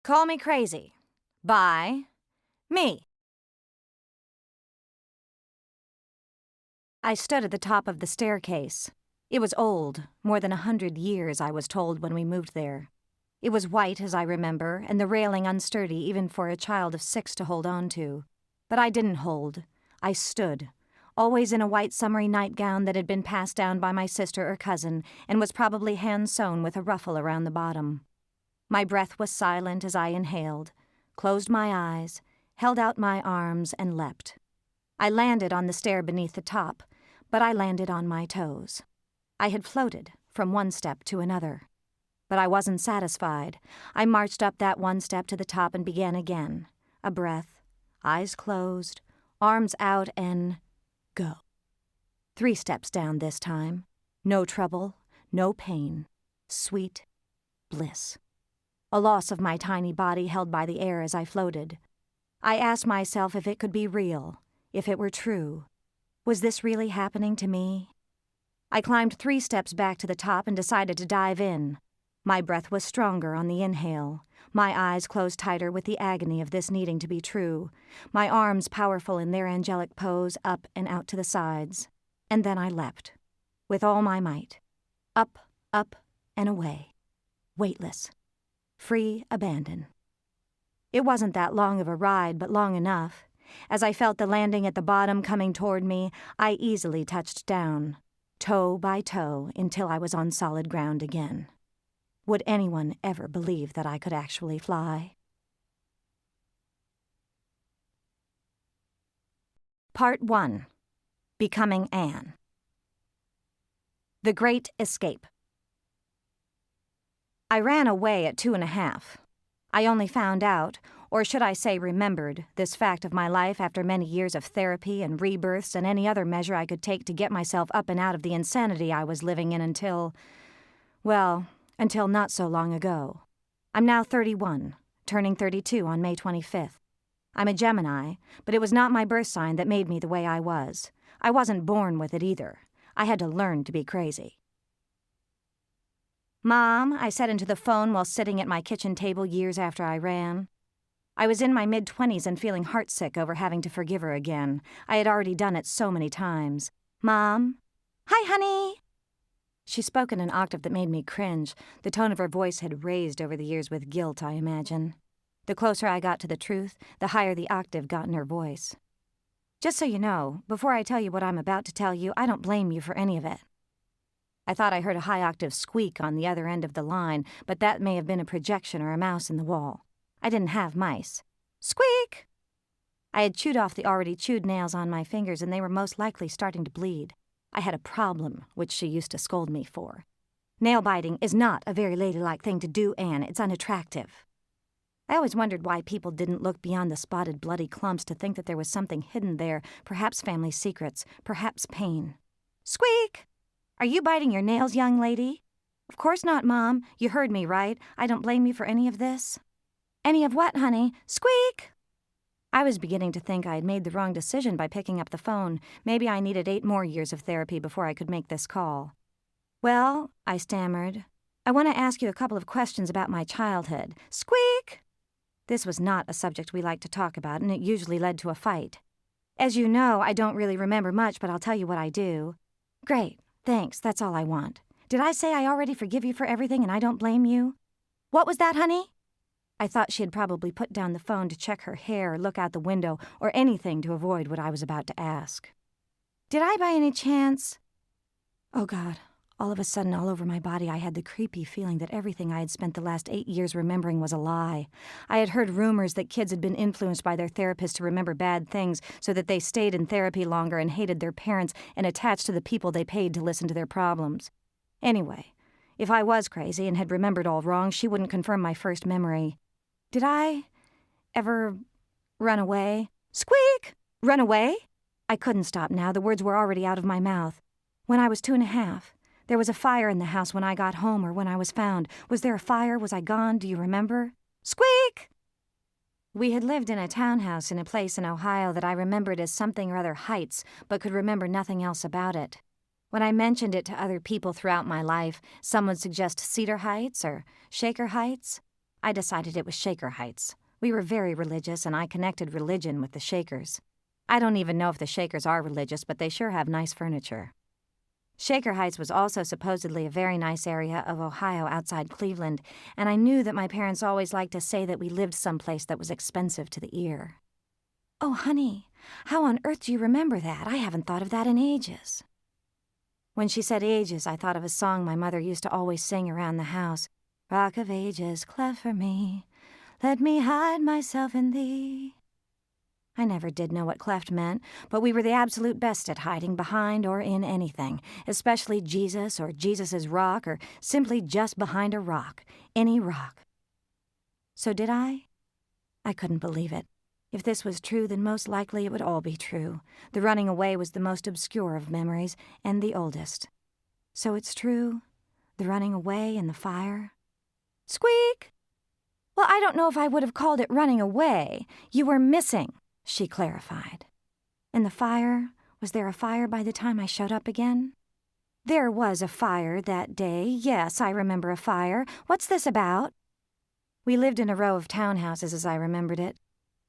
Call Me Crazy by me. I stood at the top of the staircase. It was old, more than 100 years, I was told when we moved there. It was white, as I remember, and the railing unsturdy even for a child of 6 to hold on to. But I didn't hold. I stood, always in a white summery nightgown that had been passed down by my sister or cousin and was probably hand-sewn with a ruffle around the bottom. My breath was silent as I inhaled, closed my eyes, held out my arms, and leapt. I landed on the stair beneath the top, but I landed on my toes. I had floated from one step to another. But I wasn't satisfied. I marched up that one step to the top and began again. A breath, eyes closed, arms out, and go. 3 steps down this time. No trouble, no pain. Sweet bliss. A loss of my tiny body held by the air as I floated. I asked myself if it could be real, if it were true. Was this really happening to me? I climbed 3 steps back to the top and decided to dive in. My breath was stronger on the inhale, my eyes closed tighter with the agony of this needing to be true, my arms powerful in their angelic pose up and out to the sides. And then I leapt, with all my might, up, and away, weightless. Free abandon. It wasn't that long of a ride, but long enough. As I felt the landing at the bottom coming toward me, I easily touched down, toe by toe, until I was on solid ground again. Would anyone ever believe that I could actually fly? Part 1. Becoming Anne. The Great Escape. I ran away at 2.5. I only found out, or should I say remembered, this fact of my life after many years of therapy and rebirths and any other measure I could take to get myself up and out of the insanity I was living in until not so long ago. I'm now 31, turning 32 on May 25th. I'm a Gemini, but it was not my birth sign that made me the way I was. I wasn't born with it either. I had to learn to be crazy. Mom, I said into the phone while sitting at my kitchen table years after I ran. I was in my mid-20s and feeling heartsick over having to forgive her again. I had already done it so many times. Mom? Hi, honey! She spoke in an octave that made me cringe. The tone of her voice had raised over the years with guilt, I imagine. The closer I got to the truth, the higher the octave got in her voice. Just so you know, before I tell you what I'm about to tell you, I don't blame you for any of it. I thought I heard a high-octave squeak on the other end of the line, but that may have been a projection or a mouse in the wall. I didn't have mice. Squeak! I had chewed off the already chewed nails on my fingers, and they were most likely starting to bleed. I had a problem, which she used to scold me for. Nail-biting is not a very ladylike thing to do, Anne. It's unattractive. I always wondered why people didn't look beyond the spotted, bloody clumps to think that there was something hidden there, perhaps family secrets, perhaps pain. Squeak! Are you biting your nails, young lady? Of course not, Mom. You heard me, right? I don't blame you for any of this. Any of what, honey? Squeak! I was beginning to think I had made the wrong decision by picking up the phone. Maybe I needed 8 more years of therapy before I could make this call. Well, I stammered, I want to ask you a couple of questions about my childhood. Squeak! This was not a subject we liked to talk about, and it usually led to a fight. As you know, I don't really remember much, but I'll tell you what I do. Great. Thanks, that's all I want. Did I say I already forgive you for everything and I don't blame you? What was that, honey? I thought she had probably put down the phone to check her hair or look out the window or anything to avoid what I was about to ask. Did I by any chance... Oh, God. All of a sudden, all over my body, I had the creepy feeling that everything I had spent the last 8 years remembering was a lie. I had heard rumors that kids had been influenced by their therapist to remember bad things so that they stayed in therapy longer and hated their parents and attached to the people they paid to listen to their problems. Anyway, if I was crazy and had remembered all wrong, she wouldn't confirm my first memory. Did I ever run away? Squeak! Run away? I couldn't stop now. The words were already out of my mouth. When I was 2.5. There was a fire in the house when I got home or when I was found. Was there a fire? Was I gone? Do you remember? Squeak! We had lived in a townhouse in a place in Ohio that I remembered as something or other Heights, but could remember nothing else about it. When I mentioned it to other people throughout my life, some would suggest Cedar Heights or Shaker Heights. I decided it was Shaker Heights. We were very religious, and I connected religion with the Shakers. I don't even know if the Shakers are religious, but they sure have nice furniture. Shaker Heights was also supposedly a very nice area of Ohio outside Cleveland, and I knew that my parents always liked to say that we lived someplace that was expensive to the ear. Oh, honey, how on earth do you remember that? I haven't thought of that in ages. When she said ages, I thought of a song my mother used to always sing around the house. Rock of ages, cleft for me, let me hide myself in thee. I never did know what cleft meant, but we were the absolute best at hiding behind or in anything, especially Jesus or Jesus's rock or simply just behind a rock, any rock. So did I? I couldn't believe it. If this was true, then most likely it would all be true. The running away was the most obscure of memories and the oldest. So it's true? The running away and the fire? Squeak! Well, I don't know if I would have called it running away. You were missing, she clarified. And the fire? Was there a fire by the time I showed up again? There was a fire that day. Yes, I remember a fire. What's this about? We lived in a row of townhouses as I remembered it.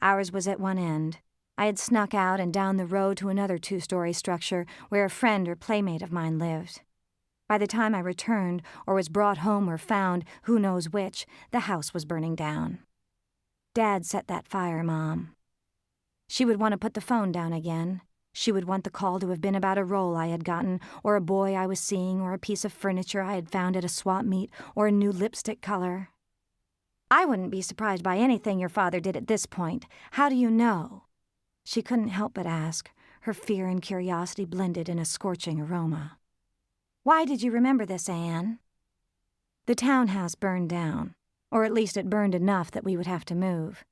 Ours was at one end. I had snuck out and down the road to another 2-story structure where a friend or playmate of mine lived. By the time I returned, or was brought home or found, who knows which, the house was burning down. Dad set that fire, Mom. She would want to put the phone down again. She would want the call to have been about a role I had gotten, or a boy I was seeing, or a piece of furniture I had found at a swap meet, or a new lipstick color. I wouldn't be surprised by anything your father did at this point. How do you know? She couldn't help but ask, her fear and curiosity blended in a scorching aroma. Why did you remember this, Anne? The townhouse burned down, or at least it burned enough that we would have to move.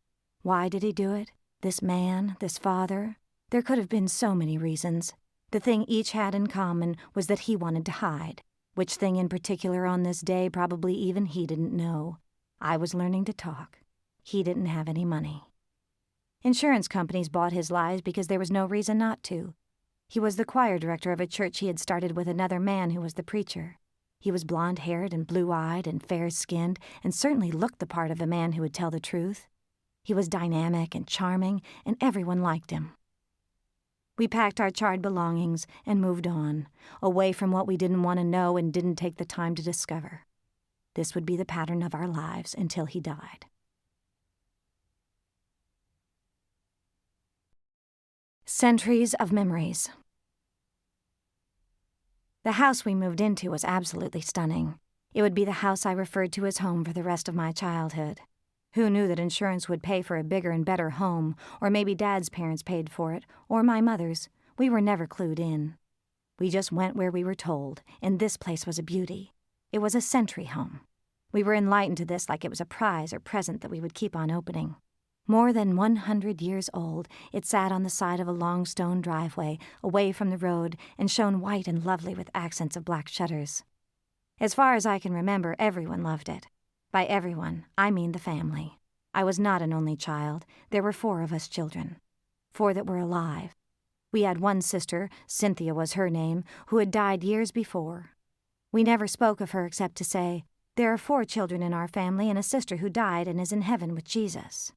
Why did he do it? This man, this father? There could have been so many reasons. The thing each had in common was that he wanted to hide. Which thing in particular on this day probably even he didn't know. I was learning to talk. He didn't have any money. Insurance companies bought his lies because there was no reason not to. He was the choir director of a church he had started with another man who was the preacher. He was blonde-haired and blue-eyed and fair-skinned and certainly looked the part of a man who would tell the truth. He was dynamic and charming, and everyone liked him. We packed our charred belongings and moved on, away from what we didn't want to know and didn't take the time to discover. This would be the pattern of our lives until he died. Sentries of Memories. The house we moved into was absolutely stunning. It would be the house I referred to as home for the rest of my childhood. Who knew that insurance would pay for a bigger and better home, or maybe Dad's parents paid for it, or my mother's? We were never clued in. We just went where we were told, and this place was a beauty. It was a Sentry home. We were enlightened to this like it was a prize or present that we would keep on opening. More than 100 years old, it sat on the side of a long stone driveway, away from the road, and shone white and lovely with accents of black shutters. As far as I can remember, everyone loved it. By everyone, I mean the family. I was not an only child. There were 4 of us children. 4 that were alive. We had one sister, Cynthia was her name, who had died years before. We never spoke of her except to say, "There are 4 children in our family and a sister who died and is in heaven with Jesus."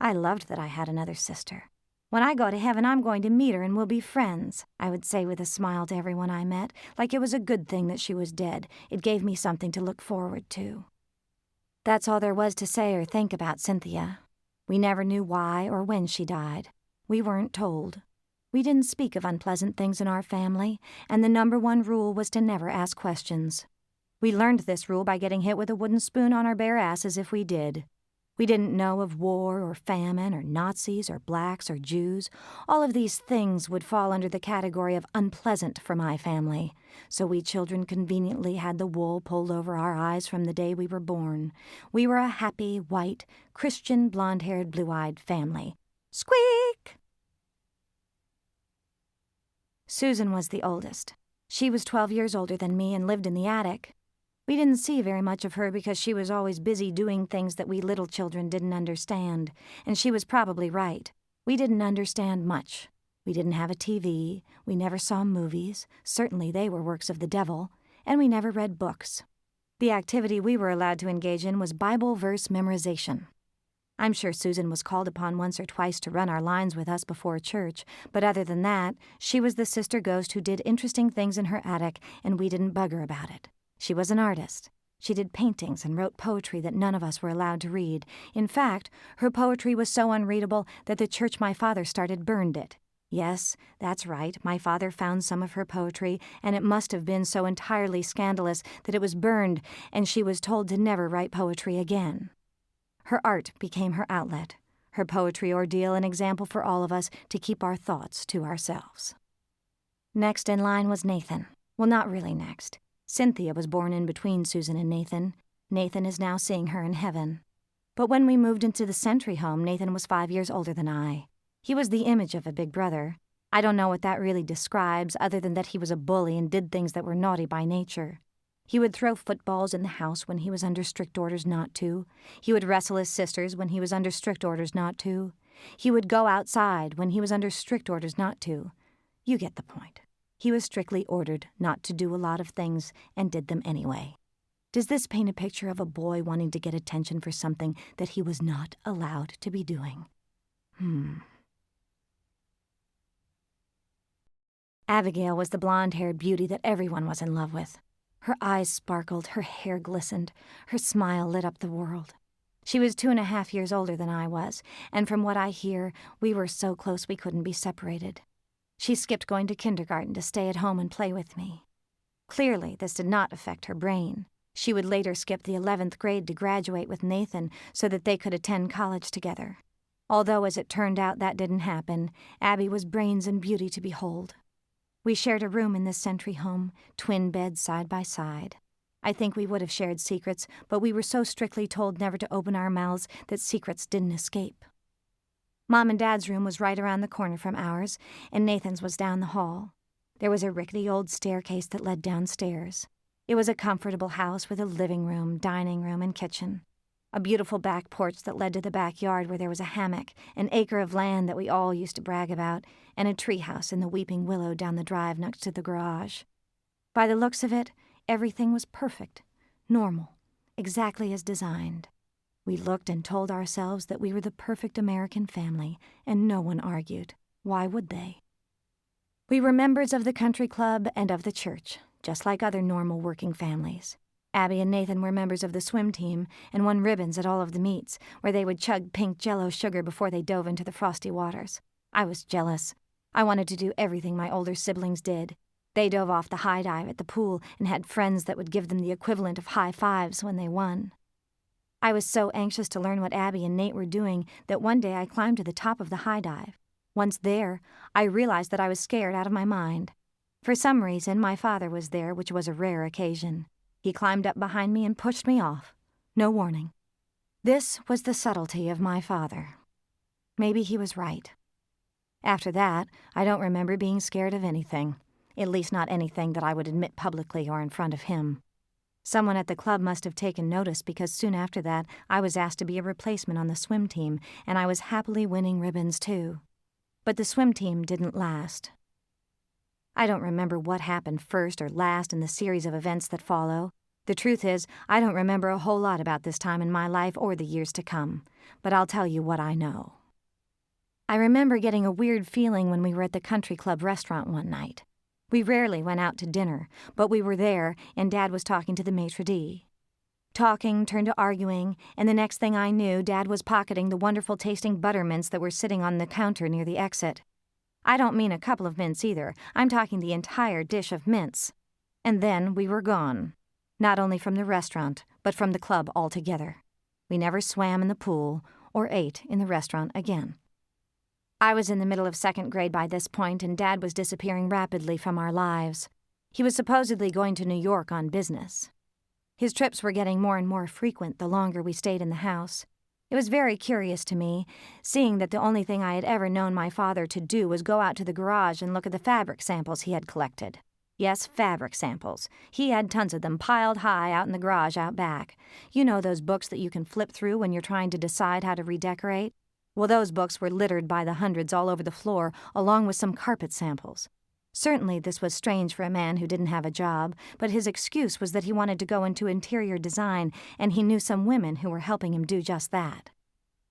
I loved that I had another sister. "When I go to heaven, I'm going to meet her and we'll be friends," I would say with a smile to everyone I met, like it was a good thing that she was dead. It gave me something to look forward to. That's all there was to say or think about Cynthia. We never knew why or when she died. We weren't told. We didn't speak of unpleasant things in our family, and the #1 rule was to never ask questions. We learned this rule by getting hit with a wooden spoon on our bare asses if we did. We didn't know of war or famine or Nazis or blacks or Jews. All of these things would fall under the category of unpleasant for my family, so we children conveniently had the wool pulled over our eyes from the day we were born. We were a happy, white, Christian, blonde-haired, blue-eyed family. Squeak! Susan was the oldest. She was 12 years older than me and lived in the attic. We didn't see very much of her because she was always busy doing things that we little children didn't understand, and she was probably right. We didn't understand much. We didn't have a TV, we never saw movies, certainly they were works of the devil, and we never read books. The activity we were allowed to engage in was Bible verse memorization. I'm sure Susan was called upon once or twice to run our lines with us before church, but other than that, she was the sister ghost who did interesting things in her attic, and we didn't bug her about it. She was an artist. She did paintings and wrote poetry that none of us were allowed to read. In fact, her poetry was so unreadable that the church my father started burned it. Yes, that's right, my father found some of her poetry, and it must have been so entirely scandalous that it was burned, and she was told to never write poetry again. Her art became her outlet, her poetry ordeal an example for all of us to keep our thoughts to ourselves. Next in line was Nathan. Well, not really next. Cynthia was born in between Susan and Nathan. Nathan is now seeing her in heaven. But when we moved into the Sentry home, Nathan was 5 years older than I. He was the image of a big brother. I don't know what that really describes, other than that he was a bully and did things that were naughty by nature. He would throw footballs in the house when he was under strict orders not to. He would wrestle his sisters when he was under strict orders not to. He would go outside when he was under strict orders not to. You get the point. He was strictly ordered not to do a lot of things and did them anyway. Does this paint a picture of a boy wanting to get attention for something that he was not allowed to be doing? Abigail was the blonde-haired beauty that everyone was in love with. Her eyes sparkled, her hair glistened, her smile lit up the world. She was 2.5 years older than I was, and from what I hear, we were so close we couldn't be separated. She skipped going to kindergarten to stay at home and play with me. Clearly, this did not affect her brain. She would later skip the 11th grade to graduate with Nathan so that they could attend college together. Although, as it turned out, that didn't happen, Abby was brains and beauty to behold. We shared a room in this Sentry home, twin beds side by side. I think we would have shared secrets, but we were so strictly told never to open our mouths that secrets didn't escape. Mom and Dad's room was right around the corner from ours, and Nathan's was down the hall. There was a rickety old staircase that led downstairs. It was a comfortable house with a living room, dining room, and kitchen. A beautiful back porch that led to the backyard where there was a hammock, an acre of land that we all used to brag about, and a treehouse in the weeping willow down the drive next to the garage. By the looks of it, everything was perfect, normal, exactly as designed. We looked and told ourselves that we were the perfect American family, and no one argued. Why would they? We were members of the country club and of the church, just like other normal working families. Abby and Nathan were members of the swim team and won ribbons at all of the meets, where they would chug pink Jell-O sugar before they dove into the frosty waters. I was jealous. I wanted to do everything my older siblings did. They dove off the high dive at the pool and had friends that would give them the equivalent of high fives when they won. I was so anxious to learn what Abby and Nate were doing that one day I climbed to the top of the high dive. Once there, I realized that I was scared out of my mind. For some reason, my father was there, which was a rare occasion. He climbed up behind me and pushed me off. No warning. This was the subtlety of my father. Maybe he was right. After that, I don't remember being scared of anything, at least not anything that I would admit publicly or in front of him. Someone at the club must have taken notice because soon after that, I was asked to be a replacement on the swim team, and I was happily winning ribbons too. But the swim team didn't last. I don't remember what happened first or last in the series of events that follow. The truth is, I don't remember a whole lot about this time in my life or the years to come, but I'll tell you what I know. I remember getting a weird feeling when we were at the country club restaurant one night. We rarely went out to dinner, but we were there, and Dad was talking to the maitre d'. Talking turned to arguing, and the next thing I knew, Dad was pocketing the wonderful-tasting butter mints that were sitting on the counter near the exit. I don't mean a couple of mints either. I'm talking the entire dish of mints. And then we were gone. Not only from the restaurant, but from the club altogether. We never swam in the pool or ate in the restaurant again. I was in the middle of 2nd grade by this point, and Dad was disappearing rapidly from our lives. He was supposedly going to New York on business. His trips were getting more and more frequent the longer we stayed in the house. It was very curious to me, seeing that the only thing I had ever known my father to do was go out to the garage and look at the fabric samples he had collected. Yes, fabric samples. He had tons of them piled high out in the garage out back. You know those books that you can flip through when you're trying to decide how to redecorate? Well, those books were littered by the hundreds all over the floor, along with some carpet samples. Certainly this was strange for a man who didn't have a job, but his excuse was that he wanted to go into interior design and he knew some women who were helping him do just that.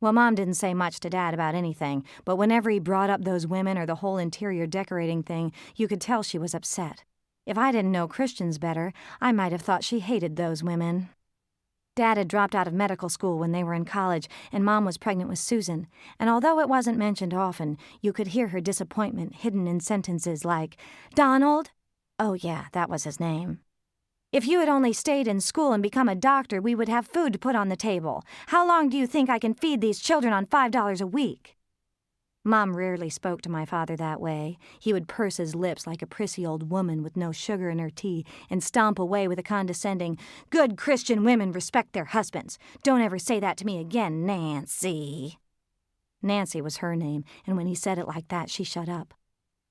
Well, Mom didn't say much to Dad about anything, but whenever he brought up those women or the whole interior decorating thing, you could tell she was upset. If I didn't know Christians better, I might have thought she hated those women. Dad had dropped out of medical school when they were in college, and Mom was pregnant with Susan, and although it wasn't mentioned often, you could hear her disappointment hidden in sentences like, "Donald?" Oh yeah, that was his name. "If you had only stayed in school and become a doctor, we would have food to put on the table. How long do you think I can feed these children on $5 a week?" Mom rarely spoke to my father that way. He would purse his lips like a prissy old woman with no sugar in her tea and stomp away with a condescending, "Good Christian women respect their husbands. Don't ever say that to me again, Nancy." Nancy was her name, and when he said it like that, she shut up.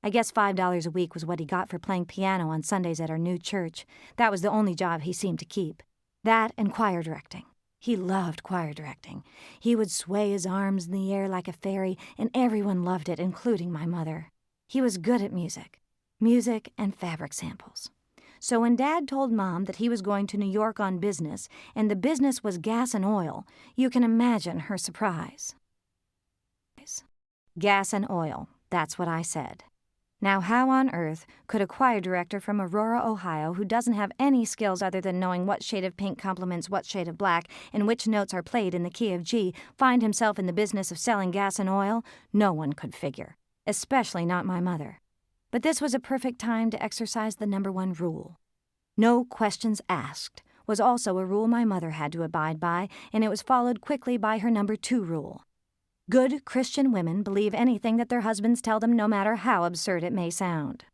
I guess $5 a week was what he got for playing piano on Sundays at our new church. That was the only job he seemed to keep. That and choir directing. He loved choir directing. He would sway his arms in the air like a fairy, and everyone loved it, including my mother. He was good at music and fabric samples. So when Dad told Mom that he was going to New York on business, and the business was gas and oil, you can imagine her surprise. Gas and oil, that's what I said. Now, how on earth could a choir director from Aurora, Ohio, who doesn't have any skills other than knowing what shade of pink complements what shade of black and which notes are played in the key of G, find himself in the business of selling gas and oil? No one could figure, especially not my mother. But this was a perfect time to exercise the number one rule. No questions asked was also a rule my mother had to abide by, and it was followed quickly by her number two rule. Good Christian women believe anything that their husbands tell them, no matter how absurd it may sound.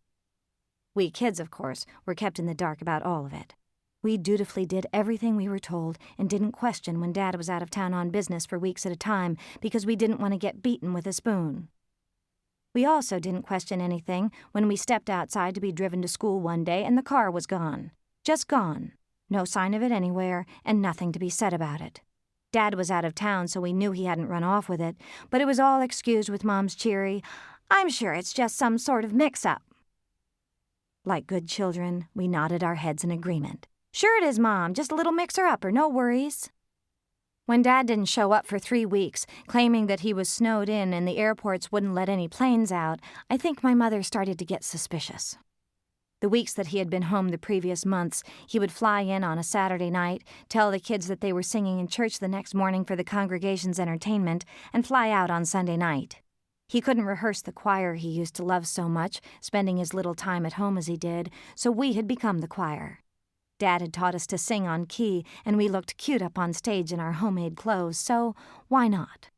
We kids, of course, were kept in the dark about all of it. We dutifully did everything we were told and didn't question when Dad was out of town on business for weeks at a time because we didn't want to get beaten with a spoon. We also didn't question anything when we stepped outside to be driven to school one day and the car was gone. Just gone. No sign of it anywhere and nothing to be said about it. Dad was out of town, so we knew he hadn't run off with it, but it was all excused with Mom's cheery, "I'm sure it's just some sort of mix-up." Like good children, we nodded our heads in agreement. "Sure it is, Mom, just a little mixer-upper, no worries." When Dad didn't show up for 3 weeks, claiming that he was snowed in and the airports wouldn't let any planes out, I think my mother started to get suspicious. The weeks that he had been home the previous months, he would fly in on a Saturday night, tell the kids that they were singing in church the next morning for the congregation's entertainment, and fly out on Sunday night. He couldn't rehearse the choir he used to love so much, spending his little time at home as he did, so we had become the choir. Dad had taught us to sing on key, and we looked cute up on stage in our homemade clothes, so why not?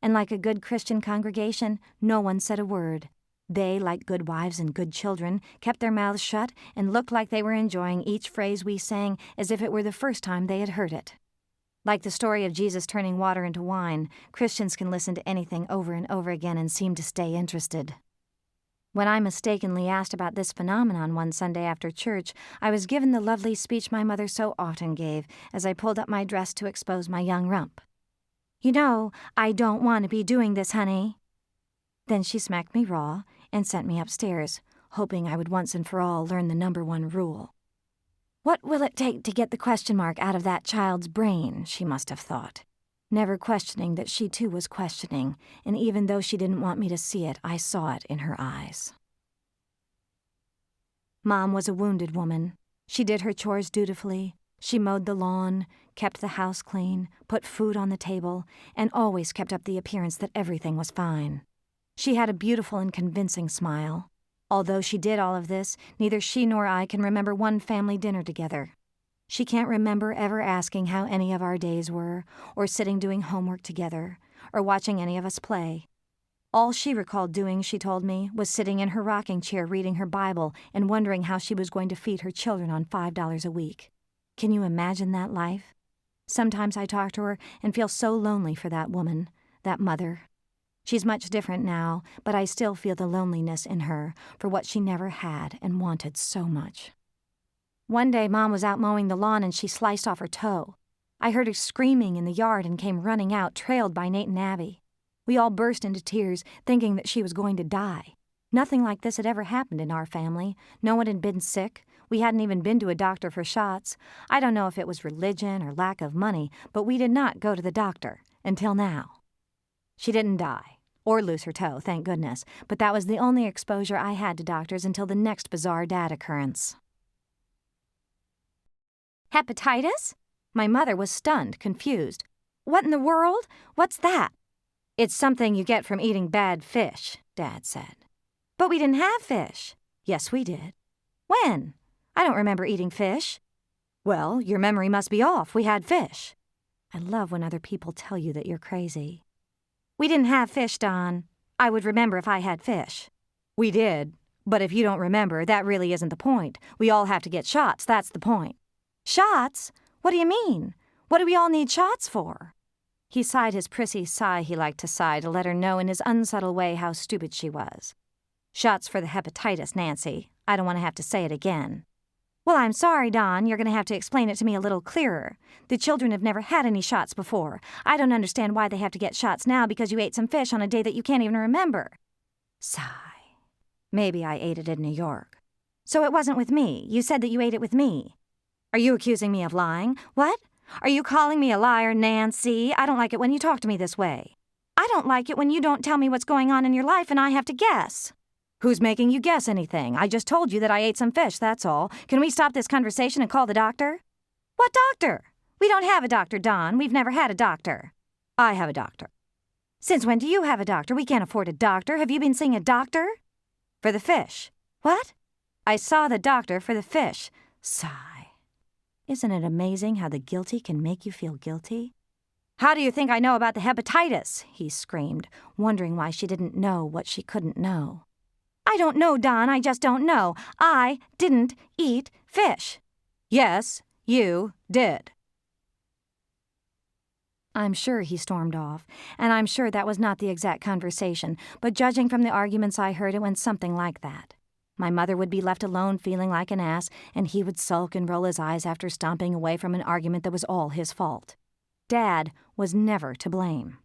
And like a good Christian congregation, no one said a word. They, like good wives and good children, kept their mouths shut and looked like they were enjoying each phrase we sang as if it were the first time they had heard it. Like the story of Jesus turning water into wine, Christians can listen to anything over and over again and seem to stay interested. When I mistakenly asked about this phenomenon one Sunday after church, I was given the lovely speech my mother so often gave as I pulled up my dress to expose my young rump. "You know, I don't want to be doing this, honey." Then she smacked me raw and sent me upstairs, hoping I would once and for all learn the number one rule. What will it take to get the question mark out of that child's brain, she must have thought, never questioning that she too was questioning, and even though she didn't want me to see it, I saw it in her eyes. Mom was a wounded woman. She did her chores dutifully. She mowed the lawn, kept the house clean, put food on the table, and always kept up the appearance that everything was fine. She had a beautiful and convincing smile. Although she did all of this, neither she nor I can remember one family dinner together. She can't remember ever asking how any of our days were, or sitting doing homework together, or watching any of us play. All she recalled doing, she told me, was sitting in her rocking chair reading her Bible and wondering how she was going to feed her children on $5 a week. Can you imagine that life? Sometimes I talk to her and feel so lonely for that woman, that mother. She's much different now, but I still feel the loneliness in her for what she never had and wanted so much. One day, Mom was out mowing the lawn and she sliced off her toe. I heard her screaming in the yard and came running out, trailed by Nate and Abby. We all burst into tears, thinking that she was going to die. Nothing like this had ever happened in our family. No one had been sick. We hadn't even been to a doctor for shots. I don't know if it was religion or lack of money, but we did not go to the doctor until now. She didn't die, or lose her toe, thank goodness, but that was the only exposure I had to doctors until the next bizarre dad occurrence. Hepatitis? My mother was stunned, confused. What in the world? What's that? It's something you get from eating bad fish, Dad said. But we didn't have fish. Yes, we did. When? I don't remember eating fish. Well, your memory must be off. We had fish. I love when other people tell you that you're crazy. We didn't have fish, Don. I would remember if I had fish. We did. But if you don't remember, that really isn't the point. We all have to get shots, that's the point. Shots? What do you mean? What do we all need shots for? He sighed his prissy sigh he liked to sigh to let her know in his unsubtle way how stupid she was. Shots for the hepatitis, Nancy. I don't want to have to say it again. Well, I'm sorry, Don. You're going to have to explain it to me a little clearer. The children have never had any shots before. I don't understand why they have to get shots now because you ate some fish on a day that you can't even remember. Sigh. Maybe I ate it in New York. So it wasn't with me. You said that you ate it with me. Are you accusing me of lying? What? Are you calling me a liar, Nancy? I don't like it when you talk to me this way. I don't like it when you don't tell me what's going on in your life and I have to guess. Who's making you guess anything? I just told you that I ate some fish, that's all. Can we stop this conversation and call the doctor? What doctor? We don't have a doctor, Don. We've never had a doctor. I have a doctor. Since when do you have a doctor? We can't afford a doctor. Have you been seeing a doctor? For the fish. What? I saw the doctor for the fish. Sigh. Isn't it amazing how the guilty can make you feel guilty? How do you think I know about the hepatitis? He screamed, wondering why she didn't know what she couldn't know. I don't know, Don. I just don't know. I didn't eat fish. Yes, you did. I'm sure he stormed off, and I'm sure that was not the exact conversation, but judging from the arguments I heard, it went something like that. My mother would be left alone feeling like an ass, and he would sulk and roll his eyes after stomping away from an argument that was all his fault. Dad was never to blame.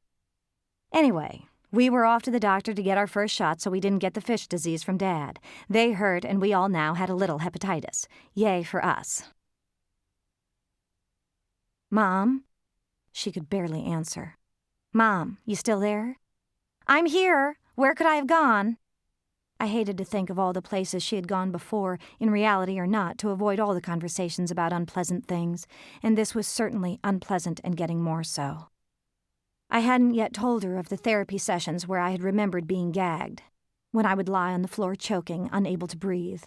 Anyway, we were off to the doctor to get our first shot so we didn't get the fish disease from Dad. They hurt, and we all now had a little hepatitis. Yay for us. Mom? She could barely answer. Mom, you still there? I'm here. Where could I have gone? I hated to think of all the places she had gone before, in reality or not, to avoid all the conversations about unpleasant things, and this was certainly unpleasant and getting more so. I hadn't yet told her of the therapy sessions where I had remembered being gagged, when I would lie on the floor choking, unable to breathe.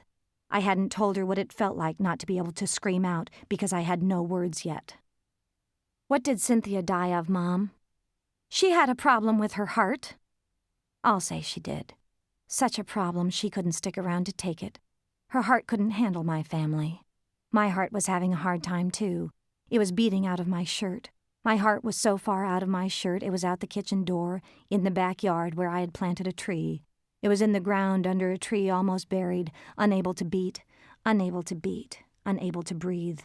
I hadn't told her what it felt like not to be able to scream out because I had no words yet. What did Cynthia die of, Mom? She had a problem with her heart. I'll say she did. Such a problem she couldn't stick around to take it. Her heart couldn't handle my family. My heart was having a hard time, too. It was beating out of my shirt. My heart was so far out of my shirt it was out the kitchen door, in the backyard where I had planted a tree. It was in the ground under a tree almost buried, unable to beat, unable to beat, unable to breathe.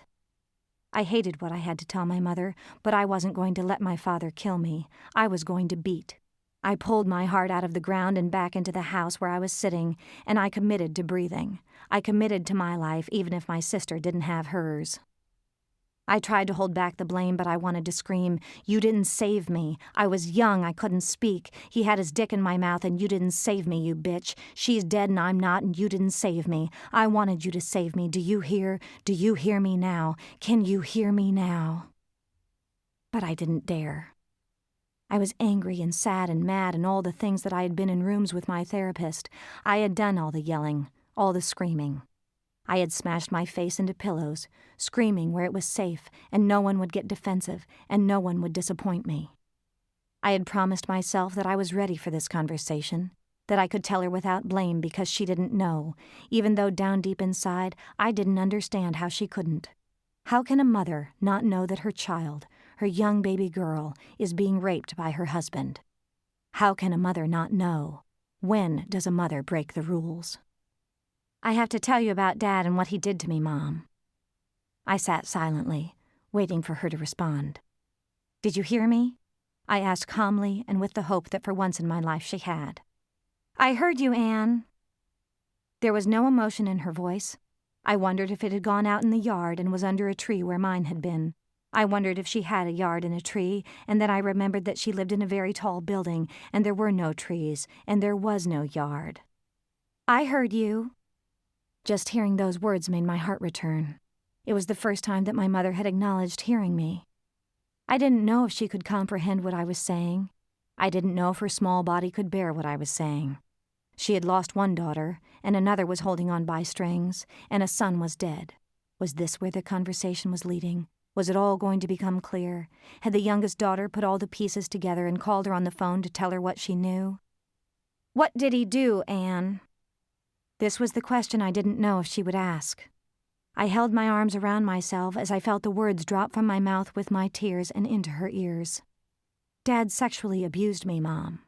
I hated what I had to tell my mother, but I wasn't going to let my father kill me. I was going to beat. I pulled my heart out of the ground and back into the house where I was sitting, and I committed to breathing. I committed to my life, even if my sister didn't have hers. I tried to hold back the blame, but I wanted to scream, "You didn't save me. I was young, I couldn't speak. He had his dick in my mouth, and you didn't save me, you bitch. She's dead and I'm not, and you didn't save me. I wanted you to save me. Do you hear? Do you hear me now? Can you hear me now?" But I didn't dare. I was angry and sad and mad and all the things that I had been in rooms with my therapist. I had done all the yelling, all the screaming. I had smashed my face into pillows, screaming where it was safe and no one would get defensive and no one would disappoint me. I had promised myself that I was ready for this conversation, that I could tell her without blame because she didn't know, even though down deep inside I didn't understand how she couldn't. How can a mother not know that her child, her young baby girl, is being raped by her husband? How can a mother not know? When does a mother break the rules? I have to tell you about Dad and what he did to me, Mom. I sat silently, waiting for her to respond. Did you hear me? I asked calmly and with the hope that for once in my life she had. I heard you, Anne. There was no emotion in her voice. I wondered if it had gone out in the yard and was under a tree where mine had been. I wondered if she had a yard and a tree, and then I remembered that she lived in a very tall building, and there were no trees, and there was no yard. "I heard you." Just hearing those words made my heart return. It was the first time that my mother had acknowledged hearing me. I didn't know if she could comprehend what I was saying. I didn't know if her small body could bear what I was saying. She had lost one daughter, and another was holding on by strings, and a son was dead. Was this where the conversation was leading? Was it all going to become clear? Had the youngest daughter put all the pieces together and called her on the phone to tell her what she knew? "What did he do, Anne?" This was the question I didn't know if she would ask. I held my arms around myself as I felt the words drop from my mouth with my tears and into her ears. "Dad sexually abused me, Mom."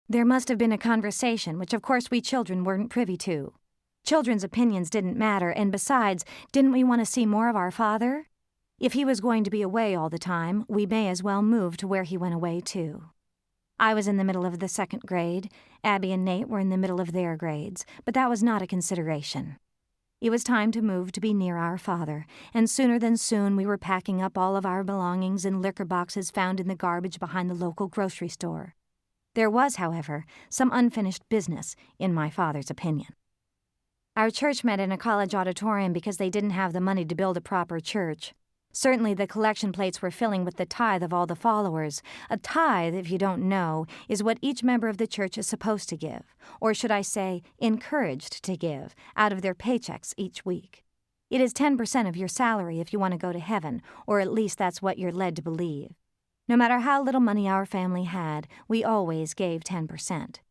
There must have been a conversation, which of course we children weren't privy to. Children's opinions didn't matter, and besides, didn't we want to see more of our father? If he was going to be away all the time, we may as well move to where he went away too. I was in the middle of the 2nd grade. Abby and Nate were in the middle of their grades, but that was not a consideration. It was time to move to be near our father, and sooner than soon we were packing up all of our belongings in liquor boxes found in the garbage behind the local grocery store. There was, however, some unfinished business, in my father's opinion. Our church met in a college auditorium because they didn't have the money to build a proper church. Certainly the collection plates were filling with the tithe of all the followers. A tithe, if you don't know, is what each member of the church is supposed to give, or should I say, encouraged to give, out of their paychecks each week. It is 10% of your salary if you want to go to heaven, or at least that's what you're led to believe. No matter how little money our family had, we always gave 10%.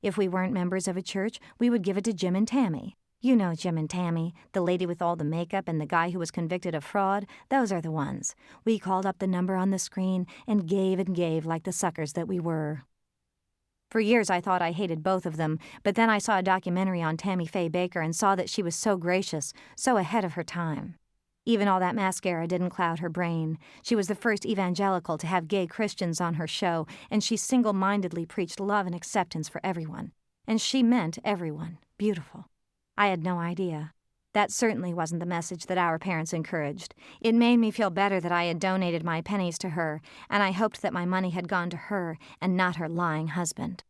If we weren't members of a church, we would give it to Jim and Tammy. You know Jim and Tammy, the lady with all the makeup and the guy who was convicted of fraud. Those are the ones. We called up the number on the screen and gave like the suckers that we were. For years I thought I hated both of them, but then I saw a documentary on Tammy Faye Baker and saw that she was so gracious, so ahead of her time. Even all that mascara didn't cloud her brain. She was the first evangelical to have gay Christians on her show, and she single-mindedly preached love and acceptance for everyone. And she meant everyone. Beautiful. I had no idea. That certainly wasn't the message that our parents encouraged. It made me feel better that I had donated my pennies to her, and I hoped that my money had gone to her and not her lying husband.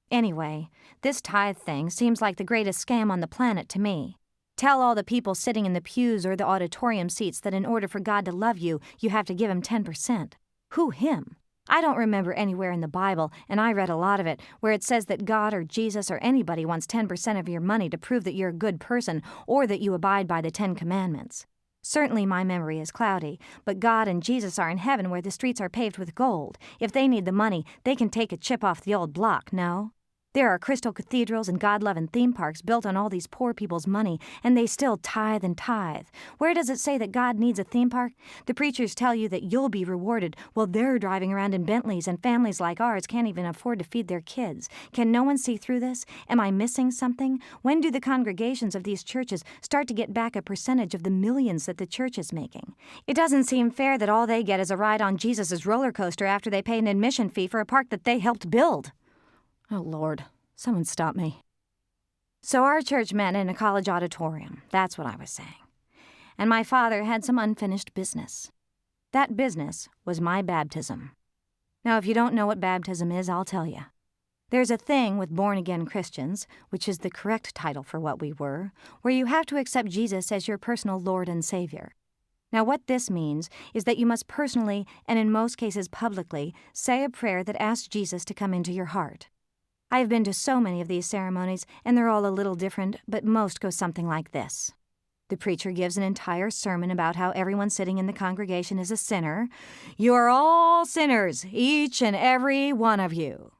Anyway, this tithe thing seems like the greatest scam on the planet to me. Tell all the people sitting in the pews or the auditorium seats that in order for God to love you, you have to give him 10%. Who him? I don't remember anywhere in the Bible, and I read a lot of it, where it says that God or Jesus or anybody wants 10% of your money to prove that you're a good person or that you abide by the 10 Commandments. Certainly my memory is cloudy, but God and Jesus are in heaven where the streets are paved with gold. If they need the money, they can take a chip off the old block, no? There are crystal cathedrals and God-loving theme parks built on all these poor people's money, and they still tithe and tithe. Where does it say that God needs a theme park? The preachers tell you that you'll be rewarded while they're driving around in Bentleys, and families like ours can't even afford to feed their kids. Can no one see through this? Am I missing something? When do the congregations of these churches start to get back a percentage of the millions that the church is making? It doesn't seem fair that all they get is a ride on Jesus' roller coaster after they pay an admission fee for a park that they helped build. Oh, Lord, someone stop me. So our church met in a college auditorium. That's what I was saying. And my father had some unfinished business. That business was my baptism. Now, if you don't know what baptism is, I'll tell you. There's a thing with born-again Christians, which is the correct title for what we were, where you have to accept Jesus as your personal Lord and Savior. Now, what this means is that you must personally, and in most cases publicly, say a prayer that asks Jesus to come into your heart. I have been to so many of these ceremonies, and they're all a little different, but most go something like this. The preacher gives an entire sermon about how everyone sitting in the congregation is a sinner. You are all sinners, each and every one of you.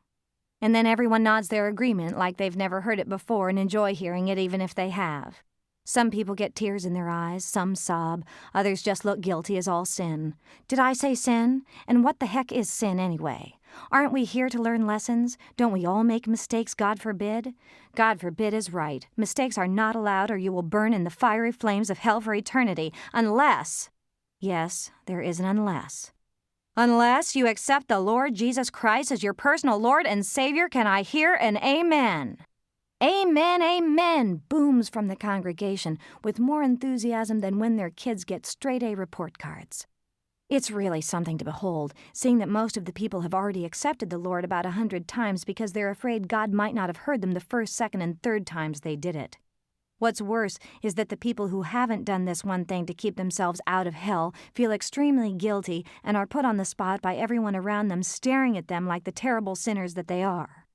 And then everyone nods their agreement like they've never heard it before and enjoy hearing it even if they have. Some people get tears in their eyes, some sob, others just look guilty as all sin. Did I say sin? And what the heck is sin anyway? Aren't we here to learn lessons? Don't we all make mistakes, God forbid? God forbid is right. Mistakes are not allowed or you will burn in the fiery flames of hell for eternity, unless... Yes, there is an unless. Unless you accept the Lord Jesus Christ as your personal Lord and Savior, can I hear an amen? Amen, amen, booms from the congregation with more enthusiasm than when their kids get straight-A report cards. It's really something to behold, seeing that most of the people have already accepted the Lord about 100 times because they're afraid God might not have heard them the first, second, and third times they did it. What's worse is that the people who haven't done this one thing to keep themselves out of hell feel extremely guilty and are put on the spot by everyone around them staring at them like the terrible sinners that they are.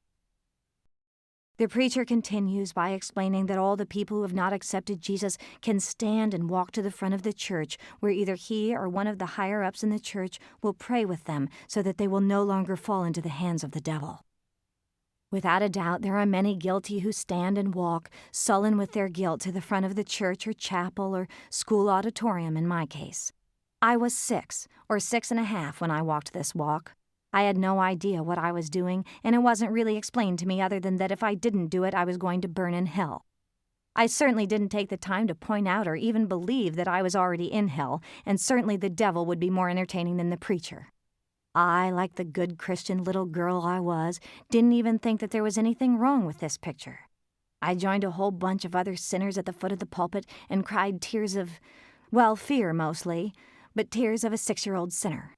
The preacher continues by explaining that all the people who have not accepted Jesus can stand and walk to the front of the church, where either he or one of the higher-ups in the church will pray with them so that they will no longer fall into the hands of the devil. Without a doubt, there are many guilty who stand and walk, sullen with their guilt, to the front of the church or chapel or school auditorium in my case. I was 6 or 6.5 when I walked this walk. I had no idea what I was doing, and it wasn't really explained to me other than that if I didn't do it, I was going to burn in hell. I certainly didn't take the time to point out or even believe that I was already in hell, and certainly the devil would be more entertaining than the preacher. I, like the good Christian little girl I was, didn't even think that there was anything wrong with this picture. I joined a whole bunch of other sinners at the foot of the pulpit and cried tears of, well, fear mostly, but tears of a 6-year-old sinner.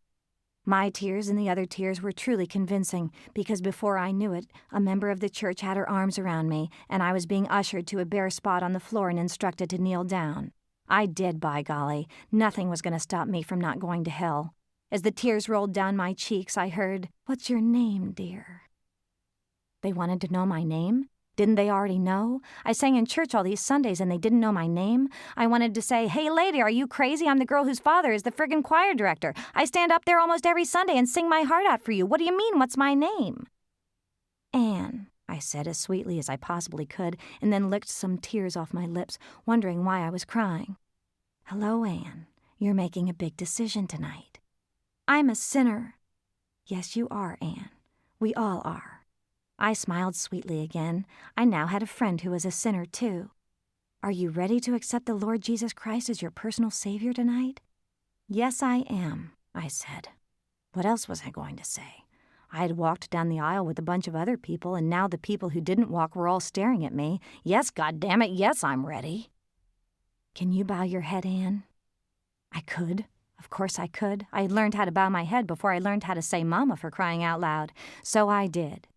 My tears and the other tears were truly convincing, because before I knew it, a member of the church had her arms around me, and I was being ushered to a bare spot on the floor and instructed to kneel down. I did, by golly. Nothing was going to stop me from not going to hell. As the tears rolled down my cheeks, I heard, "What's your name, dear?" They wanted to know my name? Didn't they already know? I sang in church all these Sundays and they didn't know my name. I wanted to say, "Hey lady, are you crazy? I'm the girl whose father is the friggin' choir director. I stand up there almost every Sunday and sing my heart out for you. What do you mean, what's my name?" "Anne," I said as sweetly as I possibly could, and then licked some tears off my lips, wondering why I was crying. "Hello, Anne. You're making a big decision tonight." "I'm a sinner." "Yes, you are, Anne. We all are." I smiled sweetly again. I now had a friend who was a sinner, too. "Are you ready to accept the Lord Jesus Christ as your personal Savior tonight?" "Yes, I am," I said. What else was I going to say? I had walked down the aisle with a bunch of other people, and now the people who didn't walk were all staring at me. Yes, goddammit, yes, I'm ready. "Can you bow your head, Anne?" I could. Of course I could. I had learned how to bow my head before I learned how to say Mama, for crying out loud. So I did.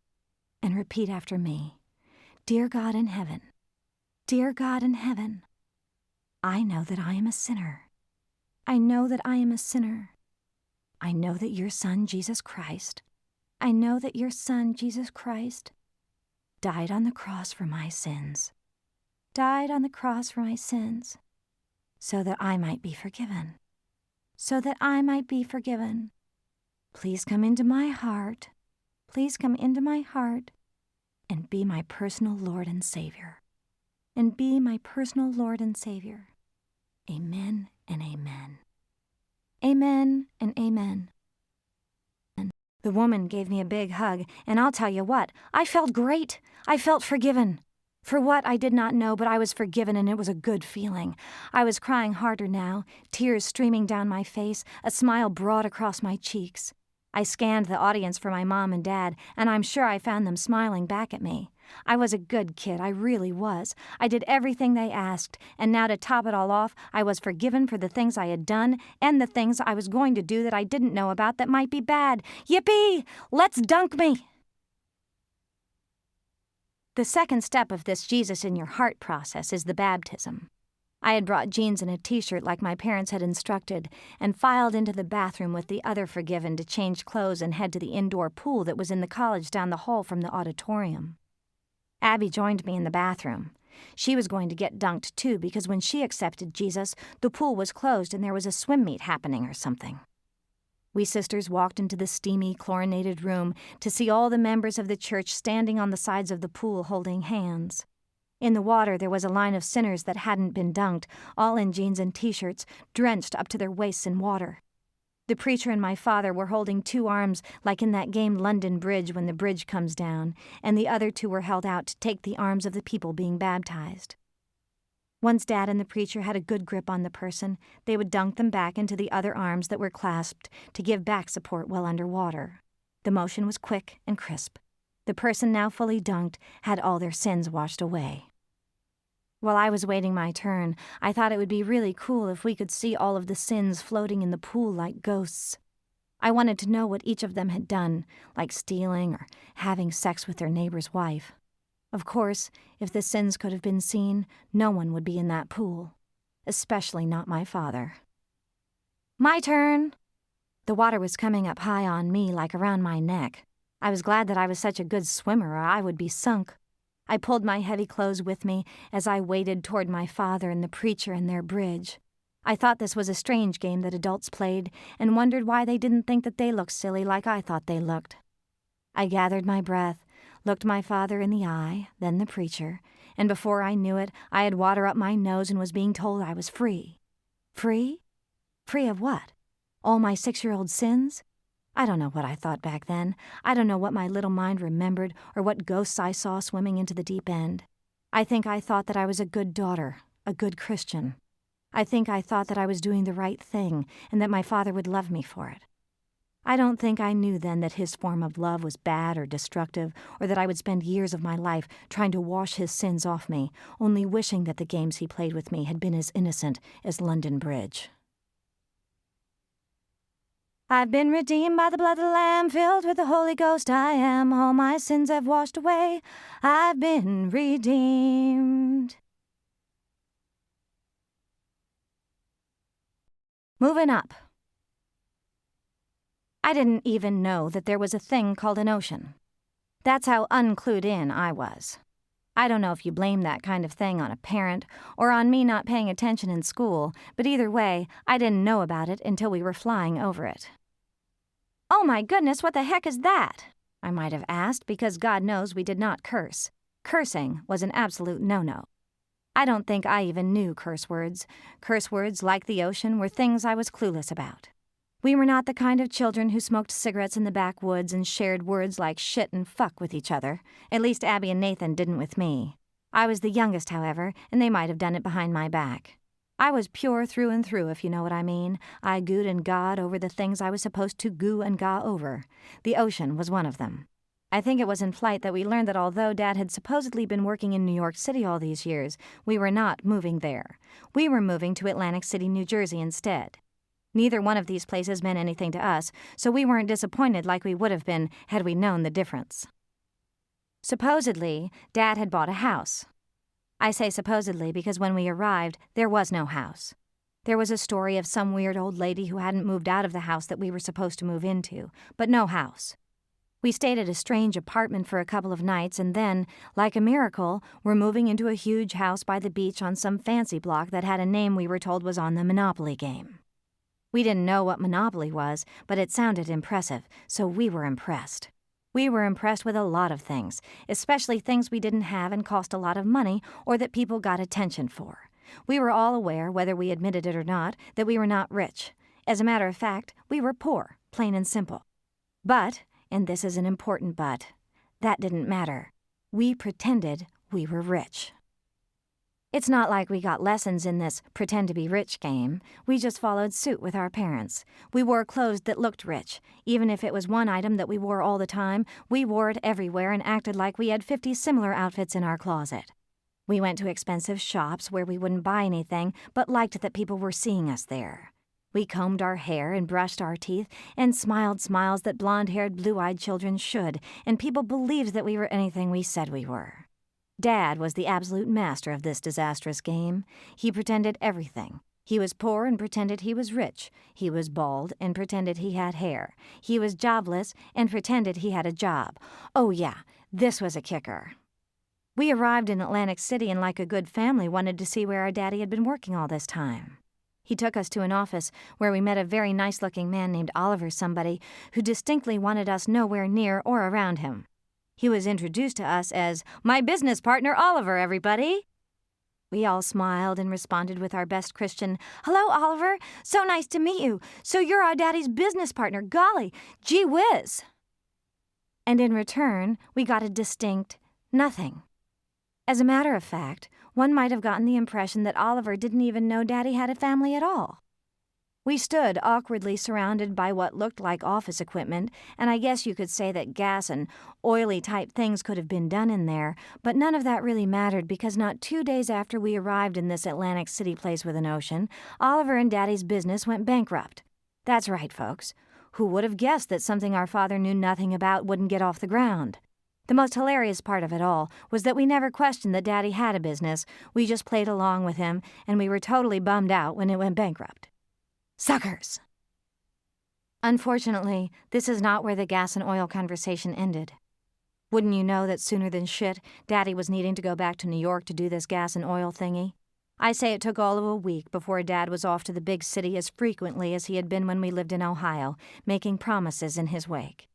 And repeat after me. "Dear God in heaven, dear God in heaven, I know that I am a sinner. I know that I am a sinner. I know that your Son, Jesus Christ, I know that your Son, Jesus Christ, died on the cross for my sins, died on the cross for my sins, so that I might be forgiven, so that I might be forgiven. Please come into my heart. Please come into my heart and be my personal Lord and Savior. And be my personal Lord and Savior. Amen and amen. Amen and amen." The woman gave me a big hug, and I'll tell you what, I felt great. I felt forgiven. For what, I did not know, but I was forgiven, and it was a good feeling. I was crying harder now, tears streaming down my face, a smile broad across my cheeks. I scanned the audience for my mom and dad, and I'm sure I found them smiling back at me. I was a good kid, I really was. I did everything they asked, and now to top it all off, I was forgiven for the things I had done and the things I was going to do that I didn't know about that might be bad. Yippee! Let's dunk me! The second step of this Jesus in your heart process is the baptism. I had brought jeans and a t-shirt like my parents had instructed and filed into the bathroom with the other forgiven to change clothes and head to the indoor pool that was in the college down the hall from the auditorium. Abby joined me in the bathroom. She was going to get dunked too because when she accepted Jesus, the pool was closed and there was a swim meet happening or something. We sisters walked into the steamy, chlorinated room to see all the members of the church standing on the sides of the pool holding hands. In the water, there was a line of sinners that hadn't been dunked, all in jeans and t-shirts, drenched up to their waists in water. The preacher and my father were holding 2 arms like in that game London Bridge when the bridge comes down, and the other 2 were held out to take the arms of the people being baptized. Once Dad and the preacher had a good grip on the person, they would dunk them back into the other arms that were clasped to give back support while underwater. The motion was quick and crisp. The person now fully dunked had all their sins washed away. While I was waiting my turn, I thought it would be really cool if we could see all of the sins floating in the pool like ghosts. I wanted to know what each of them had done, like stealing or having sex with their neighbor's wife. Of course, if the sins could have been seen, no one would be in that pool, especially not my father. My turn! The water was coming up high on me, like around my neck. I was glad that I was such a good swimmer, or I would be sunk. I pulled my heavy clothes with me as I waded toward my father and the preacher and their bridge. I thought this was a strange game that adults played, and wondered why they didn't think that they looked silly like I thought they looked. I gathered my breath, looked my father in the eye, then the preacher, and before I knew it, I had water up my nose and was being told I was free. Free? Free of what? All my 6-year-old sins? I don't know what I thought back then. I don't know what my little mind remembered or what ghosts I saw swimming into the deep end. I think I thought that I was a good daughter, a good Christian. I think I thought that I was doing the right thing and that my father would love me for it. I don't think I knew then that his form of love was bad or destructive, or that I would spend years of my life trying to wash his sins off me, only wishing that the games he played with me had been as innocent as London Bridge. I've been redeemed by the blood of the Lamb, filled with the Holy Ghost I am. All my sins have washed away. I've been redeemed. Moving up. I didn't even know that there was a thing called an ocean. That's how unclued in I was. I don't know if you blame that kind of thing on a parent or on me not paying attention in school, but either way, I didn't know about it until we were flying over it. "Oh my goodness, what the heck is that?" I might have asked, because God knows we did not curse. Cursing was an absolute no-no. I don't think I even knew curse words. Curse words, like the ocean, were things I was clueless about. We were not the kind of children who smoked cigarettes in the backwoods and shared words like shit and fuck with each other. At least Abby and Nathan didn't with me. I was the youngest, however, and they might have done it behind my back. I was pure through and through, if you know what I mean. I gooed and gawed over the things I was supposed to goo and gaw over. The ocean was one of them. I think it was in flight that we learned that although Dad had supposedly been working in New York City all these years, we were not moving there. We were moving to Atlantic City, New Jersey instead. Neither one of these places meant anything to us, so we weren't disappointed like we would have been had we known the difference. Supposedly, Dad had bought a house. I say supposedly because when we arrived, there was no house. There was a story of some weird old lady who hadn't moved out of the house that we were supposed to move into, but no house. We stayed at a strange apartment for a couple of nights and then, like a miracle, were moving into a huge house by the beach on some fancy block that had a name we were told was on the Monopoly game. We didn't know what Monopoly was, but it sounded impressive, so we were impressed. We were impressed with a lot of things, especially things we didn't have and cost a lot of money or that people got attention for. We were all aware, whether we admitted it or not, that we were not rich. As a matter of fact, we were poor, plain and simple. But, and this is an important but, that didn't matter. We pretended we were rich. It's not like we got lessons in this pretend-to-be-rich game. We just followed suit with our parents. We wore clothes that looked rich. Even if it was one item that we wore all the time, we wore it everywhere and acted like we had 50 similar outfits in our closet. We went to expensive shops where we wouldn't buy anything, but liked that people were seeing us there. We combed our hair and brushed our teeth and smiled smiles that blonde-haired, blue-eyed children should, and people believed that we were anything we said we were. Dad was the absolute master of this disastrous game. He pretended everything. He was poor and pretended he was rich. He was bald and pretended he had hair. He was jobless and pretended he had a job. Oh yeah, this was a kicker. We arrived in Atlantic City and like a good family wanted to see where our daddy had been working all this time. He took us to an office where we met a very nice-looking man named Oliver somebody who distinctly wanted us nowhere near or around him. He was introduced to us as, "My business partner, Oliver, everybody." We all smiled and responded with our best Christian, "Hello, Oliver. So nice to meet you. So you're our daddy's business partner. Golly, gee whiz." And in return, we got a distinct nothing. As a matter of fact, One might have gotten the impression that Oliver didn't even know Daddy had a family at all. We stood awkwardly surrounded by what looked like office equipment, and I guess you could say that gas and oily-type things could have been done in there, but none of that really mattered because not 2 days after we arrived in this Atlantic City place with an ocean, Oliver and Daddy's business went bankrupt. That's right, folks. Who would have guessed that something our father knew nothing about wouldn't get off the ground? The most hilarious part of it all was that we never questioned that Daddy had a business. We just played along with him, and we were totally bummed out when it went bankrupt. Suckers! Unfortunately, this is not where the gas and oil conversation ended. Wouldn't you know that sooner than shit, Daddy was needing to go back to New York to do this gas and oil thingy? I say it took all of a week before Dad was off to the big city as frequently as he had been when we lived in Ohio, making promises in his wake.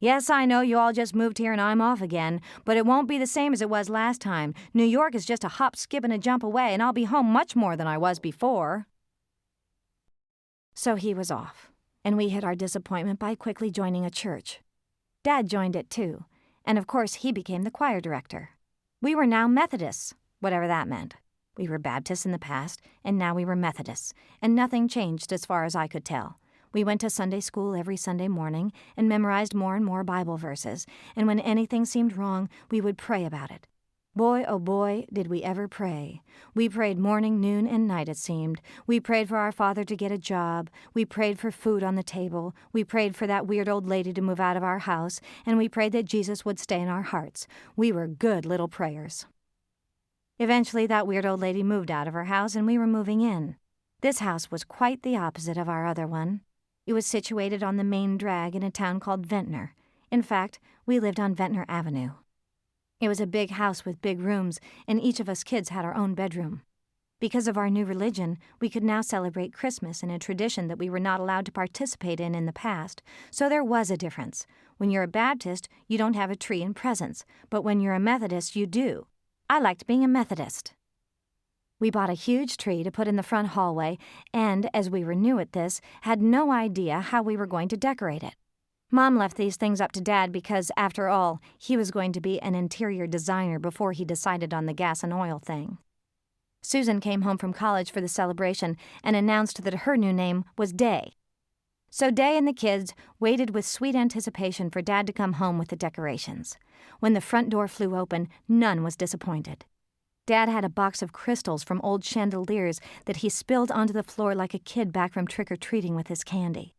Yes, I know you all just moved here and I'm off again, but it won't be the same as it was last time. New York is just a hop, skip, and a jump away, and I'll be home much more than I was before. So he was off, and we hid our disappointment by quickly joining a church. Dad joined it too, and of course he became the choir director. We were now Methodists, whatever that meant. We were Baptists in the past, and now we were Methodists, and nothing changed as far as I could tell. We went to Sunday school every Sunday morning and memorized more and more Bible verses, and when anything seemed wrong, we would pray about it. Boy, oh boy, did we ever pray. We prayed morning, noon, and night, it seemed. We prayed for our father to get a job. We prayed for food on the table. We prayed for that weird old lady to move out of our house, and we prayed that Jesus would stay in our hearts. We were good little prayers. Eventually, that weird old lady moved out of her house, and we were moving in. This house was quite the opposite of our other one. It was situated on the main drag in a town called Ventnor. In fact, we lived on Ventnor Avenue. It was a big house with big rooms, and each of us kids had our own bedroom. Because of our new religion, we could now celebrate Christmas in a tradition that we were not allowed to participate in the past, so there was a difference. When you're a Baptist, you don't have a tree and presents, but when you're a Methodist, you do. I liked being a Methodist. We bought a huge tree to put in the front hallway, and, as we were new at this, had no idea how we were going to decorate it. Mom left these things up to Dad because, after all, he was going to be an interior designer before he decided on the gas and oil thing. Susan came home from college for the celebration and announced that her new name was Day. So Day and the kids waited with sweet anticipation for Dad to come home with the decorations. When the front door flew open, none was disappointed. Dad had a box of crystals from old chandeliers that he spilled onto the floor like a kid back from trick-or-treating with his candy.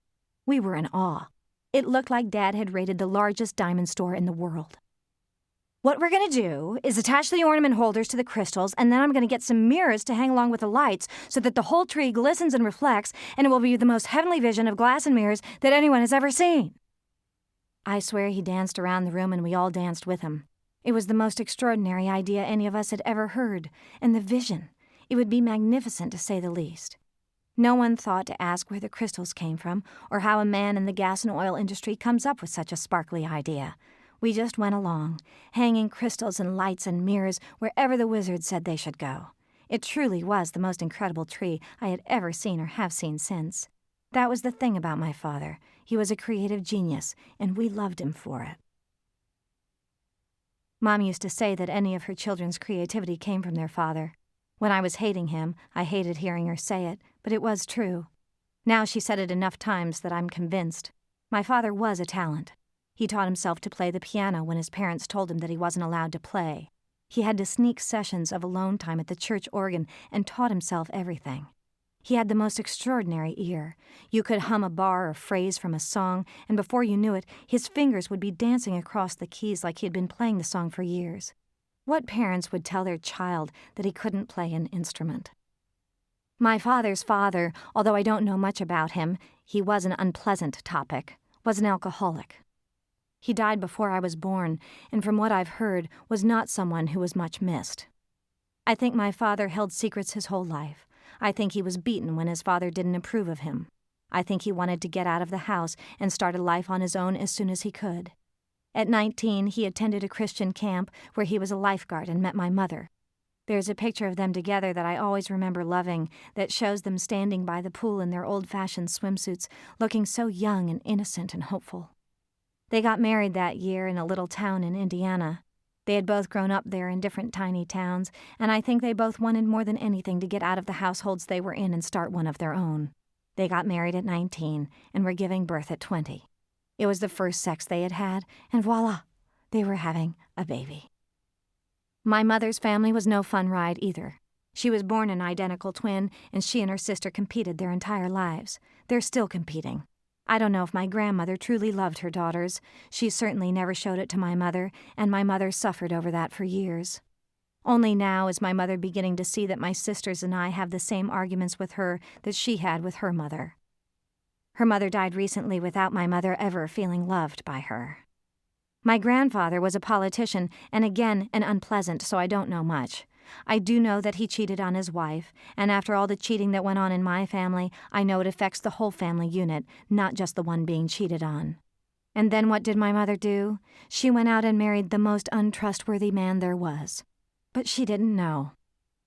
We were in awe. It looked like Dad had raided the largest diamond store in the world. What we're going to do is attach the ornament holders to the crystals, and then I'm going to get some mirrors to hang along with the lights so that the whole tree glistens and reflects, and it will be the most heavenly vision of glass and mirrors that anyone has ever seen. I swear he danced around the room, and we all danced with him. It was the most extraordinary idea any of us had ever heard, and the vision. It would be magnificent, to say the least. No one thought to ask where the crystals came from, or how a man in the gas and oil industry comes up with such a sparkly idea. We just went along, hanging crystals and lights and mirrors wherever the wizard said they should go. It truly was the most incredible tree I had ever seen or have seen since. That was the thing about my father. He was a creative genius, and we loved him for it. Mom used to say that any of her children's creativity came from their father. When I was hating him, I hated hearing her say it, but it was true. Now she said it enough times that I'm convinced. My father was a talent. He taught himself to play the piano when his parents told him that he wasn't allowed to play. He had to sneak sessions of alone time at the church organ and taught himself everything. He had the most extraordinary ear. You could hum a bar or phrase from a song, and before you knew it, his fingers would be dancing across the keys like he had been playing the song for years. What parents would tell their child that he couldn't play an instrument? My father's father, although I don't know much about him, he was an unpleasant topic, was an alcoholic. He died before I was born, and from what I've heard, was not someone who was much missed. I think my father held secrets his whole life. I think he was beaten when his father didn't approve of him. I think he wanted to get out of the house and start a life on his own as soon as he could. At 19, he attended a Christian camp where he was a lifeguard and met my mother. There's a picture of them together that I always remember loving that shows them standing by the pool in their old-fashioned swimsuits, looking so young and innocent and hopeful. They got married that year in a little town in Indiana. They had both grown up there in different tiny towns, and I think they both wanted more than anything to get out of the households they were in and start one of their own. They got married at 19 and were giving birth at 20. It was the first sex they had had, and voila, they were having a baby. My mother's family was no fun ride either. She was born an identical twin, and she and her sister competed their entire lives. They're still competing. I don't know if my grandmother truly loved her daughters. She certainly never showed it to my mother, and my mother suffered over that for years. Only now is my mother beginning to see that my sisters and I have the same arguments with her that she had with her mother. Her mother died recently without my mother ever feeling loved by her. My grandfather was a politician, and again an unpleasant, so I don't know much. I do know that he cheated on his wife, and after all the cheating that went on in my family, I know it affects the whole family unit, not just the one being cheated on. And then what did my mother do? She went out and married the most untrustworthy man there was. But she didn't know.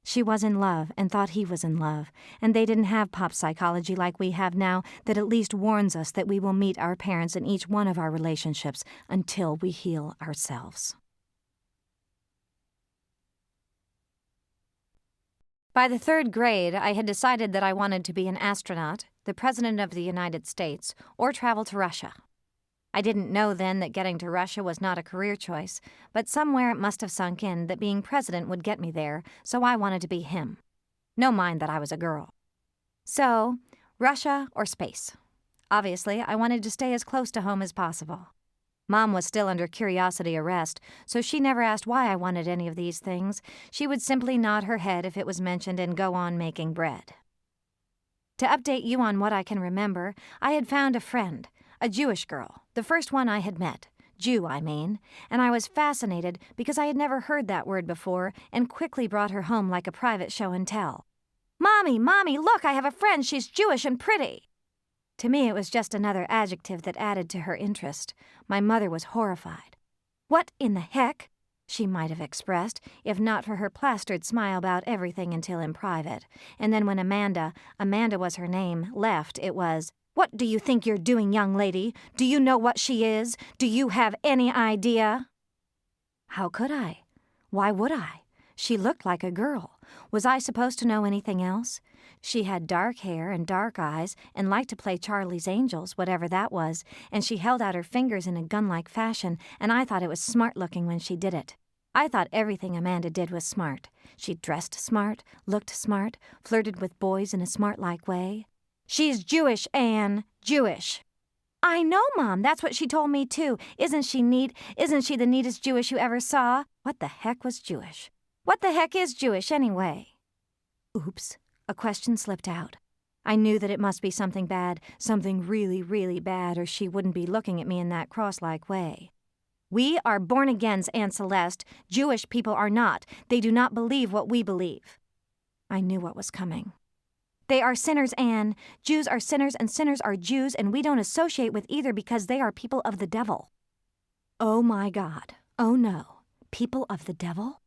She was in love and thought he was in love, and they didn't have pop psychology like we have now that at least warns us that we will meet our parents in each one of our relationships until we heal ourselves. By the 3rd grade, I had decided that I wanted to be an astronaut, the President of the United States, or travel to Russia. I didn't know then that getting to Russia was not a career choice, but somewhere it must have sunk in that being president would get me there, so I wanted to be him. No mind that I was a girl. So, Russia or space. Obviously, I wanted to stay as close to home as possible. Mom was still under curiosity arrest, so she never asked why I wanted any of these things. She would simply nod her head if it was mentioned and go on making bread. To update you on what I can remember, I had found a friend, a Jewish girl, the first one I had met, Jew, I mean, and I was fascinated because I had never heard that word before and quickly brought her home like a private show and tell. Mommy, look, I have a friend, she's Jewish and pretty. To me, it was just another adjective that added to her interest. My mother was horrified. What in the heck? She might have expressed, if not for her plastered smile about everything until in private. And then when Amanda was her name, left, it was, "What do you think you're doing, young lady? Do you know what she is? Do you have any idea?" How could I? Why would I? She looked like a girl. Was I supposed to know anything else? She had dark hair and dark eyes and liked to play Charlie's Angels, whatever that was, and she held out her fingers in a gun-like fashion, and I thought it was smart-looking when she did it. I thought everything Amanda did was smart. She dressed smart, looked smart, flirted with boys in a smart-like way. She's Jewish, Anne, Jewish. I know, Mom. That's what she told me, too. Isn't she neat? Isn't she the neatest Jewish you ever saw? What the heck was Jewish? What the heck is Jewish, anyway? Oops. A question slipped out. I knew that it must be something bad, something really, really bad, or she wouldn't be looking at me in that cross-like way. We are born-agains, Aunt Celeste. Jewish people are not. They do not believe what we believe. I knew what was coming. They are sinners, Anne. Jews are sinners and sinners are Jews, and we don't associate with either because they are people of the devil. Oh my God. Oh no. People of the devil?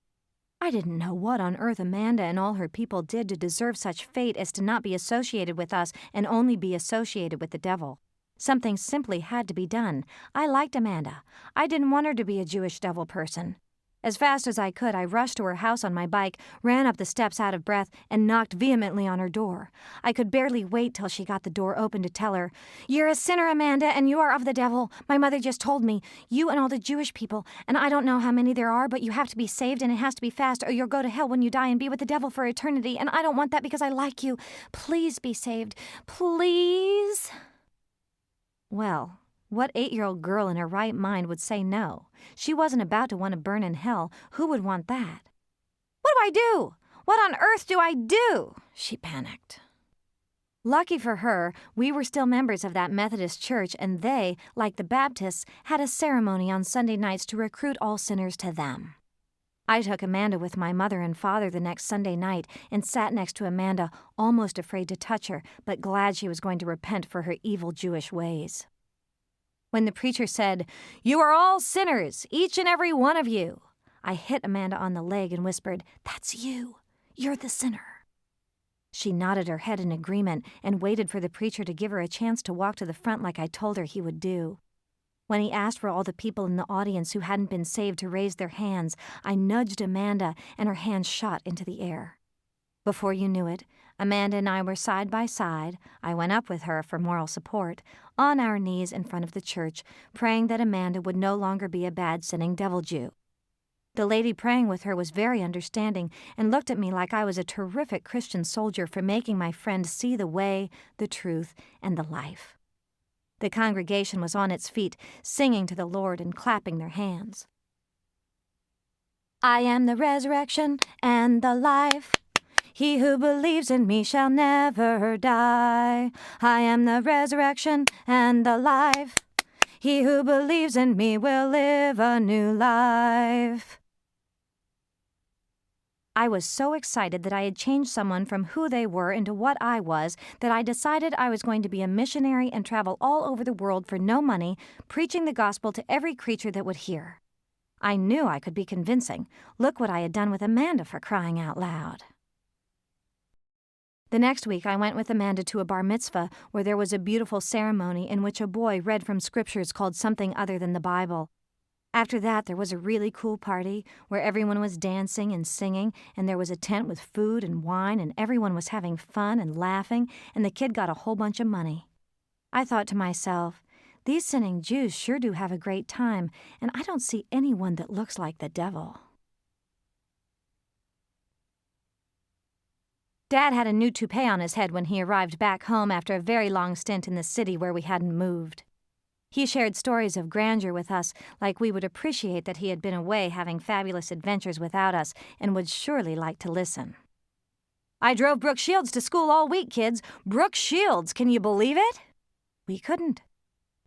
I didn't know what on earth Amanda and all her people did to deserve such fate as to not be associated with us and only be associated with the devil. Something simply had to be done. I liked Amanda. I didn't want her to be a Jewish devil person. As fast as I could, I rushed to her house on my bike, ran up the steps out of breath, and knocked vehemently on her door. I could barely wait till she got the door open to tell her, "You're a sinner, Amanda, and you are of the devil. My mother just told me. You and all the Jewish people, and I don't know how many there are, but you have to be saved, and it has to be fast, or you'll go to hell when you die and be with the devil for eternity, and I don't want that because I like you. Please be saved. Please?" Well, what 8-year-old girl in her right mind would say no? She wasn't about to want to burn in hell. Who would want that? What do I do? What on earth do I do? She panicked. Lucky for her, we were still members of that Methodist church, and they, like the Baptists, had a ceremony on Sunday nights to recruit all sinners to them. I took Amanda with my mother and father the next Sunday night and sat next to Amanda, almost afraid to touch her, but glad she was going to repent for her evil Jewish ways. When the preacher said, "You are all sinners, each and every one of you," I hit Amanda on the leg and whispered, "That's you. You're the sinner." She nodded her head in agreement and waited for the preacher to give her a chance to walk to the front like I told her he would do. When he asked for all the people in the audience who hadn't been saved to raise their hands, I nudged Amanda, and her hands shot into the air. Before you knew it, Amanda and I were side by side. I went up with her for moral support, on our knees in front of the church, praying that Amanda would no longer be a bad sinning devil Jew. The lady praying with her was very understanding and looked at me like I was a terrific Christian soldier for making my friend see the way, the truth, and the life. The congregation was on its feet, singing to the Lord and clapping their hands. I am the resurrection and the life. He who believes in me shall never die. I am the resurrection and the life. He who believes in me will live a new life. I was so excited that I had changed someone from who they were into what I was that I decided I was going to be a missionary and travel all over the world for no money, preaching the gospel to every creature that would hear. I knew I could be convincing. Look what I had done with Amanda, for crying out loud. The next week I went with Amanda to a bar mitzvah where there was a beautiful ceremony in which a boy read from scriptures called something other than the Bible. After that, there was a really cool party where everyone was dancing and singing, and there was a tent with food and wine, and everyone was having fun and laughing, and the kid got a whole bunch of money. I thought to myself, these sinning Jews sure do have a great time, and I don't see anyone that looks like the devil. Dad had a new toupee on his head when he arrived back home after a very long stint in the city where we hadn't moved. He shared stories of grandeur with us, like we would appreciate that he had been away having fabulous adventures without us and would surely like to listen. I drove Brooke Shields to school all week, kids. Brooke Shields, can you believe it? We couldn't.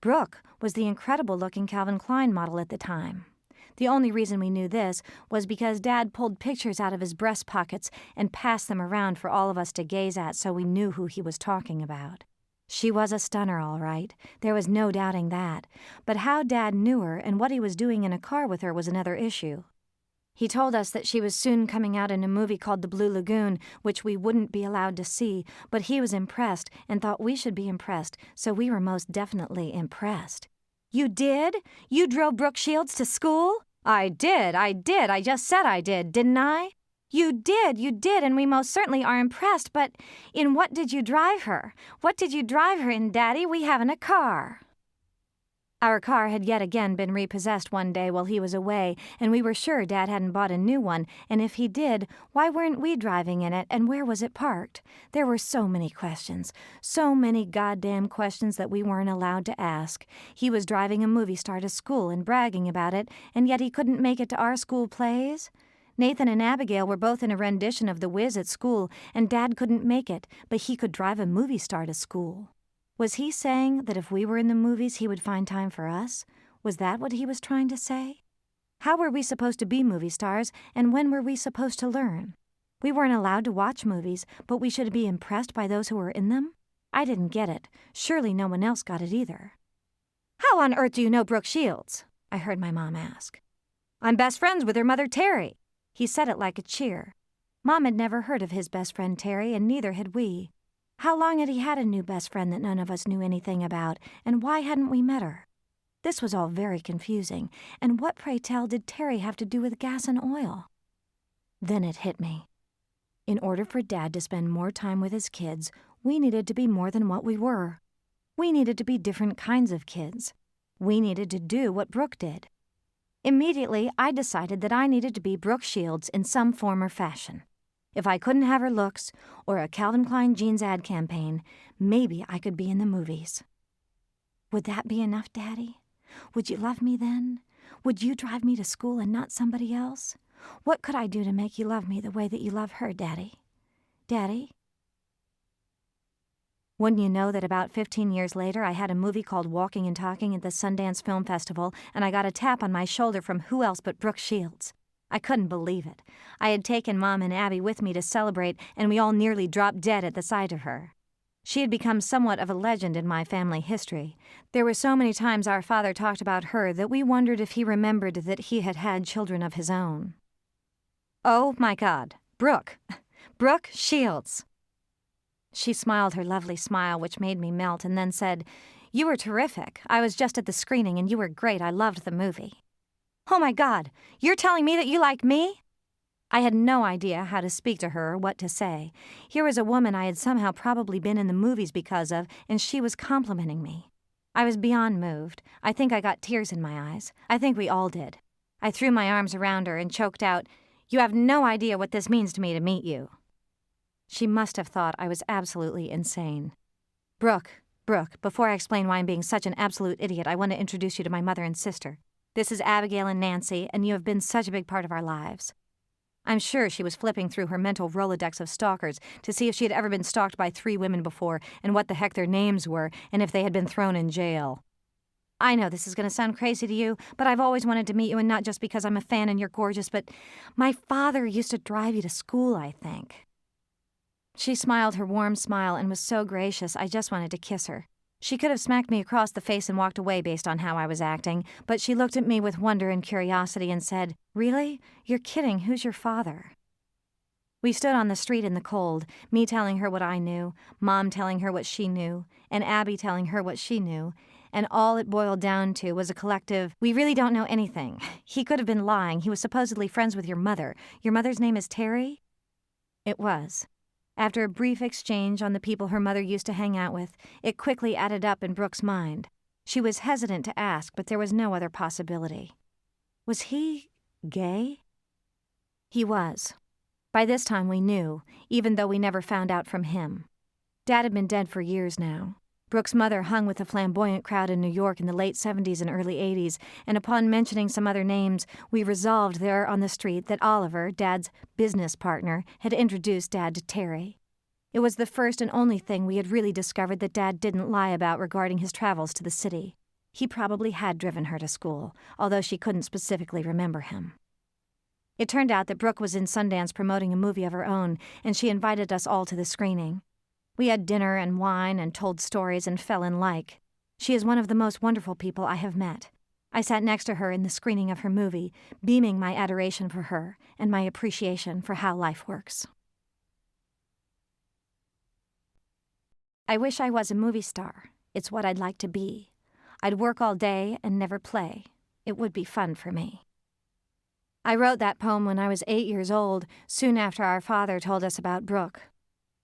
Brooke was the incredible-looking Calvin Klein model at the time. The only reason we knew this was because Dad pulled pictures out of his breast pockets and passed them around for all of us to gaze at so we knew who he was talking about. She was a stunner, all right. There was no doubting that. But how Dad knew her and what he was doing in a car with her was another issue. He told us that she was soon coming out in a movie called The Blue Lagoon, which we wouldn't be allowed to see, but he was impressed and thought we should be impressed, so we were most definitely impressed. You did? You drove Brooke Shields to school? I did. I just said I did, didn't I? You did, and we most certainly are impressed, but in what did you drive her? What did you drive her in, Daddy? We haven't a car. Our car had yet again been repossessed one day while he was away, and we were sure Dad hadn't bought a new one, and if he did, why weren't we driving in it, and where was it parked? There were so many questions, so many goddamn questions that we weren't allowed to ask. He was driving a movie star to school and bragging about it, and yet he couldn't make it to our school plays. Nathan and Abigail were both in a rendition of The Wiz at school, and Dad couldn't make it, but he could drive a movie star to school. Was he saying that if we were in the movies, he would find time for us? Was that what he was trying to say? How were we supposed to be movie stars, and when were we supposed to learn? We weren't allowed to watch movies, but we should be impressed by those who were in them? I didn't get it. Surely no one else got it either. How on earth do you know Brooke Shields? I heard my mom ask. I'm best friends with her mother, Terry. He said it like a cheer. Mom had never heard of his best friend Terry, and neither had we. How long had he had a new best friend that none of us knew anything about, and why hadn't we met her? This was all very confusing, and what, pray tell, did Terry have to do with gas and oil? Then it hit me. In order for Dad to spend more time with his kids, we needed to be more than what we were. We needed to be different kinds of kids. We needed to do what Brooke did. Immediately, I decided that I needed to be Brooke Shields in some form or fashion. If I couldn't have her looks, or a Calvin Klein jeans ad campaign, maybe I could be in the movies. Would that be enough, Daddy? Would you love me then? Would you drive me to school and not somebody else? What could I do to make you love me the way that you love her, Daddy? Daddy? Wouldn't you know that about 15 years later I had a movie called Walking and Talking at the Sundance Film Festival, and I got a tap on my shoulder from who else but Brooke Shields. I couldn't believe it. I had taken Mom and Abby with me to celebrate, and we all nearly dropped dead at the sight of her. She had become somewhat of a legend in my family history. There were so many times our father talked about her that we wondered if he remembered that he had had children of his own. Oh, my God. Brooke. Brooke Shields. She smiled her lovely smile, which made me melt, and then said, You were terrific. I was just at the screening and you were great. I loved the movie." "Oh my God, you're telling me that you like me?" I had no idea how to speak to her or what to say. Here was a woman I had somehow probably been in the movies because of, and she was complimenting me. I was beyond moved. I think I got tears in my eyes. I think we all did. I threw my arms around her and choked out, "You have no idea what this means to me to meet you." She must have thought I was absolutely insane. Brooke, before I explain why I'm being such an absolute idiot, I want to introduce you to my mother and sister. This is Abigail and Nancy, and you have been such a big part of our lives." I'm sure she was flipping through her mental Rolodex of stalkers to see if she had ever been stalked by 3 women before and what the heck their names were and if they had been thrown in jail. "I know this is going to sound crazy to you, but I've always wanted to meet you, and not just because I'm a fan and you're gorgeous, but my father used to drive you to school, I think." She smiled her warm smile and was so gracious I just wanted to kiss her. She could have smacked me across the face and walked away based on how I was acting, but she looked at me with wonder and curiosity and said, "Really? You're kidding. Who's your father?" We stood on the street in the cold, me telling her what I knew, Mom telling her what she knew, and Abby telling her what she knew, and all it boiled down to was a collective, "We really don't know anything. He could have been lying. He was supposedly friends with your mother. Your mother's name is Terry?" It was. After a brief exchange on the people her mother used to hang out with, it quickly added up in Brooke's mind. She was hesitant to ask, but there was no other possibility. Was he gay? He was. By this time we knew, even though we never found out from him. Dad had been dead for years now. Brooke's mother hung with a flamboyant crowd in New York in the late 70s and early 80s, and upon mentioning some other names, we resolved there on the street that Oliver, Dad's business partner, had introduced Dad to Terry. It was the first and only thing we had really discovered that Dad didn't lie about regarding his travels to the city. He probably had driven her to school, although she couldn't specifically remember him. It turned out that Brooke was in Sundance promoting a movie of her own, and she invited us all to the screening. We had dinner and wine and told stories and fell in like. She is one of the most wonderful people I have met. I sat next to her in the screening of her movie, beaming my adoration for her and my appreciation for how life works. I wish I was a movie star. It's what I'd like to be. I'd work all day and never play. It would be fun for me. I wrote that poem when I was 8 years old, soon after our father told us about Brooke.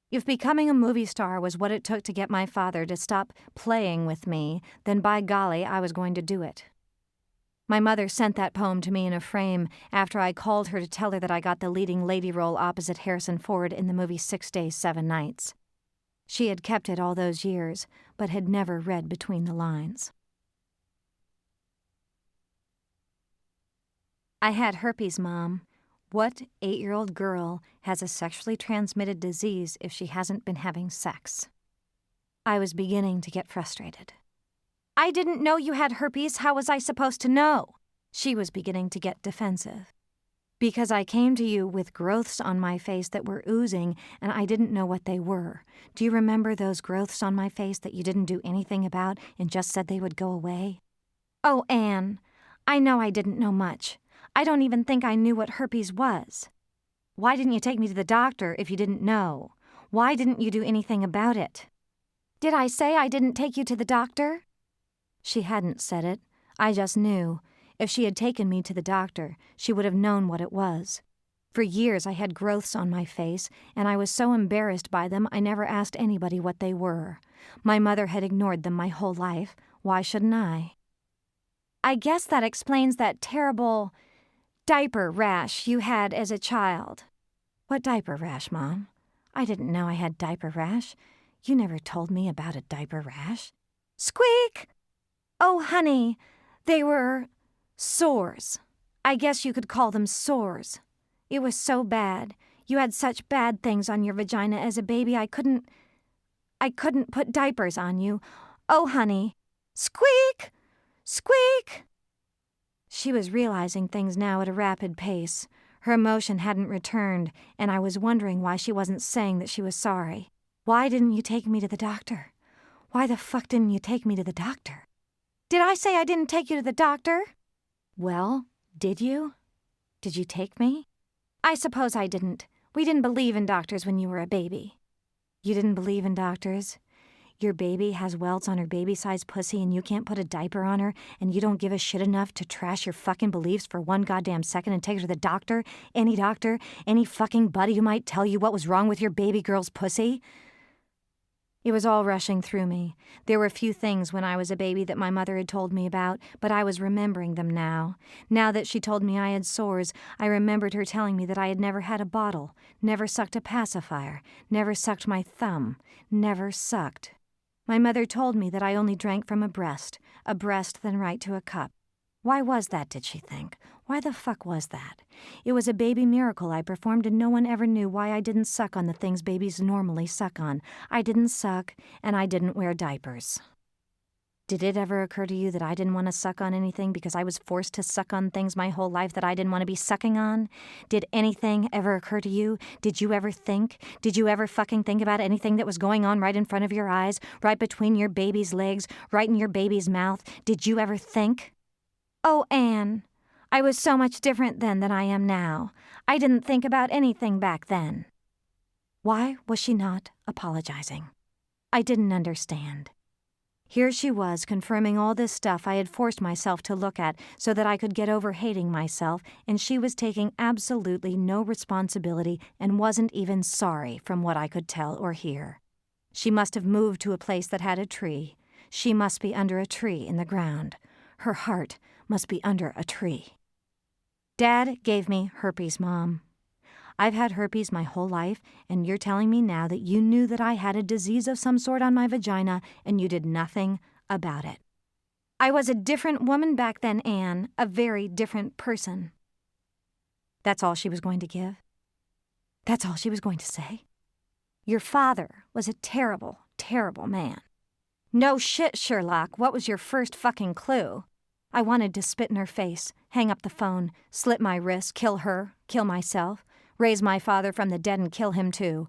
If becoming a movie star was what it took to get my father to stop playing with me, then by golly, I was going to do it. My mother sent that poem to me in a frame after I called her to tell her that I got the leading lady role opposite Harrison Ford in the movie 6 Days, 7 Nights. She had kept it all those years, but had never read between the lines. I had herpes, Mom. What 8-year-old girl has a sexually transmitted disease if she hasn't been having sex? I was beginning to get frustrated. I didn't know you had herpes. How was I supposed to know? She was beginning to get defensive. Because I came to you with growths on my face that were oozing, and I didn't know what they were. Do you remember those growths on my face that you didn't do anything about and just said they would go away? Oh, Anne, I know I didn't know much. I don't even think I knew what herpes was. Why didn't you take me to the doctor if you didn't know? Why didn't you do anything about it? Did I say I didn't take you to the doctor? She hadn't said it. I just knew. If she had taken me to the doctor, she would have known what it was. For years I had growths on my face, and I was so embarrassed by them I never asked anybody what they were. My mother had ignored them my whole life. Why shouldn't I? I guess that explains that terrible diaper rash you had as a child. What diaper rash, Mom? I didn't know I had diaper rash. You never told me about a diaper rash. Squeak! Oh, honey, they were sores. I guess you could call them sores. It was so bad. You had such bad things on your vagina as a baby, I couldn't put diapers on you. Oh, honey. Squeak! Squeak! She was realizing things now at a rapid pace. Her emotion hadn't returned, and I was wondering why she wasn't saying that she was sorry. Why didn't you take me to the doctor? Why the fuck didn't you take me to the doctor? Did I say I didn't take you to the doctor? Well, did you? Did you take me? I suppose I didn't. We didn't believe in doctors when you were a baby. You didn't believe in doctors? Your baby has welts on her baby-sized pussy and you can't put a diaper on her and you don't give a shit enough to trash your fucking beliefs for one goddamn second and take her to the doctor, any fucking buddy who might tell you what was wrong with your baby girl's pussy? It was all rushing through me. There were few things when I was a baby that my mother had told me about, but I was remembering them now. Now that she told me I had sores, I remembered her telling me that I had never had a bottle, never sucked a pacifier, never sucked my thumb, never sucked. My mother told me that I only drank from a breast then right to a cup. Why was that, did she think? Why the fuck was that? It was a baby miracle I performed and no one ever knew why I didn't suck on the things babies normally suck on. I didn't suck, and I didn't wear diapers. Did it ever occur to you that I didn't want to suck on anything because I was forced to suck on things my whole life that I didn't want to be sucking on? Did anything ever occur to you? Did you ever think? Did you ever fucking think about anything that was going on right in front of your eyes, right between your baby's legs, right in your baby's mouth? Did you ever think? Oh, Anne, I was so much different then than I am now. I didn't think about anything back then. Why was she not apologizing? I didn't understand. Here she was confirming all this stuff I had forced myself to look at so that I could get over hating myself, and she was taking absolutely no responsibility and wasn't even sorry from what I could tell or hear. She must have moved to a place that had a tree. She must be under a tree in the ground. Her heart must be under a tree. Dad gave me herpes, Mom. I've had herpes my whole life, and you're telling me now that you knew that I had a disease of some sort on my vagina and you did nothing about it. I was a different woman back then, Anne, a very different person. That's all she was going to give? That's all she was going to say? Your father was a terrible, terrible man. No shit, Sherlock. What was your first fucking clue? I wanted to spit in her face, hang up the phone, slit my wrist, kill her, kill myself, raise my father from the dead and kill him too.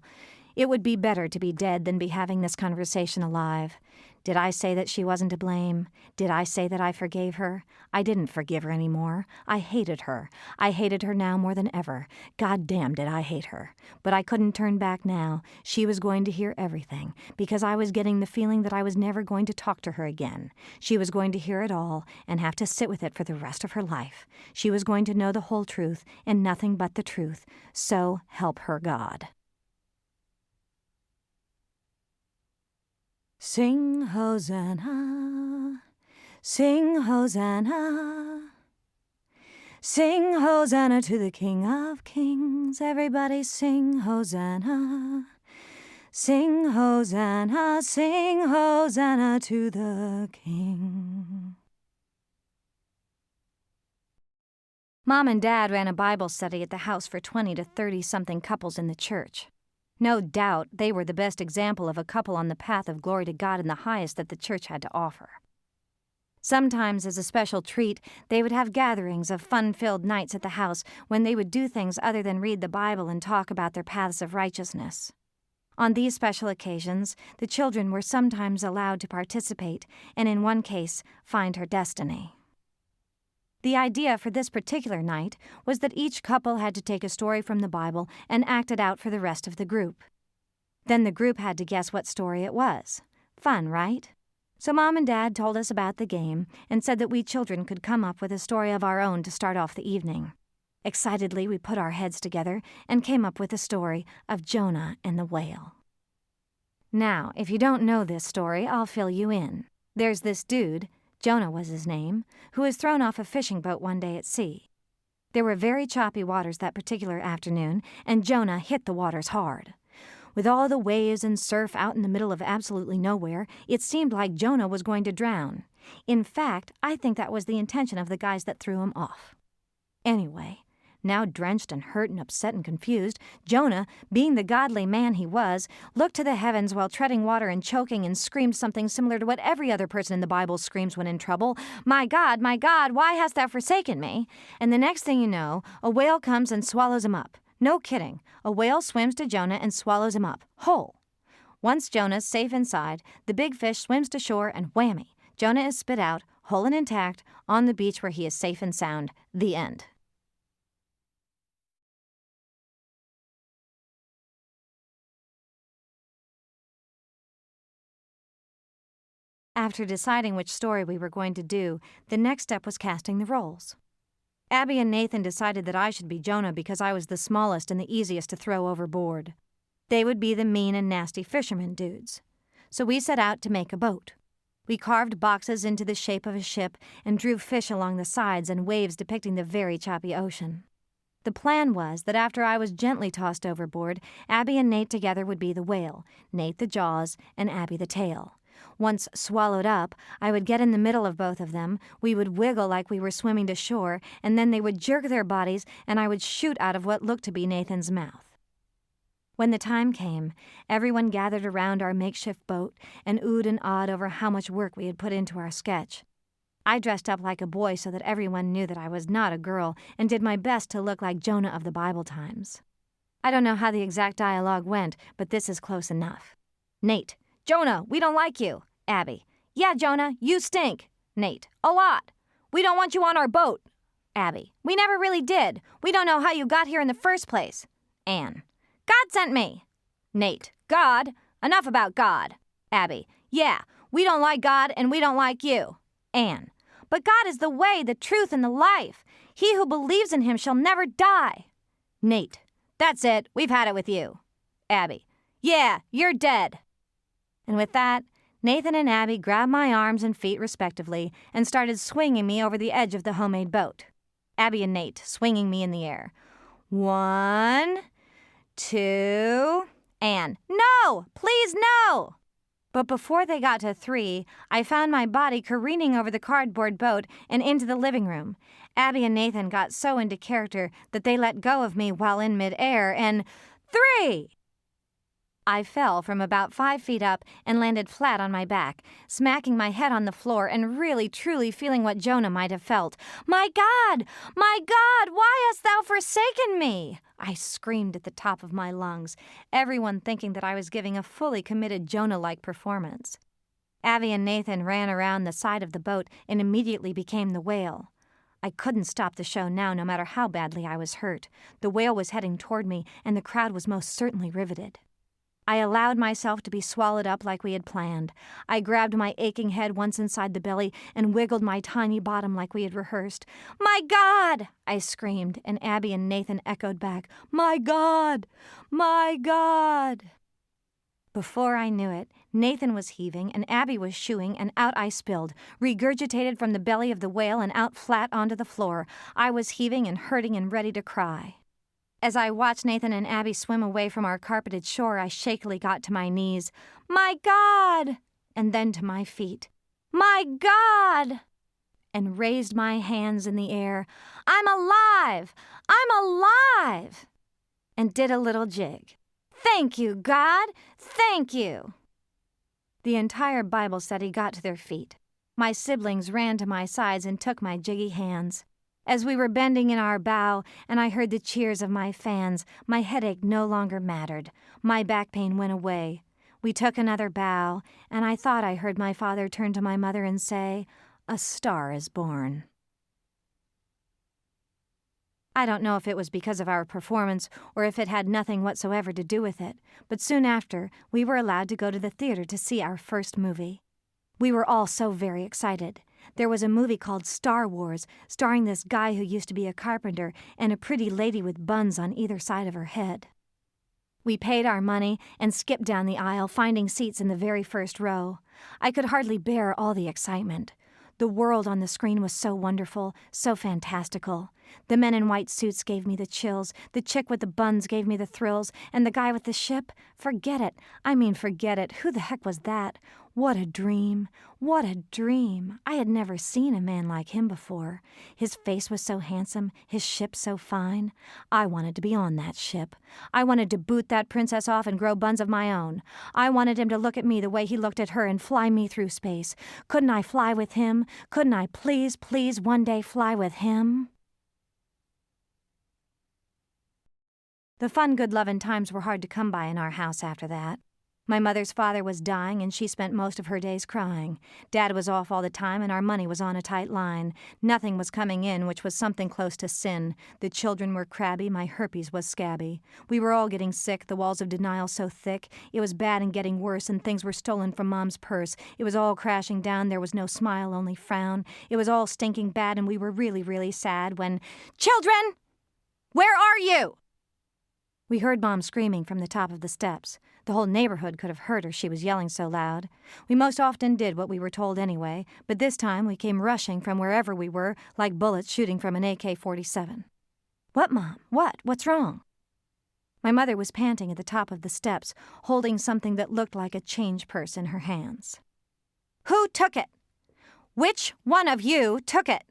It would be better to be dead than be having this conversation alive. Did I say that she wasn't to blame? Did I say that I forgave her? I didn't forgive her anymore. I hated her. I hated her now more than ever. God damn did I hate her. But I couldn't turn back now. She was going to hear everything, because I was getting the feeling that I was never going to talk to her again. She was going to hear it all and have to sit with it for the rest of her life. She was going to know the whole truth and nothing but the truth. So help her God. Sing Hosanna, sing Hosanna, sing Hosanna to the King of Kings. Everybody sing Hosanna, sing Hosanna, sing Hosanna to the King. Mom and Dad ran a Bible study at the house for 20 to 30-something couples in the church. No doubt they were the best example of a couple on the path of glory to God in the highest that the church had to offer. Sometimes, as a special treat, they would have gatherings of fun-filled nights at the house when they would do things other than read the Bible and talk about their paths of righteousness. On these special occasions, the children were sometimes allowed to participate and, in one case, find her destiny. The idea for this particular night was that each couple had to take a story from the Bible and act it out for the rest of the group. Then the group had to guess what story it was. Fun, right? So Mom and Dad told us about the game and said that we children could come up with a story of our own to start off the evening. Excitedly, we put our heads together and came up with the story of Jonah and the whale. Now, if you don't know this story, I'll fill you in. There's this dude, Jonah was his name, who was thrown off a fishing boat one day at sea. There were very choppy waters that particular afternoon, and Jonah hit the waters hard. With all the waves and surf out in the middle of absolutely nowhere, it seemed like Jonah was going to drown. In fact, I think that was the intention of the guys that threw him off. Anyway, now drenched and hurt and upset and confused, Jonah, being the godly man he was, looked to the heavens while treading water and choking and screamed something similar to what every other person in the Bible screams when in trouble. My God, why hast thou forsaken me?" And the next thing you know, a whale comes and swallows him up. No kidding. A whale swims to Jonah and swallows him up, whole. Once Jonah's safe inside, the big fish swims to shore and whammy, Jonah is spit out, whole and intact, on the beach where he is safe and sound. The end. After deciding which story we were going to do, the next step was casting the roles. Abby and Nathan decided that I should be Jonah because I was the smallest and the easiest to throw overboard. They would be the mean and nasty fisherman dudes. So we set out to make a boat. We carved boxes into the shape of a ship and drew fish along the sides and waves depicting the very choppy ocean. The plan was that after I was gently tossed overboard, Abby and Nate together would be the whale, Nate the jaws, and Abby the tail. Once swallowed up, I would get in the middle of both of them, we would wiggle like we were swimming to shore, and then they would jerk their bodies and I would shoot out of what looked to be Nathan's mouth. When the time came, everyone gathered around our makeshift boat and oohed and awed over how much work we had put into our sketch. I dressed up like a boy so that everyone knew that I was not a girl and did my best to look like Jonah of the Bible times. I don't know how the exact dialogue went, but this is close enough. Nate: Jonah, we don't like you. Abby: Yeah, Jonah, you stink. Nate: A lot. We don't want you on our boat. Abby: We never really did. We don't know how you got here in the first place. Anne: God sent me. Nate: God? Enough about God. Abby: Yeah, we don't like God and we don't like you. Anne: But God is the way, the truth, and the life. He who believes in him shall never die. Nate: That's it. We've had it with you. Abby: Yeah, you're dead. And with that, Nathan and Abby grabbed my arms and feet respectively and started swinging me over the edge of the homemade boat. Abby and Nate swinging me in the air. 1, 2, and no! Please, no! But before they got to 3, I found my body careening over the cardboard boat and into the living room. Abby and Nathan got so into character that they let go of me while in midair, and 3! I fell from about 5 feet up and landed flat on my back, smacking my head on the floor and really truly feeling what Jonah might have felt. My God! My God! Why hast thou forsaken me? I screamed at the top of my lungs, everyone thinking that I was giving a fully committed Jonah-like performance. Abby and Nathan ran around the side of the boat and immediately became the whale. I couldn't stop the show now, no matter how badly I was hurt. The whale was heading toward me, and the crowd was most certainly riveted. I allowed myself to be swallowed up like we had planned. I grabbed my aching head once inside the belly and wiggled my tiny bottom like we had rehearsed. My God! I screamed, and Abby and Nathan echoed back, My God! My God! Before I knew it, Nathan was heaving and Abby was shooing, and out I spilled, regurgitated from the belly of the whale and out flat onto the floor. I was heaving and hurting and ready to cry. As I watched Nathan and Abby swim away from our carpeted shore, I shakily got to my knees. My God! And then to my feet. My God! And raised my hands in the air. I'm alive! I'm alive! And did a little jig. Thank you, God! Thank you! The entire Bible study got to their feet. My siblings ran to my sides and took my jiggy hands. As we were bending in our bow and I heard the cheers of my fans, my headache no longer mattered. My back pain went away. We took another bow, and I thought I heard my father turn to my mother and say, A star is born. I don't know if it was because of our performance or if it had nothing whatsoever to do with it, but soon after, we were allowed to go to the theater to see our first movie. We were all so very excited. There was a movie called Star Wars, starring this guy who used to be a carpenter and a pretty lady with buns on either side of her head. We paid our money and skipped down the aisle, finding seats in the very first row. I could hardly bear all the excitement. The world on the screen was so wonderful, so fantastical. The men in white suits gave me the chills, the chick with the buns gave me the thrills, and the guy with the ship? Forget it. I mean, forget it. Who the heck was that? What a dream. What a dream. I had never seen a man like him before. His face was so handsome, his ship so fine. I wanted to be on that ship. I wanted to boot that princess off and grow buns of my own. I wanted him to look at me the way he looked at her and fly me through space. Couldn't I fly with him? Couldn't I please, please one day fly with him? The fun, good lovin' times were hard to come by in our house after that. My mother's father was dying, and she spent most of her days crying. Dad was off all the time, and our money was on a tight line. Nothing was coming in, which was something close to sin. The children were crabby, my herpes was scabby. We were all getting sick, the walls of denial so thick. It was bad and getting worse, and things were stolen from Mom's purse. It was all crashing down, there was no smile, only frown. It was all stinking bad, and we were really, really sad when... Children! Where are you? We heard Mom screaming from the top of the steps. The whole neighborhood could have heard her, she was yelling so loud. We most often did what we were told anyway, but this time we came rushing from wherever we were, like bullets shooting from an AK-47. What, Mom? What? What's wrong? My mother was panting at the top of the steps, holding something that looked like a change purse in her hands. Who took it? Which one of you took it?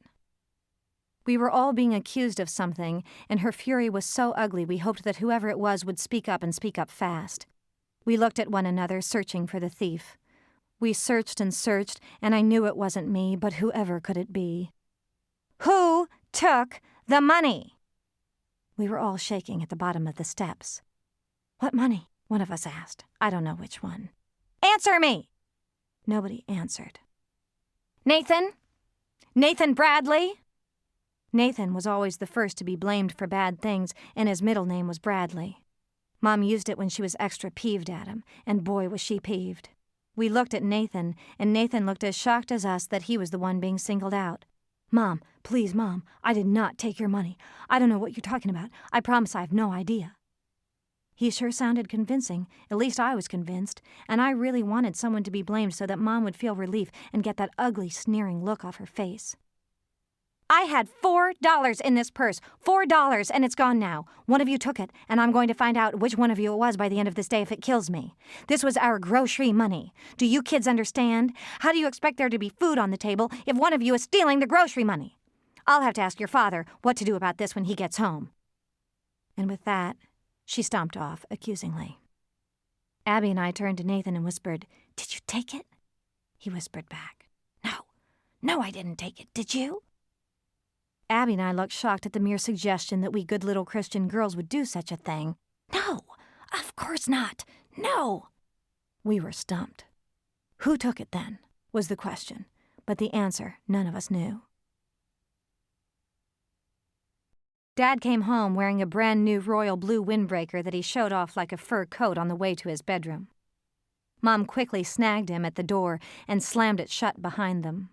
We were all being accused of something, and her fury was so ugly we hoped that whoever it was would speak up and speak up fast. We looked at one another, searching for the thief. We searched and searched, and I knew it wasn't me, but whoever could it be? Who took the money? We were all shaking at the bottom of the steps. What money? One of us asked. I don't know which one. Answer me! Nobody answered. Nathan? Nathan Bradley? Nathan was always the first to be blamed for bad things, and his middle name was Bradley. Mom used it when she was extra peeved at him, and boy was she peeved. We looked at Nathan, and Nathan looked as shocked as us that he was the one being singled out. Mom, please, Mom, I did not take your money. I don't know what you're talking about. I promise I have no idea. He sure sounded convincing, at least I was convinced, and I really wanted someone to be blamed so that Mom would feel relief and get that ugly, sneering look off her face. I had $4 in this purse. $4, and it's gone now. One of you took it, and I'm going to find out which one of you it was by the end of this day if it kills me. This was our grocery money. Do you kids understand? How do you expect there to be food on the table if one of you is stealing the grocery money? I'll have to ask your father what to do about this when he gets home. And with that, she stomped off accusingly. Abby and I turned to Nathan and whispered, "Did you take it?" He whispered back, No, I didn't take it. Did you?" Abby and I looked shocked at the mere suggestion that we good little Christian girls would do such a thing. No, of course not. No. We were stumped. Who took it then, was the question, but the answer none of us knew. Dad came home wearing a brand new royal blue windbreaker that he showed off like a fur coat on the way to his bedroom. Mom quickly snagged him at the door and slammed it shut behind them.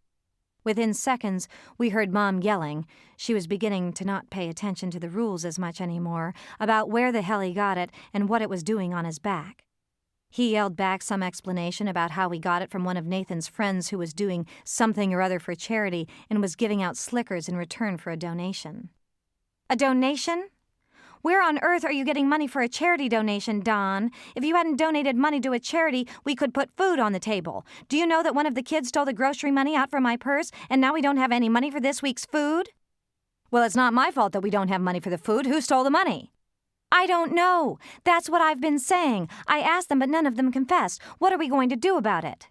Within seconds, we heard Mom yelling. She was beginning to not pay attention to the rules as much anymore, about where the hell he got it and what it was doing on his back. He yelled back some explanation about how he got it from one of Nathan's friends who was doing something or other for charity and was giving out slickers in return for a donation. A donation? Where on earth are you getting money for a charity donation, Don? If you hadn't donated money to a charity, we could put food on the table. Do you know that one of the kids stole the grocery money out from my purse, and now we don't have any money for this week's food? Well, it's not my fault that we don't have money for the food. Who stole the money? I don't know. That's what I've been saying. I asked them, but none of them confessed. What are we going to do about it?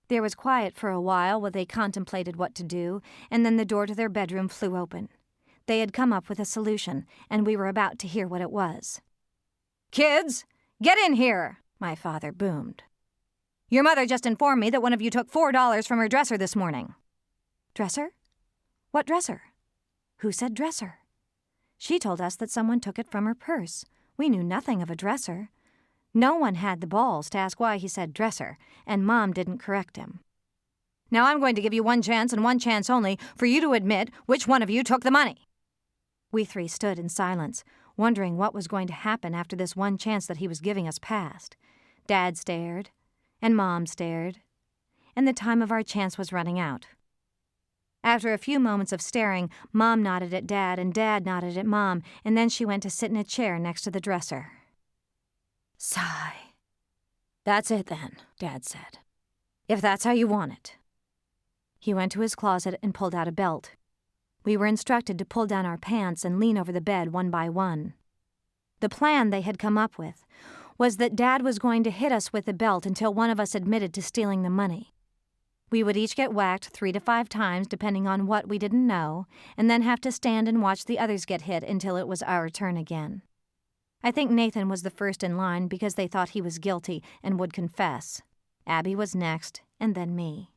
There was quiet for a while they contemplated what to do, and then the door to their bedroom flew open. They had come up with a solution, and we were about to hear what it was. "Kids, get in here," my father boomed. "Your mother just informed me that one of you took $4 from her dresser this morning." "Dresser? What dresser? Who said dresser?" She told us that someone took it from her purse. We knew nothing of a dresser. No one had the balls to ask why he said dresser, and Mom didn't correct him. "Now I'm going to give you one chance and one chance only for you to admit which one of you took the money." We three stood in silence, wondering what was going to happen after this one chance that he was giving us passed. Dad stared, and Mom stared, and the time of our chance was running out. After a few moments of staring, Mom nodded at Dad, and Dad nodded at Mom, and then she went to sit in a chair next to the dresser. Sigh. "That's it then," Dad said. "If that's how you want it." He went to his closet and pulled out a belt. We were instructed to pull down our pants and lean over the bed one by one. The plan they had come up with was that Dad was going to hit us with the belt until one of us admitted to stealing the money. We would each get whacked 3 to 5 times depending on what we didn't know, and then have to stand and watch the others get hit until it was our turn again. I think Nathan was the first in line because they thought he was guilty and would confess. Abby was next, and then me.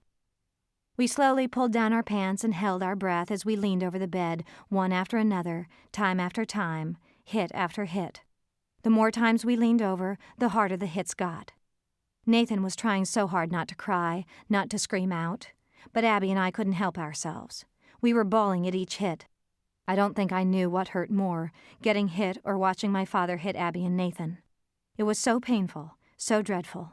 We slowly pulled down our pants and held our breath as we leaned over the bed, one after another, time after time, hit after hit. The more times we leaned over, the harder the hits got. Nathan was trying so hard not to cry, not to scream out, but Abby and I couldn't help ourselves. We were bawling at each hit. I don't think I knew what hurt more, getting hit or watching my father hit Abby and Nathan. It was so painful, so dreadful.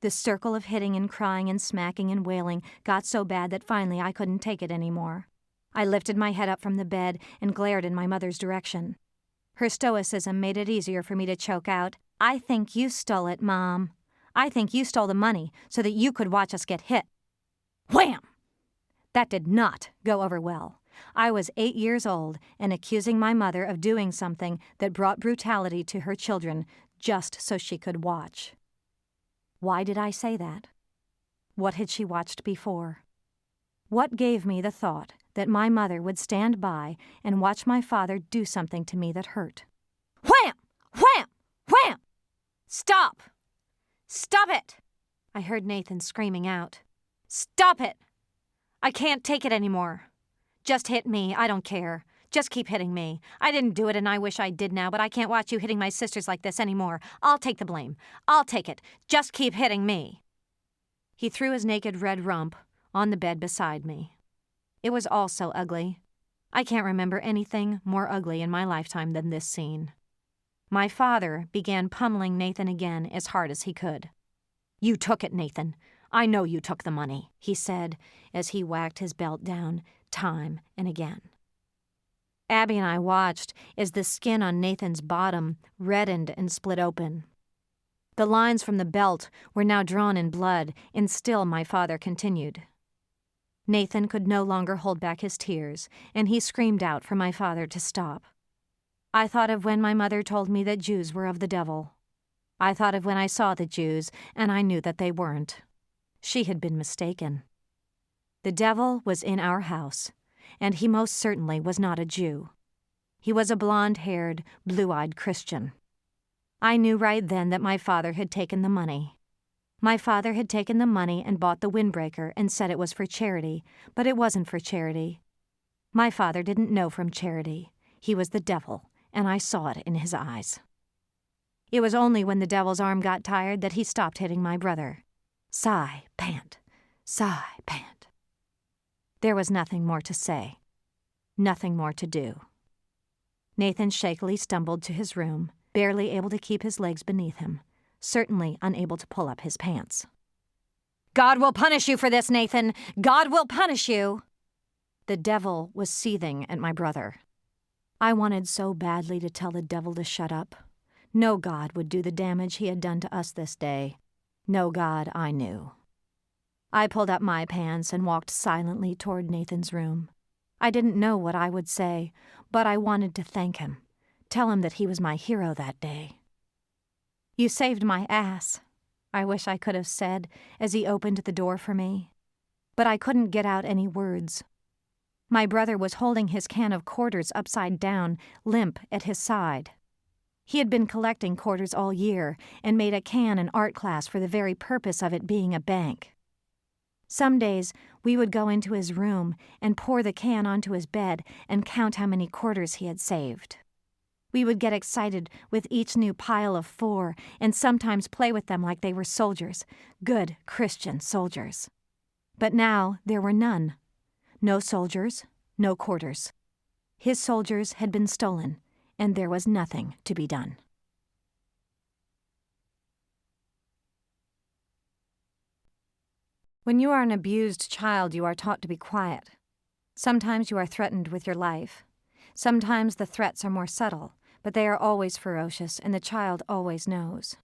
The circle of hitting and crying and smacking and wailing got so bad that finally I couldn't take it anymore. I lifted my head up from the bed and glared in my mother's direction. Her stoicism made it easier for me to choke out, "I think you stole it, Mom. I think you stole the money so that you could watch us get hit." Wham! That did not go over well. I was 8 years old and accusing my mother of doing something that brought brutality to her children just so she could watch. Why did I say that? What had she watched before? What gave me the thought that my mother would stand by and watch my father do something to me that hurt? Wham! Wham! Wham! Stop! Stop it! I heard Nathan screaming out. Stop it! I can't take it anymore. Just hit me, I don't care. Just keep hitting me. I didn't do it and I wish I did now, but I can't watch you hitting my sisters like this anymore. I'll take the blame. I'll take it. Just keep hitting me. He threw his naked red rump on the bed beside me. It was all so ugly. I can't remember anything more ugly in my lifetime than this scene. My father began pummeling Nathan again as hard as he could. "You took it, Nathan. I know you took the money," he said as he whacked his belt down time and again. Abby and I watched as the skin on Nathan's bottom reddened and split open. The lines from the belt were now drawn in blood, and still my father continued. Nathan could no longer hold back his tears, and he screamed out for my father to stop. I thought of when my mother told me that Jews were of the devil. I thought of when I saw the Jews, and I knew that they weren't. She had been mistaken. The devil was in our house, and he most certainly was not a Jew. He was a blonde-haired, blue-eyed Christian. I knew right then that my father had taken the money. My father had taken the money and bought the windbreaker and said it was for charity, but it wasn't for charity. My father didn't know from charity. He was the devil, and I saw it in his eyes. It was only when the devil's arm got tired that he stopped hitting my brother. Sigh, pant, sigh, pant. There was nothing more to say, nothing more to do. Nathan shakily stumbled to his room, barely able to keep his legs beneath him, certainly unable to pull up his pants. "God will punish you for this, Nathan! God will punish you!" The devil was seething at my brother. I wanted so badly to tell the devil to shut up. No God would do the damage he had done to us this day. No God I knew. I pulled up my pants and walked silently toward Nathan's room. I didn't know what I would say, but I wanted to thank him, tell him that he was my hero that day. "You saved my ass," I wish I could have said as he opened the door for me. But I couldn't get out any words. My brother was holding his can of quarters upside down, limp at his side. He had been collecting quarters all year and made a can in art class for the very purpose of it being a bank. Some days we would go into his room and pour the can onto his bed and count how many quarters he had saved. We would get excited with each new pile of 4 and sometimes play with them like they were soldiers, good Christian soldiers. But now there were none. No soldiers, no quarters. His soldiers had been stolen, and there was nothing to be done. When you are an abused child, you are taught to be quiet. Sometimes you are threatened with your life. Sometimes the threats are more subtle, but they are always ferocious, and the child always knows.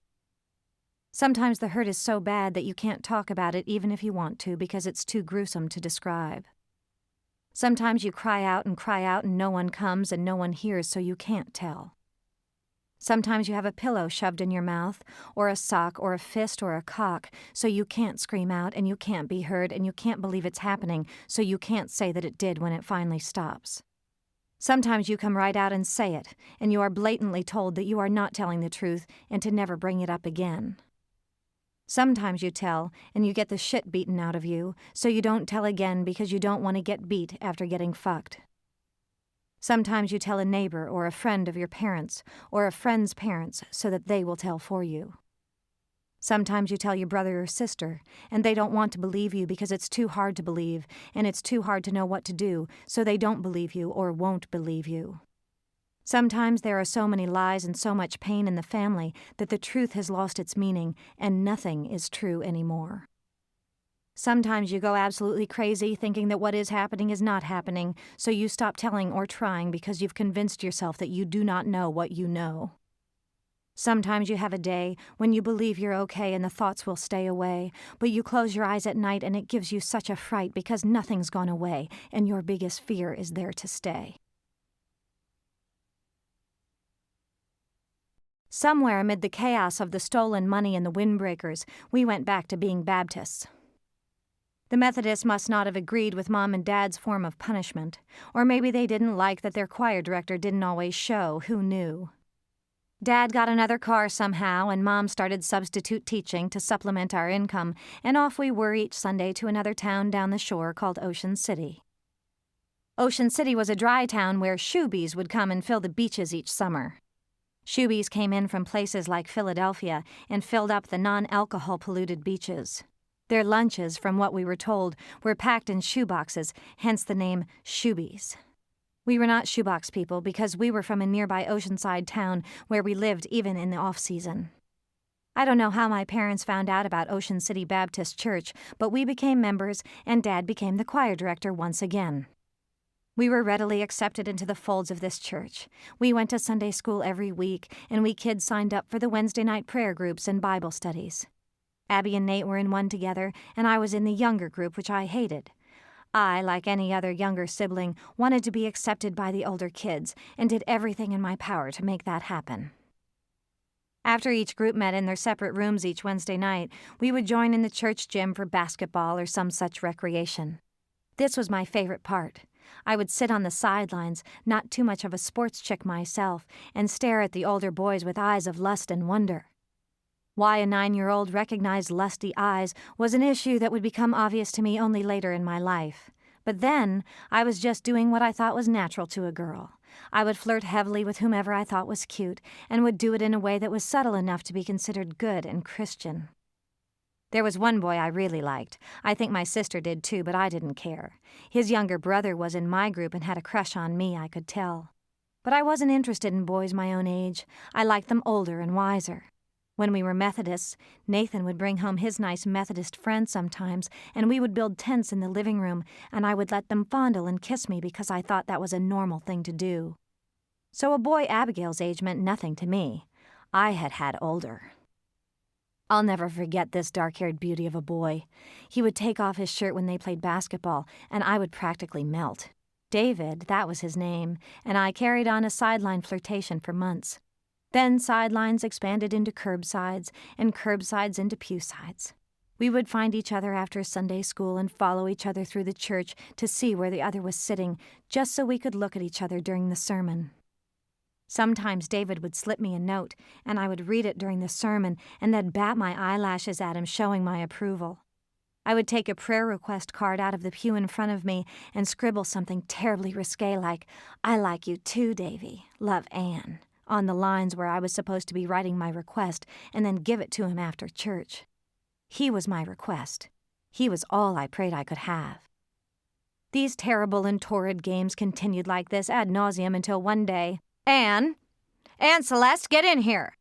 Sometimes the hurt is so bad that you can't talk about it even if you want to because it's too gruesome to describe. Sometimes you cry out and no one comes and no one hears, so you can't tell. Sometimes you have a pillow shoved in your mouth, or a sock, or a fist, or a cock, so you can't scream out and you can't be heard and you can't believe it's happening, so you can't say that it did when it finally stops. Sometimes you come right out and say it, and you are blatantly told that you are not telling the truth and to never bring it up again. Sometimes you tell, and you get the shit beaten out of you, so you don't tell again because you don't want to get beat after getting fucked. Sometimes you tell a neighbor or a friend of your parents, or a friend's parents, so that they will tell for you. Sometimes you tell your brother or sister, and they don't want to believe you because it's too hard to believe, and it's too hard to know what to do, so they don't believe you or won't believe you. Sometimes there are so many lies and so much pain in the family that the truth has lost its meaning, and nothing is true anymore. Sometimes you go absolutely crazy thinking that what is happening is not happening, so you stop telling or trying because you've convinced yourself that you do not know what you know. Sometimes you have a day when you believe you're okay and the thoughts will stay away, but you close your eyes at night and it gives you such a fright because nothing's gone away and your biggest fear is there to stay. Somewhere amid the chaos of the stolen money and the windbreakers, we went back to being Baptists. The Methodists must not have agreed with Mom and Dad's form of punishment, or maybe they didn't like that their choir director didn't always show, who knew. Dad got another car somehow, and Mom started substitute teaching to supplement our income, and off we were each Sunday to another town down the shore called Ocean City. Ocean City was a dry town where shoebies would come and fill the beaches each summer. Shoebies came in from places like Philadelphia and filled up the non-alcohol polluted beaches. Their lunches, from what we were told, were packed in shoeboxes, hence the name shoebies. We were not shoebox people because we were from a nearby oceanside town where we lived even in the off-season. I don't know how my parents found out about Ocean City Baptist Church, but we became members and Dad became the choir director once again. We were readily accepted into the folds of this church. We went to Sunday school every week, and we kids signed up for the Wednesday night prayer groups and Bible studies. Abby and Nate were in one together, and I was in the younger group, which I hated. I, like any other younger sibling, wanted to be accepted by the older kids and did everything in my power to make that happen. After each group met in their separate rooms each Wednesday night, we would join in the church gym for basketball or some such recreation. This was my favorite part. I would sit on the sidelines, not too much of a sports chick myself, and stare at the older boys with eyes of lust and wonder. Why a 9-year-old recognized lusty eyes was an issue that would become obvious to me only later in my life. But then, I was just doing what I thought was natural to a girl. I would flirt heavily with whomever I thought was cute, and would do it in a way that was subtle enough to be considered good and Christian. There was one boy I really liked. I think my sister did too, but I didn't care. His younger brother was in my group and had a crush on me, I could tell. But I wasn't interested in boys my own age. I liked them older and wiser. When we were Methodists, Nathan would bring home his nice Methodist friend sometimes, and we would build tents in the living room, and I would let them fondle and kiss me because I thought that was a normal thing to do. So a boy Abigail's age meant nothing to me. I had had older. I'll never forget this dark-haired beauty of a boy. He would take off his shirt when they played basketball, and I would practically melt. David, that was his name, and I carried on a sideline flirtation for months. Then sidelines expanded into curbsides, and curbsides into pewsides. We would find each other after Sunday school and follow each other through the church to see where the other was sitting, just so we could look at each other during the sermon. Sometimes David would slip me a note, and I would read it during the sermon and then bat my eyelashes at him, showing my approval. I would take a prayer request card out of the pew in front of me and scribble something terribly risque like, "I like you too, Davy. Love, Anne," on the lines where I was supposed to be writing my request and then give it to him after church. He was my request. He was all I prayed I could have. These terrible and torrid games continued like this ad nauseum until one day, Anne Celeste, get in here!"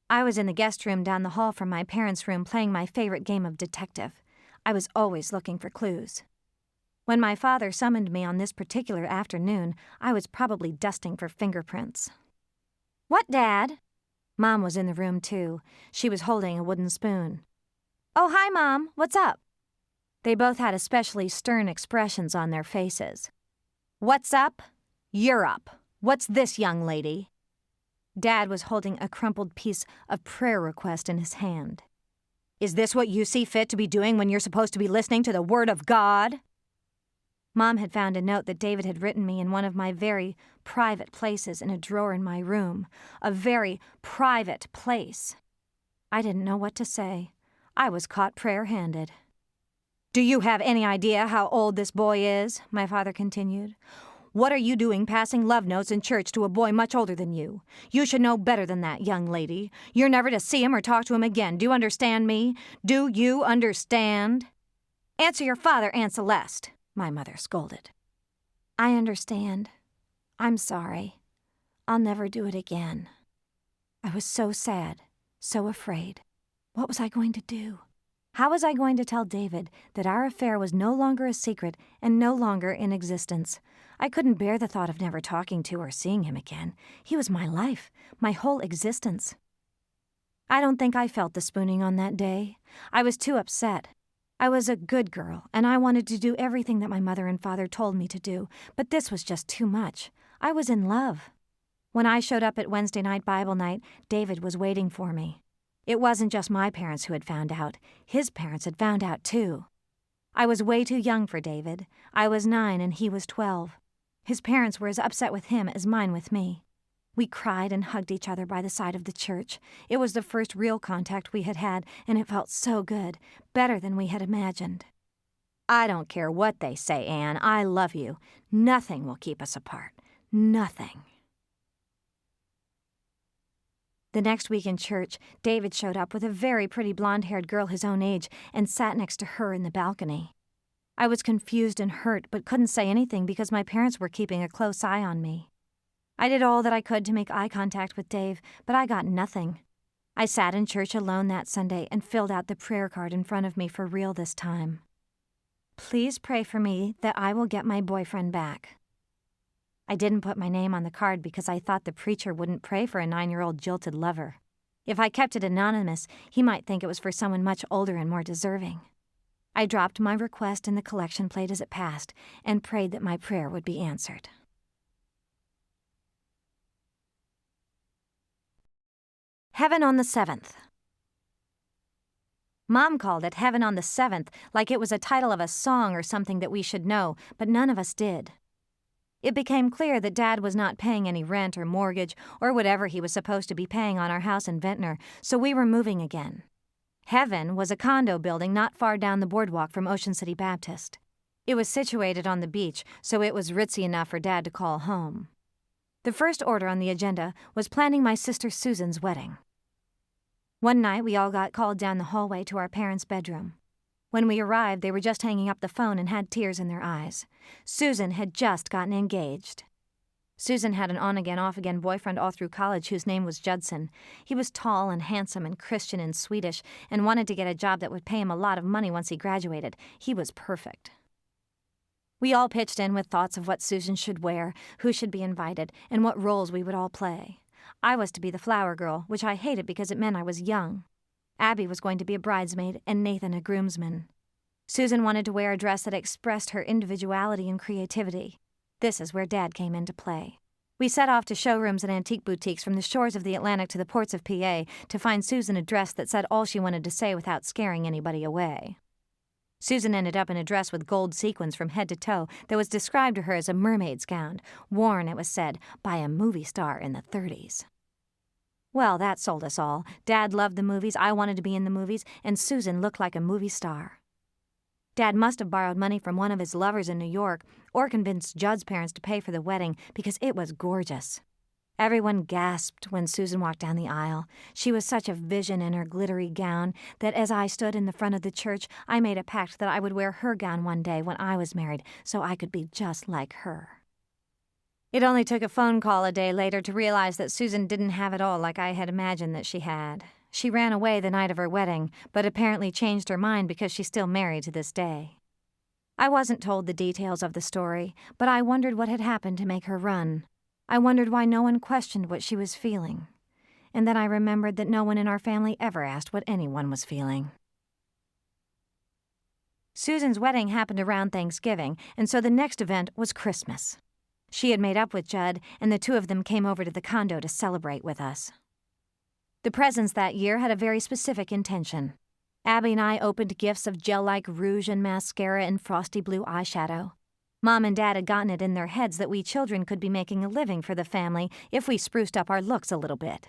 I was in the guest room down the hall from my parents' room playing my favorite game of detective. I was always looking for clues. When my father summoned me on this particular afternoon, I was probably dusting for fingerprints. "What, Dad?" Mom was in the room, too. She was holding a wooden spoon. "Oh, hi, Mom. What's up?" They both had especially stern expressions on their faces. "What's up? You're up. What's this, young lady?" Dad was holding a crumpled piece of prayer request in his hand. "Is this what you see fit to be doing when you're supposed to be listening to the Word of God?" Mom had found a note that David had written me in one of my very private places in a drawer in my room. A very private place. I didn't know what to say. I was caught prayer-handed. "Do you have any idea how old this boy is?" my father continued. "What are you doing passing love notes in church to a boy much older than you? You should know better than that, young lady. You're never to see him or talk to him again. Do you understand me? Do you understand?" "Answer your father, Aunt Celeste," my mother scolded. "I understand. I'm sorry. I'll never do it again." I was so sad, so afraid. What was I going to do? How was I going to tell David that our affair was no longer a secret and no longer in existence? I couldn't bear the thought of never talking to or seeing him again. He was my life, my whole existence. I don't think I felt the spooning on that day. I was too upset. I was a good girl, and I wanted to do everything that my mother and father told me to do, but this was just too much. I was in love. When I showed up at Wednesday night Bible night, David was waiting for me. It wasn't just my parents who had found out. His parents had found out, too. I was way too young for David. I was 9 and he was 12. His parents were as upset with him as mine with me. We cried and hugged each other by the side of the church. It was the first real contact we had had, and it felt so good, better than we had imagined. "I don't care what they say, Anne. I love you. Nothing will keep us apart. Nothing." The next week in church, David showed up with a very pretty blonde-haired girl his own age and sat next to her in the balcony. I was confused and hurt, but couldn't say anything because my parents were keeping a close eye on me. I did all that I could to make eye contact with Dave, but I got nothing. I sat in church alone that Sunday and filled out the prayer card in front of me for real this time. "Please pray for me that I will get my boyfriend back." I didn't put my name on the card because I thought the preacher wouldn't pray for a 9-year-old jilted lover. If I kept it anonymous, he might think it was for someone much older and more deserving. I dropped my request in the collection plate as it passed and prayed that my prayer would be answered. Heaven on the 7th. Mom called it Heaven on the 7th like it was a title of a song or something that we should know, but none of us did. It became clear that Dad was not paying any rent or mortgage or whatever he was supposed to be paying on our house in Ventnor, so we were moving again. Heaven was a condo building not far down the boardwalk from Ocean City Baptist. It was situated on the beach, so it was ritzy enough for Dad to call home. The first order on the agenda was planning my sister Susan's wedding. One night, we all got called down the hallway to our parents' bedroom. When we arrived, they were just hanging up the phone and had tears in their eyes. Susan had just gotten engaged. Susan had an on-again, off-again boyfriend all through college whose name was Judson. He was tall and handsome and Christian and Swedish and wanted to get a job that would pay him a lot of money once he graduated. He was perfect. We all pitched in with thoughts of what Susan should wear, who should be invited, and what roles we would all play. I was to be the flower girl, which I hated because it meant I was young. Abby was going to be a bridesmaid and Nathan a groomsman. Susan wanted to wear a dress that expressed her individuality and creativity. This is where Dad came into play. We set off to showrooms and antique boutiques from the shores of the Atlantic to the ports of PA to find Susan a dress that said all she wanted to say without scaring anybody away. Susan ended up in a dress with gold sequins from head to toe that was described to her as a mermaid's gown, worn, it was said, by a movie star in the 30s. Well, that sold us all. Dad loved the movies, I wanted to be in the movies, and Susan looked like a movie star. Dad must have borrowed money from one of his lovers in New York or convinced Judd's parents to pay for the wedding because it was gorgeous. Everyone gasped when Susan walked down the aisle. She was such a vision in her glittery gown that as I stood in the front of the church, I made a pact that I would wear her gown one day when I was married so I could be just like her. It only took a phone call a day later to realize that Susan didn't have it all like I had imagined that she had. She ran away the night of her wedding, but apparently changed her mind because she's still married to this day. I wasn't told the details of the story, but I wondered what had happened to make her run. I wondered why no one questioned what she was feeling. And then I remembered that no one in our family ever asked what anyone was feeling. Susan's wedding happened around Thanksgiving, and so the next event was Christmas. She had made up with Judd, and the two of them came over to the condo to celebrate with us. The presents that year had a very specific intention. Abby and I opened gifts of gel-like rouge and mascara and frosty blue eyeshadow. Mom and Dad had gotten it in their heads that we children could be making a living for the family if we spruced up our looks a little bit.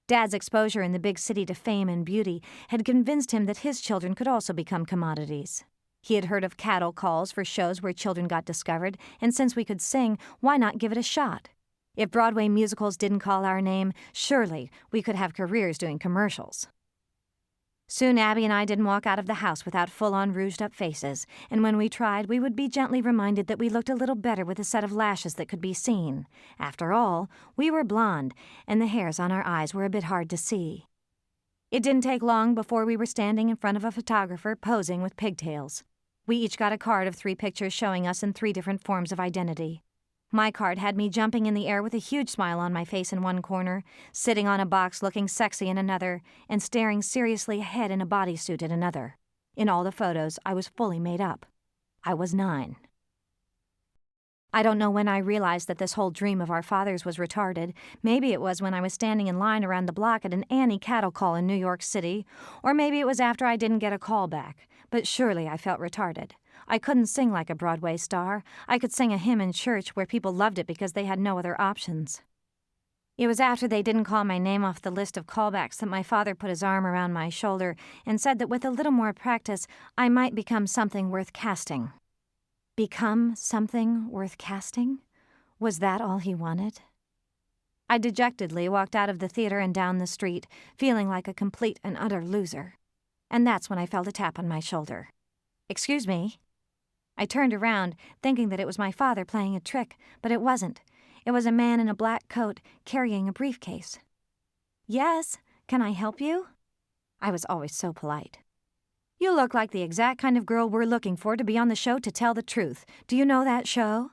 Dad's exposure in the big city to fame and beauty had convinced him that his children could also become commodities. He had heard of cattle calls for shows where children got discovered, and since we could sing, why not give it a shot? If Broadway musicals didn't call our name, surely we could have careers doing commercials. Soon Abby and I didn't walk out of the house without full-on rouged-up faces, and when we tried, we would be gently reminded that we looked a little better with a set of lashes that could be seen. After all, we were blonde, and the hairs on our eyes were a bit hard to see. It didn't take long before we were standing in front of a photographer posing with pigtails. We each got a card of 3 pictures showing us in 3 different forms of identity. My card had me jumping in the air with a huge smile on my face in one corner, sitting on a box looking sexy in another, and staring seriously ahead in a bodysuit in another. In all the photos, I was fully made up. I was 9. I don't know when I realized that this whole dream of our father's was retarded. Maybe it was when I was standing in line around the block at an Annie cattle call in New York City, or maybe it was after I didn't get a call back, but surely I felt retarded. I couldn't sing like a Broadway star. I could sing a hymn in church where people loved it because they had no other options. It was after they didn't call my name off the list of callbacks that my father put his arm around my shoulder and said that with a little more practice, I might become something worth casting. Become something worth casting? Was that all he wanted? I dejectedly walked out of the theater and down the street, feeling like a complete and utter loser. And that's when I felt a tap on my shoulder. "Excuse me." I turned around, thinking that it was my father playing a trick, but it wasn't. It was a man in a black coat carrying a briefcase. "Yes, can I help you?" I was always so polite. "You look like the exact kind of girl we're looking for to be on the show To Tell the Truth. Do you know that show?"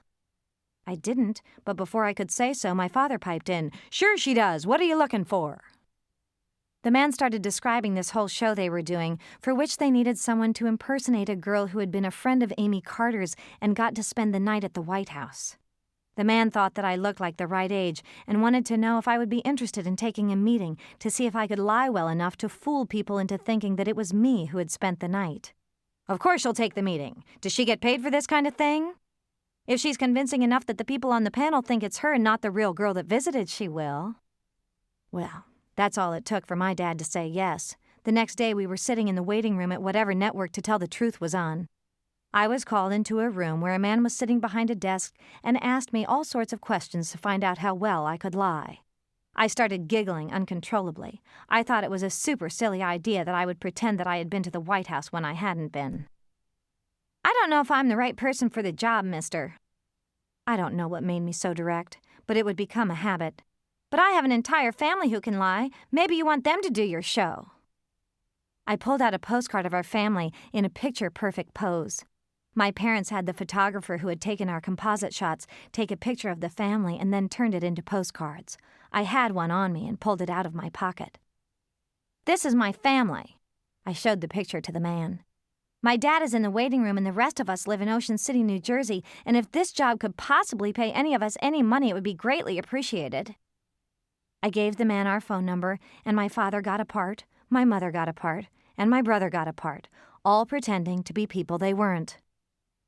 I didn't, but before I could say so, my father piped in, "Sure she does. What are you looking for?" The man started describing this whole show they were doing, for which they needed someone to impersonate a girl who had been a friend of Amy Carter's and got to spend the night at the White House. The man thought that I looked like the right age and wanted to know if I would be interested in taking a meeting to see if I could lie well enough to fool people into thinking that it was me who had spent the night. "Of course she'll take the meeting. Does she get paid for this kind of thing?" "If she's convincing enough that the people on the panel think it's her and not the real girl that visited, she will." Well, that's all it took for my dad to say yes. The next day we were sitting in the waiting room at whatever network To Tell the Truth was on. I was called into a room where a man was sitting behind a desk and asked me all sorts of questions to find out how well I could lie. I started giggling uncontrollably. I thought it was a super silly idea that I would pretend that I had been to the White House when I hadn't been. "I don't know if I'm the right person for the job, mister." I don't know what made me so direct, but it would become a habit. "But I have an entire family who can lie. Maybe you want them to do your show." I pulled out a postcard of our family in a picture-perfect pose. My parents had the photographer who had taken our composite shots take a picture of the family and then turned it into postcards. I had one on me and pulled it out of my pocket. "This is my family." I showed the picture to the man. "My dad is in the waiting room and the rest of us live in Ocean City, New Jersey, and if this job could possibly pay any of us any money, it would be greatly appreciated." I gave the man our phone number, and my father got a part, my mother got a part, and my brother got a part, all pretending to be people they weren't.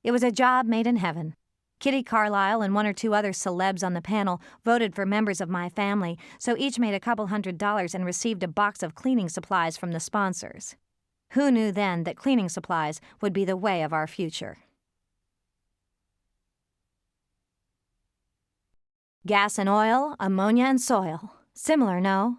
It was a job made in heaven. Kitty Carlisle and 1 or 2 other celebs on the panel voted for members of my family, so each made a couple $100 and received a box of cleaning supplies from the sponsors. Who knew then that cleaning supplies would be the way of our future? Gas and oil, ammonia and soil. Similar, no?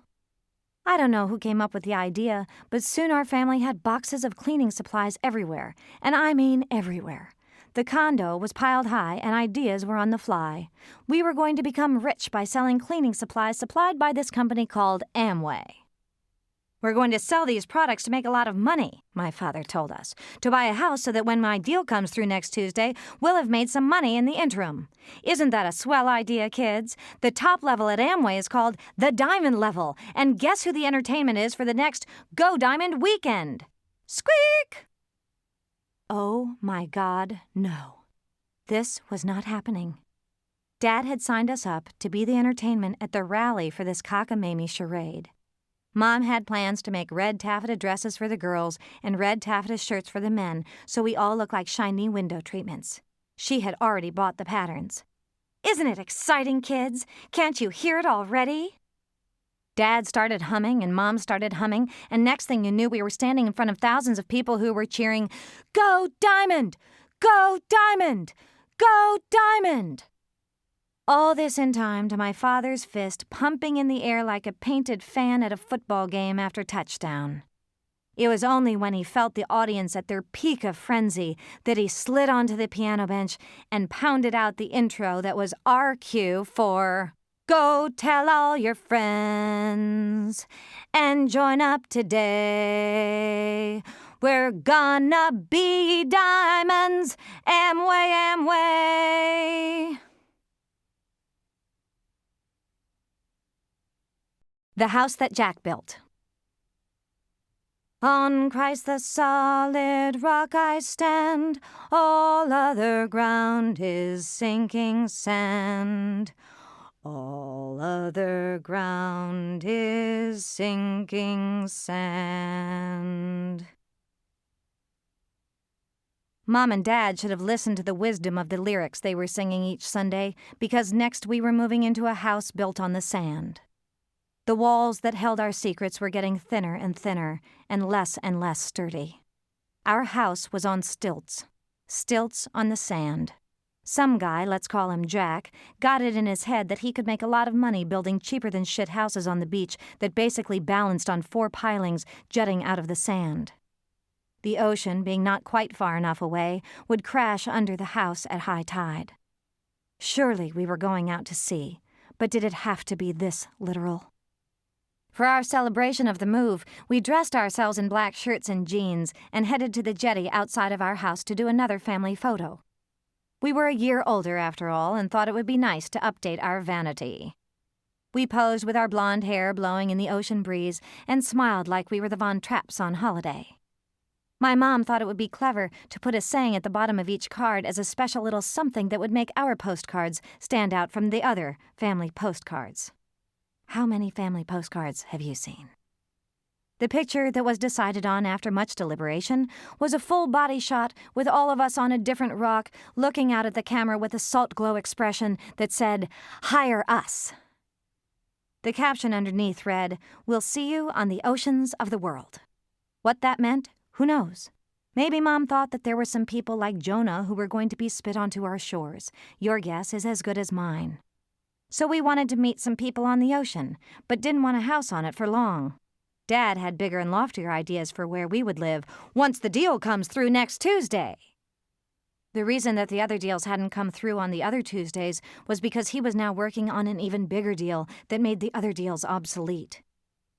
I don't know who came up with the idea, but soon our family had boxes of cleaning supplies everywhere, and I mean everywhere. The condo was piled high and ideas were on the fly. We were going to become rich by selling cleaning supplies supplied by this company called Amway. "We're going to sell these products to make a lot of money," my father told us, "to buy a house so that when my deal comes through next Tuesday, we'll have made some money in the interim. Isn't that a swell idea, kids? The top level at Amway is called the Diamond Level, and guess who the entertainment is for the next Go Diamond weekend? Squeak!" Oh my God, no. This was not happening. Dad had signed us up to be the entertainment at the rally for this cockamamie charade. Mom had plans to make red taffeta dresses for the girls and red taffeta shirts for the men, so we all look like shiny window treatments. She had already bought the patterns. "Isn't it exciting, kids? Can't you hear it already?" Dad started humming and Mom started humming, and next thing you knew, we were standing in front of thousands of people who were cheering, "Go Diamond! Go Diamond! Go Diamond!" All this in time to my father's fist pumping in the air like a painted fan at a football game after touchdown. It was only when he felt the audience at their peak of frenzy that he slid onto the piano bench and pounded out the intro that was our cue for "Go Tell All Your Friends and Join Up Today. We're gonna be diamonds, Amway, Amway." The House That Jack Built. On Christ the solid rock I stand, all other ground is sinking sand. All other ground is sinking sand. Mom and Dad should have listened to the wisdom of the lyrics they were singing each Sunday, because next we were moving into a house built on the sand. The walls that held our secrets were getting thinner and thinner and less sturdy. Our house was on stilts on the sand. Some guy, let's call him Jack, got it in his head that he could make a lot of money building cheaper-than-shit houses on the beach that basically balanced on 4 pilings jutting out of the sand. The ocean, being not quite far enough away, would crash under the house at high tide. Surely we were going out to sea, but did it have to be this literal? For our celebration of the move, we dressed ourselves in black shirts and jeans and headed to the jetty outside of our house to do another family photo. We were a year older, after all, and thought it would be nice to update our vanity. We posed with our blonde hair blowing in the ocean breeze and smiled like we were the Von Trapps on holiday. My mom thought it would be clever to put a saying at the bottom of each card as a special little something that would make our postcards stand out from the other family postcards. How many family postcards have you seen? The picture that was decided on after much deliberation was a full body shot with all of us on a different rock looking out at the camera with a salt glow expression that said, "Hire us." The caption underneath read, "We'll see you on the oceans of the world." What that meant, who knows? Maybe Mom thought that there were some people like Jonah who were going to be spit onto our shores. Your guess is as good as mine. So we wanted to meet some people on the ocean, but didn't want a house on it for long. Dad had bigger and loftier ideas for where we would live once the deal comes through next Tuesday. The reason that the other deals hadn't come through on the other Tuesdays was because he was now working on an even bigger deal that made the other deals obsolete.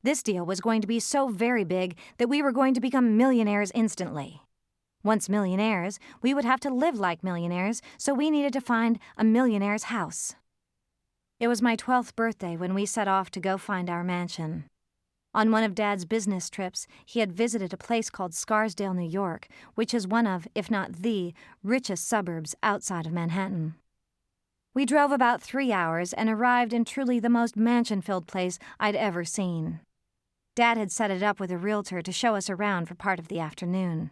This deal was going to be so very big that we were going to become millionaires instantly. Once millionaires, we would have to live like millionaires, so we needed to find a millionaire's house. It was my 12th birthday when we set off to go find our mansion. On one of Dad's business trips, he had visited a place called Scarsdale, New York, which is one of, if not the, richest suburbs outside of Manhattan. We drove about 3 hours and arrived in truly the most mansion-filled place I'd ever seen. Dad had set it up with a realtor to show us around for part of the afternoon.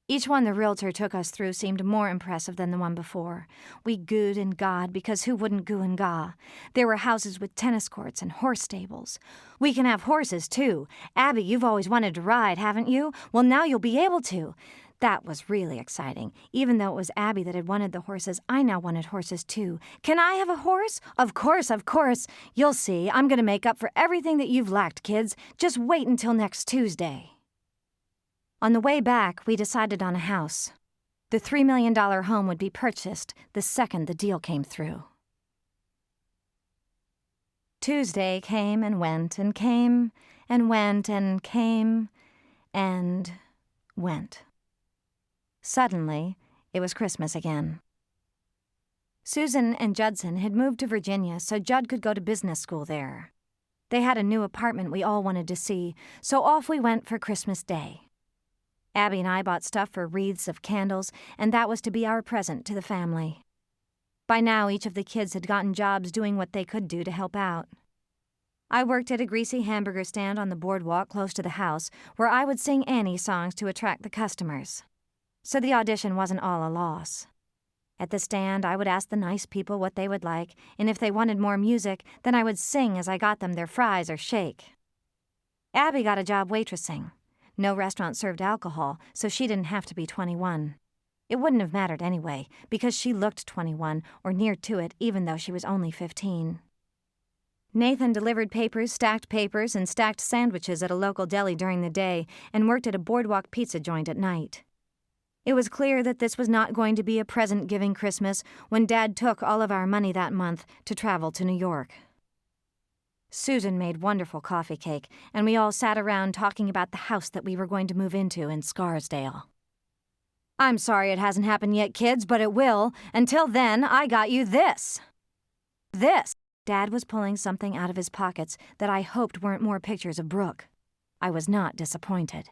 Each one the realtor took us through seemed more impressive than the one before. We gooed and gawed because who wouldn't goo and gaw? There were houses with tennis courts and horse stables. "We can have horses, too. Abby, you've always wanted to ride, haven't you? Well, now you'll be able to." That was really exciting. Even though it was Abby that had wanted the horses, I now wanted horses, too. "Can I have a horse?" Of course, of course. You'll see. I'm going to make up for everything that you've lacked, kids. Just wait until next Tuesday. On the way back, we decided on a house. The $3 million home would be purchased the second the deal came through. Tuesday came and went and came and went and came and went. Suddenly, it was Christmas again. Susan and Judson had moved to Virginia so Judd could go to business school there. They had a new apartment we all wanted to see, so off we went for Christmas Day. Abby and I bought stuff for wreaths of candles, and that was to be our present to the family. By now, each of the kids had gotten jobs doing what they could do to help out. I worked at a greasy hamburger stand on the boardwalk close to the house, where I would sing Annie songs to attract the customers. So the audition wasn't all a loss. At the stand, I would ask the nice people what they would like, and if they wanted more music, then I would sing as I got them their fries or shake. Abby got a job waitressing. No restaurant served alcohol, so she didn't have to be 21. It wouldn't have mattered anyway, because she looked 21, or near to it, even though she was only 15. Nathan delivered papers, and stacked sandwiches at a local deli during the day, and worked at a boardwalk pizza joint at night. It was clear that this was not going to be a present-giving Christmas when Dad took all of our money that month to travel to New York. Susan made wonderful coffee cake, and we all sat around talking about the house that we were going to move into in Scarsdale. "I'm sorry it hasn't happened yet, kids, but it will. Until then, I got you this." This. Dad was pulling something out of his pockets that I hoped weren't more pictures of Brooke. I was not disappointed.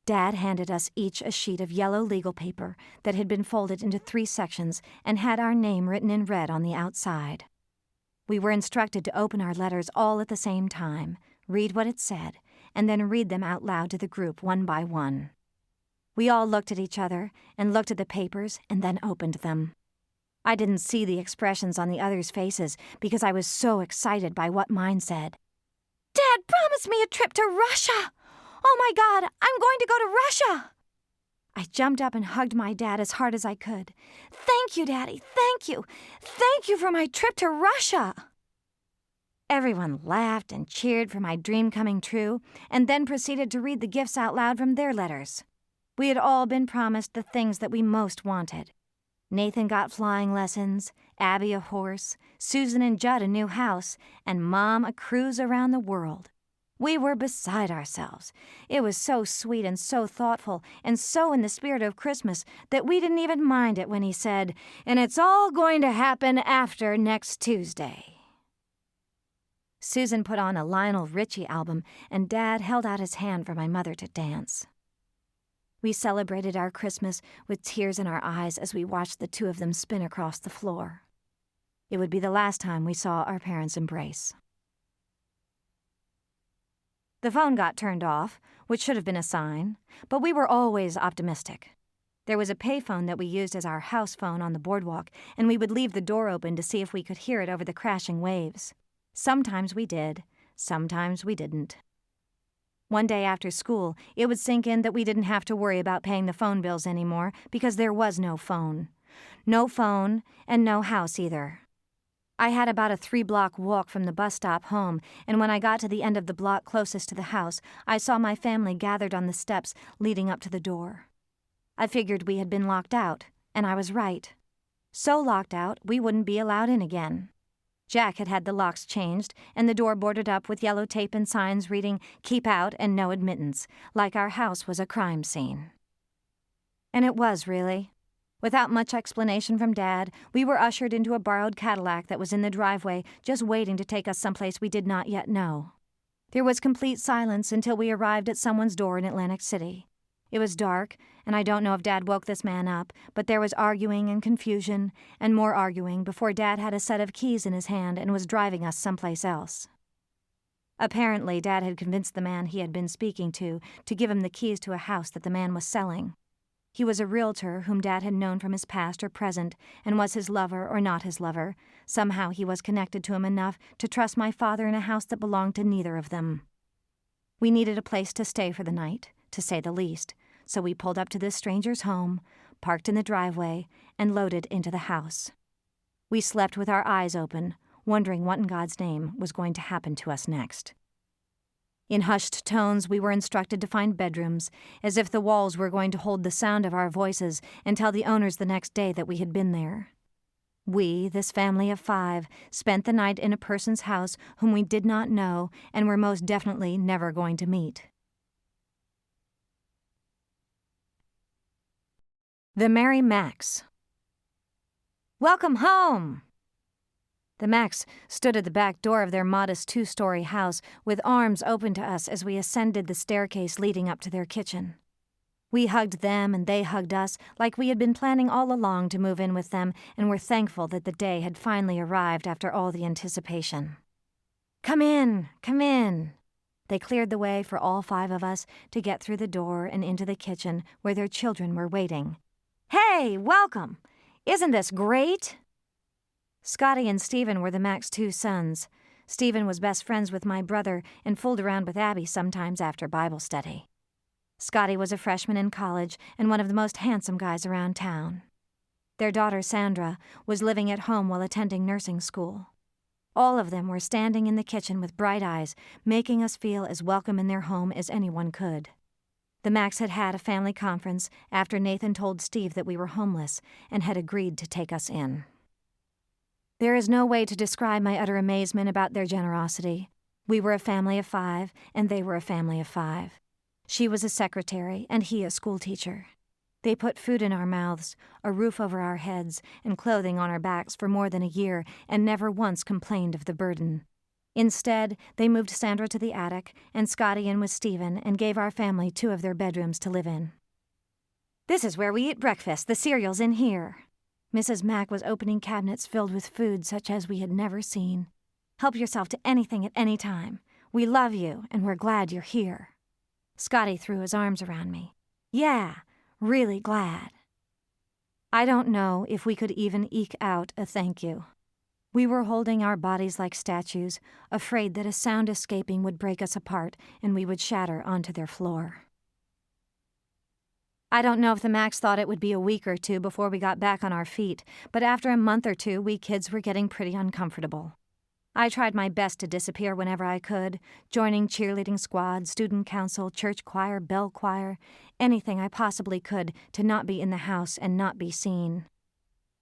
Dad handed us each a sheet of yellow legal paper that had been folded into 3 sections and had our name written in red on the outside. We were instructed to open our letters all at the same time, read what it said, and then read them out loud to the group one by one. We all looked at each other and looked at the papers and then opened them. I didn't see the expressions on the others' faces because I was so excited by what mine said. "Dad promised me a trip to Russia! Oh my God, I'm going to go to Russia!" I jumped up and hugged my dad as hard as I could. "Thank you, Daddy, thank you! Thank you for my trip to Russia!" Everyone laughed and cheered for my dream coming true, and then proceeded to read the gifts out loud from their letters. We had all been promised the things that we most wanted. Nathan got flying lessons, Abby a horse, Susan and Judd a new house, and Mom a cruise around the world. We were beside ourselves. It was so sweet and so thoughtful and so in the spirit of Christmas that we didn't even mind it when he said, "And it's all going to happen after next Tuesday." Susan put on a Lionel Richie album, and Dad held out his hand for my mother to dance. We celebrated our Christmas with tears in our eyes as we watched the 2 of them spin across the floor. It would be the last time we saw our parents embrace. The phone got turned off, which should have been a sign, but we were always optimistic. There was a payphone that we used as our house phone on the boardwalk, and we would leave the door open to see if we could hear it over the crashing waves. Sometimes we did, sometimes we didn't. One day after school, it would sink in that we didn't have to worry about paying the phone bills anymore because there was no phone. No phone, and no house either. I had about a 3-block walk from the bus stop home, and when I got to the end of the block closest to the house, I saw my family gathered on the steps leading up to the door. I figured we had been locked out, and I was right. So locked out, we wouldn't be allowed in again. Jack had had the locks changed, and the door boarded up with yellow tape and signs reading, "Keep out" and "No admittance," like our house was a crime scene. And it was, really. Without much explanation from Dad, we were ushered into a borrowed Cadillac that was in the driveway, just waiting to take us someplace we did not yet know. There was complete silence until we arrived at someone's door in Atlantic City. It was dark, and I don't know if Dad woke this man up, but there was arguing and confusion, and more arguing before Dad had a set of keys in his hand and was driving us someplace else. Apparently, Dad had convinced the man he had been speaking to give him the keys to a house that the man was selling. He was a realtor whom Dad had known from his past or present, and was his lover or not his lover. Somehow he was connected to him enough to trust my father in a house that belonged to neither of them. We needed a place to stay for the night, to say the least, so we pulled up to this stranger's home, parked in the driveway, and loaded into the house. We slept with our eyes open, wondering what in God's name was going to happen to us next. In hushed tones, we were instructed to find bedrooms, as if the walls were going to hold the sound of our voices and tell the owners the next day that we had been there. We, this family of 5, spent the night in a person's house whom we did not know and were most definitely never going to meet. The Merry Macs. "Welcome home!" The Macs stood at the back door of their modest 2-story house with arms open to us as we ascended the staircase leading up to their kitchen. We hugged them and they hugged us like we had been planning all along to move in with them and were thankful that the day had finally arrived after all the anticipation. Come in, come in." They cleared the way for all 5 of us to get through the door and into the kitchen where their children were waiting. "Hey, welcome! Isn't this great? Scotty and Stephen were the Mac's two sons. Stephen was best friends with my brother and fooled around with Abby sometimes after Bible study. Scotty was a freshman in college and one of the most handsome guys around town. Their daughter, Sandra, was living at home while attending nursing school. All of them were standing in the kitchen with bright eyes, making us feel as welcome in their home as anyone could. The Macs had had a family conference after Nathan told Steve that we were homeless and had agreed to take us in. There is no way to describe my utter amazement about their generosity. We were a family of 5, and they were a family of 5. She was a secretary, and he a schoolteacher. They put food in our mouths, a roof over our heads, and clothing on our backs for more than a year, and never once complained of the burden. Instead, they moved Sandra to the attic, and Scotty in with Stephen, and gave our family 2 of their bedrooms to live in. "This is where we eat breakfast. The cereal's in here." Mrs. Mac was opening cabinets filled with food such as we had never seen. "Help yourself to anything at any time. We love you, and we're glad you're here." Scotty threw his arms around me. "Yeah, really glad." I don't know if we could even eke out a thank you. We were holding our bodies like statues, afraid that a sound escaping would break us apart and we would shatter onto their floor. I don't know if the Macs thought it would be a week or 2 before we got back on our feet, but after a month or 2, we kids were getting pretty uncomfortable. I tried my best to disappear whenever I could, joining cheerleading squad, student council, church choir, bell choir, anything I possibly could to not be in the house and not be seen.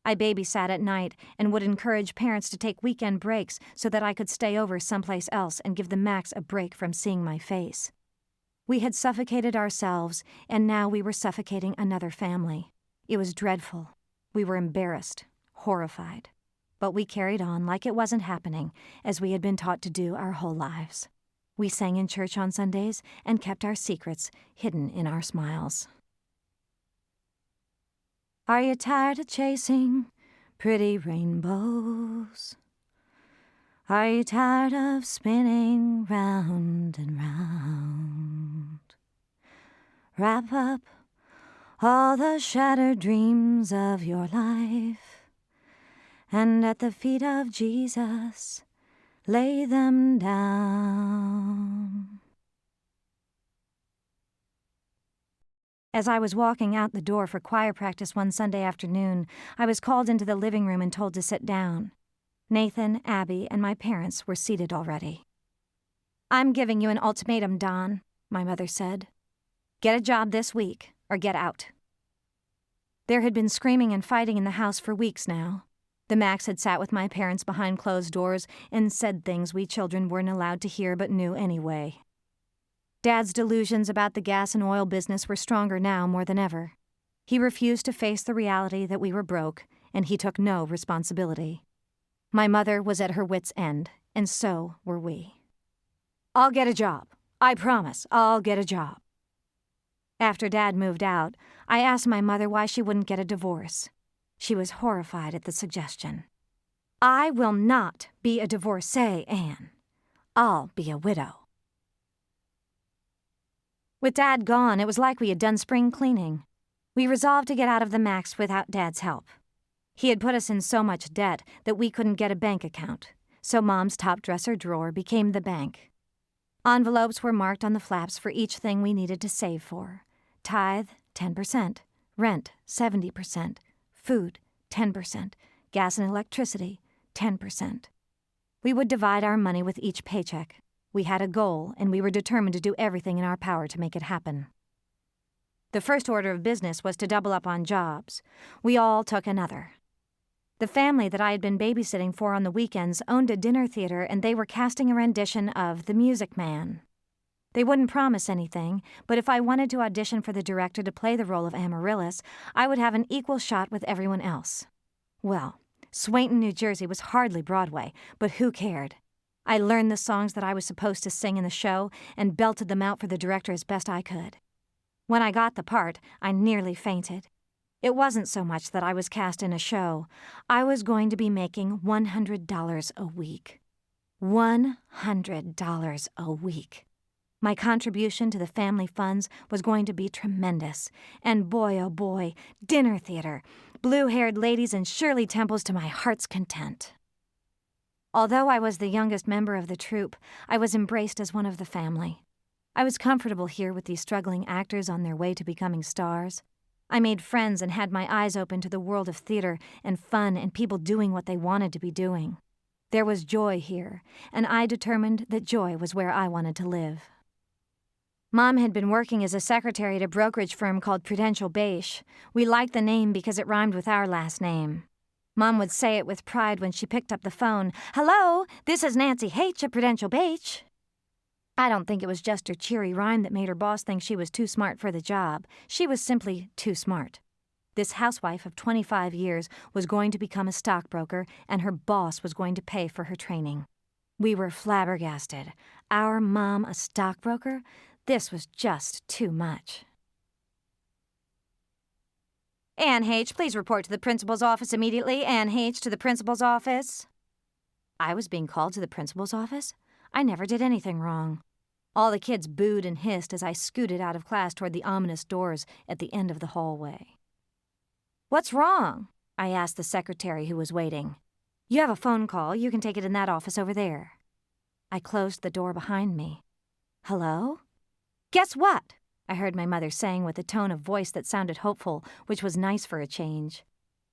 I babysat at night and would encourage parents to take weekend breaks so that I could stay over someplace else and give the Macs a break from seeing my face. We had suffocated ourselves, and now we were suffocating another family. It was dreadful. We were embarrassed, horrified. But we carried on like it wasn't happening, as we had been taught to do our whole lives. We sang in church on Sundays and kept our secrets hidden in our smiles. Are you tired of chasing pretty rainbows? Are you tired of spinning round and round? Wrap up all the shattered dreams of your life, and at the feet of Jesus, lay them down. As I was walking out the door for choir practice one Sunday afternoon, I was called into the living room and told to sit down. Nathan, Abby, and my parents were seated already. "I'm giving you an ultimatum, Don," my mother said. "Get a job this week, or get out." There had been screaming and fighting in the house for weeks now. The Macs had sat with my parents behind closed doors and said things we children weren't allowed to hear but knew anyway. Dad's delusions about the gas and oil business were stronger now more than ever. He refused to face the reality that we were broke, and he took no responsibility. My mother was at her wit's end, and so were we. "I'll get a job. I promise, I'll get a job." After Dad moved out, I asked my mother why she wouldn't get a divorce. She was horrified at the suggestion. "I will not be a divorcee, Anne. I'll be a widow." With Dad gone, it was like we had done spring cleaning. We resolved to get out of the Macs without Dad's help. He had put us in so much debt that we couldn't get a bank account, so Mom's top dresser drawer became the bank. Envelopes were marked on the flaps for each thing we needed to save for. Tithe, 10%, rent, 70%, food, 10%, gas and electricity, 10%. We would divide our money with each paycheck. We had a goal, and we were determined to do everything in our power to make it happen. The first order of business was to double up on jobs. We all took another. The family that I had been babysitting for on the weekends owned a dinner theater, and they were casting a rendition of The Music Man. They wouldn't promise anything, but if I wanted to audition for the director to play the role of Amaryllis, I would have an equal shot with everyone else. Well, Swainton, New Jersey was hardly Broadway, but who cared? I learned the songs that I was supposed to sing in the show and belted them out for the director as best I could. When I got the part, I nearly fainted. It wasn't so much that I was cast in a show. I was going to be making $100 a week. $100 a week. My contribution to the family funds was going to be tremendous. And boy, oh boy, dinner theater. blue-haired ladies and Shirley Temples to my heart's content. Although I was the youngest member of the troupe, I was embraced as one of the family. I was comfortable here with these struggling actors on their way to becoming stars. I made friends and had my eyes open to the world of theater and fun and people doing what they wanted to be doing. There was joy here, and I determined that joy was where I wanted to live. Mom had been working as a secretary at a brokerage firm called Prudential Beige. We liked the name because it rhymed with our last name. Mom would say it with pride when she picked up the phone. "Hello, this is Nancy Heche at Prudential Beige." I don't think it was just her cheery rhyme that made her boss think she was too smart for the job. She was simply too smart. This housewife of 25 years was going to become a stockbroker, and her boss was going to pay for her training. We were flabbergasted. Our mom a stockbroker? This was just too much. "Anne Heche, please report to the principal's office immediately. Anne Heche to the principal's office." I was being called to the principal's office? I never did anything wrong. All the kids booed and hissed as I scooted out of class toward the ominous doors at the end of the hallway. "What's wrong?" I asked the secretary who was waiting. "You have a phone call. You can take it in that office over there." I closed the door behind me. "Hello?" "Guess what?" I heard my mother saying with a tone of voice that sounded hopeful, which was nice for a change.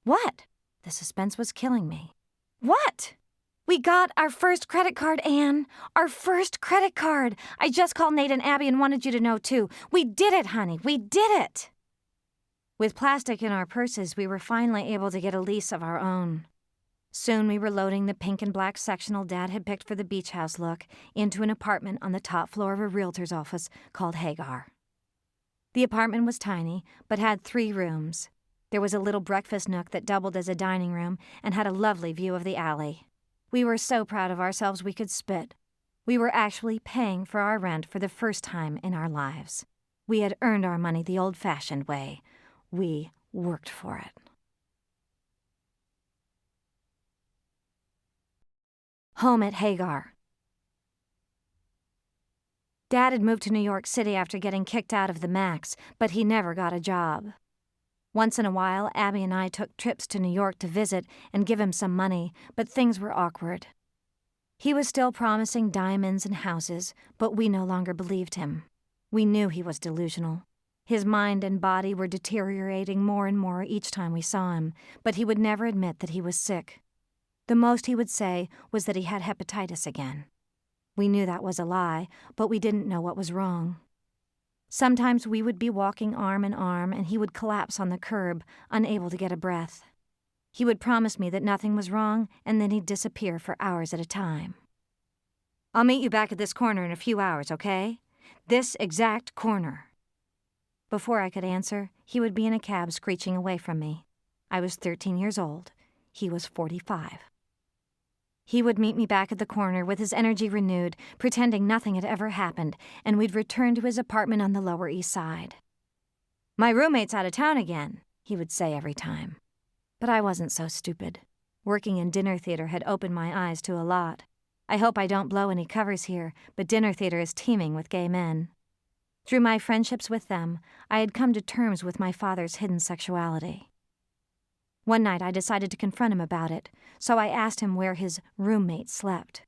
"What?" The suspense was killing me. "What?" "We got our first credit card, Anne. Our first credit card. I just called Nate and Abby and wanted you to know, too. We did it, honey. We did it." With plastic in our purses, we were finally able to get a lease of our own. Soon we were loading the pink and black sectional Dad had picked for the beach house look into an apartment on the top floor of a realtor's office called Hagar. The apartment was tiny, but had 3 rooms. There was a little breakfast nook that doubled as a dining room and had a lovely view of the alley. We were so proud of ourselves we could spit. We were actually paying for our rent for the first time in our lives. We had earned our money the old-fashioned way. We worked for it. Home at Hagar. Dad had moved to New York City after getting kicked out of the Max, but he never got a job. Once in a while, Abby and I took trips to New York to visit and give him some money, but things were awkward. He was still promising diamonds and houses, but we no longer believed him. We knew he was delusional. His mind and body were deteriorating more and more each time we saw him, but he would never admit that he was sick. The most he would say was that he had hepatitis again. We knew that was a lie, but we didn't know what was wrong. Sometimes we would be walking arm in arm and he would collapse on the curb, unable to get a breath. He would promise me that nothing was wrong, and then he'd disappear for hours at a time. "I'll meet you back at this corner in a few hours, okay? This exact corner." Before I could answer, he would be in a cab screeching away from me. I was 13 years old. He was 45. He would meet me back at the corner with his energy renewed, pretending nothing had ever happened, and we'd return to his apartment on the Lower East Side. "My roommate's out of town again," he would say every time. But I wasn't so stupid. Working in dinner theater had opened my eyes to a lot. I hope I don't blow any covers here, but dinner theater is teeming with gay men. Through my friendships with them, I had come to terms with my father's hidden sexuality. One night I decided to confront him about it, so I asked him where his roommate slept.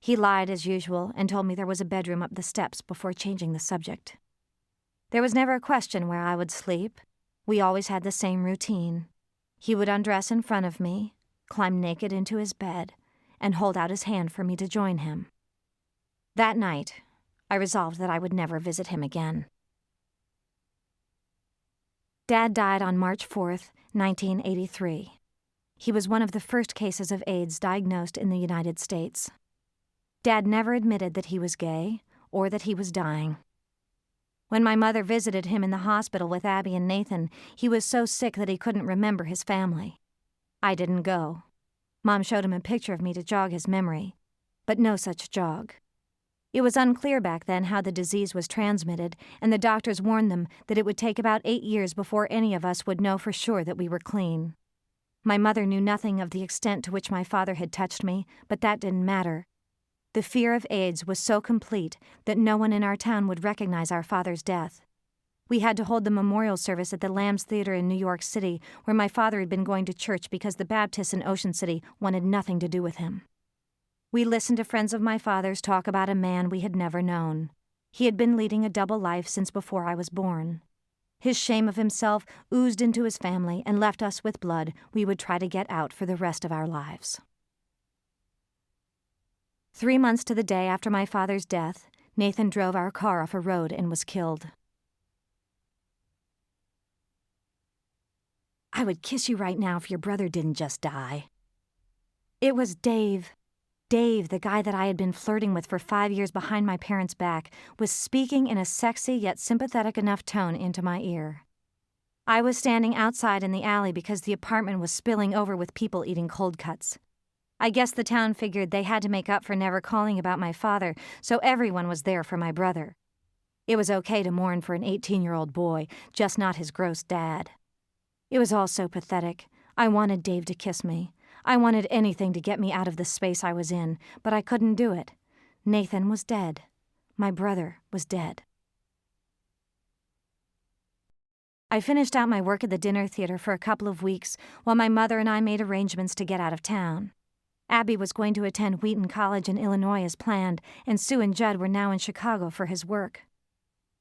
He lied as usual and told me there was a bedroom up the steps before changing the subject. There was never a question where I would sleep. We always had the same routine. He would undress in front of me, climb naked into his bed, and hold out his hand for me to join him. That night, I resolved that I would never visit him again. Dad died on March 4th, 1983. He was one of the first cases of AIDS diagnosed in the United States. Dad never admitted that he was gay or that he was dying. When my mother visited him in the hospital with Abby and Nathan, he was so sick that he couldn't remember his family. I didn't go. Mom showed him a picture of me to jog his memory, but no such jog. It was unclear back then how the disease was transmitted, and the doctors warned them that it would take about 8 years before any of us would know for sure that we were clean. My mother knew nothing of the extent to which my father had touched me, but that didn't matter. The fear of AIDS was so complete that no one in our town would recognize our father's death. We had to hold the memorial service at the Lambs Theater in New York City, where my father had been going to church because the Baptists in Ocean City wanted nothing to do with him. We listened to friends of my father's talk about a man we had never known. He had been leading a double life since before I was born. His shame of himself oozed into his family and left us with blood we would try to get out for the rest of our lives. 3 months to the day after my father's death, Nathan drove our car off a road and was killed. I would kiss you right now if your brother didn't just die. It was Dave. Dave, the guy that I had been flirting with for 5 years behind my parents' back, was speaking in a sexy yet sympathetic enough tone into my ear. I was standing outside in the alley because the apartment was spilling over with people eating cold cuts. I guess the town figured they had to make up for never calling about my father, so everyone was there for my brother. It was okay to mourn for an 18-year-old boy, just not his gross dad. It was all so pathetic. I wanted Dave to kiss me. I wanted anything to get me out of the space I was in, but I couldn't do it. Nathan was dead. My brother was dead. I finished out my work at the dinner theater for a couple of weeks while my mother and I made arrangements to get out of town. Abby was going to attend Wheaton College in Illinois as planned, and Sue and Judd were now in Chicago for his work.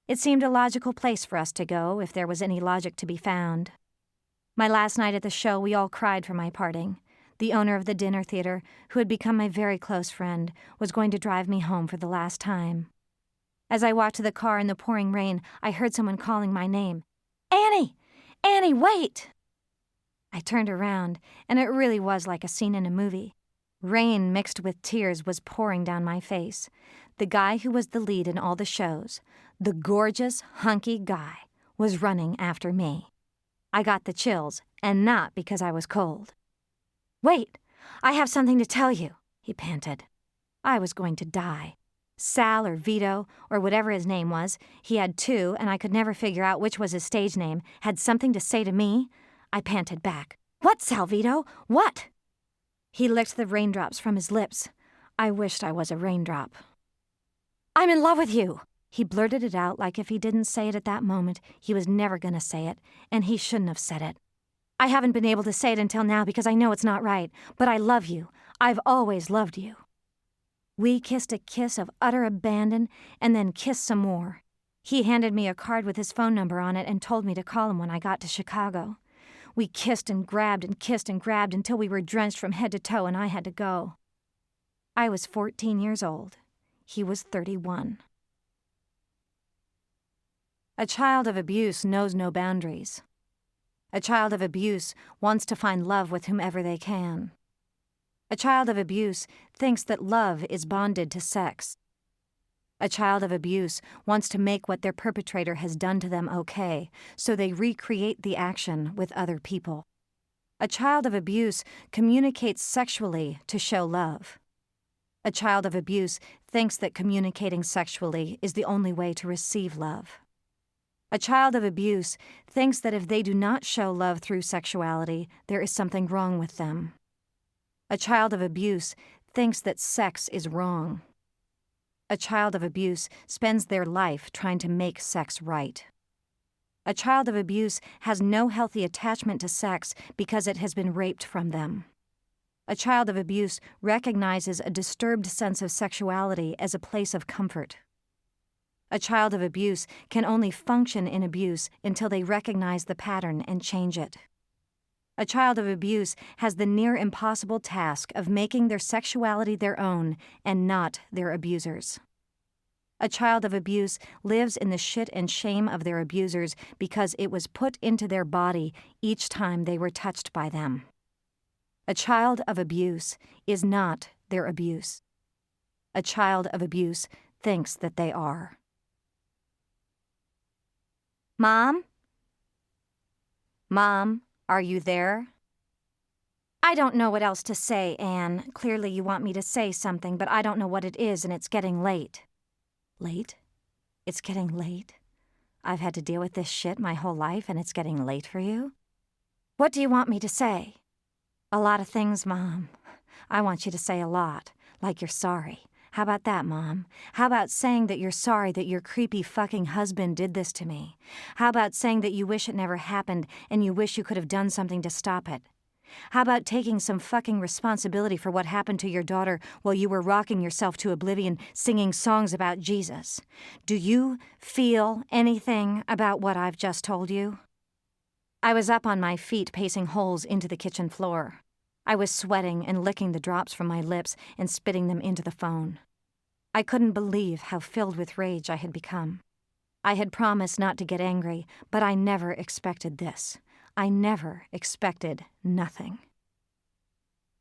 It seemed a logical place for us to go if there was any logic to be found. My last night at the show, we all cried for my parting. The owner of the dinner theater, who had become my very close friend, was going to drive me home for the last time. As I walked to the car in the pouring rain, I heard someone calling my name. "Annie! Annie, wait!" I turned around, and it really was like a scene in a movie. Rain mixed with tears was pouring down my face. The guy who was the lead in all the shows, the gorgeous, hunky guy, was running after me. I got the chills, and not because I was cold. "Wait, I have something to tell you," he panted. I was going to die. Sal or Vito, or whatever his name was, he had two, and I could never figure out which was his stage name, had something to say to me. I panted back. "What, Sal Vito? What?" He licked the raindrops from his lips. I wished I was a raindrop. "I'm in love with you." He blurted it out like if he didn't say it at that moment, he was never going to say it, and he shouldn't have said it. I haven't been able to say it until now because I know it's not right, but I love you. I've always loved you. We kissed a kiss of utter abandon and then kissed some more. He handed me a card with his phone number on it and told me to call him when I got to Chicago. We kissed and grabbed until we were drenched from head to toe and I had to go. I was 14 years old. He was 31. A child of abuse knows no boundaries. A child of abuse wants to find love with whomever they can. A child of abuse thinks that love is bonded to sex. A child of abuse wants to make what their perpetrator has done to them okay, so they recreate the action with other people. A child of abuse communicates sexually to show love. A child of abuse thinks that communicating sexually is the only way to receive love. A child of abuse thinks that if they do not show love through sexuality, there is something wrong with them. A child of abuse thinks that sex is wrong. A child of abuse spends their life trying to make sex right. A child of abuse has no healthy attachment to sex because it has been raped from them. A child of abuse recognizes a disturbed sense of sexuality as a place of comfort. A child of abuse can only function in abuse until they recognize the pattern and change it. A child of abuse has the near impossible task of making their sexuality their own and not their abuser's. A child of abuse lives in the shit and shame of their abusers because it was put into their body each time they were touched by them. A child of abuse is not their abuse. A child of abuse thinks that they are. "Mom? Mom, are you there?" "I don't know what else to say, Anne. Clearly you want me to say something, but I don't know what it is, and it's getting late." "Late? It's getting late? I've had to deal with this shit my whole life, and it's getting late for you?" "What do you want me to say?" "A lot of things, Mom. I want you to say a lot, like you're sorry. How about that, Mom? How about saying that you're sorry that your creepy fucking husband did this to me? How about saying that you wish it never happened and you wish you could have done something to stop it? How about taking some fucking responsibility for what happened to your daughter while you were rocking yourself to oblivion singing songs about Jesus? Do you feel anything about what I've just told you? I was up on my feet pacing holes into the kitchen floor. I was sweating and licking the drops from my lips and spitting them into the phone. I couldn't believe how filled with rage I had become. I had promised not to get angry, but I never expected this. I never expected nothing.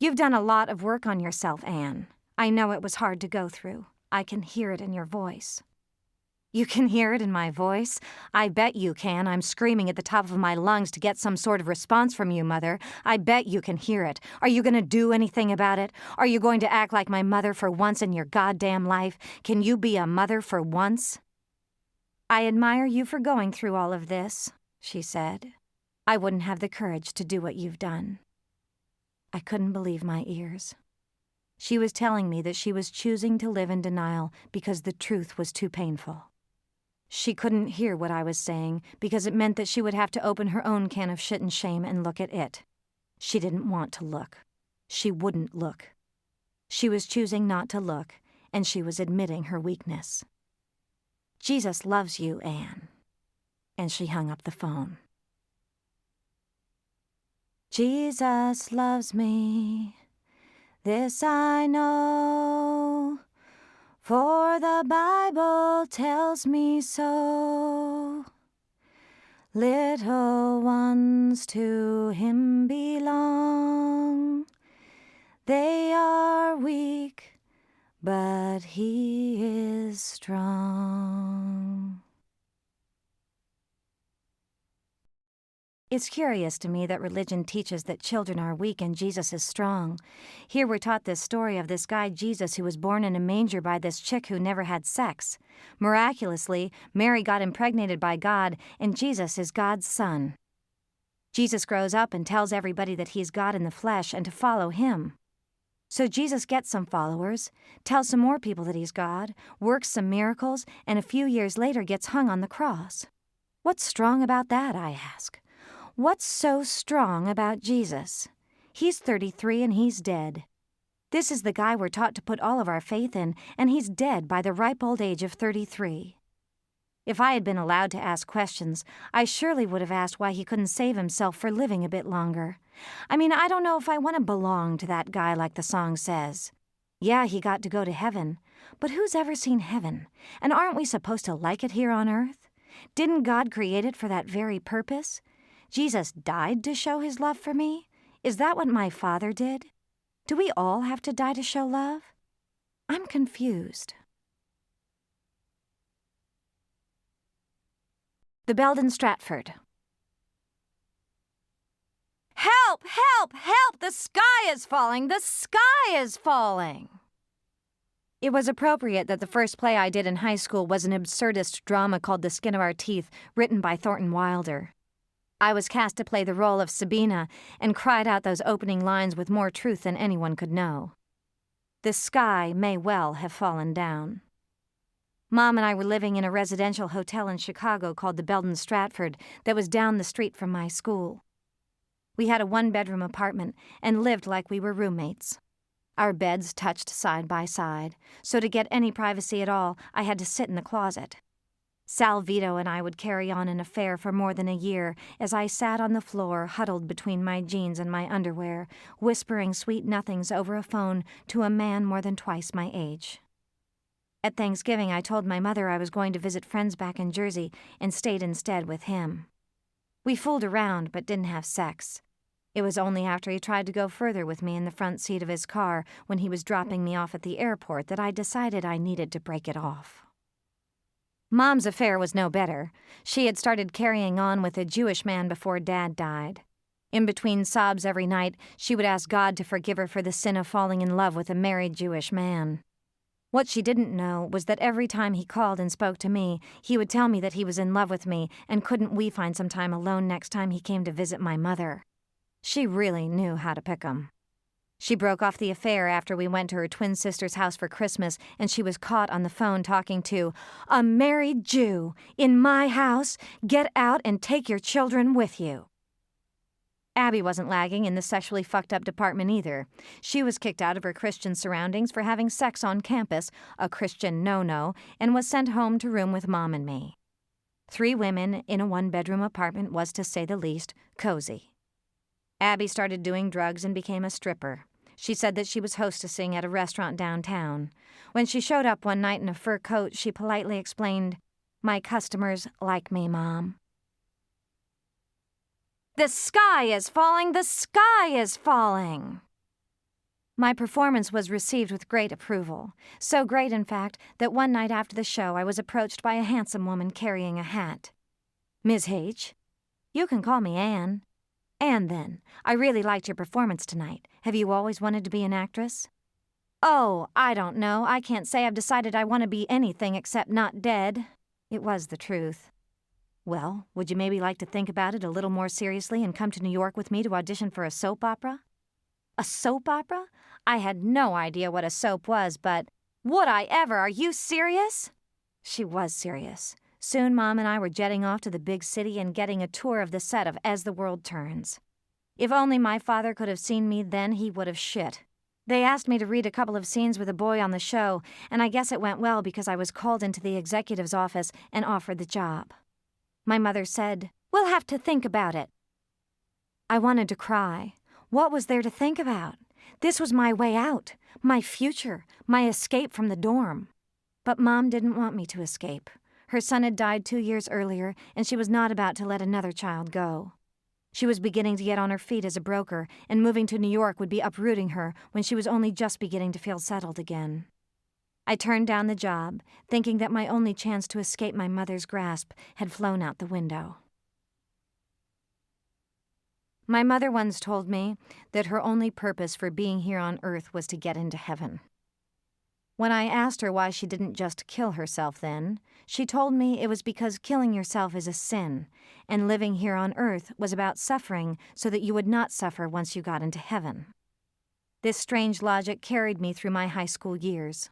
You've done a lot of work on yourself, Anne. I know it was hard to go through. I can hear it in your voice. You can hear it in my voice? I bet you can. I'm screaming at the top of my lungs to get some sort of response from you, Mother. I bet you can hear it. Are you going to do anything about it? Are you going to act like my mother for once in your goddamn life? Can you be a mother for once? I admire you for going through all of this, she said. I wouldn't have the courage to do what you've done. I couldn't believe my ears. She was telling me that she was choosing to live in denial because the truth was too painful. She couldn't hear what I was saying because it meant that she would have to open her own can of shit and shame and look at it. She didn't want to look. She wouldn't look. She was choosing not to look, and she was admitting her weakness. Jesus loves you, Anne. And she hung up the phone. Jesus loves me, this I know, for the Bible tells me so. Little ones to him belong. They are weak, but he is strong. It's curious to me that religion teaches that children are weak and Jesus is strong. Here we're taught this story of this guy Jesus who was born in a manger by this chick who never had sex. Miraculously, Mary got impregnated by God, and Jesus is God's son. Jesus grows up and tells everybody that he's God in the flesh and to follow him. So Jesus gets some followers, tells some more people that he's God, works some miracles, and a few years later gets hung on the cross. What's strong about that, I ask? What's so strong about Jesus? He's 33 and he's dead. This is the guy we're taught to put all of our faith in, and he's dead by the ripe old age of 33. If I had been allowed to ask questions, I surely would have asked why he couldn't save himself for living a bit longer. I mean, I don't know if I want to belong to that guy like the song says. Yeah, he got to go to heaven, but who's ever seen heaven? And aren't we supposed to like it here on earth? Didn't God create it for that very purpose? Jesus died to show his love for me? Is that what my Father did? Do we all have to die to show love? I'm confused. The Belden Stratford. Help! Help! Help! The sky is falling! The sky is falling! It was appropriate that the first play I did in high school was an absurdist drama called The Skin of Our Teeth, written by Thornton Wilder. I was cast to play the role of Sabina and cried out those opening lines with more truth than anyone could know. The sky may well have fallen down. Mom and I were living in a residential hotel in Chicago called the Belden Stratford that was down the street from my school. We had a one-bedroom apartment and lived like we were roommates. Our beds touched side by side, so to get any privacy at all, I had to sit in the closet. Sal Vito and I would carry on an affair for more than a year as I sat on the floor huddled between my jeans and my underwear, whispering sweet nothings over a phone to a man more than twice my age. At Thanksgiving, I told my mother I was going to visit friends back in Jersey and stayed instead with him. We fooled around but didn't have sex. It was only after he tried to go further with me in the front seat of his car when he was dropping me off at the airport that I decided I needed to break it off. Mom's affair was no better. She had started carrying on with a Jewish man before Dad died. In between sobs every night, she would ask God to forgive her for the sin of falling in love with a married Jewish man. What she didn't know was that every time he called and spoke to me, he would tell me that he was in love with me and couldn't we find some time alone next time he came to visit my mother. She really knew how to pick 'em. She broke off the affair after we went to her twin sister's house for Christmas, and she was caught on the phone talking to a married Jew in my house. Get out and take your children with you. Abby wasn't lagging in the sexually fucked up department either. She was kicked out of her Christian surroundings for having sex on campus, a Christian no-no, and was sent home to room with Mom and me. 3 women in a 1-bedroom apartment was, to say the least, cozy. Abby started doing drugs and became a stripper. She said that she was hostessing at a restaurant downtown. When she showed up one night in a fur coat, she politely explained, "My customers like me, Mom." The sky is falling! The sky is falling! My performance was received with great approval. So great, in fact, that one night after the show I was approached by a handsome woman carrying a hat. "Ms. Heche, you can call me Anne. Anne, then. I really liked your performance tonight. Have you always wanted to be an actress?" "Oh, I don't know. I can't say I've decided I want to be anything except not dead." It was the truth. "Well, would you maybe like to think about it a little more seriously and come to New York with me to audition for a soap opera?" A soap opera? I had no idea what a soap was, but would I ever? Are you serious? She was serious. Soon Mom and I were jetting off to the big city and getting a tour of the set of As the World Turns. If only my father could have seen me then, he would have shit. They asked me to read a couple of scenes with a boy on the show, and I guess it went well because I was called into the executive's office and offered the job. My mother said, "We'll have to think about it." I wanted to cry. What was there to think about? This was my way out, my future, my escape from the dorm. But Mom didn't want me to escape. Her son had died 2 years earlier, and she was not about to let another child go. She was beginning to get on her feet as a broker, and moving to New York would be uprooting her when she was only just beginning to feel settled again. I turned down the job, thinking that my only chance to escape my mother's grasp had flown out the window. My mother once told me that her only purpose for being here on earth was to get into heaven. When I asked her why she didn't just kill herself then, she told me it was because killing yourself is a sin, and living here on earth was about suffering so that you would not suffer once you got into heaven. This strange logic carried me through my high school years.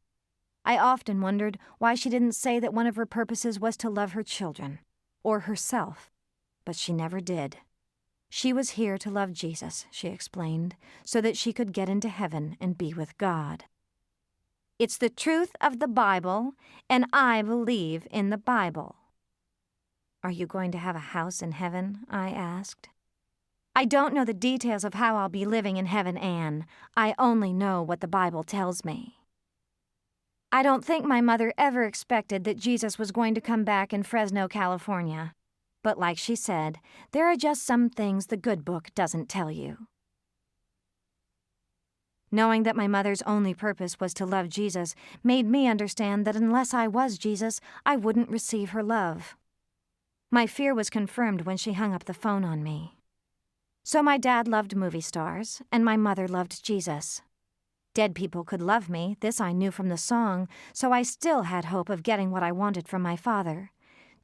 I often wondered why she didn't say that one of her purposes was to love her children, or herself, but she never did. She was here to love Jesus, she explained, so that she could get into heaven and be with God. It's the truth of the Bible, and I believe in the Bible. Are you going to have a house in heaven? I asked. I don't know the details of how I'll be living in heaven, Anne. I only know what the Bible tells me. I don't think my mother ever expected that Jesus was going to come back in Fresno, California. But like she said, there are just some things the good book doesn't tell you. Knowing that my mother's only purpose was to love Jesus made me understand that unless I was Jesus, I wouldn't receive her love. My fear was confirmed when she hung up the phone on me. So my dad loved movie stars, and my mother loved Jesus. Dead people could love me, this I knew from the song, so I still had hope of getting what I wanted from my father.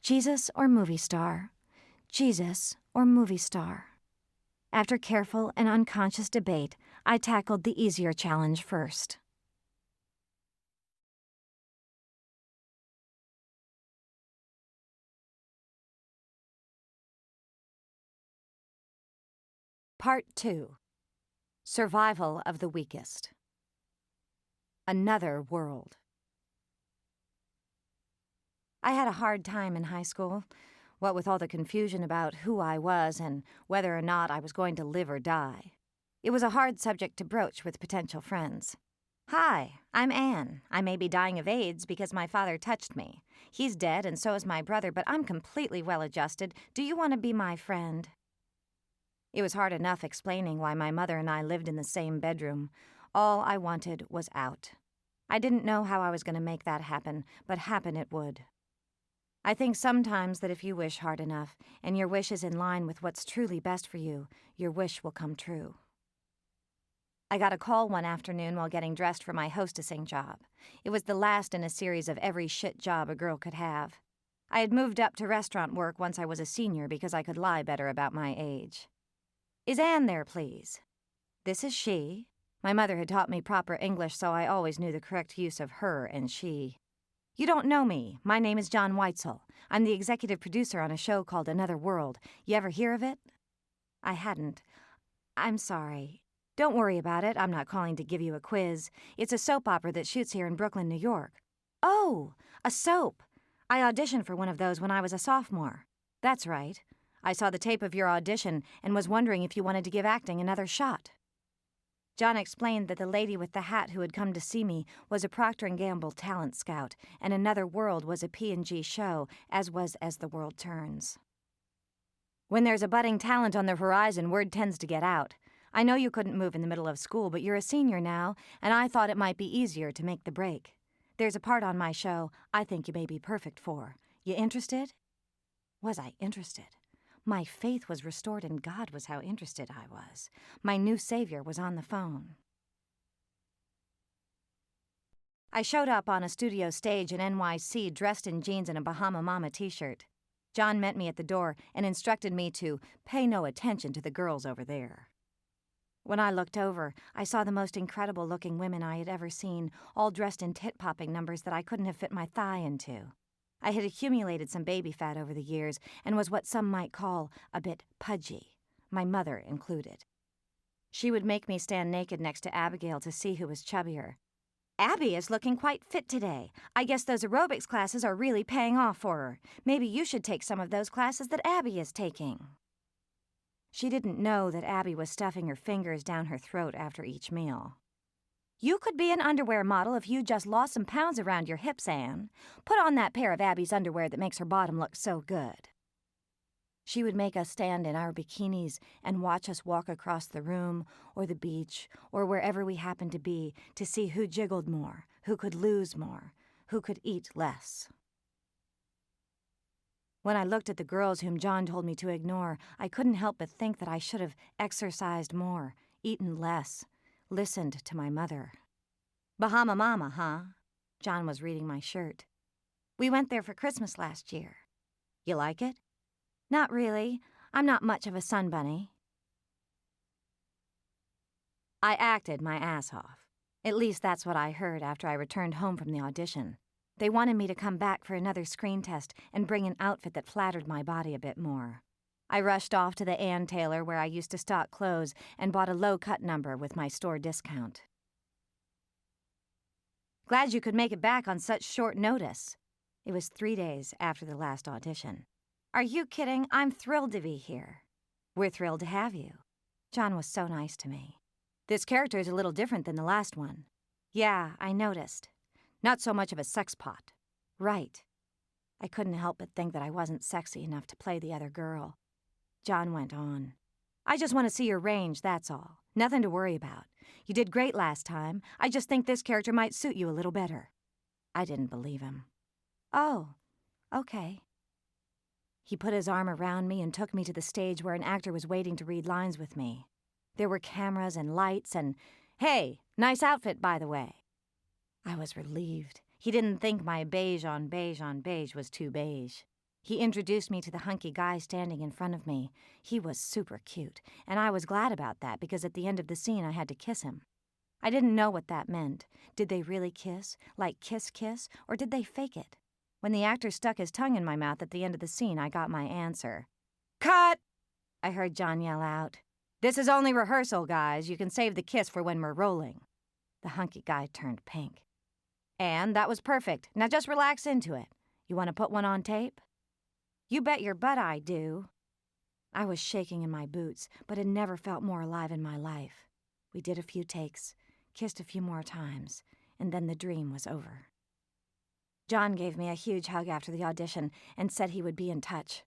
Jesus or movie star? Jesus or movie star? After careful and unconscious debate, I tackled the easier challenge first. Part 2. Survival of the Weakest. Another world. I had a hard time in high school, what with all the confusion about who I was and whether or not I was going to live or die. It was a hard subject to broach with potential friends. "Hi, I'm Anne. I may be dying of AIDS because my father touched me. He's dead and so is my brother, but I'm completely well-adjusted. Do you want to be my friend?" It was hard enough explaining why my mother and I lived in the same bedroom. All I wanted was out. I didn't know how I was going to make that happen, but happen it would. I think sometimes that if you wish hard enough, and your wish is in line with what's truly best for you, your wish will come true. I got a call one afternoon while getting dressed for my hostessing job. It was the last in a series of every shit job a girl could have. I had moved up to restaurant work once I was a senior because I could lie better about my age. "Is Anne there, please?" "This is she." My mother had taught me proper English, so I always knew the correct use of her and she. You don't know me. My name is John Weitzel. I'm the executive producer on a show called Another World. You ever hear of it? I hadn't. I'm sorry. Don't worry about it. I'm not calling to give you a quiz. It's a soap opera that shoots here in Brooklyn, New York. Oh, a soap. I auditioned for one of those when I was a sophomore. That's right. I saw the tape of your audition and was wondering if you wanted to give acting another shot. John explained that the lady with the hat who had come to see me was a Procter & Gamble talent scout, and Another World was a P&G show, as was As the World Turns. When there's a budding talent on the horizon, word tends to get out. I know you couldn't move in the middle of school, but you're a senior now, and I thought it might be easier to make the break. There's a part on my show I think you may be perfect for. You interested? Was I interested? My faith was restored in God was how interested I was. My new savior was on the phone. I showed up on a studio stage in NYC dressed in jeans and a Bahama Mama t-shirt. John met me at the door and instructed me to pay no attention to the girls over there. When I looked over, I saw the most incredible-looking women I had ever seen, all dressed in tit-popping numbers that I couldn't have fit my thigh into. I had accumulated some baby fat over the years and was what some might call a bit pudgy, my mother included. She would make me stand naked next to Abigail to see who was chubbier. Abby is looking quite fit today. I guess those aerobics classes are really paying off for her. Maybe you should take some of those classes that Abby is taking. She didn't know that Abby was stuffing her fingers down her throat after each meal. You could be an underwear model if you just lost some pounds around your hips, Anne. Put on that pair of Abby's underwear that makes her bottom look so good. She would make us stand in our bikinis and watch us walk across the room or the beach or wherever we happened to be to see who jiggled more, who could lose more, who could eat less. When I looked at the girls whom John told me to ignore, I couldn't help but think that I should have exercised more, eaten less, listened to my mother. Bahama Mama, huh? John was reading my shirt. We went there for Christmas last year. You like it? Not really. I'm not much of a sun bunny. I acted my ass off. At least that's what I heard after I returned home from the audition. They wanted me to come back for another screen test and bring an outfit that flattered my body a bit more. I rushed off to the Ann Taylor where I used to stock clothes and bought a low-cut number with my store discount. Glad you could make it back on such short notice. It was 3 days after the last audition. Are you kidding? I'm thrilled to be here. We're thrilled to have you. John was so nice to me. This character is a little different than the last one. Yeah, I noticed. Not so much of a sex pot. Right. I couldn't help but think that I wasn't sexy enough to play the other girl. John went on. I just want to see your range, that's all. Nothing to worry about. You did great last time. I just think this character might suit you a little better. I didn't believe him. Oh, okay. He put his arm around me and took me to the stage where an actor was waiting to read lines with me. There were cameras and lights and, hey, nice outfit, by the way. I was relieved. He didn't think my beige on beige on beige was too beige. He introduced me to the hunky guy standing in front of me. He was super cute, and I was glad about that because at the end of the scene I had to kiss him. I didn't know what that meant. Did they really kiss, like kiss, or did they fake it? When the actor stuck his tongue in my mouth at the end of the scene, I got my answer. Cut! I heard John yell out. This is only rehearsal, guys. You can save the kiss for when we're rolling. The hunky guy turned pink. And that was perfect. Now just relax into it. You want to put one on tape? You bet your butt I do. I was shaking in my boots, but had never felt more alive in my life. We did a few takes, kissed a few more times, and then the dream was over. John gave me a huge hug after the audition and said he would be in touch.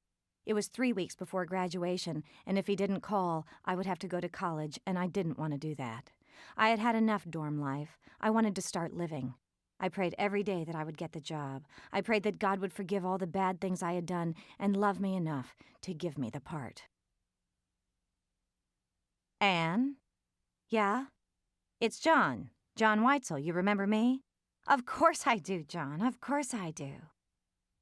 It was 3 weeks before graduation, and if he didn't call, I would have to go to college, and I didn't want to do that. I had had enough dorm life. I wanted to start living. I prayed every day that I would get the job. I prayed that God would forgive all the bad things I had done and love me enough to give me the part. Anne? Yeah? It's John. John Weitzel. You remember me? Of course I do, John. Of course I do.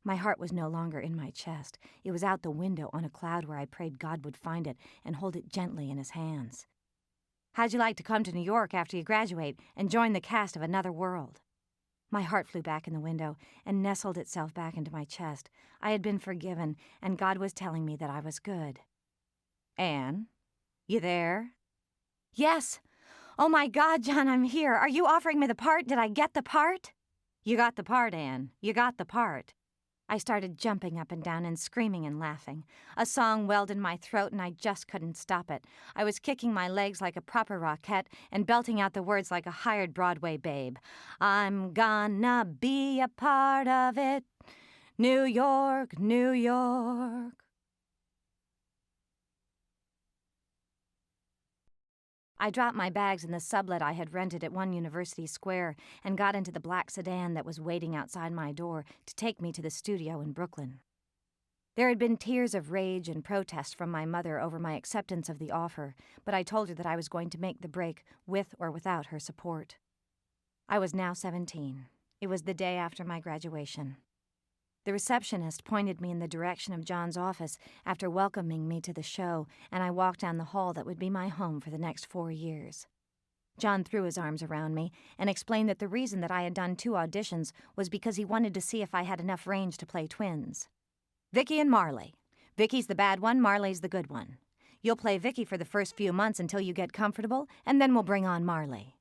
My heart was no longer in my chest. It was out the window on a cloud where I prayed God would find it and hold it gently in his hands. How'd you like to come to New York after you graduate and join the cast of Another World? My heart flew back in the window and nestled itself back into my chest. I had been forgiven, and God was telling me that I was good. Anne, you there? Yes. Oh my God, John, I'm here. Are you offering me the part? Did I get the part? You got the part, Anne. You got the part. I started jumping up and down and screaming and laughing. A song welled in my throat and I just couldn't stop it. I was kicking my legs like a proper rockette and belting out the words like a hired Broadway babe. I'm gonna be a part of it. New York, New York. I dropped my bags in the sublet I had rented at One University Square and got into the black sedan that was waiting outside my door to take me to the studio in Brooklyn. There had been tears of rage and protest from my mother over my acceptance of the offer, but I told her that I was going to make the break with or without her support. I was now 17. It was the day after my graduation. The receptionist pointed me in the direction of John's office after welcoming me to the show, and I walked down the hall that would be my home for the next 4 years. John threw his arms around me and explained that the reason that I had done 2 auditions was because he wanted to see if I had enough range to play twins. Vicky and Marley. Vicky's the bad one, Marley's the good one. You'll play Vicky for the first few months until you get comfortable, and then we'll bring on Marley.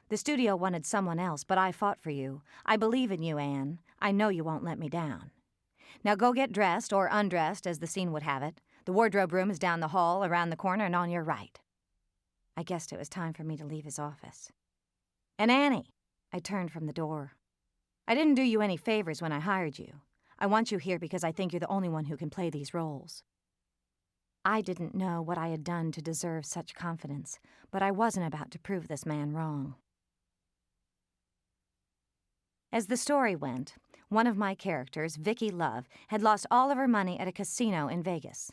The studio wanted someone else, but I fought for you. I believe in you, Anne. I know you won't let me down. Now go get dressed, or undressed, as the scene would have it. The wardrobe room is down the hall, around the corner, and on your right. I guessed it was time for me to leave his office. And Annie, I turned from the door. I didn't do you any favors when I hired you. I want you here because I think you're the only one who can play these roles. I didn't know what I had done to deserve such confidence, but I wasn't about to prove this man wrong. As the story went, one of my characters, Vicky Love, had lost all of her money at a casino in Vegas.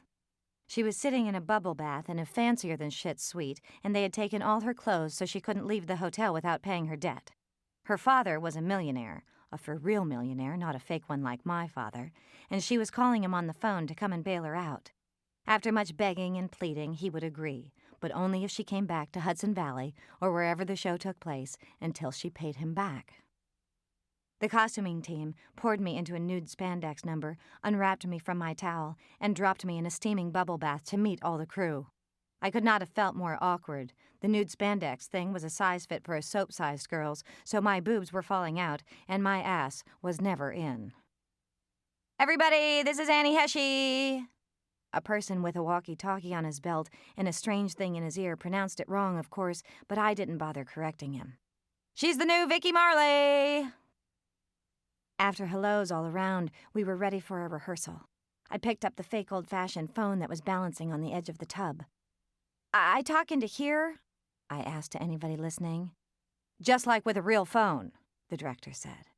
She was sitting in a bubble bath in a fancier-than-shit suite, and they had taken all her clothes so she couldn't leave the hotel without paying her debt. Her father was a millionaire, a for-real millionaire, not a fake one like my father, and she was calling him on the phone to come and bail her out. After much begging and pleading, he would agree, but only if she came back to Hudson Valley or wherever the show took place until she paid him back. The costuming team poured me into a nude spandex number, unwrapped me from my towel, and dropped me in a steaming bubble bath to meet all the crew. I could not have felt more awkward. The nude spandex thing was a size fit for a soap-sized girl's, so my boobs were falling out, and my ass was never in. "Everybody, this is Anne Heche!" A person with a walkie-talkie on his belt and a strange thing in his ear pronounced it wrong, of course, but I didn't bother correcting him. "She's the new Vicky Marley!" After hellos all around, we were ready for a rehearsal. I picked up the fake old-fashioned phone that was balancing on the edge of the tub. I talk into here?" I asked to anybody listening. "Just like with a real phone," the director said.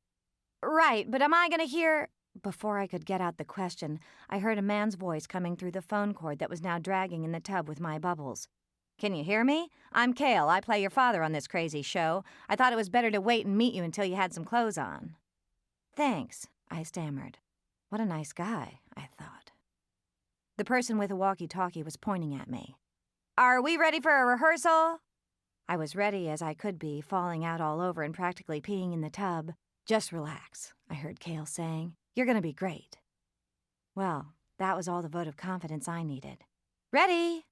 "Right, but am I going to hear—" Before I could get out the question, I heard a man's voice coming through the phone cord that was now dragging in the tub with my bubbles. "Can you hear me? I'm Cale. I play your father on this crazy show. I thought it was better to wait and meet you until you had some clothes on." "Thanks," I stammered. What a nice guy, I thought. The person with a walkie-talkie was pointing at me. "Are we ready for a rehearsal?" I was ready as I could be, falling out all over and practically peeing in the tub. "Just relax," I heard Cale saying. "You're going to be great." Well, that was all the vote of confidence I needed. "Ready!"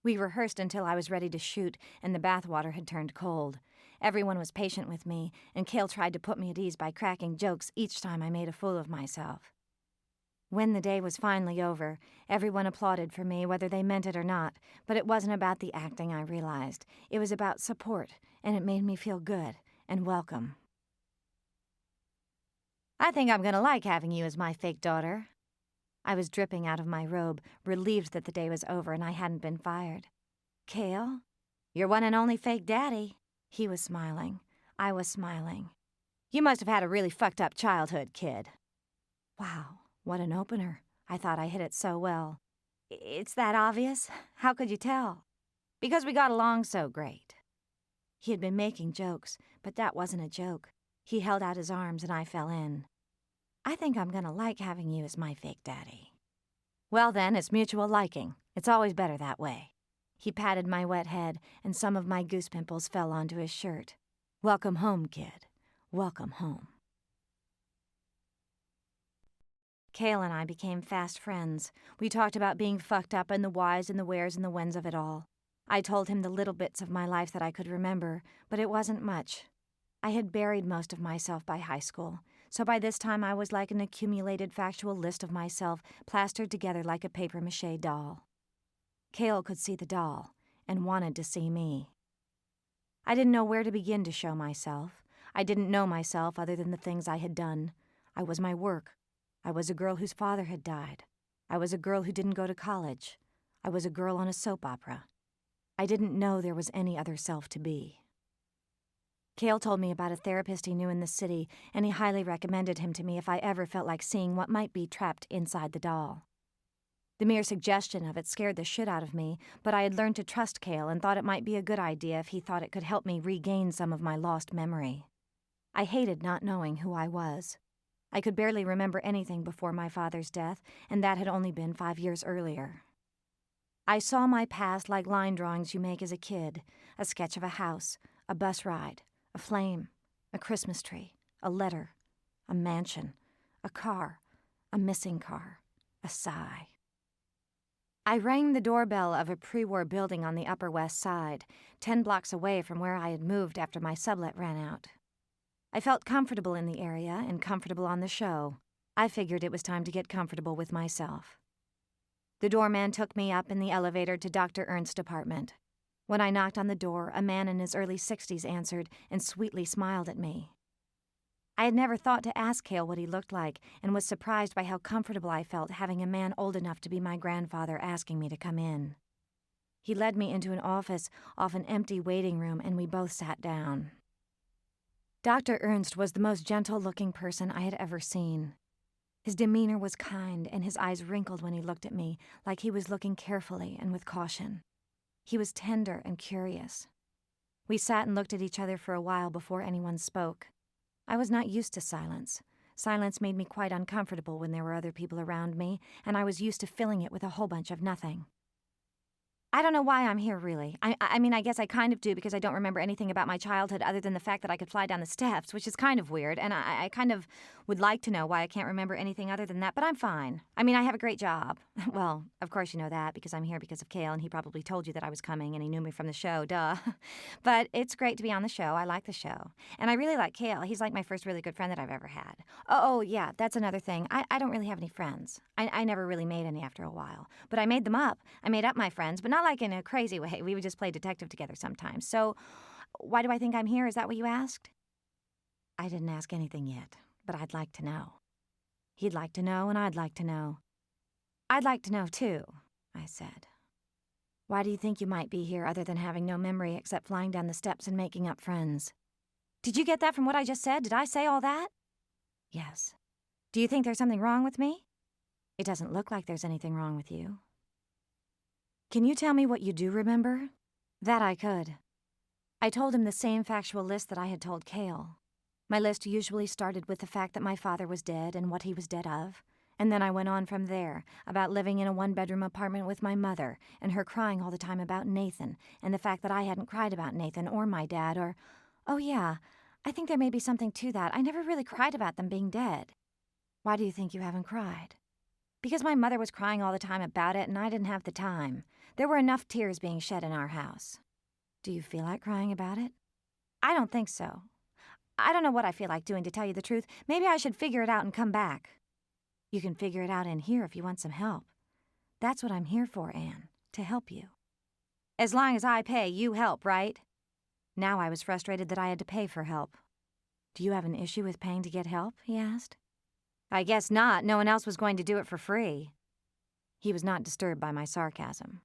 We rehearsed until I was ready to shoot, and the bathwater had turned cold. Everyone was patient with me, and Cale tried to put me at ease by cracking jokes each time I made a fool of myself. When the day was finally over, everyone applauded for me, whether they meant it or not, but it wasn't about the acting, I realized. It was about support, and it made me feel good and welcome. "I think I'm going to like having you as my fake daughter." I was dripping out of my robe, relieved that the day was over and I hadn't been fired. "Cale, your one and only fake daddy." He was smiling. I was smiling. "You must have had a really fucked up childhood, kid." Wow, what an opener. I thought I hit it so well. "It's that obvious? How could you tell?" "Because we got along so great." He had been making jokes, but that wasn't a joke. He held out his arms and I fell in. "I think I'm going to like having you as my fake daddy." "Well then, it's mutual liking. It's always better that way." He patted my wet head, and some of my goose pimples fell onto his shirt. Welcome home, kid. Welcome home. Cale and I became fast friends. We talked about being fucked up and the whys and the wheres and the whens of it all. I told him the little bits of my life that I could remember, but it wasn't much. I had buried most of myself by high school, so by this time I was like an accumulated factual list of myself plastered together like a papier-mâché doll. Cale could see the doll and wanted to see me. I didn't know where to begin to show myself. I didn't know myself other than the things I had done. I was my work. I was a girl whose father had died. I was a girl who didn't go to college. I was a girl on a soap opera. I didn't know there was any other self to be. Cale told me about a therapist he knew in the city, and he highly recommended him to me if I ever felt like seeing what might be trapped inside the doll. The mere suggestion of it scared the shit out of me, but I had learned to trust Cale and thought it might be a good idea if he thought it could help me regain some of my lost memory. I hated not knowing who I was. I could barely remember anything before my father's death, and that had only been 5 years earlier. I saw my past like line drawings you make as a kid, a sketch of a house, a bus ride, a flame, a Christmas tree, a letter, a mansion, a car, a missing car, a sigh. I rang the doorbell of a pre-war building on the Upper West Side, 10 blocks away from where I had moved after my sublet ran out. I felt comfortable in the area and comfortable on the show. I figured it was time to get comfortable with myself. The doorman took me up in the elevator to Dr. Ernst's apartment. When I knocked on the door, a man in his early 60s answered and sweetly smiled at me. I had never thought to ask Cale what he looked like and was surprised by how comfortable I felt having a man old enough to be my grandfather asking me to come in. He led me into an office off an empty waiting room and we both sat down. Dr. Ernst was the most gentle-looking person I had ever seen. His demeanor was kind and his eyes wrinkled when he looked at me like he was looking carefully and with caution. He was tender and curious. We sat and looked at each other for a while before anyone spoke. I was not used to silence. Silence made me quite uncomfortable when there were other people around me, and I was used to filling it with a whole bunch of nothing. I don't know why I'm here, really. I mean, I guess I kind of do because I don't remember anything about my childhood other than the fact that I could fly down the steps, which is kind of weird, and I kind of would like to know why I can't remember anything other than that, but I'm fine. I mean, I have a great job. Well, of course you know that because I'm here because of Cale, and he probably told you that I was coming, and he knew me from the show, duh. But it's great to be on the show. I like the show. And I really like Cale. He's like my first really good friend that I've ever had. Oh yeah, that's another thing. I don't really have any friends. I never really made any after a while. But I made them up. I made up my friends, but not like in a crazy way. We would just play detective together sometimes. So, why do I think I'm here? Is that what you asked? I didn't ask anything yet, but I'd like to know. He'd like to know, and I'd like to know. I'd like to know, too, I said. Why do you think you might be here other than having no memory except flying down the steps and making up friends? Did you get that from what I just said? Did I say all that? Yes. Do you think there's something wrong with me? It doesn't look like there's anything wrong with you. Can you tell me what you do remember? That I could. I told him the same factual list that I had told Cale. My list usually started with the fact that my father was dead and what he was dead of, and then I went on from there, about living in a one-bedroom apartment with my mother, and her crying all the time about Nathan, and the fact that I hadn't cried about Nathan or my dad, or, oh yeah, I think there may be something to that. I never really cried about them being dead. Why do you think you haven't cried? Because my mother was crying all the time about it, and I didn't have the time. There were enough tears being shed in our house. Do you feel like crying about it? I don't think so. I don't know what I feel like doing, to tell you the truth. Maybe I should figure it out and come back. You can figure it out in here if you want some help. That's what I'm here for, Anne, to help you. As long as I pay, you help, right? Now I was frustrated that I had to pay for help. Do you have an issue with paying to get help? He asked. I guess not. No one else was going to do it for free. He was not disturbed by my sarcasm.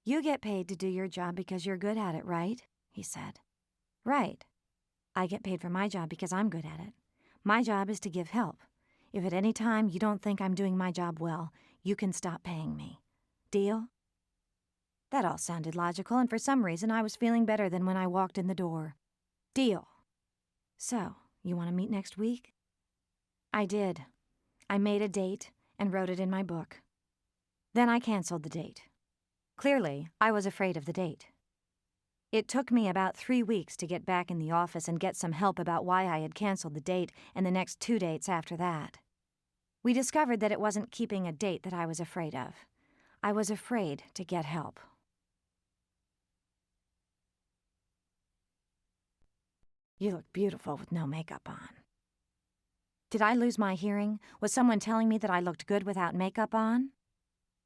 You get paid to do your job because you're good at it, right? He said. Right. I get paid for my job because I'm good at it. My job is to give help. If at any time you don't think I'm doing my job well, you can stop paying me. Deal? That all sounded logical, and for some reason I was feeling better than when I walked in the door. Deal. So, you want to meet next week? I did. I made a date and wrote it in my book. Then I canceled the date. Clearly, I was afraid of the date. It took me about 3 weeks to get back in the office and get some help about why I had canceled the date and the next 2 dates after that. We discovered that it wasn't keeping a date that I was afraid of. I was afraid to get help. You look beautiful with no makeup on. Did I lose my hearing? Was someone telling me that I looked good without makeup on?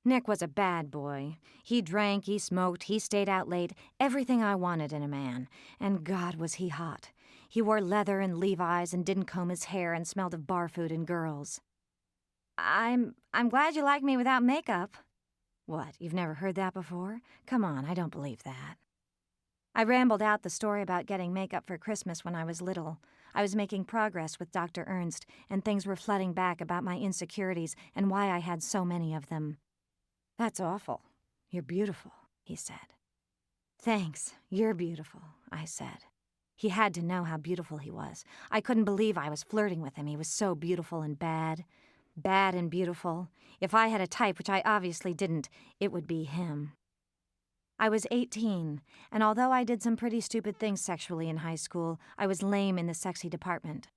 Nick was a bad boy. He drank, he smoked, he stayed out late, everything I wanted in a man. And God, was he hot. He wore leather and Levi's and didn't comb his hair and smelled of bar food and girls. I'm glad you like me without makeup. What, you've never heard that before? Come on, I don't believe that. I rambled out the story about getting makeup for Christmas when I was little. I was making progress with Dr. Ernst, and things were flooding back about my insecurities and why I had so many of them. That's awful. You're beautiful, he said. Thanks, you're beautiful, I said. He had to know how beautiful he was. I couldn't believe I was flirting with him. He was so beautiful and bad. Bad and beautiful. If I had a type, which I obviously didn't, it would be him. I was 18, and although I did some pretty stupid things sexually in high school, I was lame in the sexy department.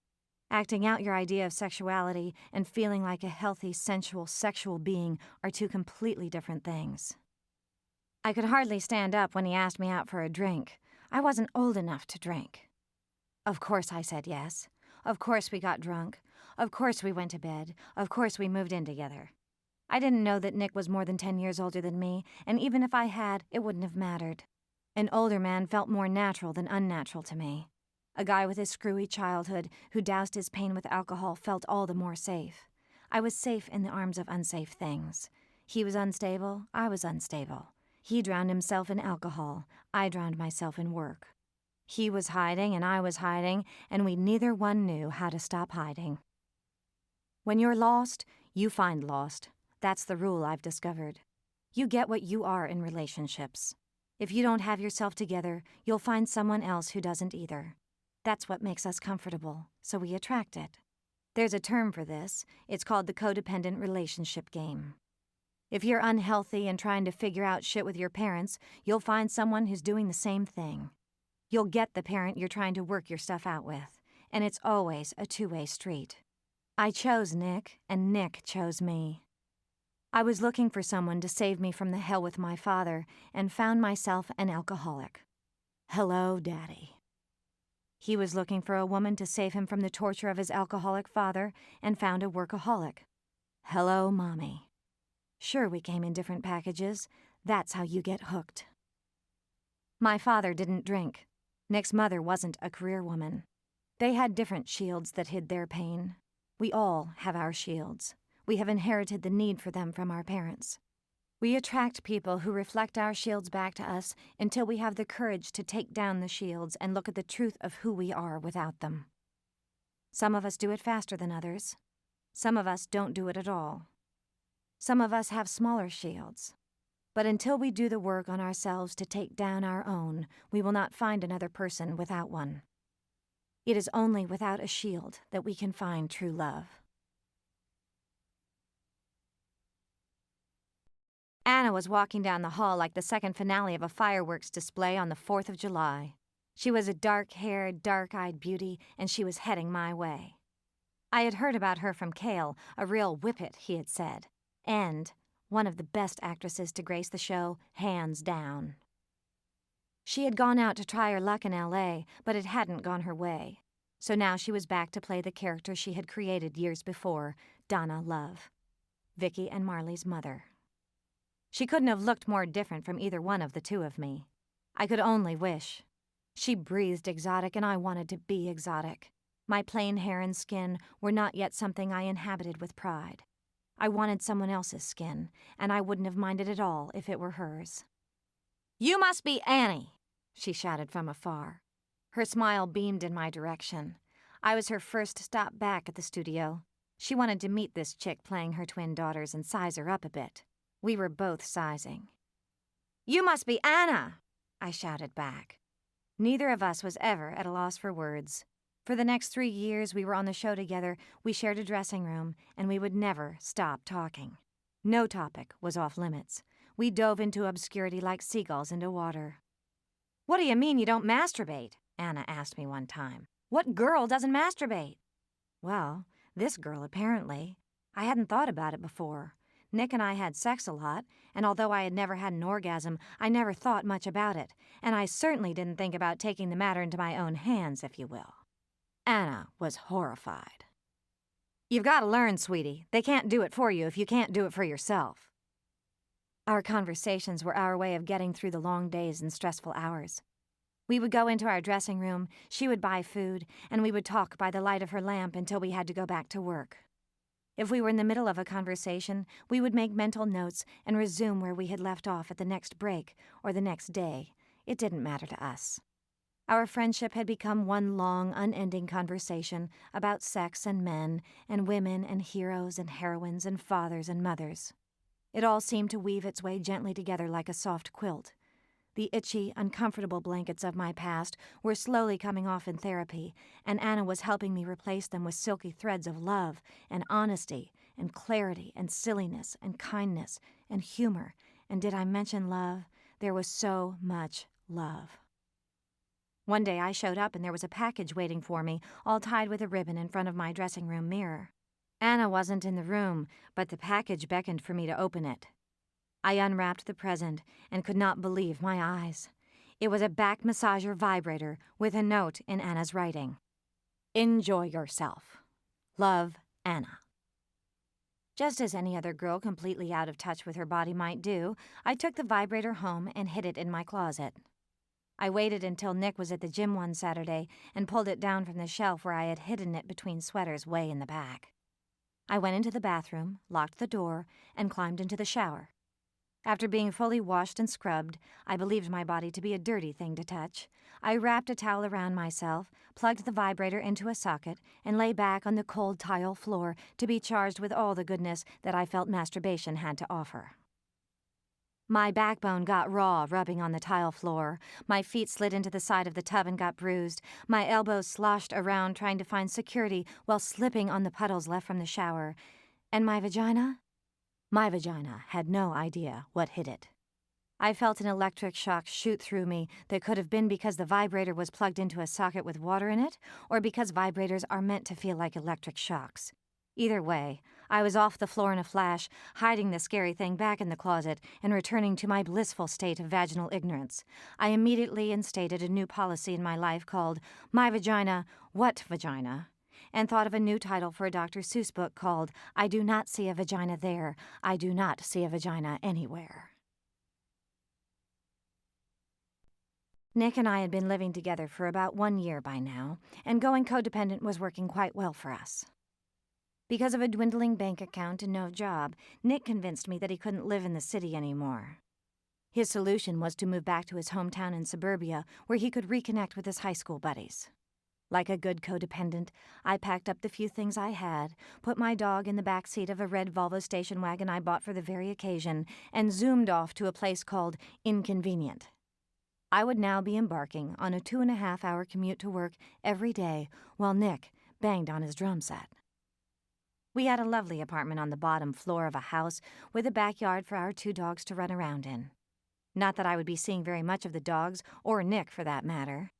Acting out your idea of sexuality and feeling like a healthy, sensual, sexual being are two completely different things. I could hardly stand up when he asked me out for a drink. I wasn't old enough to drink. Of course I said yes. Of course we got drunk. Of course we went to bed. Of course we moved in together. I didn't know that Nick was more than 10 years older than me, and even if I had, it wouldn't have mattered. An older man felt more natural than unnatural to me. A guy with a screwy childhood who doused his pain with alcohol felt all the more safe. I was safe in the arms of unsafe things. He was unstable, I was unstable. He drowned himself in alcohol, I drowned myself in work. He was hiding and I was hiding, and we neither one knew how to stop hiding. When you're lost, you find lost. That's the rule I've discovered. You get what you are in relationships. If you don't have yourself together, you'll find someone else who doesn't either. That's what makes us comfortable, so we attract it. There's a term for this. It's called the codependent relationship game. If you're unhealthy and trying to figure out shit with your parents, you'll find someone who's doing the same thing. You'll get the parent you're trying to work your stuff out with, and it's always a two-way street. I chose Nick, and Nick chose me. I was looking for someone to save me from the hell with my father and found myself an alcoholic. Hello, Daddy. He was looking for a woman to save him from the torture of his alcoholic father and found a workaholic. Hello, Mommy. Sure, we came in different packages. That's how you get hooked. My father didn't drink. Nick's mother wasn't a career woman. They had different shields that hid their pain. We all have our shields. We have inherited the need for them from our parents. We attract people who reflect our shields back to us until we have the courage to take down the shields and look at the truth of who we are without them. Some of us do it faster than others. Some of us don't do it at all. Some of us have smaller shields. But until we do the work on ourselves to take down our own, we will not find another person without one. It is only without a shield that we can find true love. Anna was walking down the hall like the second finale of a fireworks display on the 4th of July. She was a dark-haired, dark-eyed beauty, and she was heading my way. I had heard about her from Cale, a real whippet, he had said, and one of the best actresses to grace the show, hands down. She had gone out to try her luck in L.A., but it hadn't gone her way. So now she was back to play the character she had created years before, Donna Love, Vicky and Marley's mother. She couldn't have looked more different from either one of the two of me. I could only wish. She breathed exotic, and I wanted to be exotic. My plain hair and skin were not yet something I inhabited with pride. I wanted someone else's skin, and I wouldn't have minded at all if it were hers. "You must be Annie," she shouted from afar. Her smile beamed in my direction. I was her first stop back at the studio. She wanted to meet this chick playing her twin daughters and size her up a bit. We were both sizing. "You must be Anna," I shouted back. Neither of us was ever at a loss for words. For the next 3 years we were on the show together, we shared a dressing room, and we would never stop talking. No topic was off limits. We dove into obscurity like seagulls into water. "What do you mean you don't masturbate?" Anna asked me one time. "What girl doesn't masturbate?" Well, this girl apparently. I hadn't thought about it before. Nick and I had sex a lot, and although I had never had an orgasm, I never thought much about it, and I certainly didn't think about taking the matter into my own hands, if you will. Anna was horrified. "You've got to learn, sweetie. They can't do it for you if you can't do it for yourself." Our conversations were our way of getting through the long days and stressful hours. We would go into our dressing room, she would buy food, and we would talk by the light of her lamp until we had to go back to work. If we were in the middle of a conversation, we would make mental notes and resume where we had left off at the next break or the next day. It didn't matter to us. Our friendship had become one long, unending conversation about sex and men and women and heroes and heroines and fathers and mothers. It all seemed to weave its way gently together like a soft quilt. The itchy, uncomfortable blankets of my past were slowly coming off in therapy, and Anna was helping me replace them with silky threads of love and honesty and clarity and silliness and kindness and humor. And did I mention love? There was so much love. One day I showed up and there was a package waiting for me, all tied with a ribbon in front of my dressing room mirror. Anna wasn't in the room, but the package beckoned for me to open it. I unwrapped the present and could not believe my eyes. It was a back massager vibrator with a note in Anna's writing. "Enjoy yourself. Love, Anna." Just as any other girl completely out of touch with her body might do, I took the vibrator home and hid it in my closet. I waited until Nick was at the gym one Saturday and pulled it down from the shelf where I had hidden it between sweaters way in the back. I went into the bathroom, locked the door, and climbed into the shower. After being fully washed and scrubbed, I believed my body to be a dirty thing to touch. I wrapped a towel around myself, plugged the vibrator into a socket, and lay back on the cold tile floor to be charged with all the goodness that I felt masturbation had to offer. My backbone got raw rubbing on the tile floor. My feet slid into the side of the tub and got bruised. My elbows sloshed around trying to find security while slipping on the puddles left from the shower. And my vagina? My vagina had no idea what hit it. I felt an electric shock shoot through me that could have been because the vibrator was plugged into a socket with water in it, or because vibrators are meant to feel like electric shocks. Either way, I was off the floor in a flash, hiding the scary thing back in the closet and returning to my blissful state of vaginal ignorance. I immediately instated a new policy in my life called My Vagina, What Vagina? And thought of a new title for a Dr. Seuss book called I Do Not See a Vagina There, I Do Not See a Vagina Anywhere. Nick and I had been living together for about 1 year by now, and going codependent was working quite well for us. Because of a dwindling bank account and no job, Nick convinced me that he couldn't live in the city anymore. His solution was to move back to his hometown in suburbia, where he could reconnect with his high school buddies. Like a good codependent, I packed up the few things I had, put my dog in the back seat of a red Volvo station wagon I bought for the very occasion, and zoomed off to a place called Inconvenient. I would now be embarking on a 2.5-hour commute to work every day while Nick banged on his drum set. We had a lovely apartment on the bottom floor of a house with a backyard for our 2 dogs to run around in. Not that I would be seeing very much of the dogs, or Nick for that matter.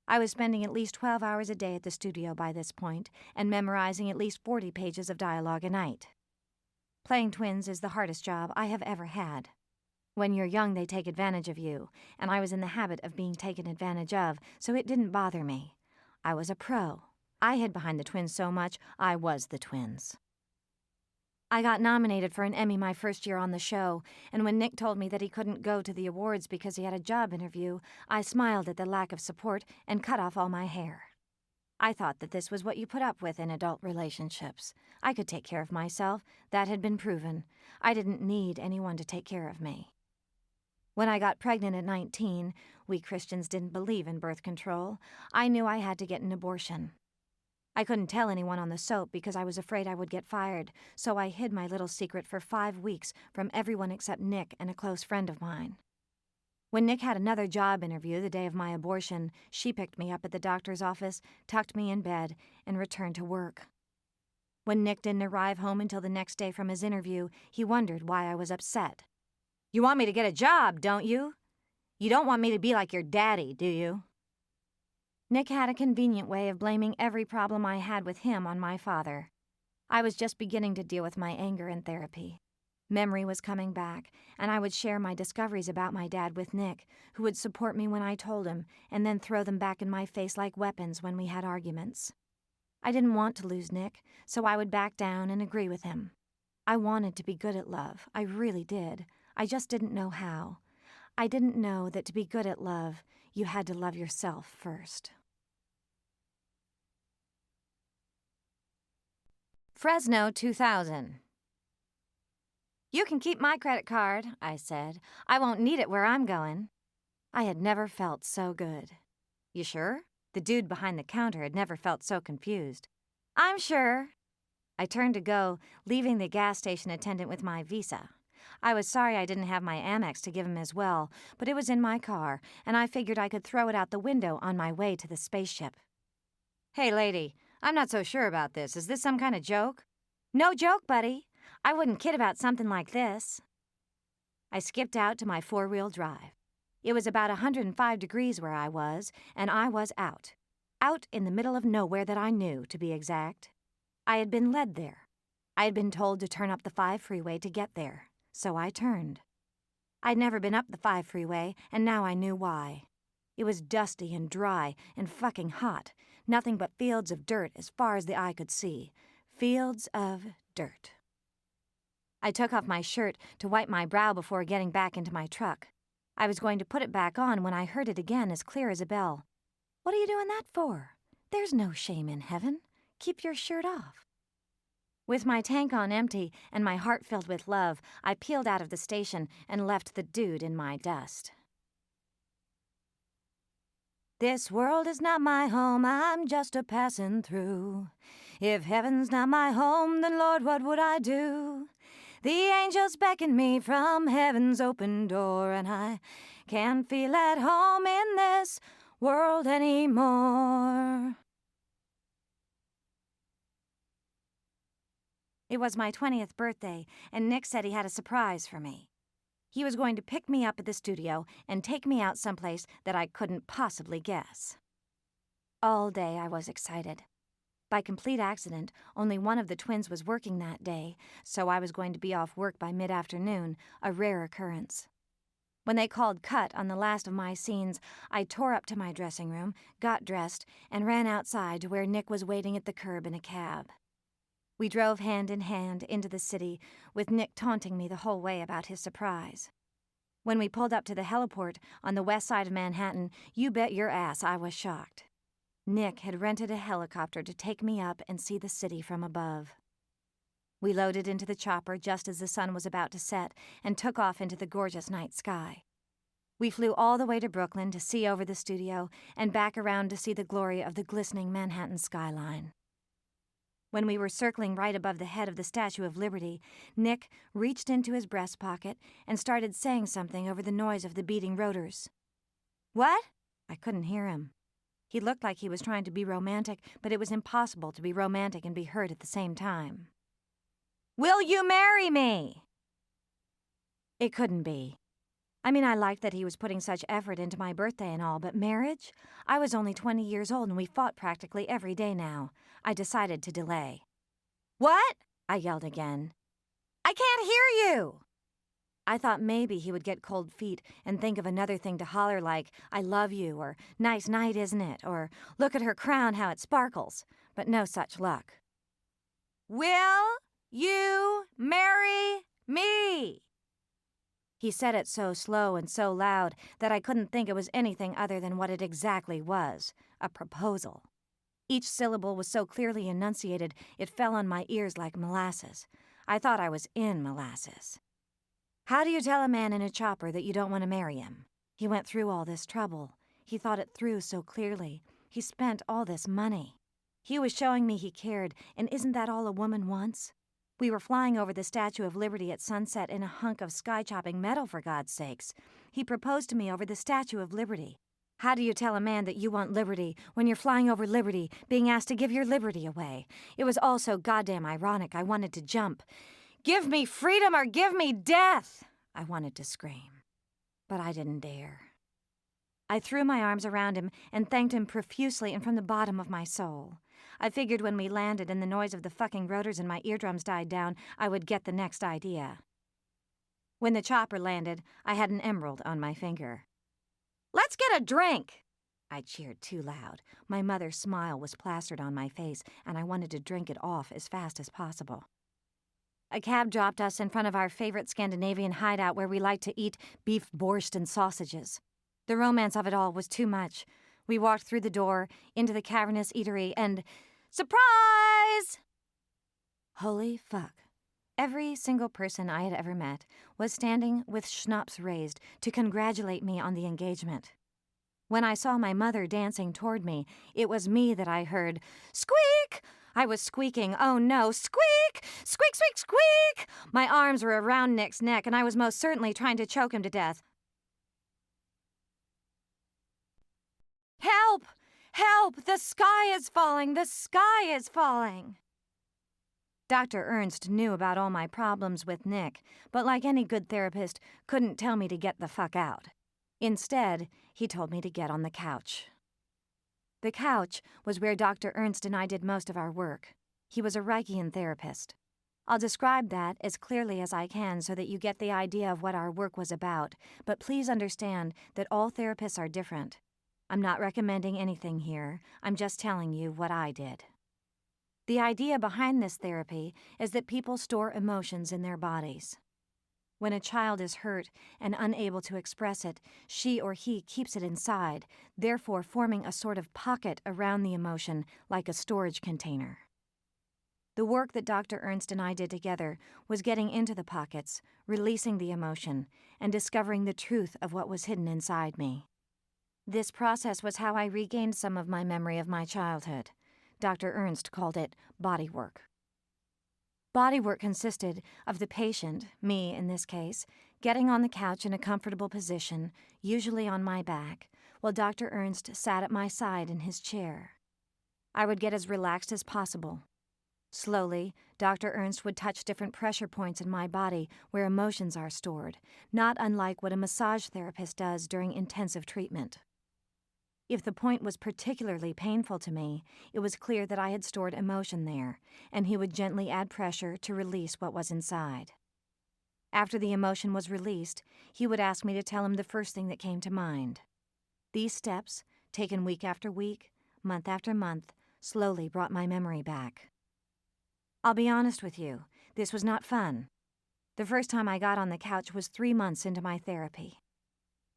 I was spending at least 12 hours a day at the studio by this point and memorizing at least 40 pages of dialogue a night. Playing twins is the hardest job I have ever had. When you're young, they take advantage of you, and I was in the habit of being taken advantage of, so it didn't bother me. I was a pro. I hid behind the twins so much, I was the twins. I got nominated for an Emmy my first year on the show, and when Nick told me that he couldn't go to the awards because he had a job interview, I smiled at the lack of support and cut off all my hair. I thought that this was what you put up with in adult relationships. I could take care of myself. That had been proven. I didn't need anyone to take care of me. When I got pregnant at 19, we Christians didn't believe in birth control. I knew I had to get an abortion. I couldn't tell anyone on the soap because I was afraid I would get fired, so I hid my little secret for 5 weeks from everyone except Nick and a close friend of mine. When Nick had another job interview the day of my abortion, she picked me up at the doctor's office, tucked me in bed, and returned to work. When Nick didn't arrive home until the next day from his interview, he wondered why I was upset. You want me to get a job, don't you? You don't want me to be like your daddy, do you? Nick had a convenient way of blaming every problem I had with him on my father. I was just beginning to deal with my anger in therapy. Memory was coming back, and I would share my discoveries about my dad with Nick, who would support me when I told him, and then throw them back in my face like weapons when we had arguments. I didn't want to lose Nick, so I would back down and agree with him. I wanted to be good at love, I really did. I just didn't know how. I didn't know that to be good at love, you had to love yourself first. Fresno 2000. You can keep my credit card, I said. I won't need it where I'm going. I had never felt so good. You sure? The dude behind the counter had never felt so confused. I'm sure. I turned to go, leaving the gas station attendant with my Visa. I was sorry I didn't have my Amex to give him as well, but it was in my car, and I figured I could throw it out the window on my way to the spaceship. Hey, lady, I'm not so sure about this. Is this some kind of joke? No joke, buddy. I wouldn't kid about something like this. I skipped out to my four-wheel drive. It was about 105 degrees where I was, and I was out. Out in the middle of nowhere that I knew, to be exact. I had been led there. I had been told to turn up the 5 freeway to get there, so I turned. I'd never been up the 5 freeway, and now I knew why. It was dusty and dry and fucking hot. Nothing but fields of dirt as far as the eye could see. Fields of dirt. I took off my shirt to wipe my brow before getting back into my truck. I was going to put it back on when I heard it again as clear as a bell. What are you doing that for? There's no shame in heaven. Keep your shirt off. With my tank on empty and my heart filled with love, I peeled out of the station and left the dude in my dust. This world is not my home, I'm just a passing through. If heaven's not my home, then Lord, what would I do? The angels beckon me from heaven's open door, and I can't feel at home in this world anymore. It was my 20th birthday, and Nick said he had a surprise for me. He was going to pick me up at the studio and take me out someplace that I couldn't possibly guess. All day I was excited. By complete accident, only one of the twins was working that day, so I was going to be off work by mid-afternoon, a rare occurrence. When they called cut on the last of my scenes, I tore up to my dressing room, got dressed, and ran outside to where Nick was waiting at the curb in a cab. We drove hand in hand into the city, with Nick taunting me the whole way about his surprise. When we pulled up to the heliport on the west side of Manhattan, you bet your ass I was shocked. Nick had rented a helicopter to take me up and see the city from above. We loaded into the chopper just as the sun was about to set and took off into the gorgeous night sky. We flew all the way to Brooklyn to see over the studio and back around to see the glory of the glistening Manhattan skyline. When we were circling right above the head of the Statue of Liberty, Nick reached into his breast pocket and started saying something over the noise of the beating rotors. What? I couldn't hear him. He looked like he was trying to be romantic, but it was impossible to be romantic and be hurt at the same time. Will you marry me? It couldn't be. I mean, I liked that he was putting such effort into my birthday and all, but marriage? I was only 20 years old and we fought practically every day now. I decided to delay. What? I yelled again. I can't hear you! I thought maybe he would get cold feet and think of another thing to holler like, I love you, or nice night, isn't it, or look at her crown, how it sparkles, but no such luck. Will you marry me? He said it so slow and so loud that I couldn't think it was anything other than what it exactly was, a proposal. Each syllable was so clearly enunciated it fell on my ears like molasses. I thought I was in molasses. How do you tell a man in a chopper that you don't want to marry him? He went through all this trouble. He thought it through so clearly. He spent all this money. He was showing me he cared, and isn't that all a woman wants? We were flying over the Statue of Liberty at sunset in a hunk of sky-chopping metal, for God's sakes. He proposed to me over the Statue of Liberty. How do you tell a man that you want liberty when you're flying over liberty, being asked to give your liberty away? It was all so goddamn ironic, I wanted to jump. Give me freedom or give me death, I wanted to scream, but I didn't dare. I threw my arms around him and thanked him profusely and from the bottom of my soul. I figured when we landed and the noise of the fucking rotors in my eardrums died down, I would get the next idea. When the chopper landed, I had an emerald on my finger. "Let's get a drink!" I cheered too loud. My mother's smile was plastered on my face, and I wanted to drink it off as fast as possible. A cab dropped us in front of our favorite Scandinavian hideout where we liked to eat beef borscht and sausages. The romance of it all was too much. We walked through the door, into the cavernous eatery, and... surprise! Holy fuck. Every single person I had ever met was standing with schnapps raised to congratulate me on the engagement. When I saw my mother dancing toward me, it was me that I heard, "Squeak!" I was squeaking, oh no, squeak! Squeak, squeak, squeak! My arms were around Nick's neck, and I was most certainly trying to choke him to death. "Help! Help! The sky is falling! The sky is falling!" Dr. Ernst knew about all my problems with Nick, but like any good therapist, couldn't tell me to get the fuck out. Instead, he told me to get on the couch. The couch was where Dr. Ernst and I did most of our work. He was a Reichian therapist. I'll describe that as clearly as I can so that you get the idea of what our work was about, but please understand that all therapists are different. I'm not recommending anything here. I'm just telling you what I did. The idea behind this therapy is that people store emotions in their bodies. When a child is hurt and unable to express it, she or he keeps it inside, therefore forming a sort of pocket around the emotion like a storage container. The work that Dr. Ernst and I did together was getting into the pockets, releasing the emotion, and discovering the truth of what was hidden inside me. This process was how I regained some of my memory of my childhood. Dr. Ernst called it bodywork. Bodywork consisted of the patient, me in this case, getting on the couch in a comfortable position, usually on my back, while Dr. Ernst sat at my side in his chair. I would get as relaxed as possible. Slowly, Dr. Ernst would touch different pressure points in my body where emotions are stored, not unlike what a massage therapist does during intensive treatment. If the point was particularly painful to me, it was clear that I had stored emotion there, and he would gently add pressure to release what was inside. After the emotion was released, he would ask me to tell him the first thing that came to mind. These steps, taken week after week, month after month, slowly brought my memory back. I'll be honest with you, this was not fun. The first time I got on the couch was 3 months into my therapy.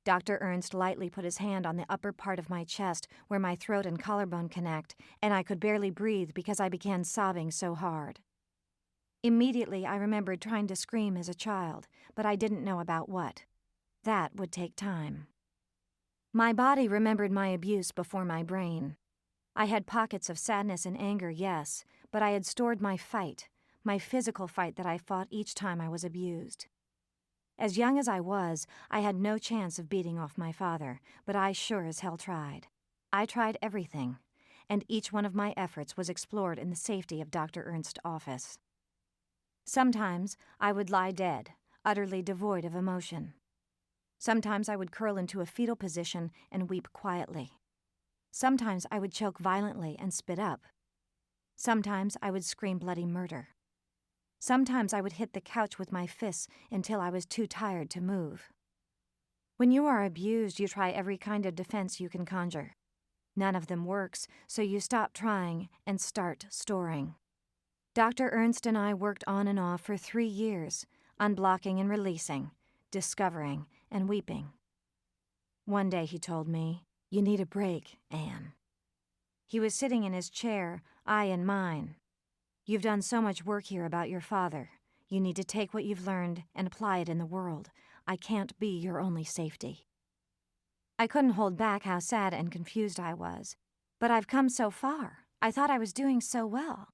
Dr. Ernst lightly put his hand on the upper part of my chest where my throat and collarbone connect, and I could barely breathe because I began sobbing so hard. Immediately, I remembered trying to scream as a child, but I didn't know about what. That would take time. My body remembered my abuse before my brain. I had pockets of sadness and anger, yes, but I had stored my fight, my physical fight that I fought each time I was abused. As young as I was, I had no chance of beating off my father, but I sure as hell tried. I tried everything, and each one of my efforts was explored in the safety of Dr. Ernst's office. Sometimes I would lie dead, utterly devoid of emotion. Sometimes I would curl into a fetal position and weep quietly. Sometimes I would choke violently and spit up. Sometimes I would scream bloody murder. Sometimes I would hit the couch with my fists until I was too tired to move. When you are abused, you try every kind of defense you can conjure. None of them works, so you stop trying and start storing. Dr. Ernst and I worked on and off for 3 years, unblocking and releasing, discovering and weeping. One day he told me, "You need a break, Anne." He was sitting in his chair, I in mine. "You've done so much work here about your father. You need to take what you've learned and apply it in the world. I can't be your only safety." I couldn't hold back how sad and confused I was. "But I've come so far. I thought I was doing so well."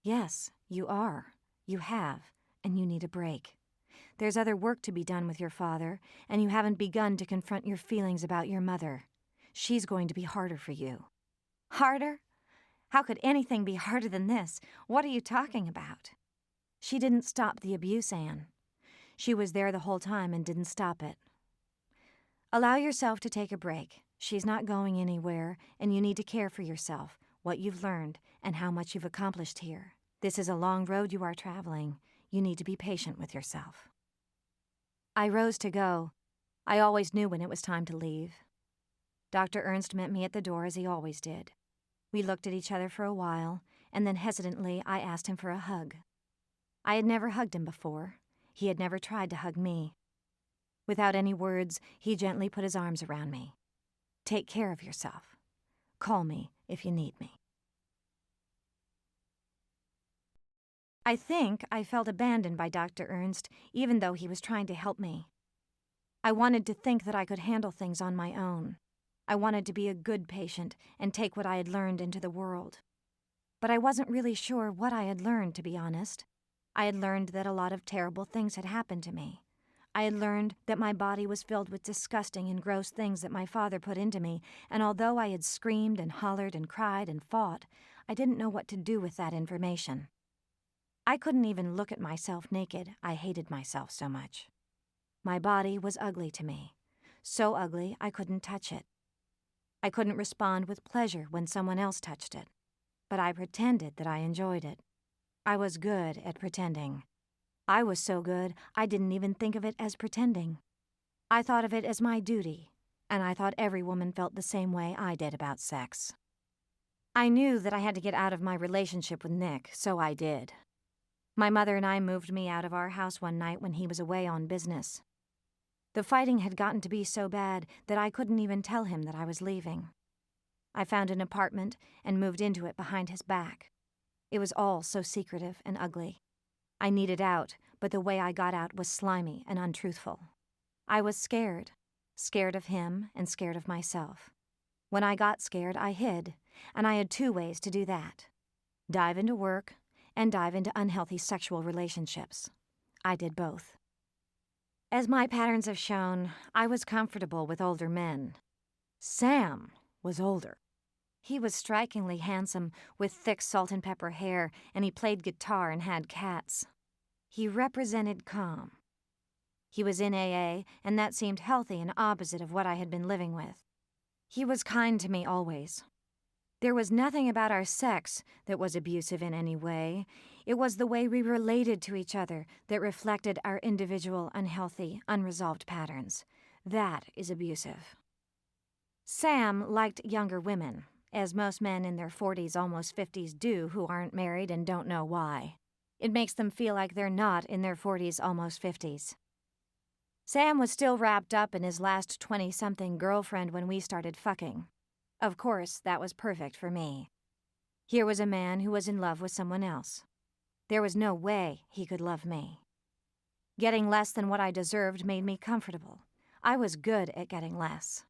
"Yes, you are. You have, and you need a break. There's other work to be done with your father, and you haven't begun to confront your feelings about your mother. She's going to be harder for you." "Harder? How could anything be harder than this? What are you talking about?" "She didn't stop the abuse, Anne. She was there the whole time and didn't stop it. Allow yourself to take a break. She's not going anywhere, and you need to care for yourself, what you've learned, and how much you've accomplished here. This is a long road you are traveling. You need to be patient with yourself. I rose to go. I always knew when it was time to leave. Dr. Ernst met me at the door as he always did. We looked at each other for a while, and then hesitantly I asked him for a hug. I had never hugged him before. He had never tried to hug me. Without any words, he gently put his arms around me. Take care of yourself. Call me if you need me. I think I felt abandoned by Dr. Ernst, even though he was trying to help me. I wanted to think that I could handle things on my own. I wanted to be a good patient and take what I had learned into the world. But I wasn't really sure what I had learned, to be honest. I had learned that a lot of terrible things had happened to me. I had learned that my body was filled with disgusting and gross things that my father put into me, and although I had screamed and hollered and cried and fought, I didn't know what to do with that information. I couldn't even look at myself naked. I hated myself so much. My body was ugly to me, so ugly I couldn't touch it. I couldn't respond with pleasure when someone else touched it, but I pretended that I enjoyed it. I was good at pretending. I was so good, I didn't even think of it as pretending. I thought of it as my duty, and I thought every woman felt the same way I did about sex. I knew that I had to get out of my relationship with Nick, so I did. My mother and I moved me out of our house one night when he was away on business. The fighting had gotten to be so bad that I couldn't even tell him that I was leaving. I found an apartment and moved into it behind his back. It was all so secretive and ugly. I needed out, but the way I got out was slimy and untruthful. I was scared of him and scared of myself. When I got scared, I hid, and I had 2 ways to do that: dive into work and dive into unhealthy sexual relationships. I did both. As my patterns have shown, I was comfortable with older men. Sam was older. He was strikingly handsome, with thick salt and pepper hair, and he played guitar and had cats. He represented calm. He was in AA, and that seemed healthy and opposite of what I had been living with. He was kind to me always. There was nothing about our sex that was abusive in any way. It was the way we related to each other that reflected our individual, unhealthy, unresolved patterns. That is abusive. Sam liked younger women, as most men in their 40s, almost 50s do who aren't married and don't know why. It makes them feel like they're not in their 40s, almost 50s. Sam was still wrapped up in his last 20-something girlfriend when we started fucking. Of course, that was perfect for me. Here was a man who was in love with someone else. There was no way he could love me. Getting less than what I deserved made me comfortable. I was good at getting less.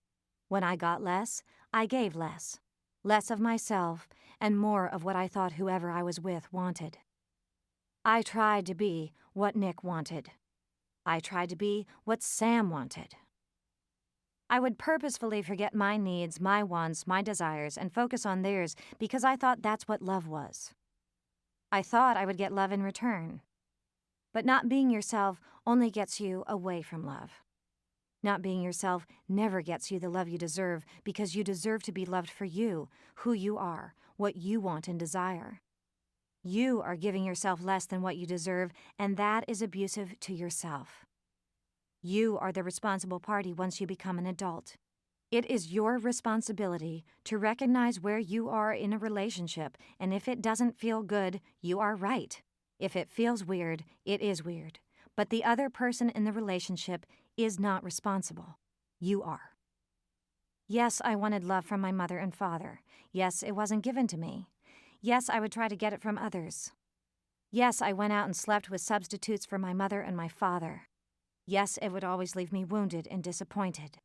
When I got less, I gave less. Less of myself and more of what I thought whoever I was with wanted. I tried to be what Nick wanted. I tried to be what Sam wanted. I would purposefully forget my needs, my wants, my desires, and focus on theirs because I thought that's what love was. I thought I would get love in return. But not being yourself only gets you away from love. Not being yourself never gets you the love you deserve because you deserve to be loved for you, who you are, what you want and desire. You are giving yourself less than what you deserve, and that is abusive to yourself. You are the responsible party once you become an adult. It is your responsibility to recognize where you are in a relationship, and if it doesn't feel good, you are right. If it feels weird, it is weird. But the other person in the relationship is not responsible. You are. Yes, I wanted love from my mother and father. Yes, it wasn't given to me. Yes, I would try to get it from others. Yes, I went out and slept with substitutes for my mother and my father. Yes, it would always leave me wounded and disappointed.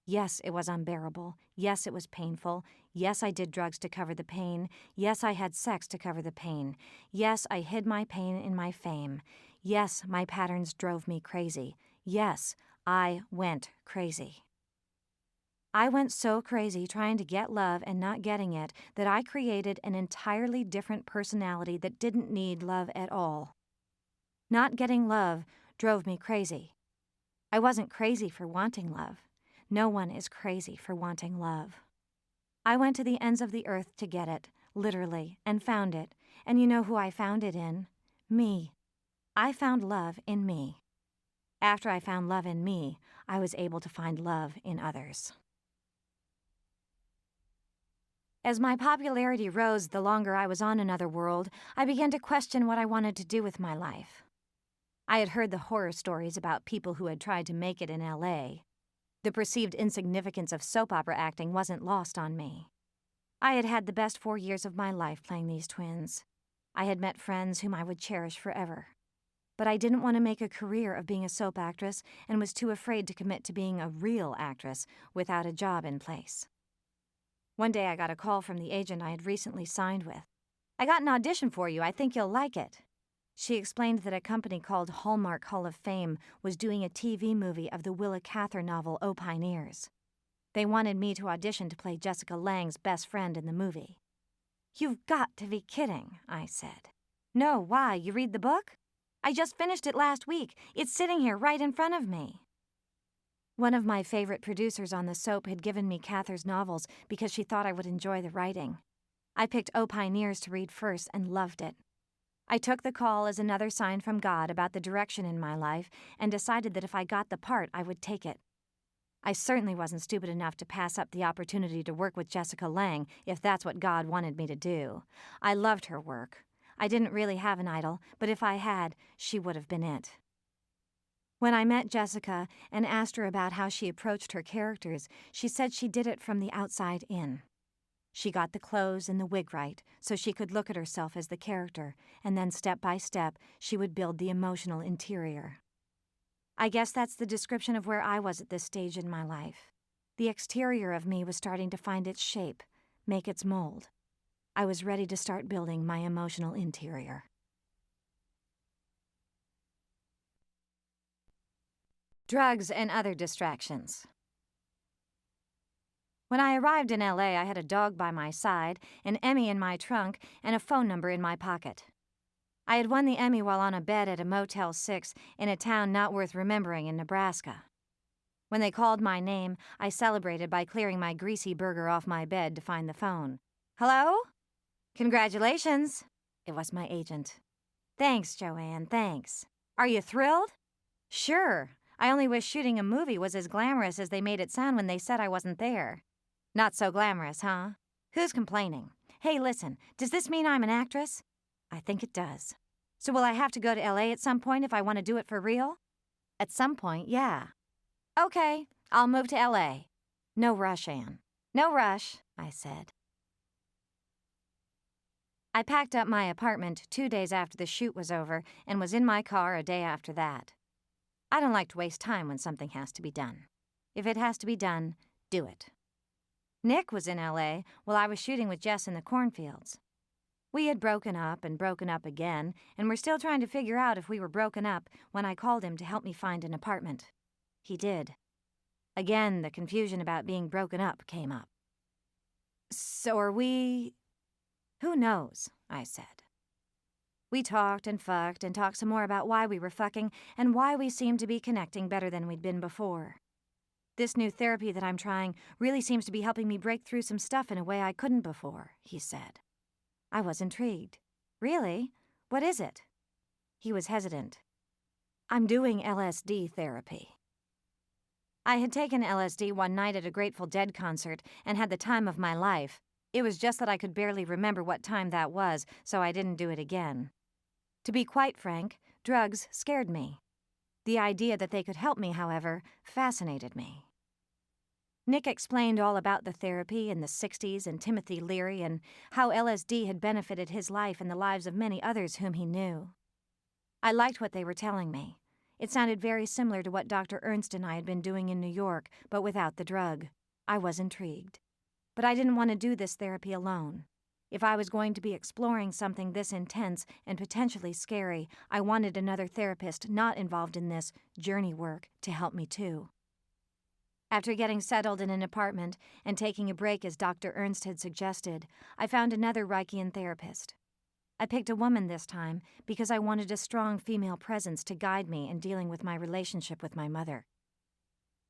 Yes, it was unbearable. Yes, it was painful. Yes, I did drugs to cover the pain. Yes, I had sex to cover the pain. Yes, I hid my pain in my fame. Yes, my patterns drove me crazy. Yes, I went crazy. I went so crazy trying to get love and not getting it that I created an entirely different personality that didn't need love at all. Not getting love drove me crazy. I wasn't crazy for wanting love. No one is crazy for wanting love. I went to the ends of the earth to get it, literally, and found it. And you know who I found it in? Me. I found love in me. After I found love in me, I was able to find love in others. As my popularity rose the longer I was on Another World, I began to question what I wanted to do with my life. I had heard the horror stories about people who had tried to make it in L.A. The perceived insignificance of soap opera acting wasn't lost on me. I had had the best 4 years of my life playing these twins. I had met friends whom I would cherish forever. But I didn't want to make a career of being a soap actress and was too afraid to commit to being a real actress without a job in place. One day I got a call from the agent I had recently signed with. "I got an audition for you. I think you'll like it." She explained that a company called Hallmark Hall of Fame was doing a TV movie of the Willa Cather novel O Pioneers. They wanted me to audition to play Jessica Lange's best friend in the movie. "You've got to be kidding," I said. "No, why? You read the book?" "I just finished it last week. It's sitting here right in front of me." One of my favorite producers on the soap had given me Cather's novels because she thought I would enjoy the writing. I picked O Pioneers to read first and loved it. I took the call as another sign from God about the direction in my life and decided that if I got the part, I would take it. I certainly wasn't stupid enough to pass up the opportunity to work with Jessica Lange if that's what God wanted me to do. I loved her work. I didn't really have an idol, but if I had, she would have been it. When I met Jessica and asked her about how she approached her characters, she said she did it from the outside in. She got the clothes and the wig right so she could look at herself as the character, and then step by step she would build the emotional interior. I guess that's the description of where I was at this stage in my life. The exterior of me was starting to find its shape, make its mold. I was ready to start building my emotional interior. Drugs and other distractions. When I arrived in L.A., I had a dog by my side, an Emmy in my trunk, and a phone number in my pocket. I had won the Emmy while on a bed at a Motel 6 in a town not worth remembering in Nebraska. When they called my name, I celebrated by clearing my greasy burger off my bed to find the phone. "Hello? Congratulations." It was my agent. "Thanks, Joanne, thanks. Are you thrilled?" "Sure. I only wish shooting a movie was as glamorous as they made it sound when they said I wasn't there." "Not so glamorous, huh? Who's complaining? Hey, listen, does this mean I'm an actress?" "I think it does." "So will I have to go to L.A. at some point if I want to do it for real?" "At some point, yeah." "Okay, I'll move to L.A." "No rush, Anne." "No rush," I said. I packed up my apartment 2 days after the shoot was over and was in my car a day after that. I don't like to waste time when something has to be done. If it has to be done, do it. Nick was in L.A. while I was shooting with Jess in the cornfields. We had broken up and broken up again, and were still trying to figure out if we were broken up when I called him to help me find an apartment. He did. Again, the confusion about being broken up came up. "So are we—" "Who knows," I said. We talked and fucked and talked some more about why we were fucking and why we seemed to be connecting better than we'd been before. "This new therapy that I'm trying really seems to be helping me break through some stuff in a way I couldn't before," he said. I was intrigued. "Really? What is it?" He was hesitant. "I'm doing LSD therapy." I had taken LSD one night at a Grateful Dead concert and had the time of my life. It was just that I could barely remember what time that was, so I didn't do it again. To be quite frank, drugs scared me. The idea that they could help me, however, fascinated me. Nick explained all about the therapy in the 60s and Timothy Leary and how LSD had benefited his life and the lives of many others whom he knew. I liked what they were telling me. It sounded very similar to what Dr. Ernst and I had been doing in New York, but without the drug. I was intrigued. But I didn't want to do this therapy alone. If I was going to be exploring something this intense and potentially scary, I wanted another therapist not involved in this journey work to help me too. After getting settled in an apartment and taking a break as Dr. Ernst had suggested, I found another Reichian therapist. I picked a woman this time because I wanted a strong female presence to guide me in dealing with my relationship with my mother.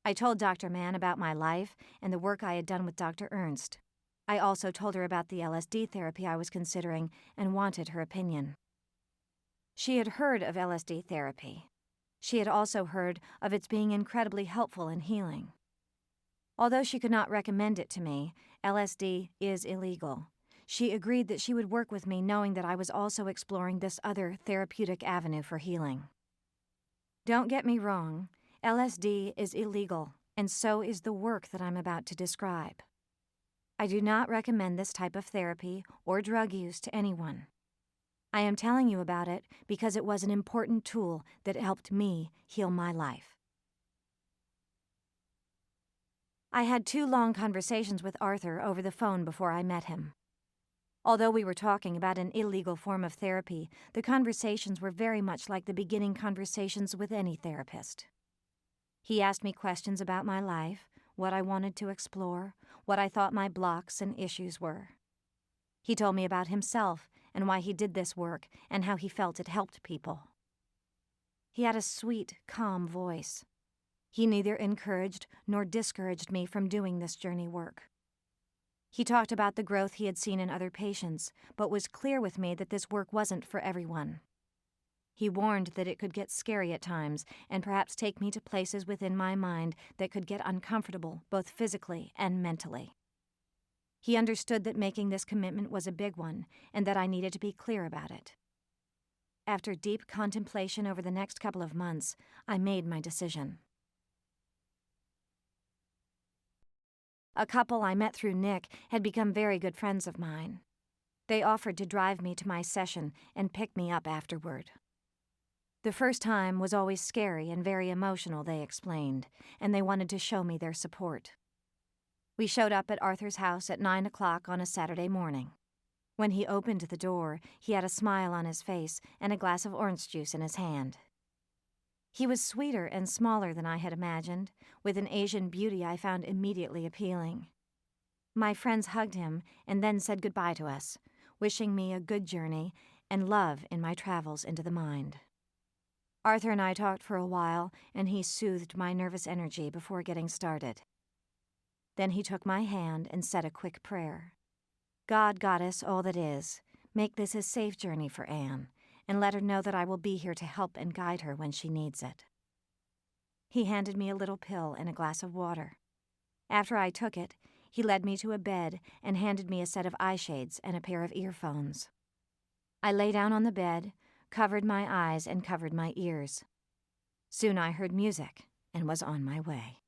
I told Dr. Mann about my life and the work I had done with Dr. Ernst. I also told her about the LSD therapy I was considering and wanted her opinion. She had heard of LSD therapy. She had also heard of its being incredibly helpful in healing. Although she could not recommend it to me, LSD is illegal. She agreed that she would work with me knowing that I was also exploring this other therapeutic avenue for healing. Don't get me wrong, LSD is illegal, and so is the work that I'm about to describe. I do not recommend this type of therapy or drug use to anyone. I am telling you about it because it was an important tool that helped me heal my life. I had 2 long conversations with Arthur over the phone before I met him. Although we were talking about an illegal form of therapy, the conversations were very much like the beginning conversations with any therapist. He asked me questions about my life, what I wanted to explore, what I thought my blocks and issues were. He told me about himself and why he did this work and how he felt it helped people. He had a sweet, calm voice. He neither encouraged nor discouraged me from doing this journey work. He talked about the growth he had seen in other patients, but was clear with me that this work wasn't for everyone. He warned that it could get scary at times and perhaps take me to places within my mind that could get uncomfortable both physically and mentally. He understood that making this commitment was a big one and that I needed to be clear about it. After deep contemplation over the next couple of months, I made my decision. A couple I met through Nick had become very good friends of mine. They offered to drive me to my session and pick me up afterward. The first time was always scary and very emotional, they explained, and they wanted to show me their support. We showed up at Arthur's house at 9 o'clock on a Saturday morning. When he opened the door, he had a smile on his face and a glass of orange juice in his hand. He was sweeter and smaller than I had imagined, with an Asian beauty I found immediately appealing. My friends hugged him and then said goodbye to us, wishing me a good journey and love in my travels into the mind. Arthur and I talked for a while, and he soothed my nervous energy before getting started. Then he took my hand and said a quick prayer. God, Goddess, all that is, make this a safe journey for Anne, and let her know that I will be here to help and guide her when she needs it. He handed me a little pill and a glass of water. After I took it, he led me to a bed and handed me a set of eye shades and a pair of earphones. I lay down on the bed, covered my eyes and covered my ears. Soon I heard music and was on my way.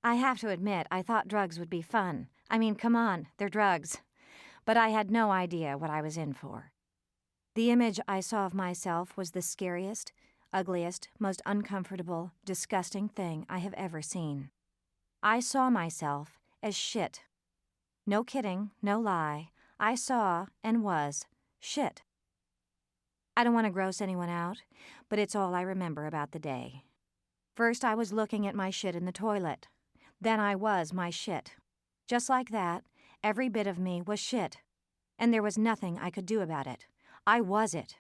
I have to admit, I thought drugs would be fun. I mean, come on, they're drugs. But I had no idea what I was in for. The image I saw of myself was the scariest, ugliest, most uncomfortable, disgusting thing I have ever seen. I saw myself as shit. No kidding, no lie. I saw and was shit. I don't want to gross anyone out, but it's all I remember about the day. First, I was looking at my shit in the toilet. Then I was my shit. Just like that, every bit of me was shit. And there was nothing I could do about it. I was it.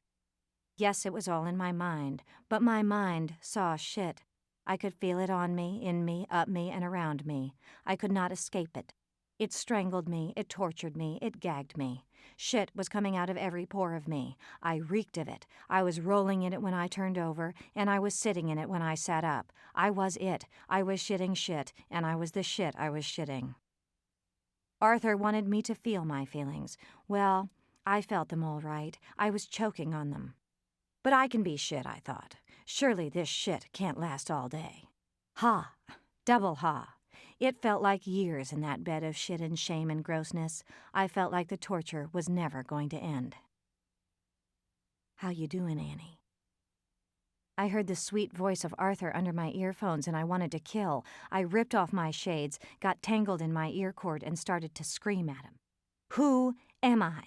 Yes, it was all in my mind, but my mind saw shit. I could feel it on me, in me, up me, and around me. I could not escape it. It strangled me, it tortured me, it gagged me. Shit was coming out of every pore of me. I reeked of it. I was rolling in it when I turned over, and I was sitting in it when I sat up. I was it. I was shitting shit, and I was the shit I was shitting. Arthur wanted me to feel my feelings. Well, I felt them all right. I was choking on them. But I can be shit, I thought. Surely this shit can't last all day. Ha! Double ha! It felt like years in that bed of shit and shame and grossness. I felt like the torture was never going to end. How you doing, Annie? I heard the sweet voice of Arthur under my earphones and I wanted to kill. I ripped off my shades, got tangled in my ear cord and started to scream at him. Who am I?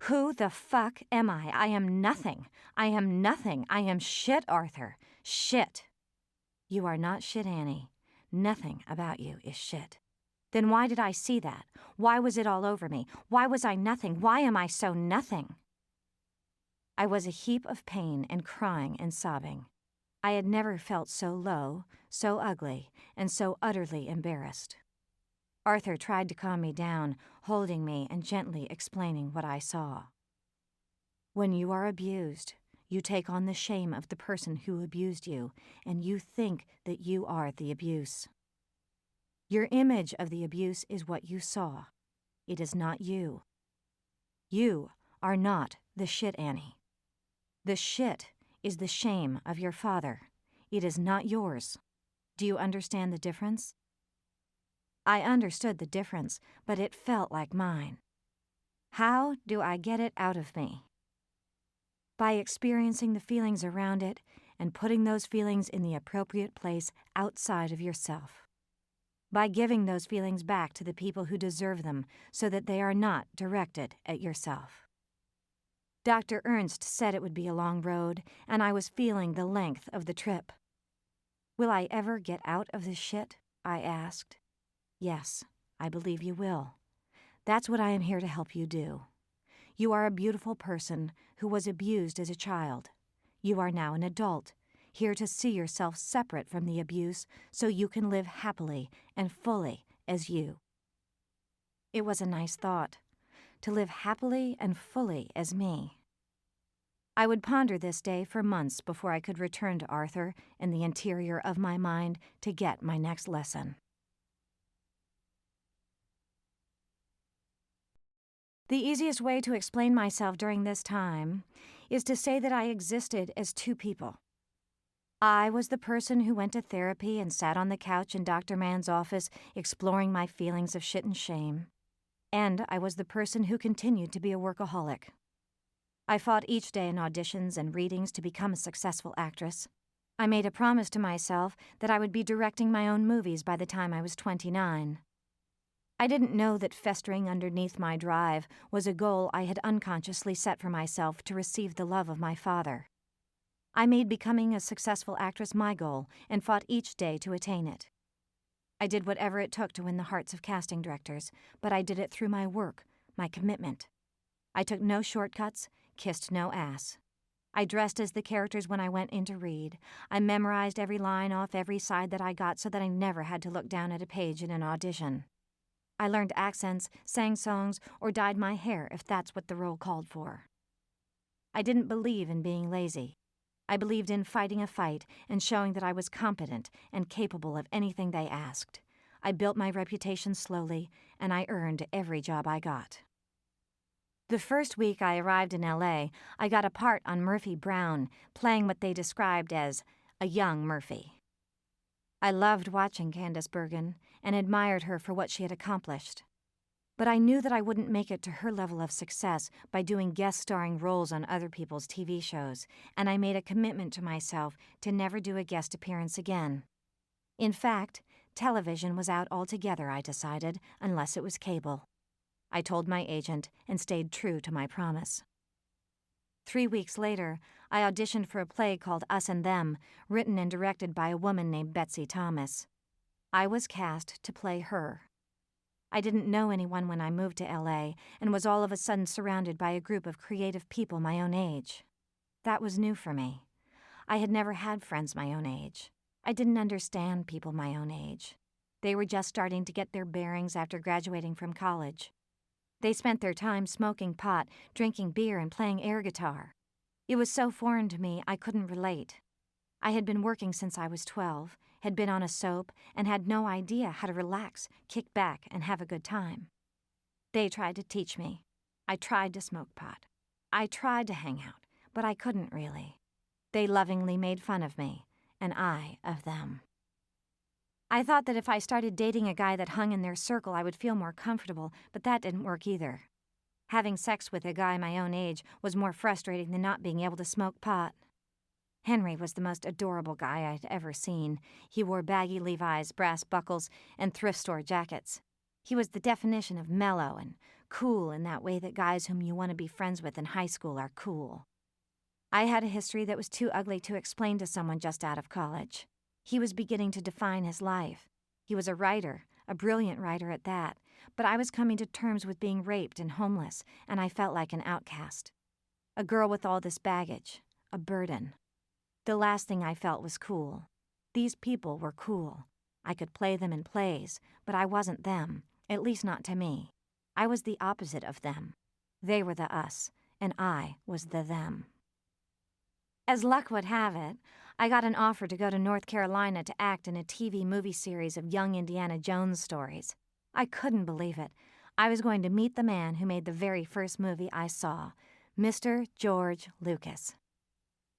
Who the fuck am I? I am nothing. I am nothing. I am shit, Arthur. Shit. You are not shit, Annie. Nothing about you is shit. Then why did I see that? Why was it all over me? Why was I nothing? Why am I so nothing? I was a heap of pain and crying and sobbing. I had never felt so low, so ugly, and so utterly embarrassed. Arthur tried to calm me down, holding me and gently explaining what I saw. When you are abused, you take on the shame of the person who abused you, and you think that you are the abuse. Your image of the abuse is what you saw. It is not you. You are not the shit, Annie. The shit is the shame of your father. It is not yours. Do you understand the difference? I understood the difference, but it felt like mine. How do I get it out of me? By experiencing the feelings around it and putting those feelings in the appropriate place outside of yourself. By giving those feelings back to the people who deserve them so that they are not directed at yourself. Dr. Ernst said it would be a long road, and I was feeling the length of the trip. Will I ever get out of this shit? I asked. Yes, I believe you will. That's what I am here to help you do. You are a beautiful person who was abused as a child. You are now an adult, here to see yourself separate from the abuse so you can live happily and fully as you. It was a nice thought, to live happily and fully as me. I would ponder this day for months before I could return to Arthur in the interior of my mind to get my next lesson. The easiest way to explain myself during this time is to say that I existed as two people. I was the person who went to therapy and sat on the couch in Dr. Mann's office exploring my feelings of shit and shame. And I was the person who continued to be a workaholic. I fought each day in auditions and readings to become a successful actress. I made a promise to myself that I would be directing my own movies by the time I was 29. I didn't know that festering underneath my drive was a goal I had unconsciously set for myself to receive the love of my father. I made becoming a successful actress my goal and fought each day to attain it. I did whatever it took to win the hearts of casting directors, but I did it through my work, my commitment. I took no shortcuts, kissed no ass. I dressed as the characters when I went in to read. I memorized every line off every side that I got so that I never had to look down at a page in an audition. I learned accents, sang songs, or dyed my hair if that's what the role called for. I didn't believe in being lazy. I believed in fighting a fight and showing that I was competent and capable of anything they asked. I built my reputation slowly, and I earned every job I got. The first week I arrived in L.A., I got a part on Murphy Brown, playing what they described as a young Murphy. I loved watching Candice Bergen and admired her for what she had accomplished. But I knew that I wouldn't make it to her level of success by doing guest-starring roles on other people's TV shows, and I made a commitment to myself to never do a guest appearance again. In fact, television was out altogether, I decided, unless it was cable. I told my agent and stayed true to my promise. 3 weeks later, I auditioned for a play called Us and Them, written and directed by a woman named Betsy Thomas. I was cast to play her. I didn't know anyone when I moved to L.A. and was all of a sudden surrounded by a group of creative people my own age. That was new for me. I had never had friends my own age. I didn't understand people my own age. They were just starting to get their bearings after graduating from college. They spent their time smoking pot, drinking beer, and playing air guitar. It was so foreign to me I couldn't relate. I had been working since I was 12, had been on a soap, and had no idea how to relax, kick back, and have a good time. They tried to teach me. I tried to smoke pot. I tried to hang out, but I couldn't really. They lovingly made fun of me, and I of them. I thought that if I started dating a guy that hung in their circle, I would feel more comfortable, but that didn't work either. Having sex with a guy my own age was more frustrating than not being able to smoke pot. Henry was the most adorable guy I'd ever seen. He wore baggy Levi's, brass buckles, and thrift store jackets. He was the definition of mellow and cool in that way that guys whom you want to be friends with in high school are cool. I had a history that was too ugly to explain to someone just out of college. He was beginning to define his life. He was a writer, a brilliant writer at that, but I was coming to terms with being raped and homeless, and I felt like an outcast. A girl with all this baggage, a burden. The last thing I felt was cool. These people were cool. I could play them in plays, but I wasn't them, at least not to me. I was the opposite of them. They were the us, and I was the them. As luck would have it, I got an offer to go to North Carolina to act in a TV movie series of young Indiana Jones stories. I couldn't believe it. I was going to meet the man who made the very first movie I saw, Mr. George Lucas.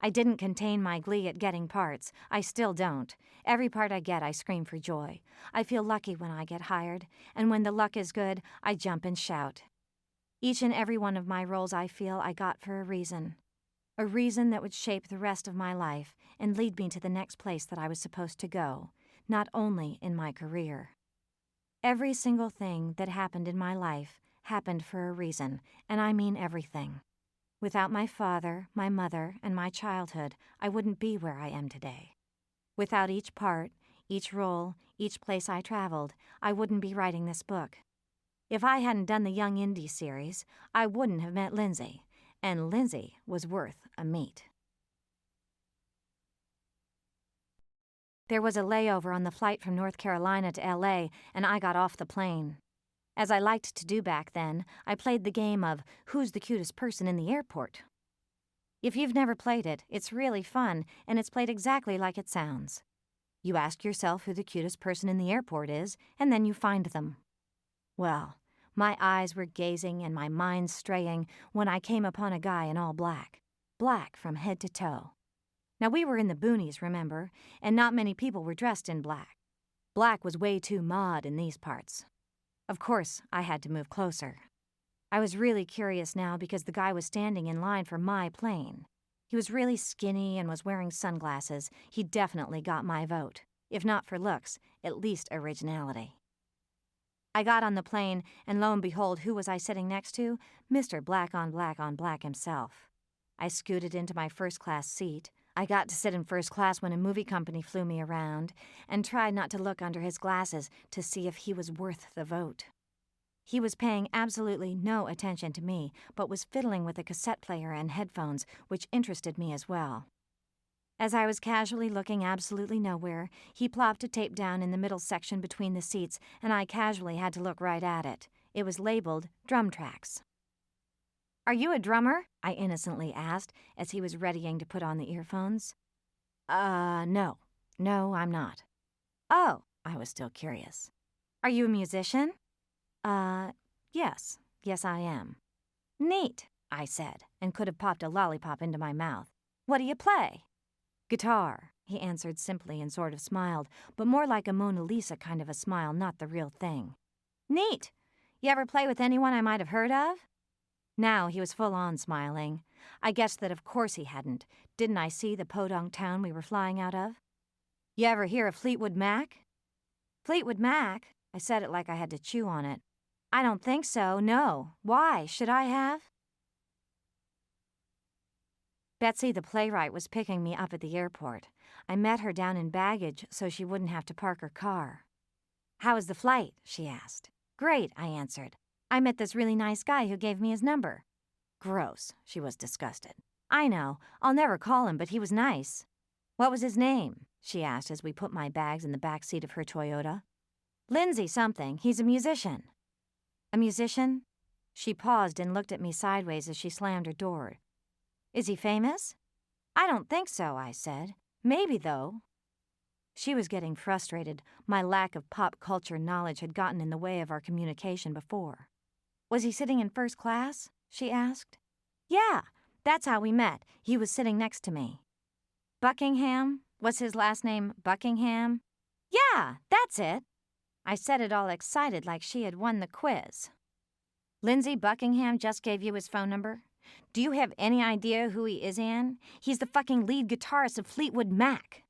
I didn't contain my glee at getting parts. I still don't. Every part I get, I scream for joy. I feel lucky when I get hired, and when the luck is good, I jump and shout. Each and every one of my roles I feel I got for a reason that would shape the rest of my life and lead me to the next place that I was supposed to go, not only in my career. Every single thing that happened in my life happened for a reason, and I mean everything. Without my father, my mother, and my childhood, I wouldn't be where I am today. Without each part, each role, each place I traveled, I wouldn't be writing this book. If I hadn't done the Young Indie series, I wouldn't have met Lindsay, and Lindsay was worth a meet. There was a layover on the flight from North Carolina to L.A., and I got off the plane. As I liked to do back then, I played the game of Who's the Cutest Person in the Airport? If you've never played it, it's really fun, and it's played exactly like it sounds. You ask yourself who the cutest person in the airport is, and then you find them. Well, my eyes were gazing and my mind straying when I came upon a guy in all black. Black from head to toe. Now, we were in the boonies, remember, and not many people were dressed in black. Black was way too mod in these parts. Of course, I had to move closer. I was really curious now because the guy was standing in line for my plane. He was really skinny and was wearing sunglasses. He definitely got my vote. If not for looks, at least originality. I got on the plane, and lo and behold, who was I sitting next to? Mr. Black on Black on Black himself. I scooted into my first-class seat. I got to sit in first class when a movie company flew me around, and tried not to look under his glasses to see if he was worth the vote. He was paying absolutely no attention to me, but was fiddling with a cassette player and headphones, which interested me as well. As I was casually looking absolutely nowhere, he plopped a tape down in the middle section between the seats, and I casually had to look right at it. It was labeled Drum Tracks. "Are you a drummer?" I innocently asked, as he was readying to put on the earphones. No. No, I'm not." "Oh," I was still curious. "Are you a musician?" Yes. Yes, I am." "Neat," I said, and could have popped a lollipop into my mouth. "What do you play?" "Guitar," he answered simply and sort of smiled, but more like a Mona Lisa kind of a smile, not the real thing. "Neat. You ever play with anyone I might have heard of?" Now he was full-on smiling. I guessed that of course he hadn't. Didn't I see the podunk town we were flying out of? "You ever hear of Fleetwood Mac?" "Fleetwood Mac?" I said it like I had to chew on it. "I don't think so, no. Why, should I have?" Betsy, the playwright, was picking me up at the airport. I met her down in baggage so she wouldn't have to park her car. "How was the flight?" she asked. "Great," I answered. "I met this really nice guy who gave me his number." "Gross," she was disgusted. "I know. I'll never call him, but he was nice." "What was his name?" she asked as we put my bags in the back seat of her Toyota. "Lindsay something. He's a musician." "A musician?" She paused and looked at me sideways as she slammed her door. "Is he famous?" "I don't think so," I said. "Maybe, though." She was getting frustrated. My lack of pop culture knowledge had gotten in the way of our communication before. "Was he sitting in first class?" she asked. "Yeah, that's how we met. He was sitting next to me." "Buckingham? Was his last name Buckingham?" "Yeah, that's it." I said it all excited like she had won the quiz. "Lindsay Buckingham just gave you his phone number? Do you have any idea who he is, Anne? He's the fucking lead guitarist of Fleetwood Mac."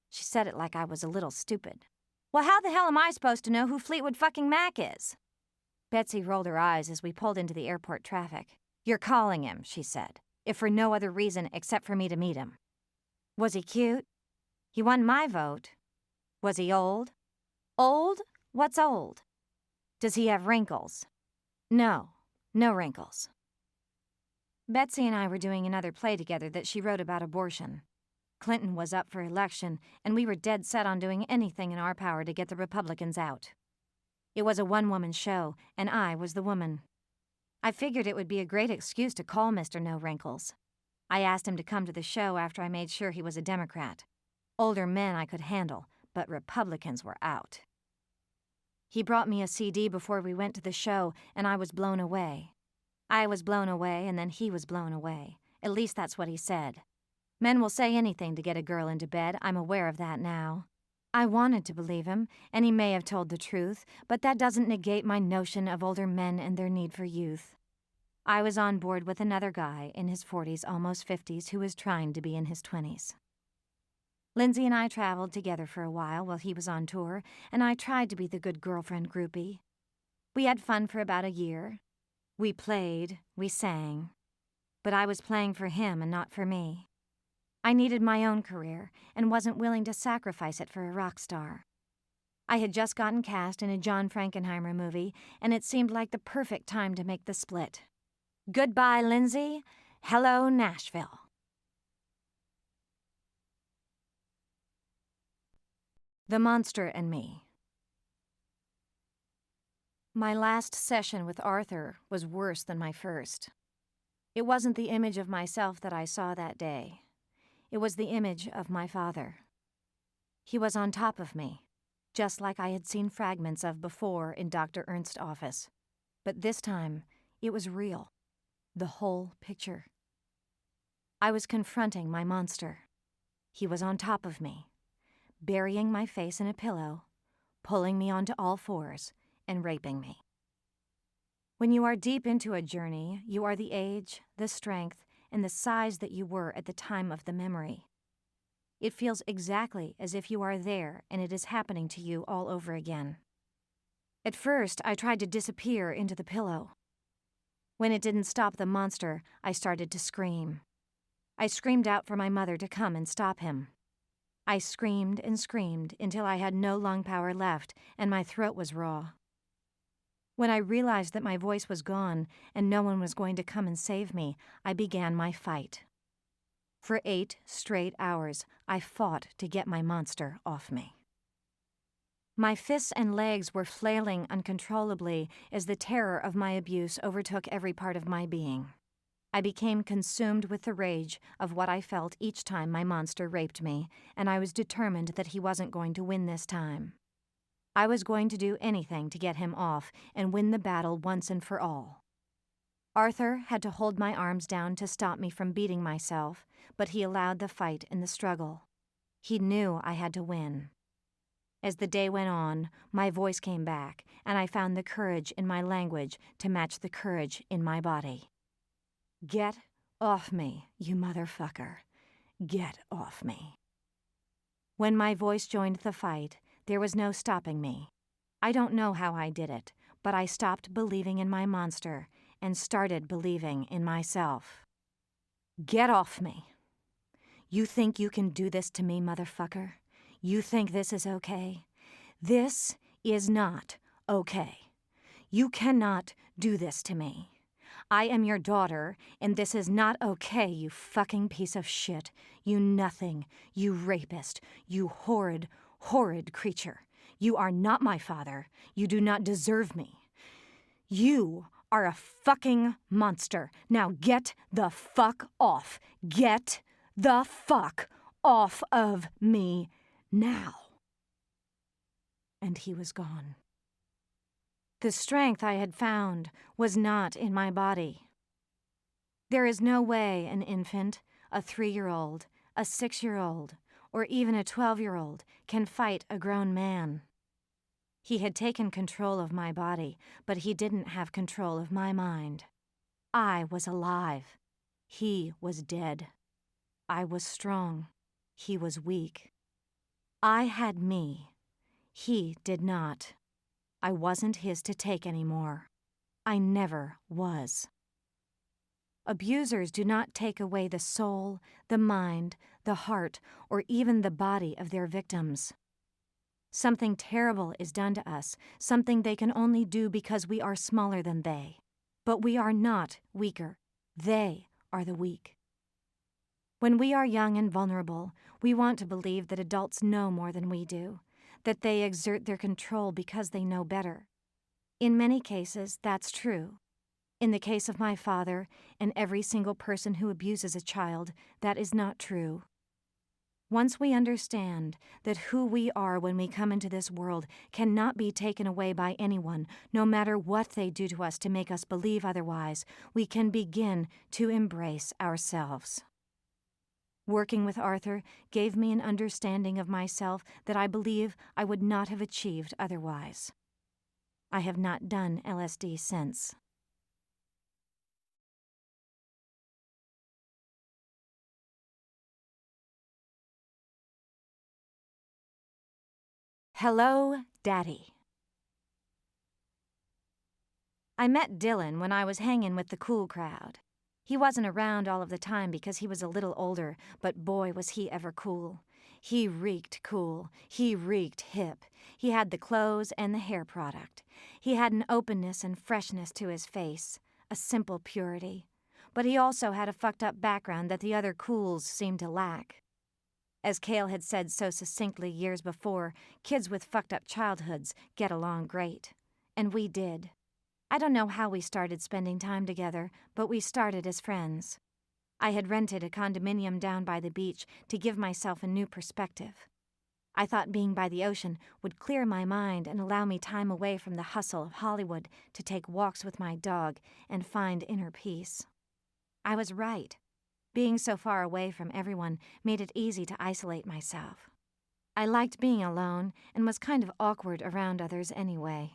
She said it like I was a little stupid. "Well, how the hell am I supposed to know who Fleetwood fucking Mac is?" Betsy rolled her eyes as we pulled into the airport traffic. "You're calling him," she said, "if for no other reason except for me to meet him." "Was he cute?" "He won my vote." "Was he old?" "Old? What's old? Does he have wrinkles? No, no wrinkles. Betsy and I were doing another play together that she wrote about abortion. Clinton was up for election, and we were dead set on doing anything in our power to get the Republicans out. It was a one-woman show, and I was the woman. I figured it would be a great excuse to call Mr. No Wrinkles. I asked him to come to the show after I made sure he was a Democrat. Older men I could handle, but Republicans were out. He brought me a CD before we went to the show, and I was blown away. I was blown away, and then he was blown away. At least that's what he said. Men will say anything to get a girl into bed, I'm aware of that now. I wanted to believe him, and he may have told the truth, but that doesn't negate my notion of older men and their need for youth. I was on board with another guy in his 40s, almost 50s, who was trying to be in his 20s. Lindsay and I traveled together for a while he was on tour, and I tried to be the good girlfriend groupie. We had fun for about a year. We played, we sang. But I was playing for him and not for me. I needed my own career and wasn't willing to sacrifice it for a rock star. I had just gotten cast in a John Frankenheimer movie, and it seemed like the perfect time to make the split. Goodbye, Lindsay. Hello, Nashville. The Monster and Me. My last session with Arthur was worse than my first. It wasn't the image of myself that I saw that day. It was the image of my father. He was on top of me, just like I had seen fragments of before in Dr. Ernst's office. But this time, it was real. The whole picture. I was confronting my monster. He was on top of me, burying my face in a pillow, pulling me onto all fours, and raping me. When you are deep into a journey, you are the age, the strength, and the size that you were at the time of the memory. It feels exactly as if you are there and it is happening to you all over again. At first, I tried to disappear into the pillow. When it didn't stop the monster, I started to scream. I screamed out for my mother to come and stop him. I screamed and screamed until I had no lung power left and my throat was raw. When I realized that my voice was gone and no one was going to come and save me, I began my fight. For 8 straight hours, I fought to get my monster off me. My fists and legs were flailing uncontrollably as the terror of my abuse overtook every part of my being. I became consumed with the rage of what I felt each time my monster raped me, and I was determined that he wasn't going to win this time. I was going to do anything to get him off and win the battle once and for all. Arthur had to hold my arms down to stop me from beating myself, but he allowed the fight and the struggle. He knew I had to win. As the day went on, my voice came back, and I found the courage in my language to match the courage in my body. Get off me, you motherfucker. Get off me. When my voice joined the fight, there was no stopping me. I don't know how I did it, but I stopped believing in my monster and started believing in myself. Get off me. You think you can do this to me, motherfucker? You think this is okay? This is not okay. You cannot do this to me. I am your daughter, and this is not okay, you fucking piece of shit. You nothing. You rapist. You horrid, horrid creature. You are not my father. You do not deserve me. You are a fucking monster. Now get the fuck off. Get the fuck off of me now. And he was gone. The strength I had found was not in my body. There is no way an infant, a 3-year-old, a 6-year-old, or even a 12-year-old can fight a grown man. He had taken control of my body, but he didn't have control of my mind. I was alive. He was dead. I was strong. He was weak. I had me. He did not. I wasn't his to take anymore. I never was. Abusers do not take away the soul, the mind, the heart, or even the body of their victims. Something terrible is done to us, something they can only do because we are smaller than they. But we are not weaker. They are the weak. When we are young and vulnerable, we want to believe that adults know more than we do, that they exert their control because they know better. In many cases, that's true. In the case of my father and every single person who abuses a child, that is not true. Once we understand that who we are when we come into this world cannot be taken away by anyone, no matter what they do to us to make us believe otherwise, we can begin to embrace ourselves. Working with Arthur gave me an understanding of myself that I believe I would not have achieved otherwise. I have not done LSD since. Hello, Daddy. I met Dylan when I was hanging with the cool crowd. He wasn't around all of the time because he was a little older, but boy was he ever cool. He reeked cool. He reeked hip. He had the clothes and the hair product. He had an openness and freshness to his face, a simple purity. But he also had a fucked up background that the other cools seemed to lack. As Cale had said so succinctly years before, kids with fucked up childhoods get along great. And we did. I don't know how we started spending time together, but we started as friends. I had rented a condominium down by the beach to give myself a new perspective. I thought being by the ocean would clear my mind and allow me time away from the hustle of Hollywood to take walks with my dog and find inner peace. I was right. Being so far away from everyone made it easy to isolate myself. I liked being alone and was kind of awkward around others anyway.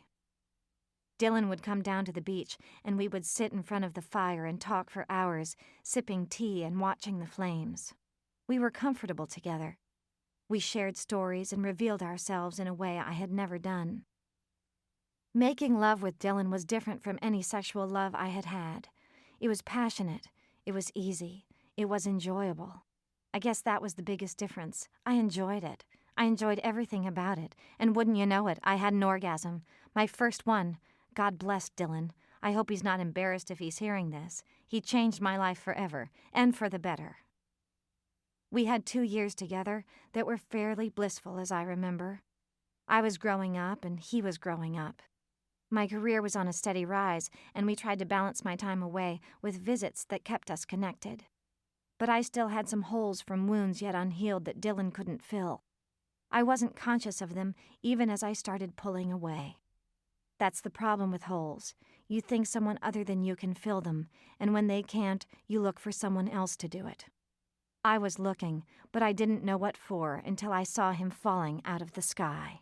Dylan would come down to the beach, and we would sit in front of the fire and talk for hours, sipping tea and watching the flames. We were comfortable together. We shared stories and revealed ourselves in a way I had never done. Making love with Dylan was different from any sexual love I had had. It was passionate. It was easy. It was enjoyable. I guess that was the biggest difference. I enjoyed it. I enjoyed everything about it, and wouldn't you know it, I had an orgasm. My first one. God bless Dylan. I hope he's not embarrassed if he's hearing this. He changed my life forever, and for the better. We had 2 years together that were fairly blissful, as I remember. I was growing up, and he was growing up. My career was on a steady rise, and we tried to balance my time away with visits that kept us connected. But I still had some holes from wounds yet unhealed that Dylan couldn't fill. I wasn't conscious of them even as I started pulling away. That's the problem with holes. You think someone other than you can fill them, and when they can't, you look for someone else to do it. I was looking, but I didn't know what for until I saw him falling out of the sky.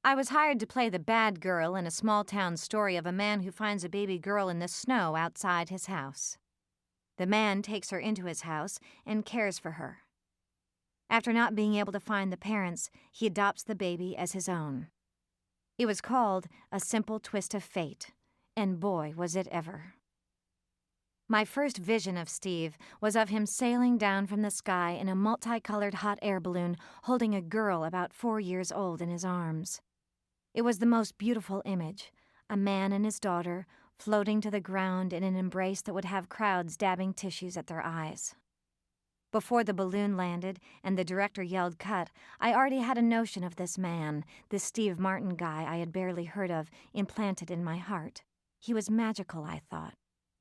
I was hired to play the bad girl in a small-town story of a man who finds a baby girl in the snow outside his house. The man takes her into his house and cares for her. After not being able to find the parents, he adopts the baby as his own. It was called A Simple Twist of Fate, and boy, was it ever. My first vision of Steve was of him sailing down from the sky in a multicolored hot air balloon holding a girl about 4 years old in his arms. It was the most beautiful image, a man and his daughter floating to the ground in an embrace that would have crowds dabbing tissues at their eyes. Before the balloon landed and the director yelled cut, I already had a notion of this man, this Steve Martin guy I had barely heard of, implanted in my heart. He was magical, I thought.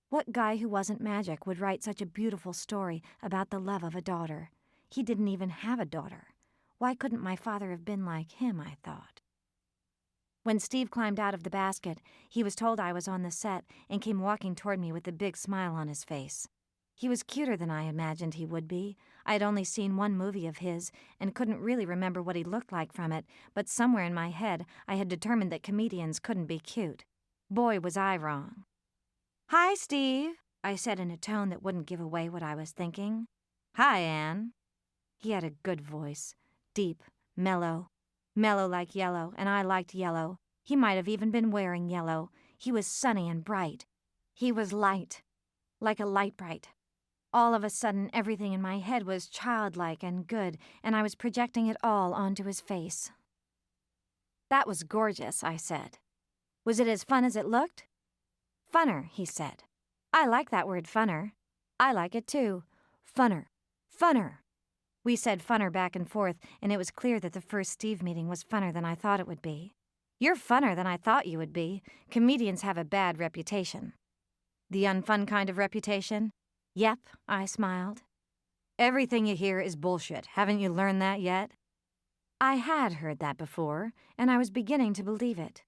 What guy who wasn't magic would write such a beautiful story about the love of a daughter? He didn't even have a daughter. Why couldn't my father have been like him, I thought. When Steve climbed out of the basket, he was told I was on the set and came walking toward me with a big smile on his face. He was cuter than I imagined he would be. I had only seen one movie of his and couldn't really remember what he looked like from it, but somewhere in my head I had determined that comedians couldn't be cute. Boy, was I wrong. "Hi, Steve," I said in a tone that wouldn't give away what I was thinking. "Hi, Anne." He had a good voice, deep, mellow like yellow, and I liked yellow. He might have even been wearing yellow. He was sunny and bright. He was light, like a light bright. All of a sudden, everything in my head was childlike and good, and I was projecting it all onto his face. "That was gorgeous," I said. "Was it as fun as it looked?" "Funner," he said. "I like that word, funner." "I like it too. Funner. Funner." We said funner back and forth, and it was clear that the first Steve meeting was funner than I thought it would be. "You're funner than I thought you would be. Comedians have a bad reputation." "The unfun kind of reputation?" "Yep," I smiled. "Everything you hear is bullshit. Haven't you learned that yet?" I had heard that before, and I was beginning to believe it.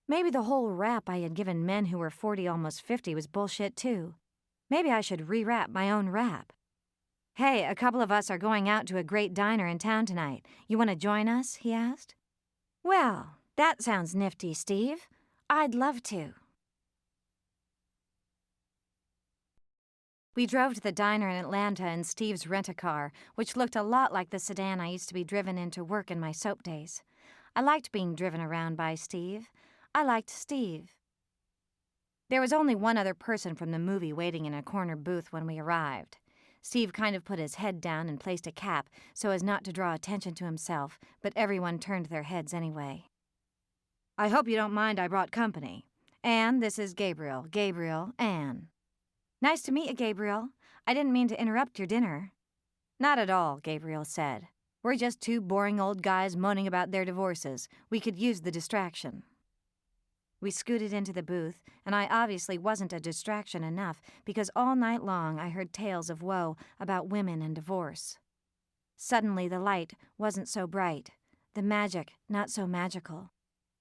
Maybe the whole rap I had given men who were 40, almost 50 was bullshit too. Maybe I should re-rap my own rap. "Hey, a couple of us are going out to a great diner in town tonight. You want to join us?" he asked. "Well, that sounds nifty, Steve. I'd love to." We drove to the diner in Atlanta in Steve's rent-a-car, which looked a lot like the sedan I used to be driven in to work in my soap days. I liked being driven around by Steve. I liked Steve. There was only one other person from the movie waiting in a corner booth when we arrived. Steve kind of put his head down and placed a cap so as not to draw attention to himself, but everyone turned their heads anyway. "I hope you don't mind I brought company. Anne, this is Gabriel. Gabriel, Anne." "Nice to meet you, Gabriel. I didn't mean to interrupt your dinner." "Not at all," Gabriel said. "We're just two boring old guys moaning about their divorces. We could use the distraction." We scooted into the booth, and I obviously wasn't a distraction enough because all night long I heard tales of woe about women and divorce. Suddenly the light wasn't so bright, the magic not so magical.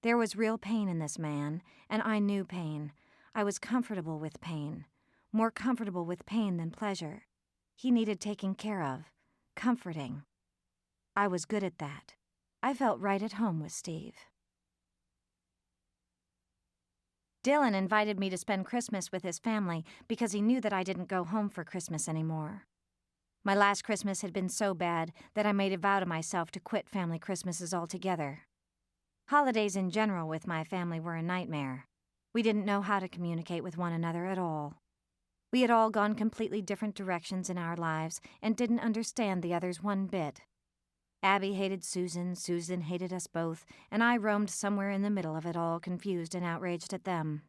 There was real pain in this man, and I knew pain. I was comfortable with pain. More comfortable with pain than pleasure. He needed taking care of, comforting. I was good at that. I felt right at home with Steve. Dylan invited me to spend Christmas with his family because he knew that I didn't go home for Christmas anymore. My last Christmas had been so bad that I made a vow to myself to quit family Christmases altogether. Holidays in general with my family were a nightmare. We didn't know how to communicate with one another at all. We had all gone completely different directions in our lives and didn't understand the others one bit. Abby hated Susan, Susan hated us both, and I roamed somewhere in the middle of it all, confused and outraged at them.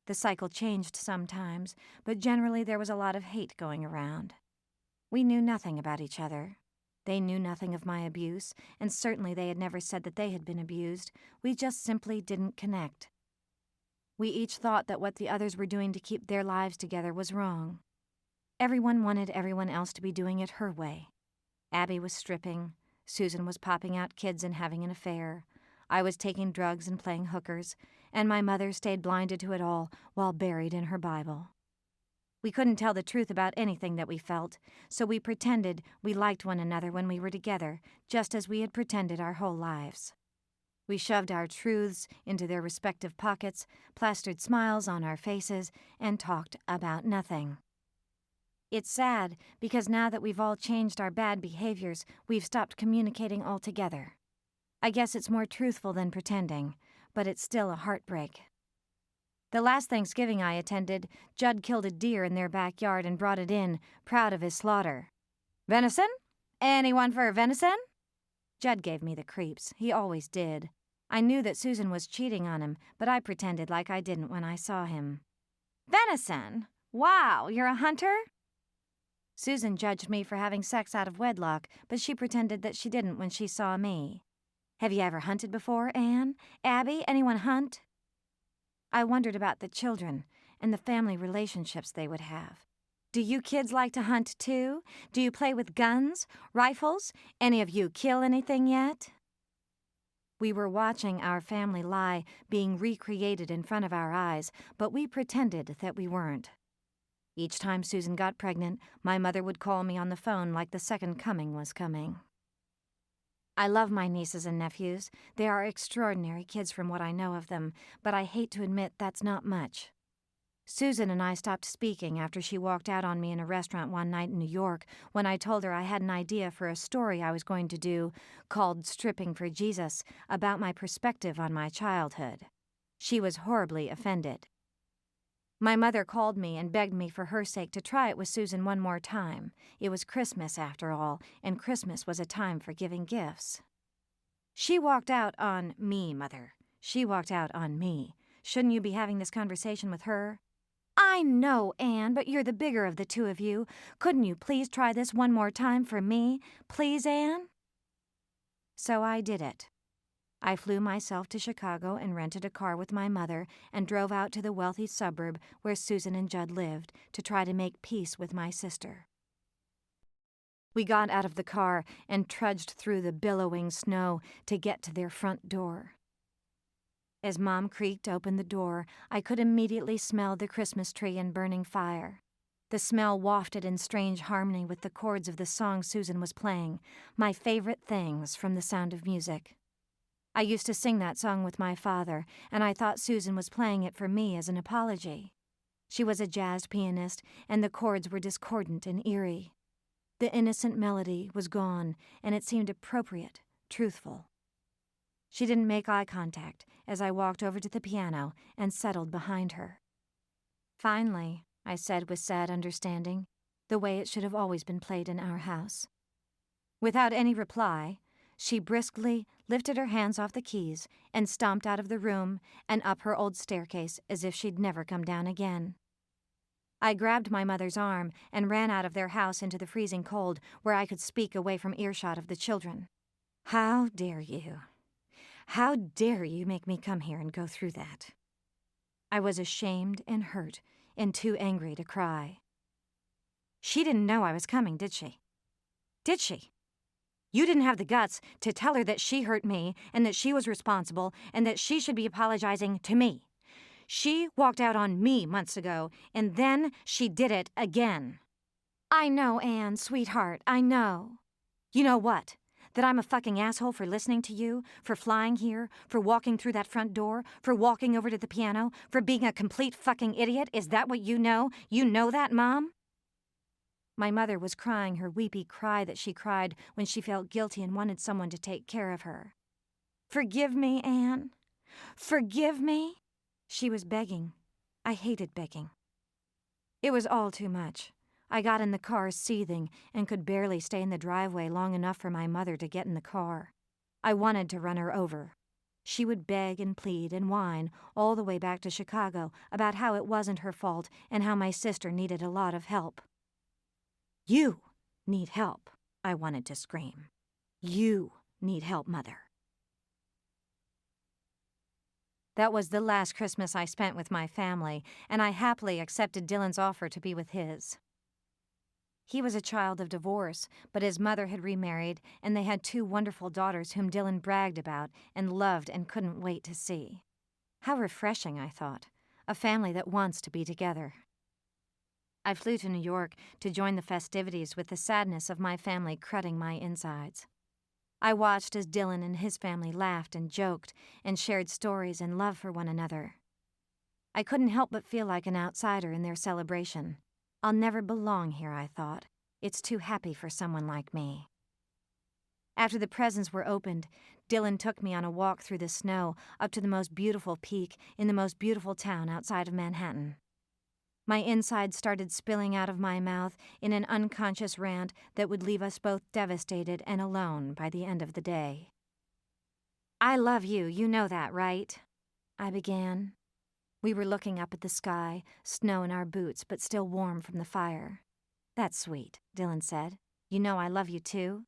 The cycle changed sometimes, but generally there was a lot of hate going around. We knew nothing about each other. They knew nothing of my abuse, and certainly they had never said that they had been abused. We just simply didn't connect. We each thought that what the others were doing to keep their lives together was wrong. Everyone wanted everyone else to be doing it her way. Abby was stripping, Susan was popping out kids and having an affair, I was taking drugs and playing hookers, and my mother stayed blinded to it all while buried in her Bible. We couldn't tell the truth about anything that we felt, so we pretended we liked one another when we were together, just as we had pretended our whole lives. We shoved our truths into their respective pockets, plastered smiles on our faces, and talked about nothing. It's sad, because now that we've all changed our bad behaviors, we've stopped communicating altogether. I guess it's more truthful than pretending, but it's still a heartbreak. The last Thanksgiving I attended, Judd killed a deer in their backyard and brought it in, proud of his slaughter. "Venison? Anyone for venison?" Judd gave me the creeps. He always did. I knew that Susan was cheating on him, but I pretended like I didn't when I saw him. "Venison? Wow, you're a hunter?" Susan judged me for having sex out of wedlock, but she pretended that she didn't when she saw me. "Have you ever hunted before, Anne? Abby, anyone hunt?" I wondered about the children and the family relationships they would have. "Do you kids like to hunt too? Do you play with guns, rifles? Any of you kill anything yet?" We were watching our family lie being recreated in front of our eyes, but we pretended that we weren't. Each time Susan got pregnant, my mother would call me on the phone like the second coming was coming. I love my nieces and nephews. They are extraordinary kids from what I know of them, but I hate to admit that's not much. Susan and I stopped speaking after she walked out on me in a restaurant one night in New York when I told her I had an idea for a story I was going to do called Stripping for Jesus about my perspective on my childhood. She was horribly offended. My mother called me and begged me for her sake to try it with Susan one more time. It was Christmas, after all, and Christmas was a time for giving gifts. She walked out on me, Mother. She walked out on me. Shouldn't you be having this conversation with her? I know, Anne, but you're the bigger of the two of you. Couldn't you please try this one more time for me? Please, Anne? So I did it. I flew myself to Chicago and rented a car with my mother and drove out to the wealthy suburb where Susan and Judd lived to try to make peace with my sister. We got out of the car and trudged through the billowing snow to get to their front door. As Mom creaked open the door, I could immediately smell the Christmas tree and burning fire. The smell wafted in strange harmony with the chords of the song Susan was playing, my favorite things from The Sound of Music. I used to sing that song with my father, and I thought Susan was playing it for me as an apology. She was a jazz pianist, and the chords were discordant and eerie. The innocent melody was gone, and it seemed appropriate, truthful. She didn't make eye contact as I walked over to the piano and settled behind her. Finally, I said with sad understanding, the way it should have always been played in our house. Without any reply, she briskly lifted her hands off the keys and stomped out of the room and up her old staircase as if she'd never come down again. I grabbed my mother's arm and ran out of their house into the freezing cold where I could speak away from earshot of the children. How dare you? How dare you make me come here and go through that? I was ashamed and hurt and too angry to cry. She didn't know I was coming, did she? Did she? You didn't have the guts to tell her that she hurt me and that she was responsible and that she should be apologizing to me. She walked out on me months ago, and then she did it again. I know, Anne, sweetheart, I know. You know what? That I'm a fucking asshole for listening to you, for flying here, for walking through that front door, for walking over to the piano, for being a complete fucking idiot? Is that what you know? You know that, Mom? My mother was crying her weepy cry that she cried when she felt guilty and wanted someone to take care of her. Forgive me, Anne. Forgive me. She was begging. I hated begging. It was all too much. I got in the car seething and could barely stay in the driveway long enough for my mother to get in the car. I wanted to run her over. She would beg and plead and whine all the way back to Chicago about how it wasn't her fault and how my sister needed a lot of help. You need help, I wanted to scream. You need help, Mother. That was the last Christmas I spent with my family, and I happily accepted Dylan's offer to be with his. He was a child of divorce, but his mother had remarried, and they had 2 wonderful daughters whom Dylan bragged about and loved and couldn't wait to see. How refreshing, I thought. A family that wants to be together. I flew to New York to join the festivities with the sadness of my family crudding my insides. I watched as Dylan and his family laughed and joked and shared stories and love for one another. I couldn't help but feel like an outsider in their celebration. I'll never belong here, I thought. It's too happy for someone like me. After the presents were opened, Dylan took me on a walk through the snow up to the most beautiful peak in the most beautiful town outside of Manhattan. My insides started spilling out of my mouth in an unconscious rant that would leave us both devastated and alone by the end of the day. I love you, you know that, right? I began. We were looking up at the sky, snow in our boots, but still warm from the fire. That's sweet, Dylan said. You know I love you too?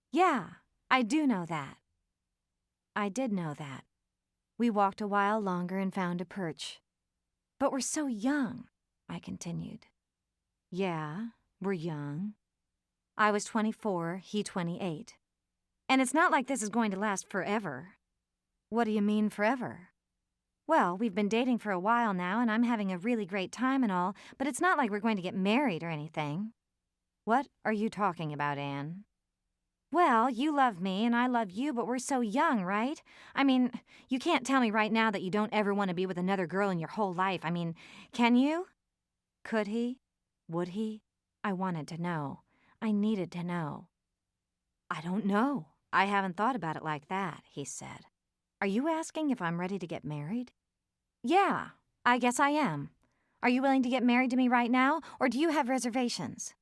Yeah, I do know that. I did know that. We walked a while longer and found a perch. But we're so young, I continued. Yeah, we're young. I was 24, he 28. And it's not like this is going to last forever. What do you mean forever? Well, we've been dating for a while now, and I'm having a really great time and all, but it's not like we're going to get married or anything. What are you talking about, Anne? Well, you love me and I love you, but we're so young, right? I mean, you can't tell me right now that you don't ever want to be with another girl in your whole life. I mean, can you? Could he? Would he? I wanted to know. I needed to know. I don't know. I haven't thought about it like that, he said. Are you asking if I'm ready to get married? Yeah, I guess I am. Are you willing to get married to me right now, or do you have reservations?"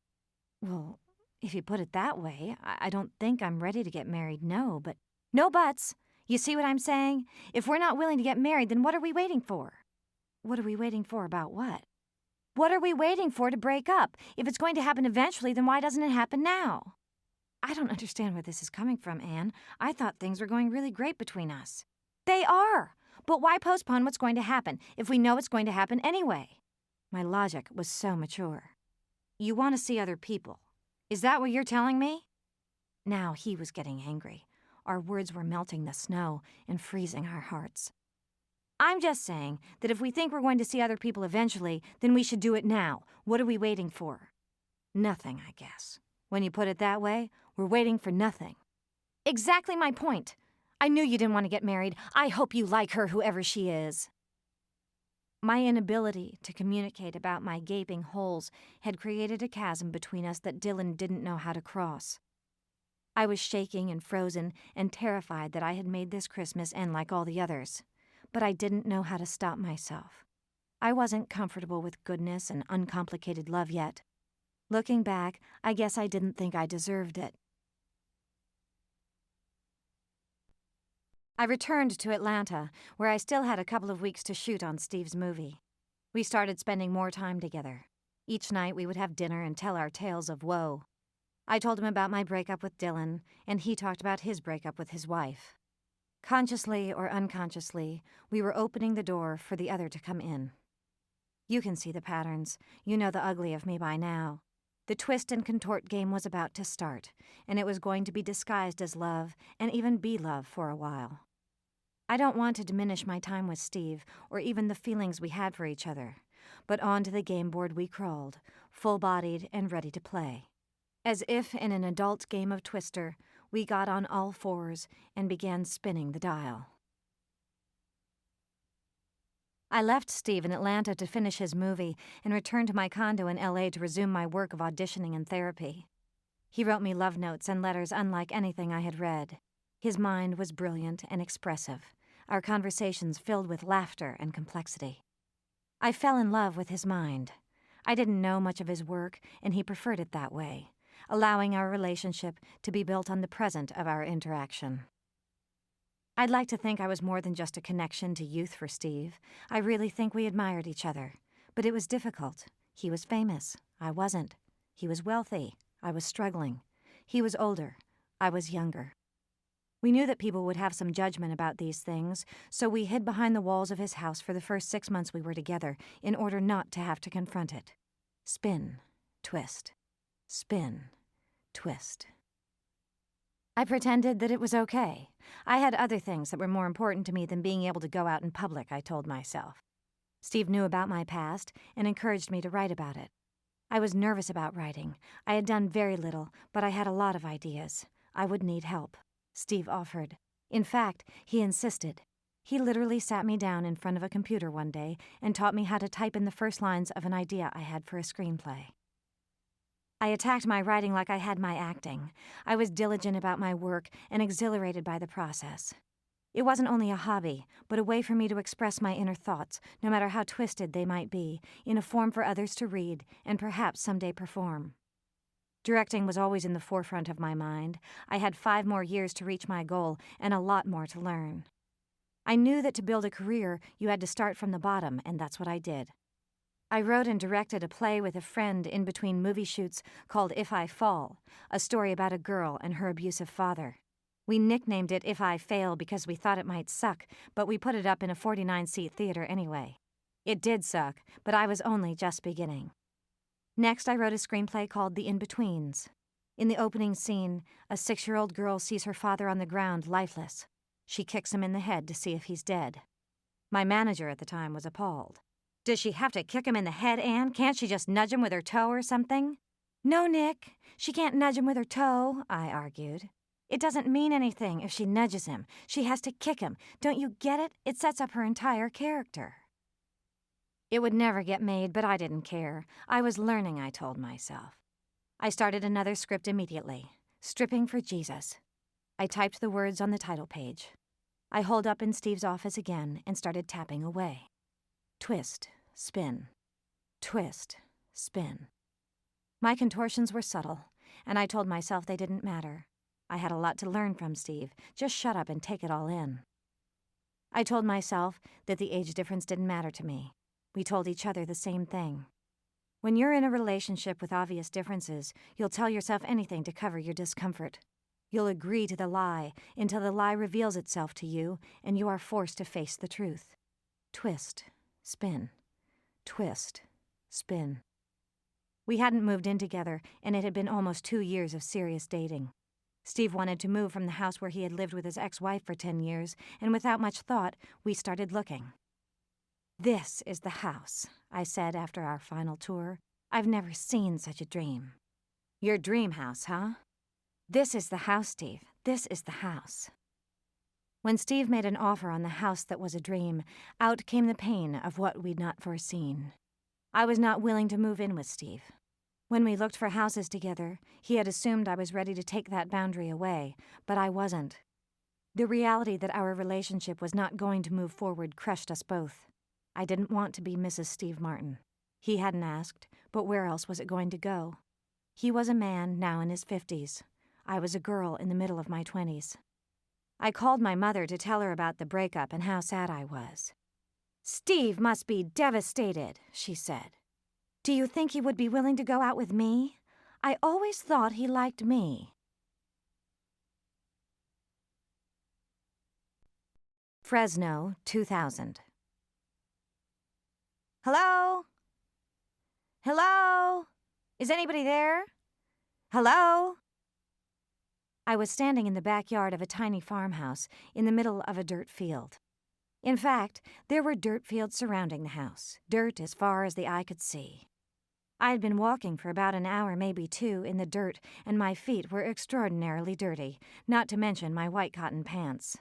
"Well, if you put it that way, I don't think I'm ready to get married, no, but—" "No buts. You see what I'm saying? If we're not willing to get married, then what are we waiting for?" "What are we waiting for about what?" "What are we waiting for to break up? If it's going to happen eventually, then why doesn't it happen now?" "I don't understand where this is coming from, Anne. I thought things were going really great between us." "They are! But why postpone what's going to happen if we know it's going to happen anyway?" My logic was so mature. "You want to see other people. Is that what you're telling me?" Now he was getting angry. Our words were melting the snow and freezing our hearts. "I'm just saying that if we think we're going to see other people eventually, then we should do it now. What are we waiting for?" "Nothing, I guess. When you put it that way, we're waiting for nothing." "Exactly my point. I knew you didn't want to get married. I hope you like her, whoever she is." My inability to communicate about my gaping holes had created a chasm between us that Dylan didn't know how to cross. I was shaking and frozen and terrified that I had made this Christmas end like all the others, but I didn't know how to stop myself. I wasn't comfortable with goodness and uncomplicated love yet. Looking back, I guess I didn't think I deserved it. I returned to Atlanta, where I still had a couple of weeks to shoot on Steve's movie. We started spending more time together. Each night we would have dinner and tell our tales of woe. I told him about my breakup with Dylan, and he talked about his breakup with his wife. Consciously or unconsciously, we were opening the door for the other to come in. You can see the patterns. You know the ugly of me by now. The twist and contort game was about to start, and it was going to be disguised as love and even be love for a while. I don't want to diminish my time with Steve or even the feelings we had for each other, but onto the game board we crawled, full-bodied and ready to play. As if in an adult game of Twister, we got on all fours and began spinning the dial. I left Steve in Atlanta to finish his movie and returned to my condo in L.A. to resume my work of auditioning and therapy. He wrote me love notes and letters unlike anything I had read. His mind was brilliant and expressive, our conversations filled with laughter and complexity. I fell in love with his mind. I didn't know much of his work, and he preferred it that way, allowing our relationship to be built on the present of our interaction. I'd like to think I was more than just a connection to youth for Steve. I really think we admired each other. But it was difficult. He was famous. I wasn't. He was wealthy. I was struggling. He was older. I was younger. We knew that people would have some judgment about these things, so we hid behind the walls of his house for the first 6 months we were together in order not to have to confront it. Spin, twist, spin, twist. I pretended that it was okay. I had other things that were more important to me than being able to go out in public, I told myself. Steve knew about my past and encouraged me to write about it. I was nervous about writing. I had done very little, but I had a lot of ideas. I would need help. Steve offered. In fact, he insisted. He literally sat me down in front of a computer one day and taught me how to type in the first lines of an idea I had for a screenplay. I attacked my writing like I had my acting. I was diligent about my work and exhilarated by the process. It wasn't only a hobby, but a way for me to express my inner thoughts, no matter how twisted they might be, in a form for others to read and perhaps someday perform. Directing was always in the forefront of my mind. I had 5 more years to reach my goal and a lot more to learn. I knew that to build a career, you had to start from the bottom, and that's what I did. I wrote and directed a play with a friend in between movie shoots called If I Fall, a story about a girl and her abusive father. We nicknamed it If I Fail because we thought it might suck, but we put it up in a 49-seat theater anyway. It did suck, but I was only just beginning. Next, I wrote a screenplay called The In-Betweens. In the opening scene, a 6-year-old girl sees her father on the ground, lifeless. She kicks him in the head to see if he's dead. My manager at the time was appalled. "Does she have to kick him in the head, Anne? Can't she just nudge him with her toe or something?" "No, Nick, she can't nudge him with her toe," I argued. "It doesn't mean anything if she nudges him. She has to kick him. Don't you get it? It sets up her entire character." It would never get made, but I didn't care. I was learning, I told myself. I started another script immediately. Stripping for Jesus. I typed the words on the title page. I holed up in Steve's office again and started tapping away. Twist, spin, twist, spin. My contortions were subtle, and I told myself they didn't matter. I had a lot to learn from Steve. Just shut up and take it all in. I told myself that the age difference didn't matter to me. We told each other the same thing. When you're in a relationship with obvious differences, you'll tell yourself anything to cover your discomfort. You'll agree to the lie until the lie reveals itself to you and you are forced to face the truth. Twist, spin, twist, spin. We hadn't moved in together, and it had been almost 2 years of serious dating. Steve wanted to move from the house where he had lived with his ex-wife for 10 years, and without much thought, we started looking. "This is the house," I said after our final tour. "I've never seen such a dream." "Your dream house, huh?" "This is the house, Steve. This is the house." When Steve made an offer on the house that was a dream, out came the pain of what we'd not foreseen. I was not willing to move in with Steve. When we looked for houses together, he had assumed I was ready to take that boundary away, but I wasn't. The reality that our relationship was not going to move forward crushed us both. I didn't want to be Mrs. Steve Martin. He hadn't asked, but where else was it going to go? He was a man now in his 50s. I was a girl in the middle of my 20s. I called my mother to tell her about the breakup and how sad I was. "Steve must be devastated," she said. "Do you think he would be willing to go out with me? I always thought he liked me." Fresno, 2000. Hello? Hello? Is anybody there? Hello? I was standing in the backyard of a tiny farmhouse in the middle of a dirt field. In fact, there were dirt fields surrounding the house, dirt as far as the eye could see. I had been walking for about an hour, maybe 2, in the dirt, and my feet were extraordinarily dirty, not to mention my white cotton pants.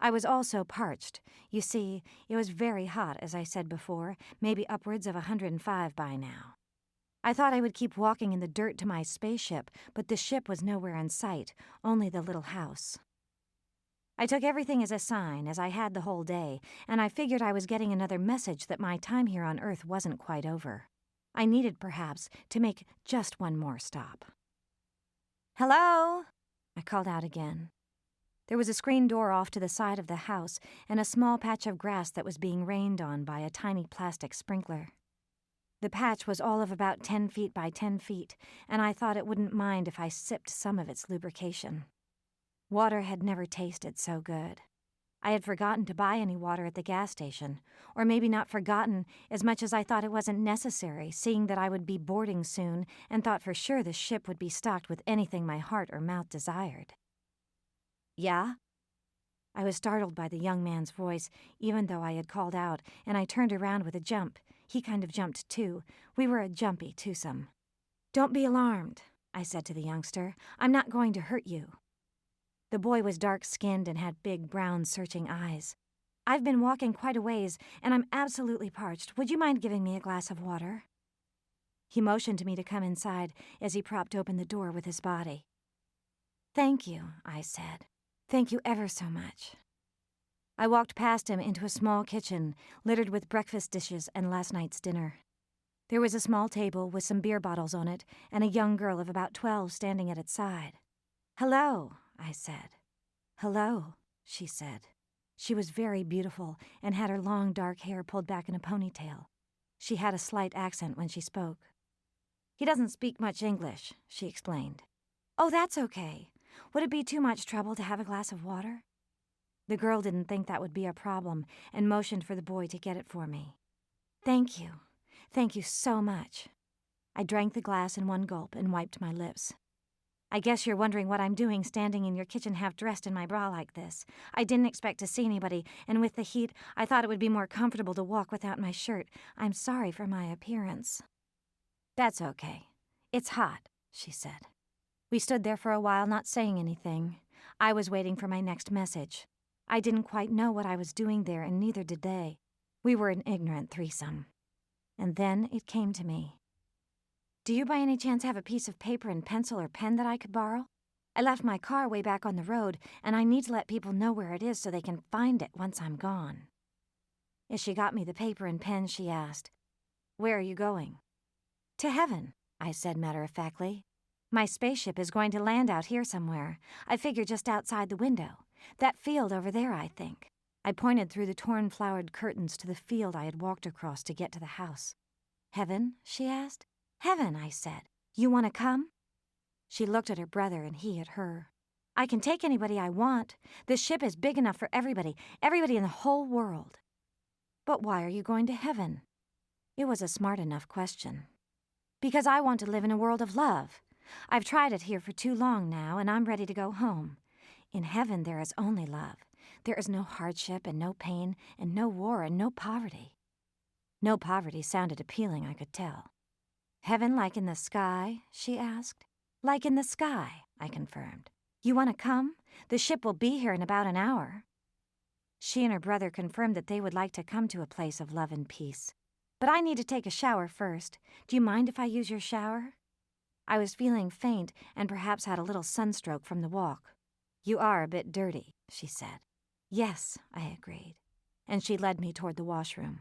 I was also parched. You see, it was very hot, as I said before, maybe upwards of 105 by now. I thought I would keep walking in the dirt to my spaceship, but the ship was nowhere in sight, only the little house. I took everything as a sign, as I had the whole day, and I figured I was getting another message that my time here on Earth wasn't quite over. I needed, perhaps, to make just one more stop. "Hello?" I called out again. There was a screen door off to the side of the house and a small patch of grass that was being rained on by a tiny plastic sprinkler. The patch was all of about 10 feet by 10 feet, and I thought it wouldn't mind if I sipped some of its lubrication. Water had never tasted so good. I had forgotten to buy any water at the gas station, or maybe not forgotten as much as I thought it wasn't necessary, seeing that I would be boarding soon and thought for sure the ship would be stocked with anything my heart or mouth desired. "Yeah?" I was startled by the young man's voice, even though I had called out, and I turned around with a jump. He kind of jumped too. We were a jumpy twosome. "Don't be alarmed," I said to the youngster. "I'm not going to hurt you." The boy was dark-skinned and had big, brown, searching eyes. "I've been walking quite a ways, and I'm absolutely parched. Would you mind giving me a glass of water?" He motioned to me to come inside as he propped open the door with his body. "Thank you," I said. "Thank you ever so much." I walked past him into a small kitchen, littered with breakfast dishes and last night's dinner. There was a small table with some beer bottles on it and a young girl of about 12 standing at its side. "Hello," I said. "Hello," she said. She was very beautiful and had her long dark hair pulled back in a ponytail. She had a slight accent when she spoke. "He doesn't speak much English," she explained. "Oh, that's okay. Would it be too much trouble to have a glass of water?" The girl didn't think that would be a problem and motioned for the boy to get it for me. "Thank you. Thank you so much." I drank the glass in one gulp and wiped my lips. "I guess you're wondering what I'm doing standing in your kitchen half-dressed in my bra like this. I didn't expect to see anybody, and with the heat, I thought it would be more comfortable to walk without my shirt. I'm sorry for my appearance." "That's okay. It's hot," she said. We stood there for a while, not saying anything. I was waiting for my next message. I didn't quite know what I was doing there, and neither did they. We were an ignorant threesome. And then it came to me. "Do you by any chance have a piece of paper and pencil or pen that I could borrow? I left my car way back on the road, and I need to let people know where it is so they can find it once I'm gone." As she got me the paper and pen, she asked, "Where are you going?" To heaven, I said matter-of-factly. My spaceship is going to land out here somewhere. I figure just outside the window. That field over there, I think. I pointed through the torn flowered curtains to the field I had walked across to get to the house. Heaven? She asked. Heaven, I said. You want to come? She looked at her brother and he at her. I can take anybody I want. This ship is big enough for everybody in the whole world. But why are you going to heaven? It was a smart enough question. Because I want to live in a world of love. I've tried it here for too long now, and I'm ready to go home. In heaven there is only love. There is no hardship and no pain and no war and no poverty. No poverty sounded appealing, I could tell. Heaven like in the sky? She asked. Like in the sky, I confirmed. You want to come? The ship will be here in about an hour. She and her brother confirmed that they would like to come to a place of love and peace. But I need to take a shower first. Do you mind if I use your shower? I was feeling faint and perhaps had a little sunstroke from the walk. You are a bit dirty, she said. Yes, I agreed. And she led me toward the washroom.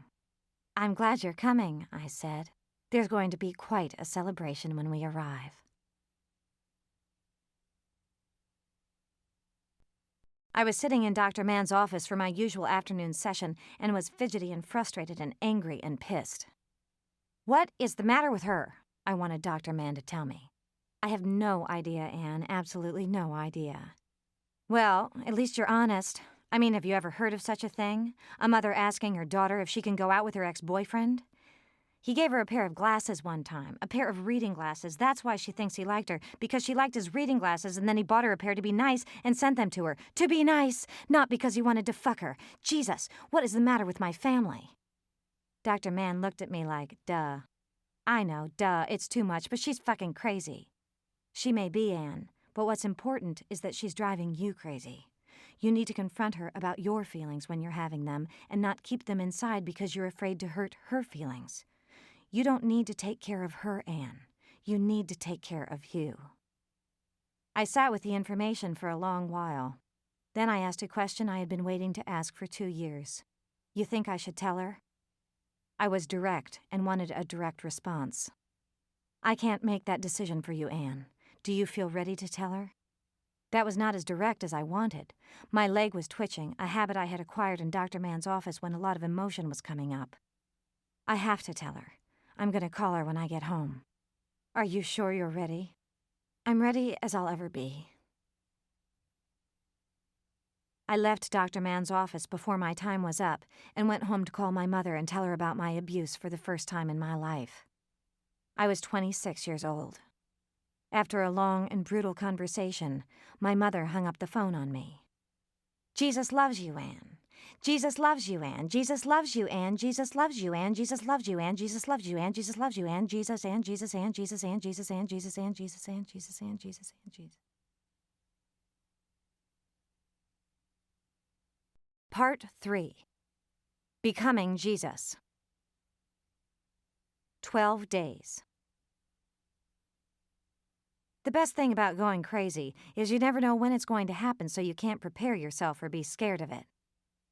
I'm glad you're coming, I said. There's going to be quite a celebration when we arrive. I was sitting in Dr. Mann's office for my usual afternoon session and was fidgety and frustrated and angry and pissed. What is the matter with her? I wanted Dr. Mann to tell me. I have no idea, Anne, absolutely no idea. Well, at least you're honest. I mean, have you ever heard of such a thing? A mother asking her daughter if she can go out with her ex-boyfriend? He gave her a pair of glasses one time, a pair of reading glasses. That's why she thinks he liked her, because she liked his reading glasses, and then he bought her a pair to be nice and sent them to her. To be nice, not because he wanted to fuck her. Jesus, what is the matter with my family? Dr. Mann looked at me like, duh. I know, duh, it's too much, but she's fucking crazy. She may be, Anne, but what's important is that she's driving you crazy. You need to confront her about your feelings when you're having them, and not keep them inside because you're afraid to hurt her feelings. You don't need to take care of her, Anne. You need to take care of you. I sat with the information for a long while. Then I asked a question I had been waiting to ask for 2 years. You think I should tell her? I was direct and wanted a direct response. I can't make that decision for you, Anne. Do you feel ready to tell her? That was not as direct as I wanted. My leg was twitching, a habit I had acquired in Dr. Mann's office when a lot of emotion was coming up. I have to tell her. I'm going to call her when I get home. Are you sure you're ready? I'm ready as I'll ever be. I left Dr. Mann's office before my time was up and went home to call my mother and tell her about my abuse for the first time in my life. I was 26 years old. After a long and brutal conversation, my mother hung up the phone on me. Jesus loves you, Anne. Jesus loves you, Anne. Jesus loves you, Anne. Jesus loves you, Anne. Jesus loves you, Anne. Jesus loves you, Anne. Jesus loves you, Anne. Jesus, Anne. Jesus, Anne. Jesus, Anne. Jesus, Anne. Jesus, Anne. Jesus, Anne. Jesus, Anne. Jesus, Anne. Jesus. Part 3. Becoming Jesus. 12 days. The best thing about going crazy is you never know when it's going to happen, so you can't prepare yourself or be scared of it.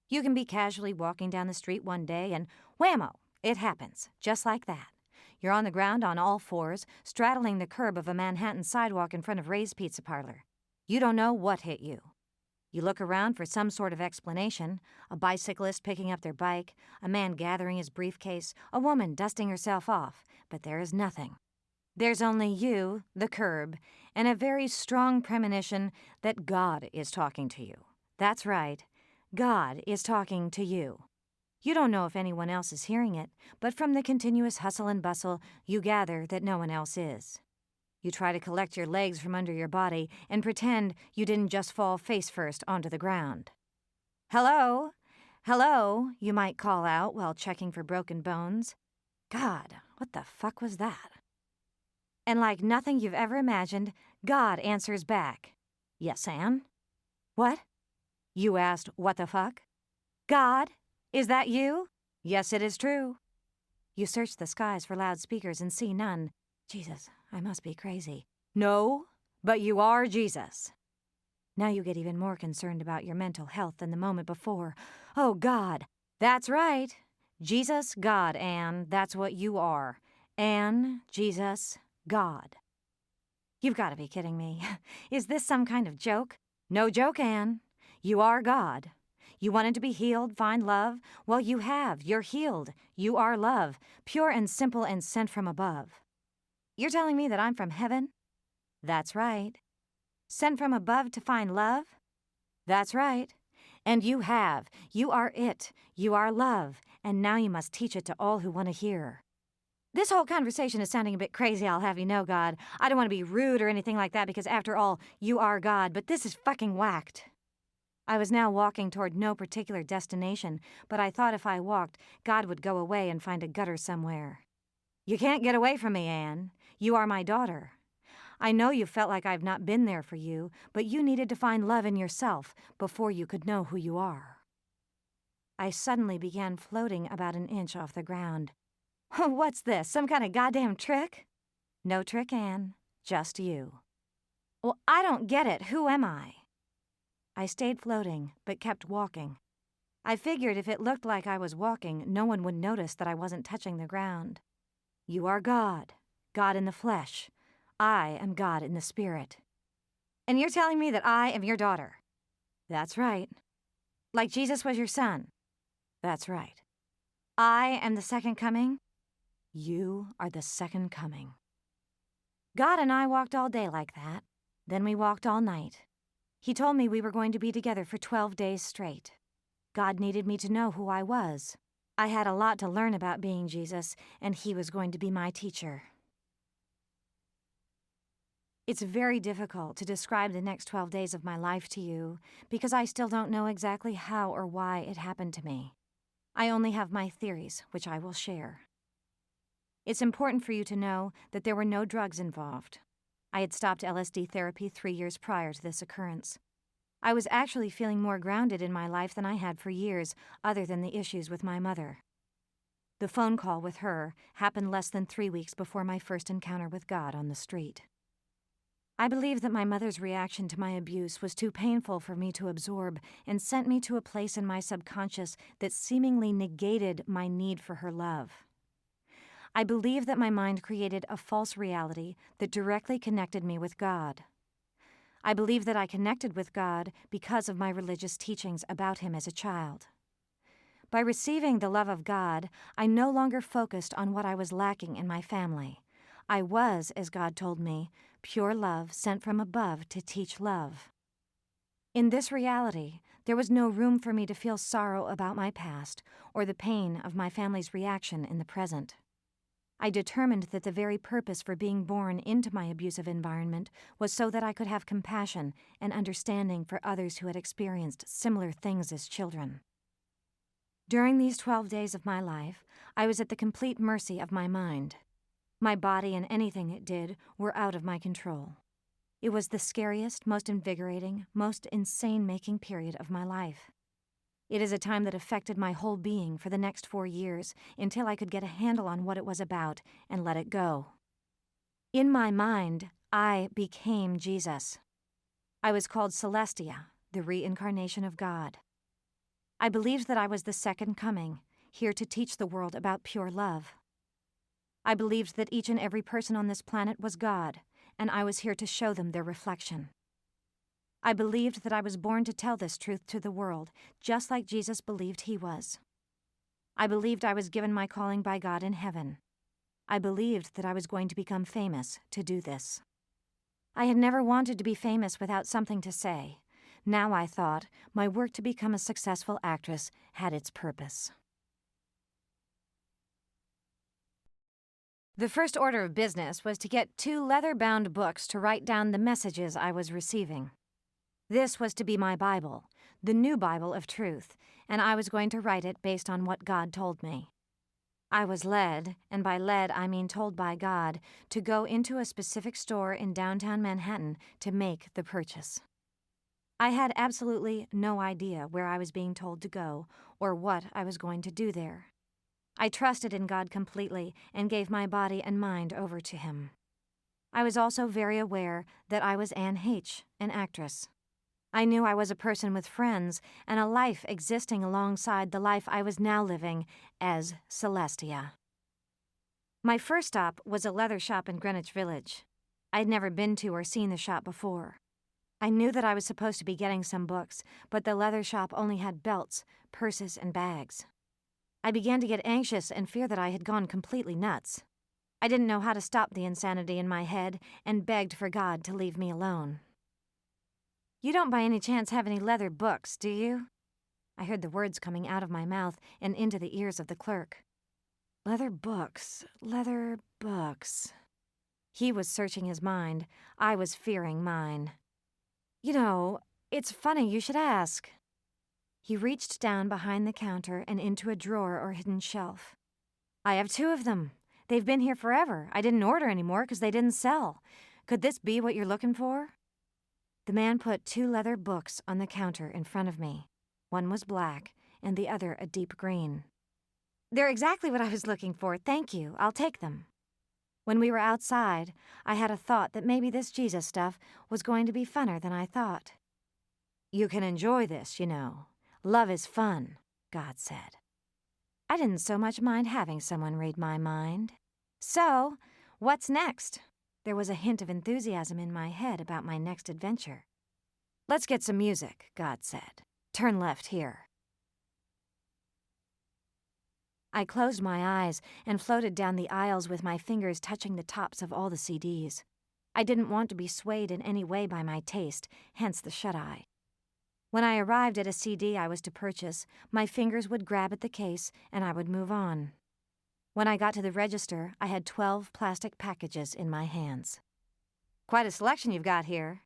You can be casually walking down the street one day and whammo, it happens, just like that. You're on the ground on all fours, straddling the curb of a Manhattan sidewalk in front of Ray's Pizza Parlor. You don't know what hit you. You look around for some sort of explanation, a bicyclist picking up their bike, a man gathering his briefcase, a woman dusting herself off, but there is nothing. There's only you, the curb, and a very strong premonition that God is talking to you. That's right. God is talking to you. You don't know if anyone else is hearing it, but from the continuous hustle and bustle, you gather that no one else is. You try to collect your legs from under your body and pretend you didn't just fall face first onto the ground. Hello? Hello, you might call out while checking for broken bones. God, what the fuck was that? And like nothing you've ever imagined, God answers back. Yes, Anne? What? You asked, what the fuck? God? Is that you? Yes, it is true. You search the skies for loudspeakers and see none. Jesus, I must be crazy. No, but you are Jesus. Now you get even more concerned about your mental health than the moment before. Oh, God. That's right. Jesus, God, Anne, that's what you are. Anne, Jesus, God. You've got to be kidding me. Is this some kind of joke? No joke, Anne. You are God. You wanted to be healed, find love? Well, you have. You're healed. You are love, pure and simple and sent from above. You're telling me that I'm from heaven? That's right. Sent from above to find love? That's right. And you have. You are it. You are love. And now you must teach it to all who want to hear. This whole conversation is sounding a bit crazy, I'll have you know, God. I don't want to be rude or anything like that because, after all, you are God, but this is fucking whacked. I was now walking toward no particular destination, but I thought if I walked, God would go away and find a gutter somewhere. You can't get away from me, Anne. You are my daughter. I know you felt like I've not been there for you, but you needed to find love in yourself before you could know who you are. I suddenly began floating about an inch off the ground. What's this, some kind of goddamn trick? No trick, Anne. Just you. Well, I don't get it. Who am I? I stayed floating, but kept walking. I figured if it looked like I was walking, no one would notice that I wasn't touching the ground. You are God, God in the flesh. I am God in the spirit. And you're telling me that I am your daughter? That's right. Like Jesus was your son? That's right. I am the second coming? You are the second coming. God and I walked all day like that. Then we walked all night. He told me we were going to be together for 12 days straight. God needed me to know who I was. I had a lot to learn about being Jesus, and he was going to be my teacher. It's very difficult to describe the next 12 days of my life to you because I still don't know exactly how or why it happened to me. I only have my theories, which I will share. It's important for you to know that there were no drugs involved. I had stopped LSD therapy 3 years prior to this occurrence. I was actually feeling more grounded in my life than I had for years, other than the issues with my mother. The phone call with her happened less than 3 weeks before my first encounter with God on the street. I believe that my mother's reaction to my abuse was too painful for me to absorb and sent me to a place in my subconscious that seemingly negated my need for her love. I believe that my mind created a false reality that directly connected me with God. I believe that I connected with God because of my religious teachings about him as a child. By receiving the love of God, I no longer focused on what I was lacking in my family. I was, as God told me, pure love sent from above to teach love. In this reality, there was no room for me to feel sorrow about my past or the pain of my family's reaction in the present. I determined that the very purpose for being born into my abusive environment was so that I could have compassion and understanding for others who had experienced similar things as children. During these 12 days of my life, I was at the complete mercy of my mind. My body and anything it did were out of my control. It was the scariest, most invigorating, most insane-making period of my life. It is a time that affected my whole being for the next 4 years until I could get a handle on what it was about and let it go. In my mind, I became Jesus. I was called Celestia, the reincarnation of God. I believed that I was the second coming, here to teach the world about pure love. I believed that each and every person on this planet was God, and I was here to show them their reflection. I believed that I was born to tell this truth to the world, just like Jesus believed he was. I believed I was given my calling by God in heaven. I believed that I was going to become famous to do this. I had never wanted to be famous without something to say. Now I thought my work to become a successful actress had its purpose. The first order of business was to get 2 leather-bound books to write down the messages I was receiving. This was to be my Bible, the new Bible of truth, and I was going to write it based on what God told me. I was led, and by led I mean told by God, to go into a specific store in downtown Manhattan to make the purchase. I had absolutely no idea where I was being told to go or what I was going to do there. I trusted in God completely and gave my body and mind over to him. I was also very aware that I was Anne Heche, an actress. I knew I was a person with friends and a life existing alongside the life I was now living as Celestia. My first stop was a leather shop in Greenwich Village. I'd never been to or seen the shop before. I knew that I was supposed to be getting some books, but the leather shop only had belts, purses, and bags. I began to get anxious and fear that I had gone completely nuts. I didn't know how to stop the insanity in my head and begged for God to leave me alone. "You don't by any chance have any leather books, do you?" I heard the words coming out of my mouth and into the ears of the clerk. Leather books, leather books. He was searching his mind. I was fearing mine. "You know, it's funny you should ask." He reached down behind the counter and into a drawer or hidden shelf. "I have 2 of them. They've been here forever. I didn't order any more because they didn't sell. Could this be what you're looking for?" The man put 2 leather books on the counter in front of me. One was black and the other a deep green. "They're exactly what I was looking for. Thank you. I'll take them." When we were outside, I had a thought that maybe this Jesus stuff was going to be funner than I thought. "You can enjoy this, you know. Love is fun," God said. I didn't so much mind having someone read my mind. "So, what's next?" There was a hint of enthusiasm in my head about my next adventure. "Let's get some music," God said. "Turn left here." I closed my eyes and floated down the aisles with my fingers touching the tops of all the CDs. I didn't want to be swayed in any way by my taste, hence the shut-eye. When I arrived at a CD I was to purchase, my fingers would grab at the case and I would move on. When I got to the register, I had 12 plastic packages in my hands. "Quite a selection you've got here."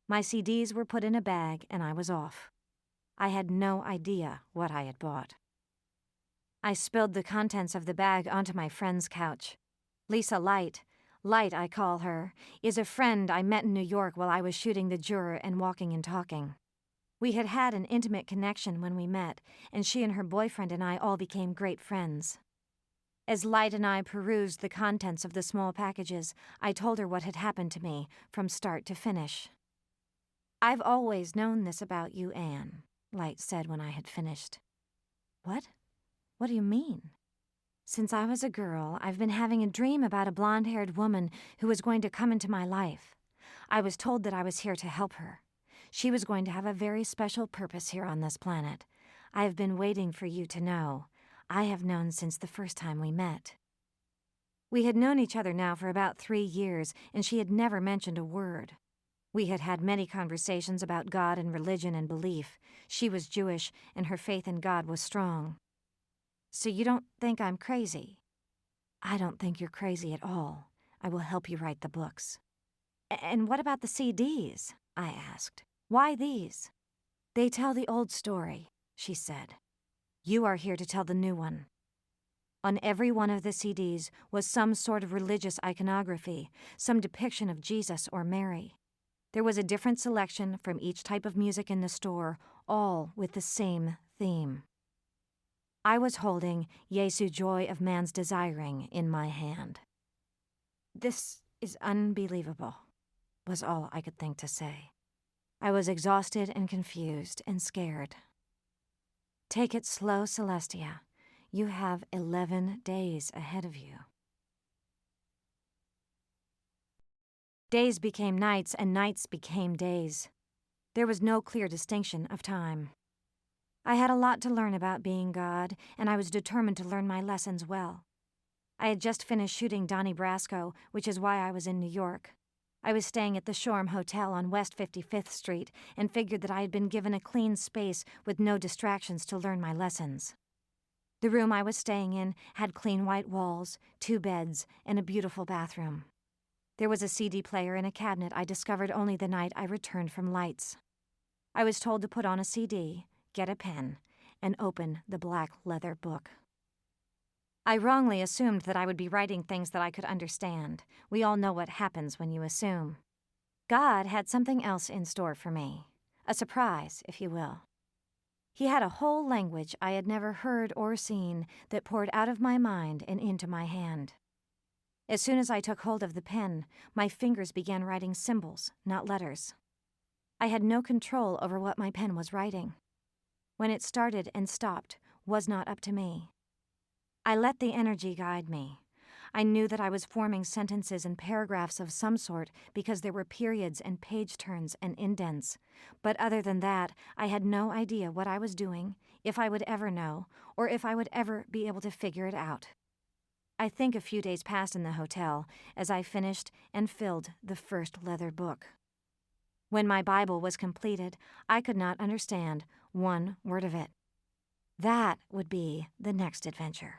My CDs were put in a bag and I was off. I had no idea what I had bought. I spilled the contents of the bag onto my friend's couch. Lisa Light I call her, is a friend I met in New York while I was shooting The Juror and Walking and Talking. We had had an intimate connection when we met, and she and her boyfriend and I all became great friends. As Light and I perused the contents of the small packages, I told her what had happened to me from start to finish. "I've always known this about you, Anne," Light said when I had finished. "What? What do you mean?" "Since I was a girl, I've been having a dream about a blonde-haired woman who was going to come into my life. I was told that I was here to help her. She was going to have a very special purpose here on this planet. I have been waiting for you to know. I have known since the first time we met." We had known each other now for about 3 years, and she had never mentioned a word. We had had many conversations about God and religion and belief. She was Jewish, and her faith in God was strong. "So you don't think I'm crazy?" "I don't think you're crazy at all. I will help you write the books." "And what about the CDs?" I asked. "Why these?" "They tell the old story," she said. "You are here to tell the new one." On every one of the CDs was some sort of religious iconography, some depiction of Jesus or Mary. There was a different selection from each type of music in the store, all with the same theme. I was holding Jesu Joy of Man's Desiring in my hand. "This is unbelievable," was all I could think to say. I was exhausted and confused and scared. "Take it slow, Celestia. You have 11 days ahead of you." Days became nights and nights became days. There was no clear distinction of time. I had a lot to learn about being God, and I was determined to learn my lessons well. I had just finished shooting Donnie Brasco, which is why I was in New York. I was staying at the Shoreham Hotel on West 55th Street and figured that I had been given a clean space with no distractions to learn my lessons. The room I was staying in had clean white walls, 2 beds, and a beautiful bathroom. There was a CD player in a cabinet I discovered only the night I returned from Lights. I was told to put on a CD, get a pen, and open the black leather book. I wrongly assumed that I would be writing things that I could understand. We all know what happens when you assume. God had something else in store for me. A surprise, if you will. He had a whole language I had never heard or seen that poured out of my mind and into my hand. As soon as I took hold of the pen, my fingers began writing symbols, not letters. I had no control over what my pen was writing. When it started and stopped was not up to me. I let the energy guide me. I knew that I was forming sentences and paragraphs of some sort because there were periods and page turns and indents. But other than that, I had no idea what I was doing, if I would ever know, or if I would ever be able to figure it out. I think a few days passed in the hotel as I finished and filled the first leather book. When my Bible was completed, I could not understand one word of it. That would be the next adventure.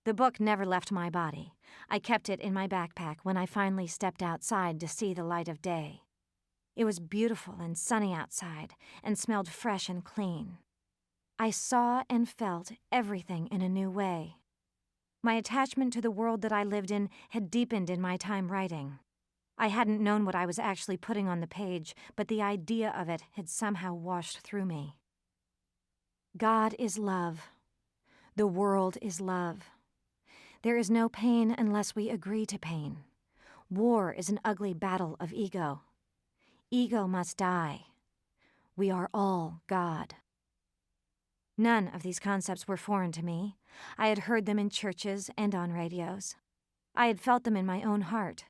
The book never left my body. I kept it in my backpack when I finally stepped outside to see the light of day. It was beautiful and sunny outside and smelled fresh and clean. I saw and felt everything in a new way. My attachment to the world that I lived in had deepened in my time writing. I hadn't known what I was actually putting on the page, but the idea of it had somehow washed through me. God is love. The world is love. There is no pain unless we agree to pain. War is an ugly battle of ego. Ego must die. We are all God. None of these concepts were foreign to me. I had heard them in churches and on radios. I had felt them in my own heart.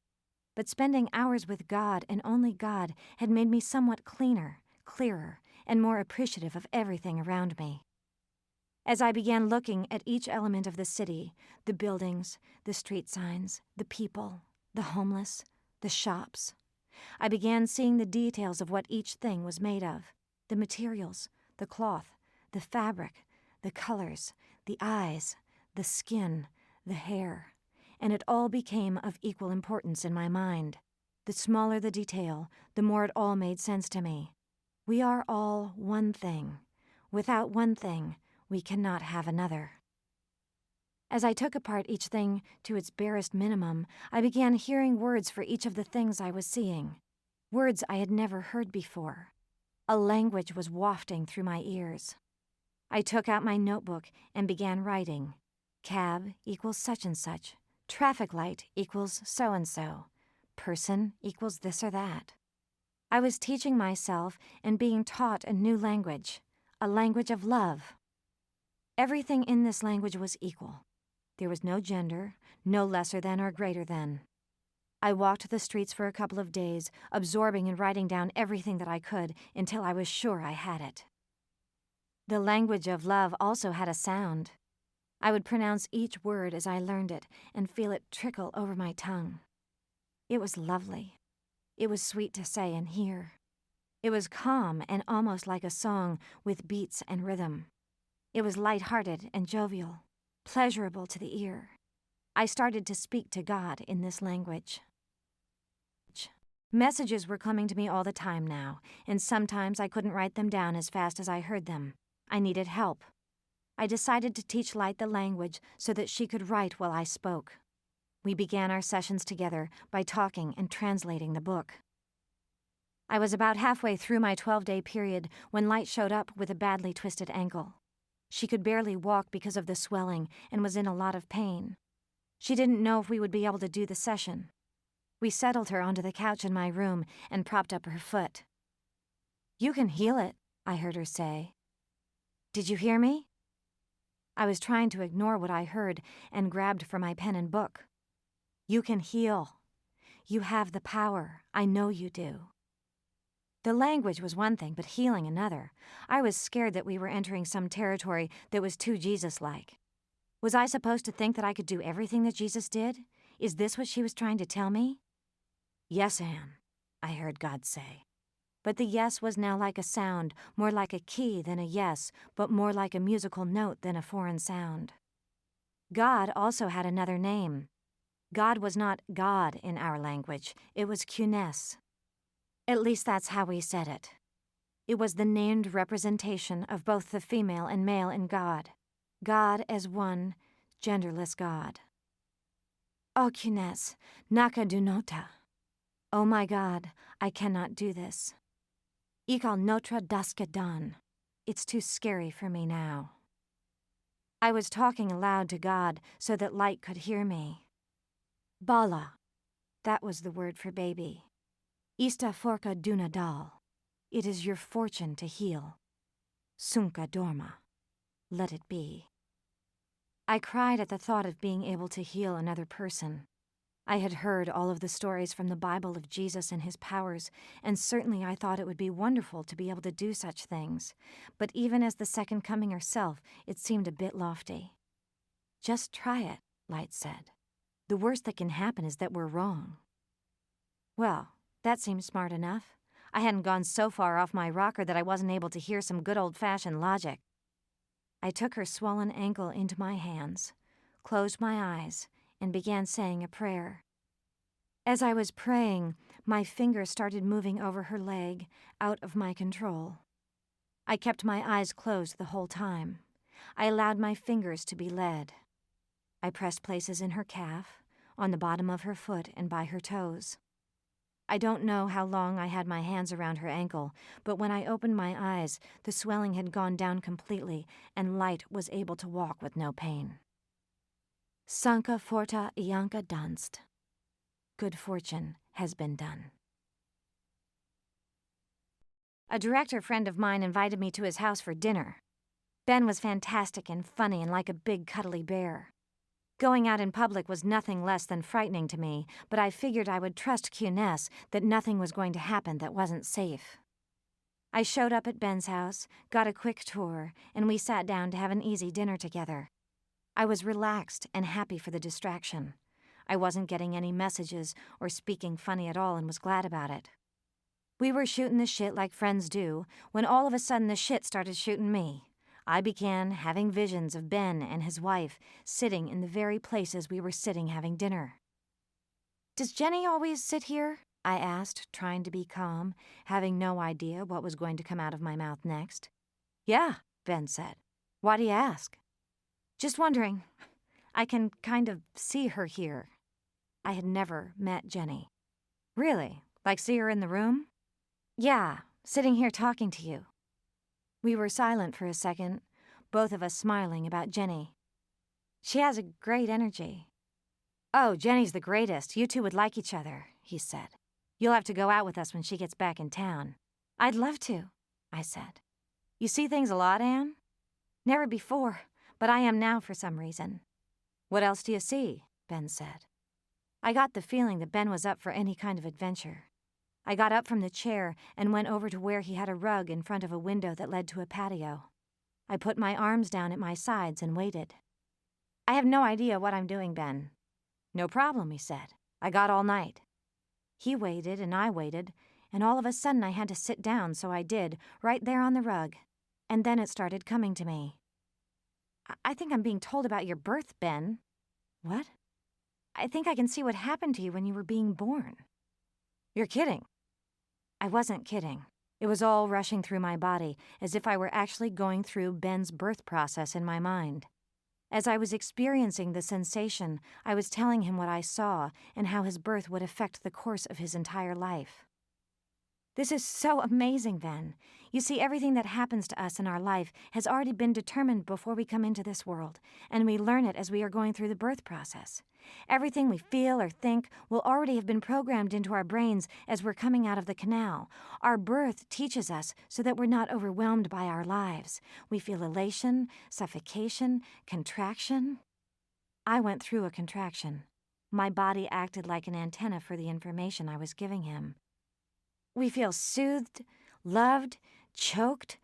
But spending hours with God and only God had made me somewhat cleaner, clearer, and more appreciative of everything around me. As I began looking at each element of the city, the buildings, the street signs, the people, the homeless, the shops, I began seeing the details of what each thing was made of, the materials, the cloth, the fabric, the colors, the eyes, the skin, the hair, and it all became of equal importance in my mind. The smaller the detail, the more it all made sense to me. We are all one thing. Without one thing, we cannot have another. As I took apart each thing to its barest minimum, I began hearing words for each of the things I was seeing. Words I had never heard before. A language was wafting through my ears. I took out my notebook and began writing. Cab equals such and such. Traffic light equals so and so. Person equals this or that. I was teaching myself and being taught a new language, a language of love. Everything in this language was equal. There was no gender, no lesser than or greater than. I walked the streets for a couple of days, absorbing and writing down everything that I could until I was sure I had it. The language of love also had a sound. I would pronounce each word as I learned it and feel it trickle over my tongue. It was lovely. It was sweet to say and hear. It was calm and almost like a song with beats and rhythm. It was light-hearted and jovial, pleasurable to the ear. I started to speak to God in this language. Messages were coming to me all the time now, and sometimes I couldn't write them down as fast as I heard them. I needed help. I decided to teach Light the language so that she could write while I spoke. We began our sessions together by talking and translating the book. I was about halfway through my 12-day period when Light showed up with a badly twisted ankle. She could barely walk because of the swelling and was in a lot of pain. She didn't know if we would be able to do the session. We settled her onto the couch in my room and propped up her foot. "You can heal it," I heard her say. "Did you hear me?" I was trying to ignore what I heard and grabbed for my pen and book. "You can heal. You have the power. I know you do." The language was one thing, but healing another. I was scared that we were entering some territory that was too Jesus-like. Was I supposed to think that I could do everything that Jesus did? Is this what she was trying to tell me? "Yes, Anne," I heard God say. But the yes was now like a sound, more like a key than a yes, but more like a musical note than a foreign sound. God also had another name. God was not God in our language. It was Kunes. At least that's how we said it. It was the named representation of both the female and male in God. God as one, genderless God. "O Kunes, naka dunota." "Oh my God, I cannot do this. Ikal notra daska dan. It's too scary for me now." I was talking aloud to God so that Light could hear me. "Bala," that was the word for baby. "Ista forka dunadal." It is your fortune to heal. "Sunka dorma." Let it be. I cried at the thought of being able to heal another person. I had heard all of the stories from the Bible of Jesus and his powers, and certainly I thought it would be wonderful to be able to do such things. But even as the second coming herself, it seemed a bit lofty. Just try it, Light said. The worst that can happen is that we're wrong. Well, that seemed smart enough. I hadn't gone so far off my rocker that I wasn't able to hear some good old-fashioned logic. I took her swollen ankle into my hands, closed my eyes, and began saying a prayer. As I was praying, my fingers started moving over her leg, out of my control. I kept my eyes closed the whole time. I allowed my fingers to be led. I pressed places in her calf, on the bottom of her foot, and by her toes. I don't know how long I had my hands around her ankle, but when I opened my eyes, the swelling had gone down completely, and Light was able to walk with no pain. Sanka forta ianka danst. Good fortune has been done. A director friend of mine invited me to his house for dinner. Ben was fantastic and funny and like a big cuddly bear. Going out in public was nothing less than frightening to me, but I figured I would trust Q-Ness that nothing was going to happen that wasn't safe. I showed up at Ben's house, got a quick tour, and we sat down to have an easy dinner together. I was relaxed and happy for the distraction. I wasn't getting any messages or speaking funny at all and was glad about it. We were shooting the shit like friends do, when all of a sudden the shit started shooting me. I began having visions of Ben and his wife sitting in the very places we were sitting having dinner. "Does Jenny always sit here?" I asked, trying to be calm, having no idea what was going to come out of my mouth next. "Yeah," Ben said. "Why do you ask?" "Just wondering. I can kind of see her here." I had never met Jenny. "Really? Like see her in the room?" "Yeah, sitting here talking to you." We were silent for a second, both of us smiling about Jenny. "She has a great energy." "Oh, Jenny's the greatest. You two would like each other," he said. "You'll have to go out with us when she gets back in town." "I'd love to," I said. "You see things a lot, Anne?" "Never before, but I am now for some reason." "What else do you see?" Ben said. I got the feeling that Ben was up for any kind of adventure. I got up from the chair and went over to where he had a rug in front of a window that led to a patio. I put my arms down at my sides and waited. "I have no idea what I'm doing, Ben." "No problem," he said. "I got all night." He waited and I waited, and all of a sudden I had to sit down, so I did, right there on the rug. And then it started coming to me. "I think I'm being told about your birth, Ben." "What?" "I think I can see what happened to you when you were being born." "You're kidding." I wasn't kidding. It was all rushing through my body, as if I were actually going through Ben's birth process in my mind. As I was experiencing the sensation, I was telling him what I saw and how his birth would affect the course of his entire life. "This is so amazing, Ben. You see, everything that happens to us in our life has already been determined before we come into this world, and we learn it as we are going through the birth process. Everything we feel or think will already have been programmed into our brains as we're coming out of the canal. Our birth teaches us so that we're not overwhelmed by our lives. We feel elation, suffocation, contraction." I went through a contraction. My body acted like an antenna for the information I was giving him. "We feel soothed, loved, choked.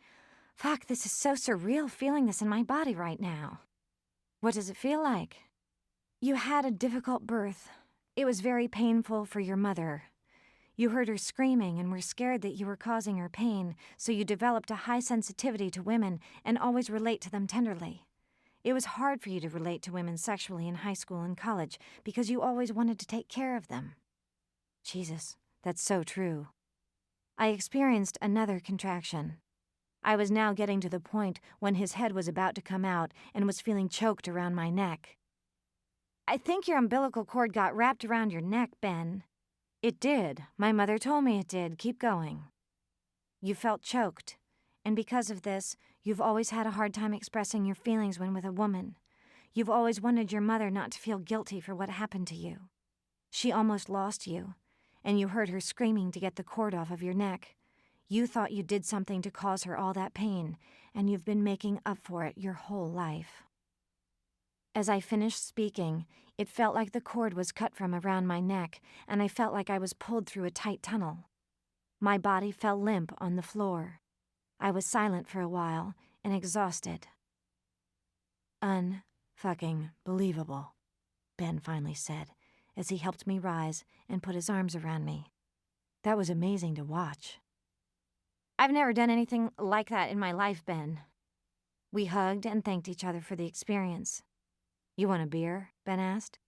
Fuck, this is so surreal feeling this in my body right now." "What does it feel like?" "You had a difficult birth. It was very painful for your mother. You heard her screaming and were scared that you were causing her pain, so you developed a high sensitivity to women and always relate to them tenderly. It was hard for you to relate to women sexually in high school and college because you always wanted to take care of them." Jesus, that's so true. I experienced another contraction. I was now getting to the point when his head was about to come out and was feeling choked around my neck. "I think your umbilical cord got wrapped around your neck, Ben." "It did. My mother told me it did. Keep going." "You felt choked, and because of this, you've always had a hard time expressing your feelings when with a woman. You've always wanted your mother not to feel guilty for what happened to you. She almost lost you, and you heard her screaming to get the cord off of your neck. You thought you did something to cause her all that pain, and you've been making up for it your whole life." As I finished speaking, it felt like the cord was cut from around my neck, and I felt like I was pulled through a tight tunnel. My body fell limp on the floor. I was silent for a while and exhausted. "Un-fucking believable," Ben finally said, as he helped me rise and put his arms around me. "That was amazing to watch." "I've never done anything like that in my life, Ben." We hugged and thanked each other for the experience. "You want a beer?" Ben asked.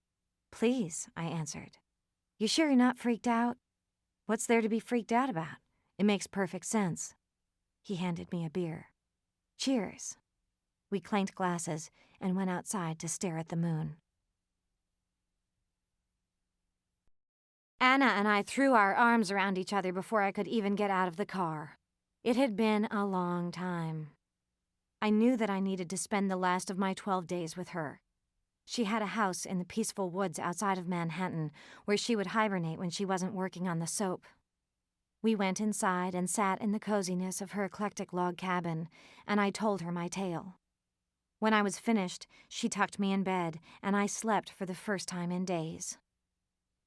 "Please," I answered. "You sure you're not freaked out?" "What's there to be freaked out about? It makes perfect sense." He handed me a beer. "Cheers." We clanked glasses and went outside to stare at the moon. Anna and I threw our arms around each other before I could even get out of the car. It had been a long time. I knew that I needed to spend the last of my 12 days with her. She had a house in the peaceful woods outside of Manhattan where she would hibernate when she wasn't working on the soap. We went inside and sat in the coziness of her eclectic log cabin, and I told her my tale. When I was finished, she tucked me in bed, and I slept for the first time in days.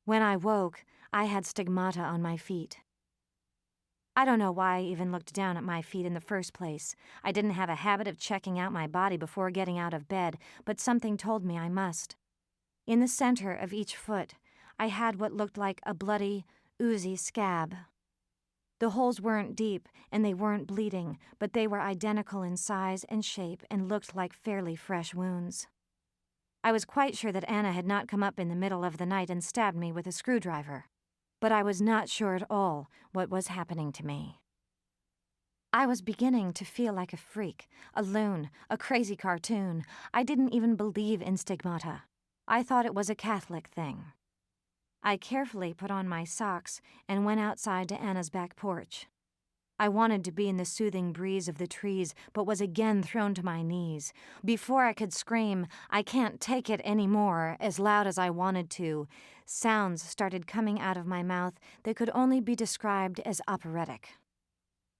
When I woke, I had stigmata on my feet. I don't know why I even looked down at my feet in the first place. I didn't have a habit of checking out my body before getting out of bed, but something told me I must. In the center of each foot, I had what looked like a bloody, oozy scab. The holes weren't deep, and they weren't bleeding, but they were identical in size and shape and looked like fairly fresh wounds. I was quite sure that Anna had not come up in the middle of the night and stabbed me with a screwdriver, but I was not sure at all what was happening to me. I was beginning to feel like a freak, a loon, a crazy cartoon. I didn't even believe in stigmata. I thought it was a Catholic thing. I carefully put on my socks and went outside to Anna's back porch. I wanted to be in the soothing breeze of the trees, but was again thrown to my knees. Before I could scream, "I can't take it anymore," as loud as I wanted to, sounds started coming out of my mouth that could only be described as operatic.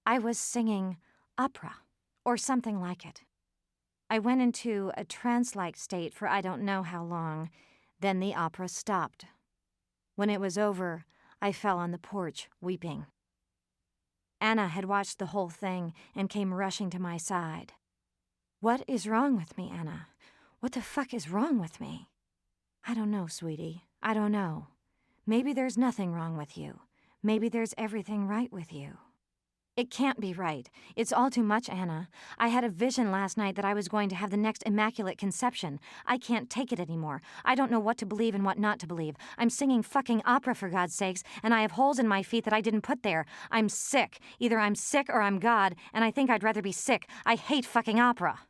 I was singing opera, or something like it. I went into a trance-like state for I don't know how long. Then the opera stopped. When it was over, I fell on the porch, weeping. Anna had watched the whole thing and came rushing to my side. "What is wrong with me, Anna? What the fuck is wrong with me?" "I don't know, sweetie. I don't know. Maybe there's nothing wrong with you. Maybe there's everything right with you." "It can't be right. It's all too much, Anna. I had a vision last night that I was going to have the next immaculate conception. I can't take it anymore. I don't know what to believe and what not to believe. I'm singing fucking opera, for God's sakes, and I have holes in my feet that I didn't put there. I'm sick. Either I'm sick or I'm God, and I think I'd rather be sick. I hate fucking opera."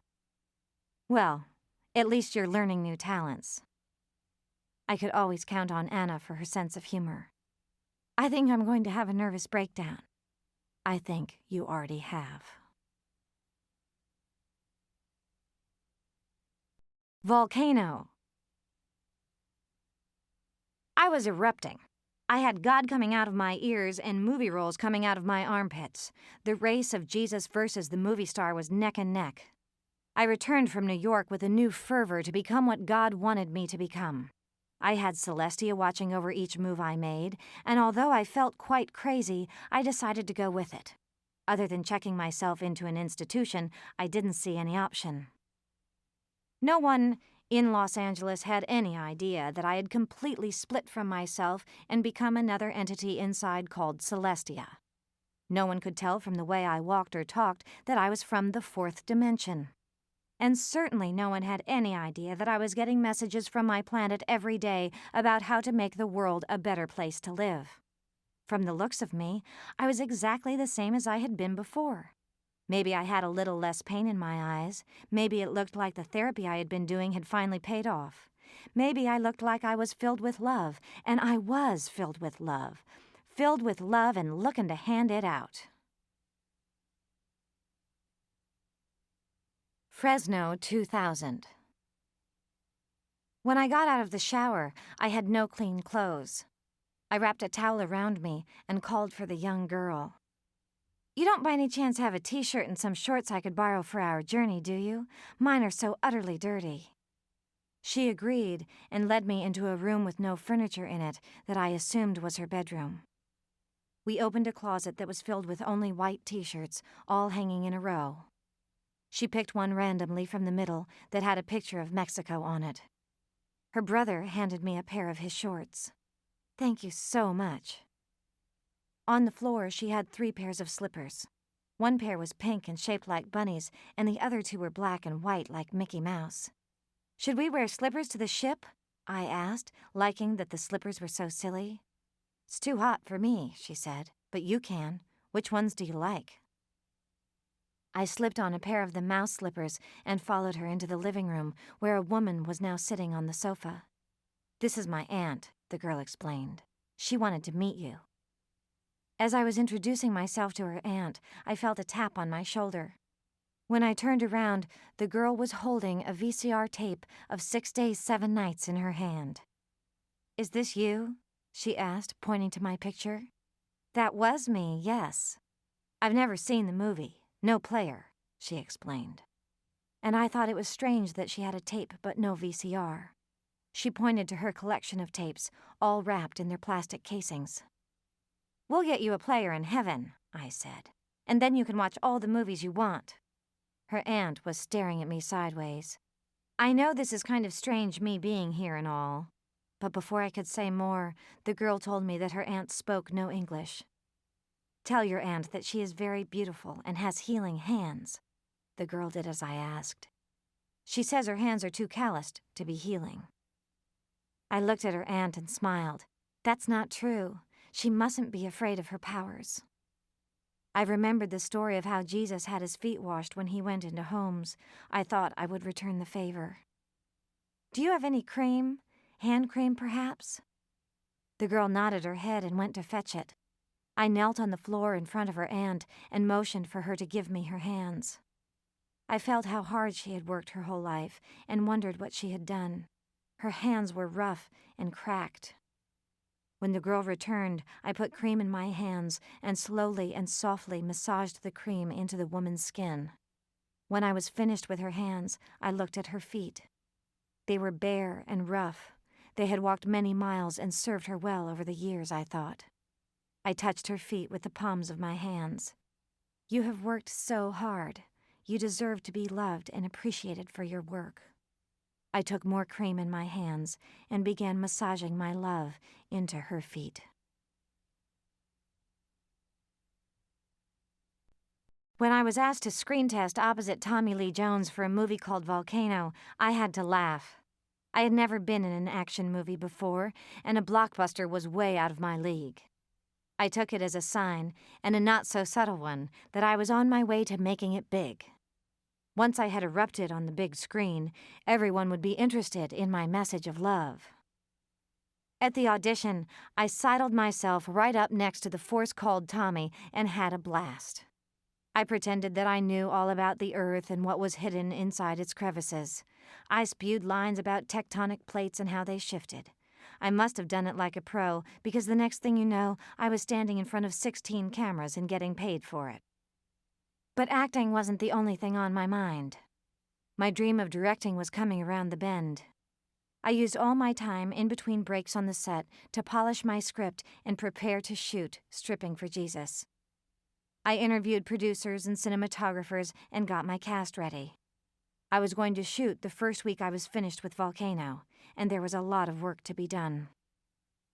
"Well, at least you're learning new talents." I could always count on Anna for her sense of humor. "I think I'm going to have a nervous breakdown." "I think you already have." Volcano. I was erupting. I had God coming out of my ears and movie roles coming out of my armpits. The race of Jesus versus the movie star was neck and neck. I returned from New York with a new fervor to become what God wanted me to become. I had Celestia watching over each move I made, and although I felt quite crazy, I decided to go with it. Other than checking myself into an institution, I didn't see any option. No one in Los Angeles had any idea that I had completely split from myself and become another entity inside called Celestia. No one could tell from the way I walked or talked that I was from the fourth dimension. And certainly no one had any idea that I was getting messages from my planet every day about how to make the world a better place to live. From the looks of me, I was exactly the same as I had been before. Maybe I had a little less pain in my eyes. Maybe it looked like the therapy I had been doing had finally paid off. Maybe I looked like I was filled with love, and I was filled with love and looking to hand it out. Fresno 2000. When I got out of the shower, I had no clean clothes. I wrapped a towel around me and called for the young girl. "You don't by any chance have a t-shirt and some shorts I could borrow for our journey, do you? Mine are so utterly dirty." She agreed and led me into a room with no furniture in it that I assumed was her bedroom. We opened a closet that was filled with only white t-shirts, all hanging in a row. She picked one randomly from the middle that had a picture of Mexico on it. Her brother handed me a pair of his shorts. "Thank you so much." On the floor, she had 3 pairs of slippers. One pair was pink and shaped like bunnies, and the other 2 were black and white like Mickey Mouse. "Should we wear slippers to the ship?" I asked, liking that the slippers were so silly. "It's too hot for me," she said, "but you can. Which ones do you like?" I slipped on a pair of the mouse slippers and followed her into the living room, where a woman was now sitting on the sofa. "This is my aunt," the girl explained. "She wanted to meet you." As I was introducing myself to her aunt, I felt a tap on my shoulder. When I turned around, the girl was holding a VCR tape of 6 Days, 7 Nights in her hand. "Is this you?" she asked, pointing to my picture. "That was me, yes. I've never seen the movie. No player," she explained. And I thought it was strange that she had a tape but no VCR. She pointed to her collection of tapes, all wrapped in their plastic casings. "We'll get you a player in heaven," I said, "and then you can watch all the movies you want." Her aunt was staring at me sideways. "I know this is kind of strange, me being here and all." But before I could say more, the girl told me that her aunt spoke no English. "Tell your aunt that she is very beautiful and has healing hands." The girl did as I asked. "She says her hands are too calloused to be healing." I looked at her aunt and smiled. "That's not true. She mustn't be afraid of her powers." I remembered the story of how Jesus had his feet washed when he went into homes. I thought I would return the favor. "Do you have any cream? Hand cream, perhaps?" The girl nodded her head and went to fetch it. I knelt on the floor in front of her aunt and motioned for her to give me her hands. I felt how hard she had worked her whole life and wondered what she had done. Her hands were rough and cracked. When the girl returned, I put cream in my hands and slowly and softly massaged the cream into the woman's skin. When I was finished with her hands, I looked at her feet. They were bare and rough. They had walked many miles and served her well over the years, I thought. I touched her feet with the palms of my hands. "You have worked so hard. You deserve to be loved and appreciated for your work." I took more cream in my hands and began massaging my love into her feet. When I was asked to screen test opposite Tommy Lee Jones for a movie called Volcano, I had to laugh. I had never been in an action movie before, and a blockbuster was way out of my league. I took it as a sign, and a not-so-subtle one, that I was on my way to making it big. Once I had erupted on the big screen, everyone would be interested in my message of love. At the audition, I sidled myself right up next to the force-called Tommy and had a blast. I pretended that I knew all about the Earth and what was hidden inside its crevices. I spewed lines about tectonic plates and how they shifted. I must have done it like a pro, because the next thing you know, I was standing in front of 16 cameras and getting paid for it. But acting wasn't the only thing on my mind. My dream of directing was coming around the bend. I used all my time in between breaks on the set to polish my script and prepare to shoot Stripping for Jesus. I interviewed producers and cinematographers and got my cast ready. I was going to shoot the first week I was finished with Volcano, and there was a lot of work to be done.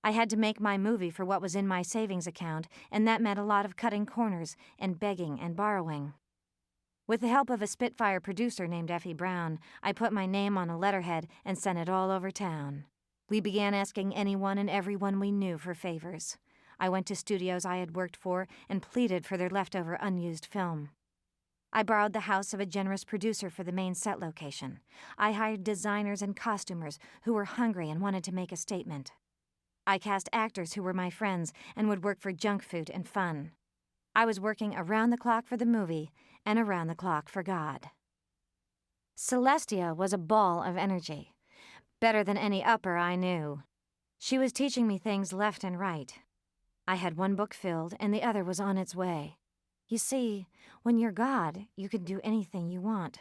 I had to make my movie for what was in my savings account, and that meant a lot of cutting corners and begging and borrowing. With the help of a Spitfire producer named Effie Brown, I put my name on a letterhead and sent it all over town. We began asking anyone and everyone we knew for favors. I went to studios I had worked for and pleaded for their leftover unused film. I borrowed the house of a generous producer for the main set location. I hired designers and costumers who were hungry and wanted to make a statement. I cast actors who were my friends and would work for junk food and fun. I was working around the clock for the movie and around the clock for God. Celestia was a ball of energy, better than any upper I knew. She was teaching me things left and right. I had one book filled and the other was on its way. You see, when you're God, you can do anything you want.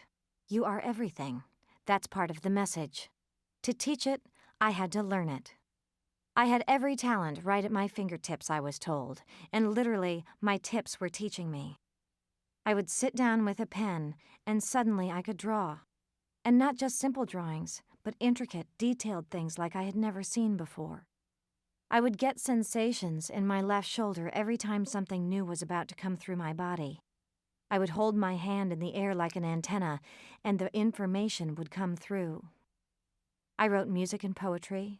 You are everything. That's part of the message. To teach it, I had to learn it. I had every talent right at my fingertips, I was told, and literally, my tips were teaching me. I would sit down with a pen, and suddenly I could draw. And not just simple drawings, but intricate, detailed things like I had never seen before. I would get sensations in my left shoulder every time something new was about to come through my body. I would hold my hand in the air like an antenna, and the information would come through. I wrote music and poetry.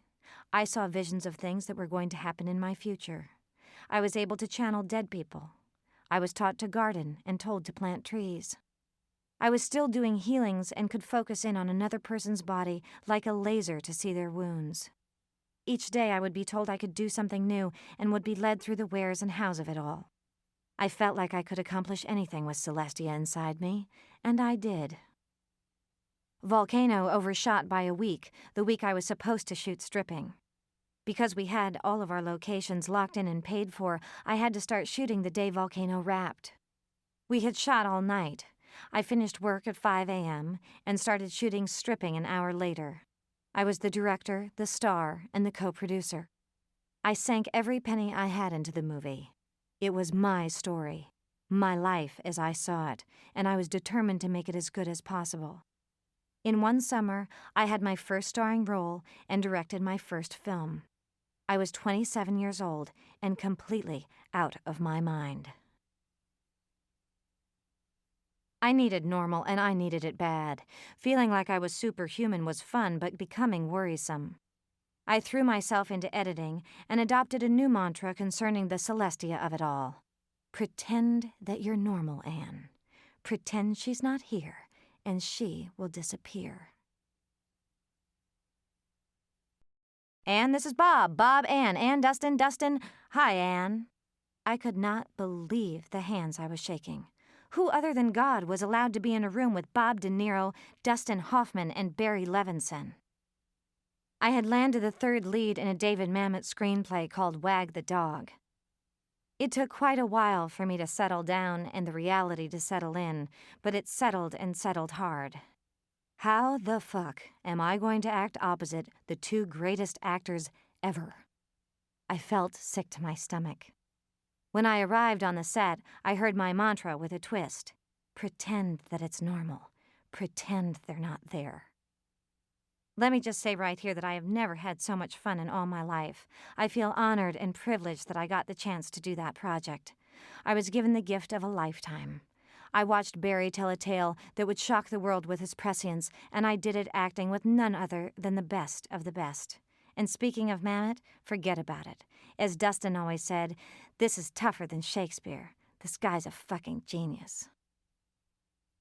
I saw visions of things that were going to happen in my future. I was able to channel dead people. I was taught to garden and told to plant trees. I was still doing healings and could focus in on another person's body like a laser to see their wounds. Each day I would be told I could do something new and would be led through the wheres and hows of it all. I felt like I could accomplish anything with Celestia inside me, and I did. Volcano overshot by a week, the week I was supposed to shoot stripping. Because we had all of our locations locked in and paid for, I had to start shooting the day Volcano wrapped. We had shot all night. I finished work at 5 a.m. and started shooting stripping an hour later. I was the director, the star, and the co-producer. I sank every penny I had into the movie. It was my story, my life as I saw it, and I was determined to make it as good as possible. In one summer, I had my first starring role and directed my first film. I was 27 years old and completely out of my mind. I needed normal, and I needed it bad. Feeling like I was superhuman was fun, but becoming worrisome. I threw myself into editing and adopted a new mantra concerning the Celestia of it all. Pretend that you're normal, Anne. Pretend she's not here, and she will disappear. Anne, this is Bob. Bob, Anne, Dustin, Dustin. Hi, Anne. I could not believe the hands I was shaking. Who other than God was allowed to be in a room with Bob De Niro, Dustin Hoffman, and Barry Levinson? I had landed the third lead in a David Mamet screenplay called Wag the Dog. It took quite a while for me to settle down and the reality to settle in, but it settled and settled hard. How the fuck am I going to act opposite the two greatest actors ever? I felt sick to my stomach. When I arrived on the set, I heard my mantra with a twist. Pretend that it's normal. Pretend they're not there. Let me just say right here that I have never had so much fun in all my life. I feel honored and privileged that I got the chance to do that project. I was given the gift of a lifetime. I watched Barry tell a tale that would shock the world with his prescience, and I did it acting with none other than the best of the best. And speaking of Mamet, forget about it. As Dustin always said, this is tougher than Shakespeare. This guy's a fucking genius.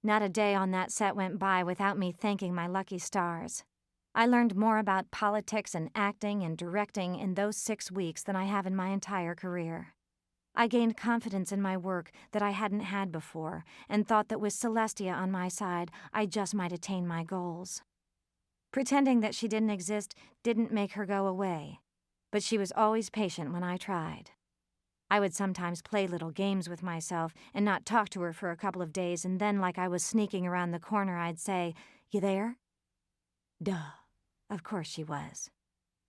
Not a day on that set went by without me thanking my lucky stars. I learned more about politics and acting and directing in those 6 weeks than I have in my entire career. I gained confidence in my work that I hadn't had before and thought that with Celestia on my side, I just might attain my goals. Pretending that she didn't exist didn't make her go away, but she was always patient when I tried. I would sometimes play little games with myself and not talk to her for a couple of days, and then, like I was sneaking around the corner, I'd say, "You there?" Duh. Of course she was.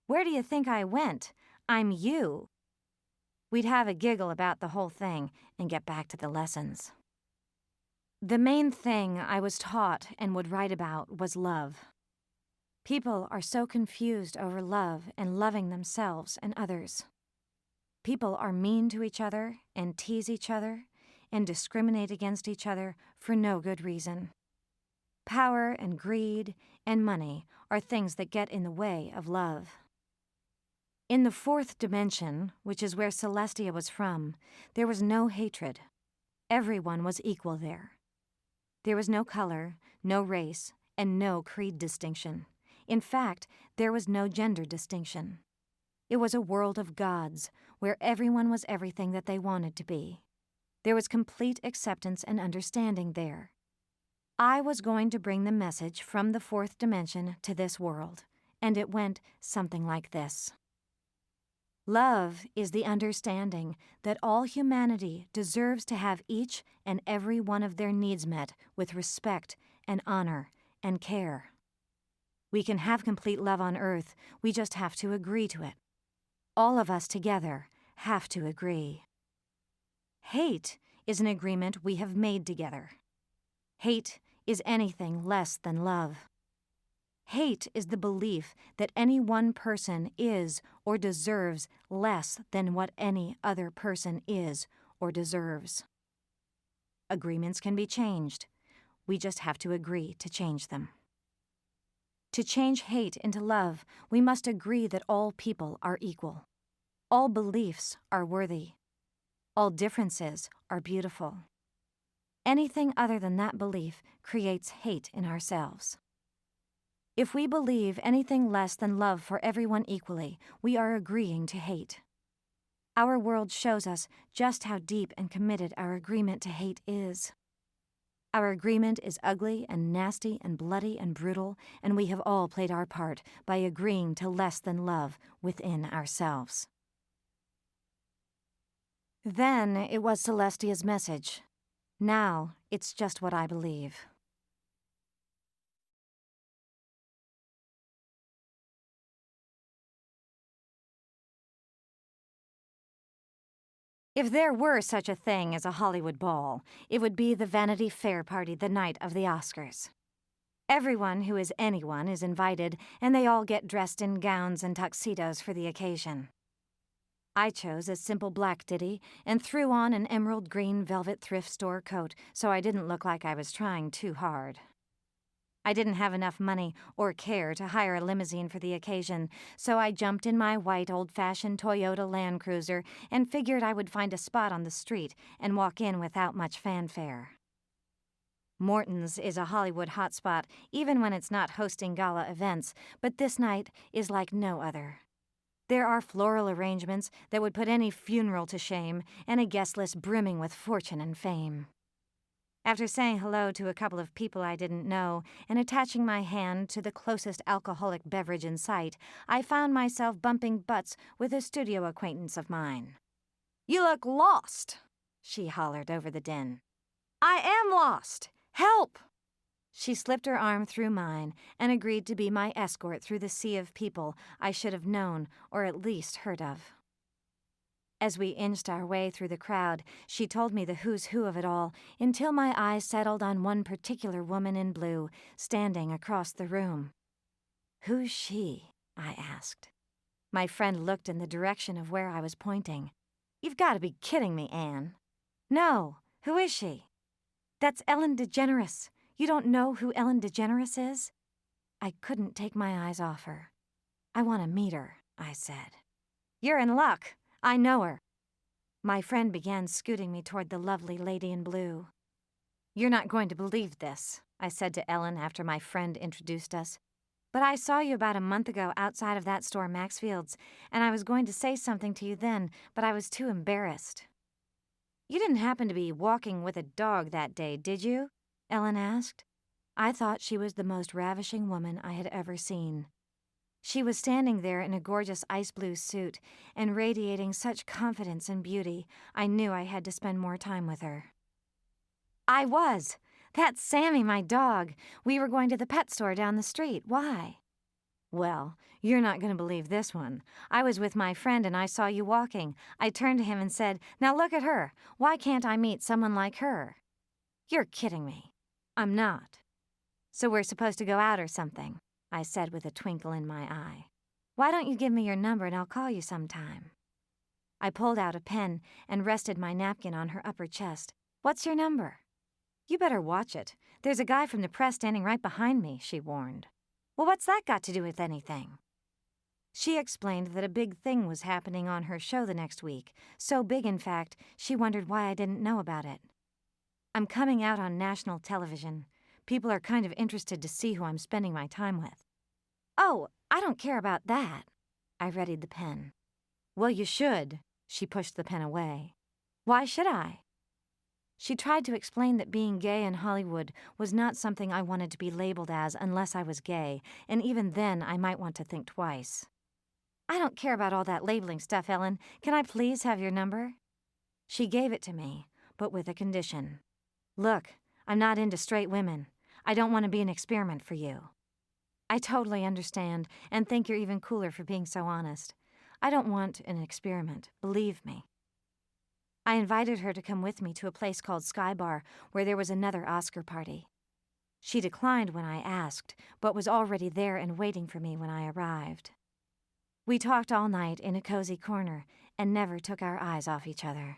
"Where do you think I went? I'm you." We'd have a giggle about the whole thing and get back to the lessons. The main thing I was taught and would write about was love. People are so confused over love and loving themselves and others. People are mean to each other and tease each other and discriminate against each other for no good reason. Power and greed and money are things that get in the way of love. In the fourth dimension, which is where Celestia was from, there was no hatred. Everyone was equal there. There was no color, no race, and no creed distinction. In fact, there was no gender distinction. It was a world of gods, where everyone was everything that they wanted to be. There was complete acceptance and understanding there. I was going to bring the message from the fourth dimension to this world, and it went something like this. Love is the understanding that all humanity deserves to have each and every one of their needs met with respect and honor and care. We can have complete love on Earth, we just have to agree to it. All of us together have to agree. Hate is an agreement we have made together. Hate is anything less than love. Hate is the belief that any one person is or deserves less than what any other person is or deserves. Agreements can be changed. We just have to agree to change them. To change hate into love, we must agree that all people are equal. All beliefs are worthy. All differences are beautiful. Anything other than that belief creates hate in ourselves. If we believe anything less than love for everyone equally, we are agreeing to hate. Our world shows us just how deep and committed our agreement to hate is. Our agreement is ugly and nasty and bloody and brutal, and we have all played our part by agreeing to less than love within ourselves. Then it was Celestia's message. Now it's just what I believe. If there were such a thing as a Hollywood ball, it would be the Vanity Fair party the night of the Oscars. Everyone who is anyone is invited, and they all get dressed in gowns and tuxedos for the occasion. I chose a simple black ditty and threw on an emerald green velvet thrift store coat so I didn't look like I was trying too hard. I didn't have enough money or care to hire a limousine for the occasion, so I jumped in my white old-fashioned Toyota Land Cruiser and figured I would find a spot on the street and walk in without much fanfare. Morton's is a Hollywood hotspot even when it's not hosting gala events, but this night is like no other. There are floral arrangements that would put any funeral to shame and a guest list brimming with fortune and fame. After saying hello to a couple of people I didn't know and attaching my hand to the closest alcoholic beverage in sight, I found myself bumping butts with a studio acquaintance of mine. "You look lost," she hollered over the din. "I am lost! Help!" She slipped her arm through mine and agreed to be my escort through the sea of people I should have known or at least heard of. As we inched our way through the crowd, she told me the who's who of it all until my eyes settled on one particular woman in blue standing across the room. "Who's she?" I asked. My friend looked in the direction of where I was pointing. "You've got to be kidding me, Anne." "No. Who is she?" "That's Ellen DeGeneres. You don't know who Ellen DeGeneres is?" I couldn't take my eyes off her. "I want to meet her," I said. "You're in luck. I know her." My friend began scooting me toward the lovely lady in blue. "You're not going to believe this," I said to Ellen after my friend introduced us. "But I saw you about a month ago outside of that store, Maxfield's, and I was going to say something to you then, but I was too embarrassed." "You didn't happen to be walking with a dog that day, did you?" Ellen asked. I thought she was the most ravishing woman I had ever seen. She was standing there in a gorgeous ice blue suit and radiating such confidence and beauty, I knew I had to spend more time with her. "I was. That's Sammy, my dog. We were going to the pet store down the street. Why?" "Well, you're not going to believe this one. I was with my friend and I saw you walking. I turned to him and said, 'Now look at her. Why can't I meet someone like her?'" "You're kidding me." "I'm not." "So we're supposed to go out or something," I said with a twinkle in my eye. "Why don't you give me your number and I'll call you sometime?" I pulled out a pen and rested my napkin on her upper chest. "What's your number?" "You better watch it. There's a guy from the press standing right behind me," she warned. "Well, what's that got to do with anything?" She explained that a big thing was happening on her show the next week, so big, in fact, she wondered why I didn't know about it. "I'm coming out on national television. People are kind of interested to see who I'm spending my time with." "Oh, I don't care about that." I readied the pen. "Well, you should." She pushed the pen away. "Why should I?" She tried to explain that being gay in Hollywood was not something I wanted to be labeled as unless I was gay, and even then I might want to think twice. "I don't care about all that labeling stuff, Ellen. Can I please have your number?" She gave it to me, but with a condition. "Look, I'm not into straight women. I don't want to be an experiment for you." I totally understand, and think you're even cooler for being so honest. I don't want an experiment, believe me. I invited her to come with me to a place called Sky Bar, where there was another Oscar party. She declined when I asked, but was already there and waiting for me when I arrived. We talked all night in a cozy corner and never took our eyes off each other.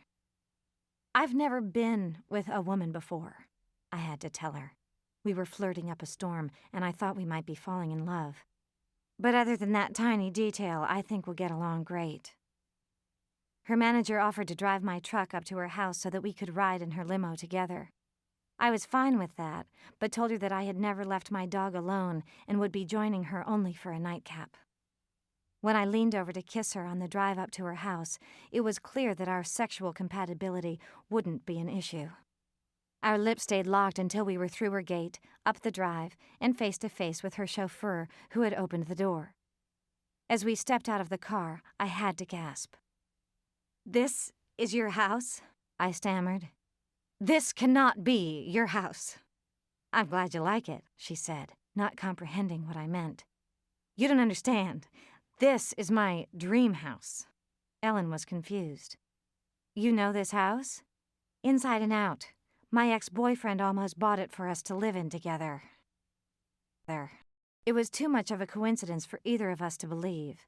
I've never been with a woman before, I had to tell her. We were flirting up a storm, and I thought we might be falling in love. But other than that tiny detail, I think we'll get along great. Her manager offered to drive my truck up to her house so that we could ride in her limo together. I was fine with that, but told her that I had never left my dog alone and would be joining her only for a nightcap. When I leaned over to kiss her on the drive up to her house, it was clear that our sexual compatibility wouldn't be an issue. Our lips stayed locked until we were through her gate, up the drive, and face to face with her chauffeur, who had opened the door. As we stepped out of the car, I had to gasp. "This is your house?" I stammered. "This cannot be your house." "I'm glad you like it," she said, not comprehending what I meant. "You don't understand. This is my dream house." Ellen was confused. "You know this house?" "Inside and out. My ex-boyfriend almost bought it for us to live in together." It was too much of a coincidence for either of us to believe.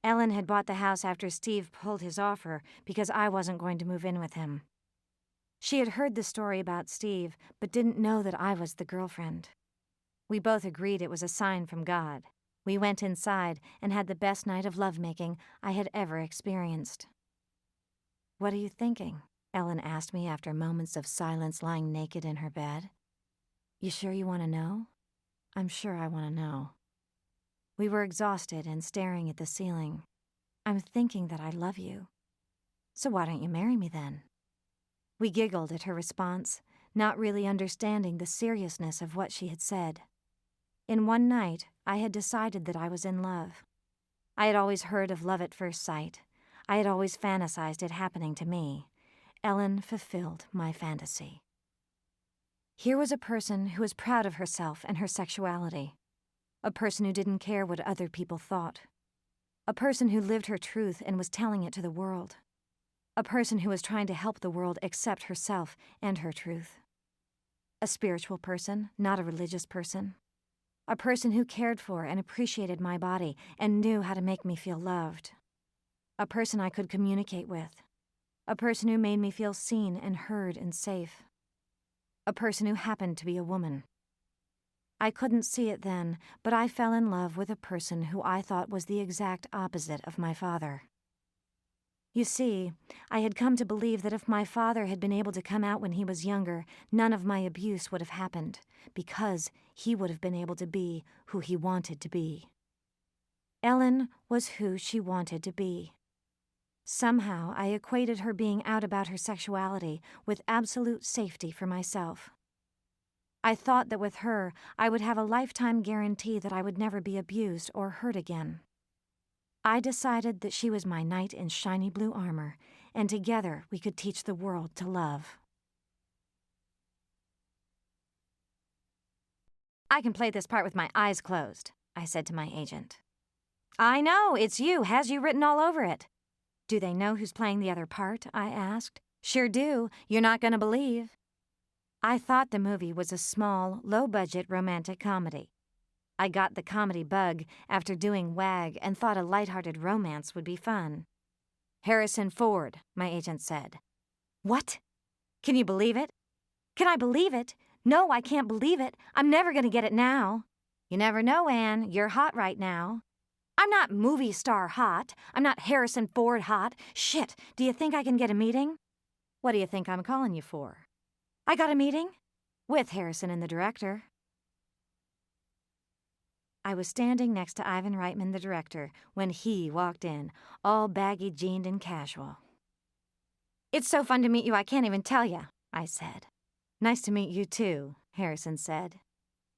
Ellen had bought the house after Steve pulled his offer because I wasn't going to move in with him. She had heard the story about Steve, but didn't know that I was the girlfriend. We both agreed it was a sign from God. We went inside and had the best night of lovemaking I had ever experienced. "What are you thinking?" Ellen asked me after moments of silence lying naked in her bed. "You sure you want to know?" "I'm sure I want to know." We were exhausted and staring at the ceiling. "I'm thinking that I love you." "So why don't you marry me then?" We giggled at her response, not really understanding the seriousness of what she had said. In one night, I had decided that I was in love. I had always heard of love at first sight. I had always fantasized it happening to me. Ellen fulfilled my fantasy. Here was a person who was proud of herself and her sexuality. A person who didn't care what other people thought. A person who lived her truth and was telling it to the world. A person who was trying to help the world accept herself and her truth. A spiritual person, not a religious person. A person who cared for and appreciated my body and knew how to make me feel loved. A person I could communicate with. A person who made me feel seen and heard and safe. A person who happened to be a woman. I couldn't see it then, but I fell in love with a person who I thought was the exact opposite of my father. You see, I had come to believe that if my father had been able to come out when he was younger, none of my abuse would have happened, because he would have been able to be who he wanted to be. Ellen was who she wanted to be. Somehow, I equated her being out about her sexuality with absolute safety for myself. I thought that with her, I would have a lifetime guarantee that I would never be abused or hurt again. I decided that she was my knight in shiny blue armor, and together we could teach the world to love. "I can play this part with my eyes closed," I said to my agent. "I know, it's you, has you written all over it." "Do they know who's playing the other part?" I asked. "Sure do. You're not going to believe." I thought the movie was a small, low-budget romantic comedy. I got the comedy bug after doing WAG and thought a lighthearted romance would be fun. "Harrison Ford," my agent said. "What? Can you believe it?" "Can I believe it? No, I can't believe it. I'm never going to get it now." "You never know, Anne. You're hot right now." "I'm not movie star hot. I'm not Harrison Ford hot. Shit, do you think I can get a meeting?" "What do you think I'm calling you for?" "I got a meeting?" "With Harrison and the director." I was standing next to Ivan Reitman, the director, when he walked in, all baggy-jeaned and casual. "It's so fun to meet you, I can't even tell you," I said. "Nice to meet you, too," Harrison said.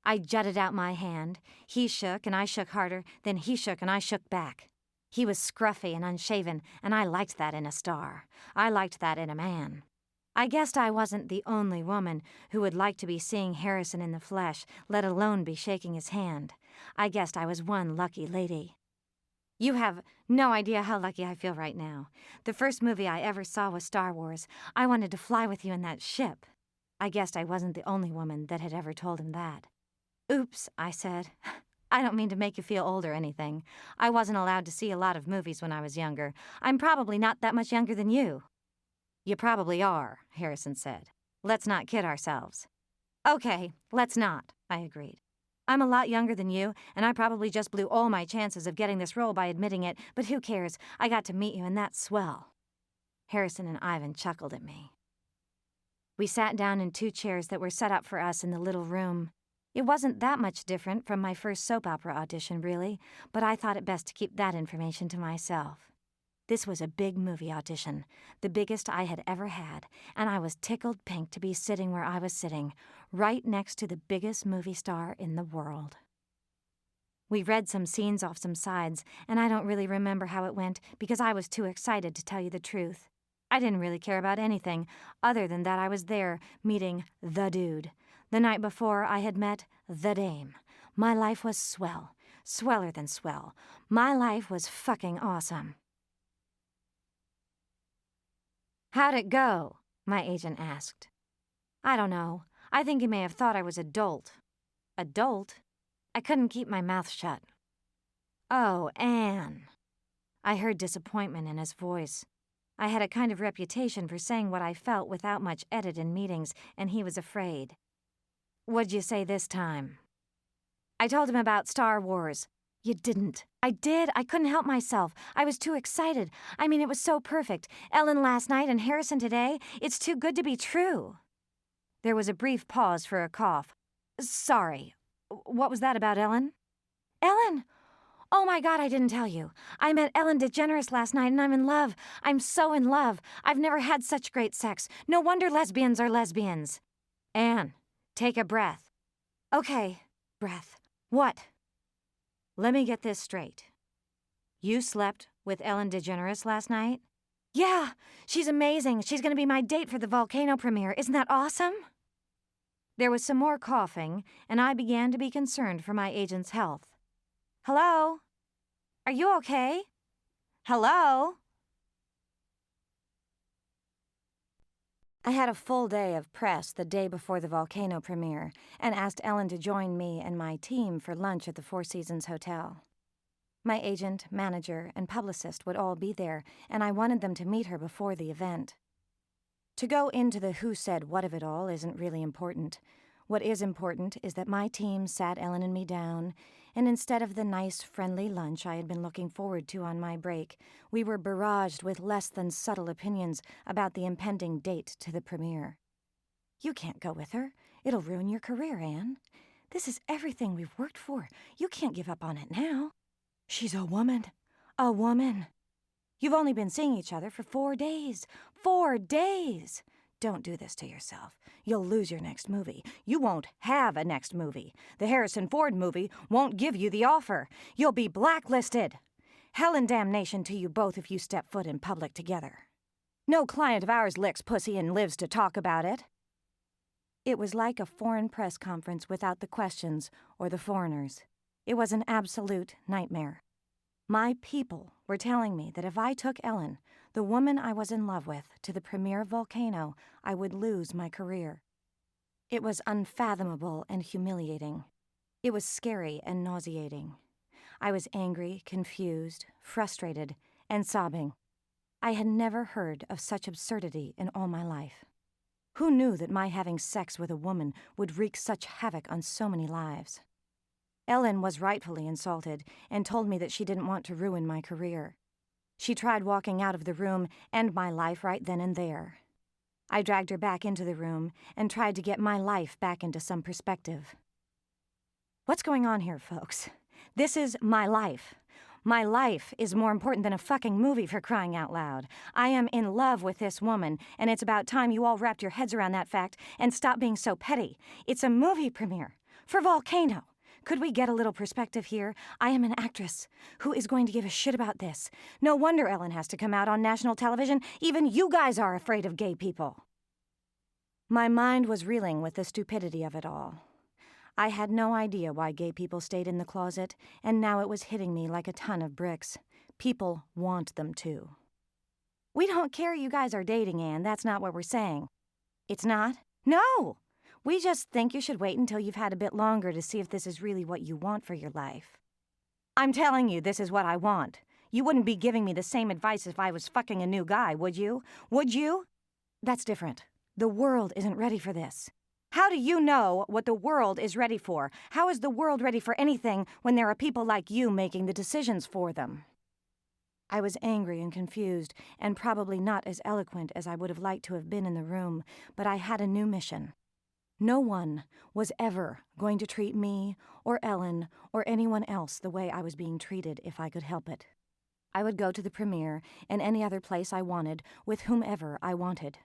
I jutted out my hand. He shook, and I shook harder. Then he shook, and I shook back. He was scruffy and unshaven, and I liked that in a star. I liked that in a man. I guessed I wasn't the only woman who would like to be seeing Harrison in the flesh, let alone be shaking his hand. I guessed I was one lucky lady. You have no idea how lucky I feel right now. The first movie I ever saw was Star Wars. I wanted to fly with you in that ship. I guessed I wasn't the only woman that had ever told him that. Oops, I said. I don't mean to make you feel old or anything. I wasn't allowed to see a lot of movies when I was younger. I'm probably not that much younger than you. You probably are, Harrison said. Let's not kid ourselves. Okay, let's not, I agreed. I'm a lot younger than you, and I probably just blew all my chances of getting this role by admitting it, but who cares? I got to meet you, and that's swell. Harrison and Ivan chuckled at me. We sat down in 2 chairs that were set up for us in the little room. It wasn't that much different from my first soap opera audition, really, but I thought it best to keep that information to myself. This was a big movie audition, the biggest I had ever had, and I was tickled pink to be sitting where I was sitting, right next to the biggest movie star in the world. We read some scenes off some sides, and I don't really remember how it went because I was too excited to tell you the truth. I didn't really care about anything, other than that I was there, meeting the dude. The night before, I had met the dame. My life was swell. Sweller than swell. My life was fucking awesome. How'd it go? My agent asked. I don't know. I think he may have thought I was a dolt. A dolt? I couldn't keep my mouth shut. Oh, Anne. I heard disappointment in his voice. I had a kind of reputation for saying what I felt without much edit in meetings, and he was afraid. What'd you say this time? I told him about Star Wars. You didn't. I did. I couldn't help myself. I was too excited. I mean, it was so perfect. Ellen last night and Harrison today. It's too good to be true. There was a brief pause for a cough. Sorry. What was that about Ellen? Ellen? Oh my God, I didn't tell you. I met Ellen DeGeneres last night and I'm in love. I'm so in love. I've never had such great sex. No wonder lesbians are lesbians. Anne, take a breath. Okay, breath. What? Let me get this straight. You slept with Ellen DeGeneres last night? Yeah, she's amazing. She's going to be my date for the Volcano premiere. Isn't that awesome? There was some more coughing, and I began to be concerned for my agent's health. Hello? Are you okay? Hello? I had a full day of press the day before the Volcano premiere and asked Ellen to join me and my team for lunch at the Four Seasons Hotel. My agent, manager, and publicist would all be there, and I wanted them to meet her before the event. To go into the who said what of it all isn't really important. What is important is that my team sat Ellen and me down, and instead of the nice, friendly lunch I had been looking forward to on my break, we were barraged with less than subtle opinions about the impending date to the premiere. You can't go with her. It'll ruin your career, Anne. This is everything we've worked for. You can't give up on it now. She's a woman. A woman. You've only been seeing each other for 4 days. 4 days! Don't do this to yourself. You'll lose your next movie. You won't have a next movie. The Harrison Ford movie won't give you the offer. You'll be blacklisted. Hell and damnation to you both if you step foot in public together. No client of ours licks pussy and lives to talk about it. It was like a foreign press conference without the questions or the foreigners. It was an absolute nightmare. My people were telling me that if I took Ellen, the woman I was in love with, to the premiere of Volcano, I would lose my career. It was unfathomable and humiliating. It was scary and nauseating. I was angry, confused, frustrated, and sobbing. I had never heard of such absurdity in all my life. Who knew that my having sex with a woman would wreak such havoc on so many lives? Ellen was rightfully insulted and told me that she didn't want to ruin my career. She tried walking out of the room and my life right then and there. I dragged her back into the room and tried to get my life back into some perspective. What's going on here, folks? This is my life. My life is more important than a fucking movie, for crying out loud. I am in love with this woman, and it's about time you all wrapped your heads around that fact and stopped being so petty. It's a movie premiere for Volcano. Could we get a little perspective here? I am an actress. Who is going to give a shit about this? No wonder Ellen has to come out on national television. Even you guys are afraid of gay people. My mind was reeling with the stupidity of it all. I had no idea why gay people stayed in the closet, and now it was hitting me like a ton of bricks. People want them to. We don't care you guys are dating, Anne. That's not what we're saying. It's not? No! We just think you should wait until you've had a bit longer to see if this is really what you want for your life. I'm telling you, this is what I want. You wouldn't be giving me the same advice if I was fucking a new guy, would you? Would you? That's different. The world isn't ready for this. How do you know what the world is ready for? How is the world ready for anything when there are people like you making the decisions for them? I was angry and confused, and probably not as eloquent as I would have liked to have been in the room, but I had a new mission. No one was ever going to treat me, or Ellen, or anyone else the way I was being treated if I could help it. I would go to the premiere and any other place I wanted, with whomever I wanted.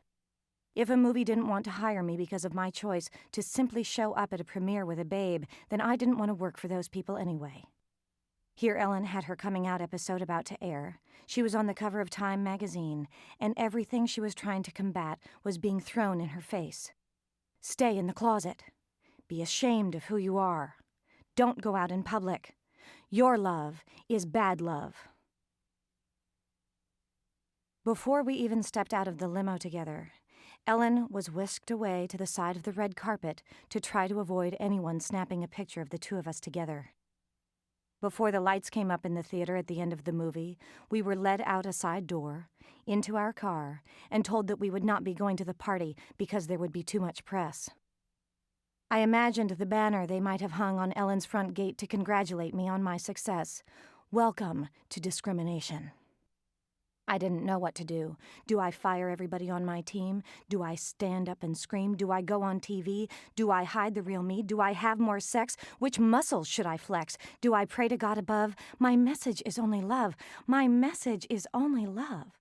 If a movie didn't want to hire me because of my choice to simply show up at a premiere with a babe, then I didn't want to work for those people anyway. Here Ellen had her coming out episode about to air. She was on the cover of Time magazine, and everything she was trying to combat was being thrown in her face. Stay in the closet. Be ashamed of who you are. Don't go out in public. Your love is bad love. Before we even stepped out of the limo together, Ellen was whisked away to the side of the red carpet to try to avoid anyone snapping a picture of the two of us together. Before the lights came up in the theater at the end of the movie, we were led out a side door, into our car, and told that we would not be going to the party because there would be too much press. I imagined the banner they might have hung on Ellen's front gate to congratulate me on my success. Welcome to discrimination. I didn't know what to do. Do I fire everybody on my team? Do I stand up and scream? Do I go on TV? Do I hide the real me? Do I have more sex? Which muscles should I flex? Do I pray to God above? My message is only love. My message is only love.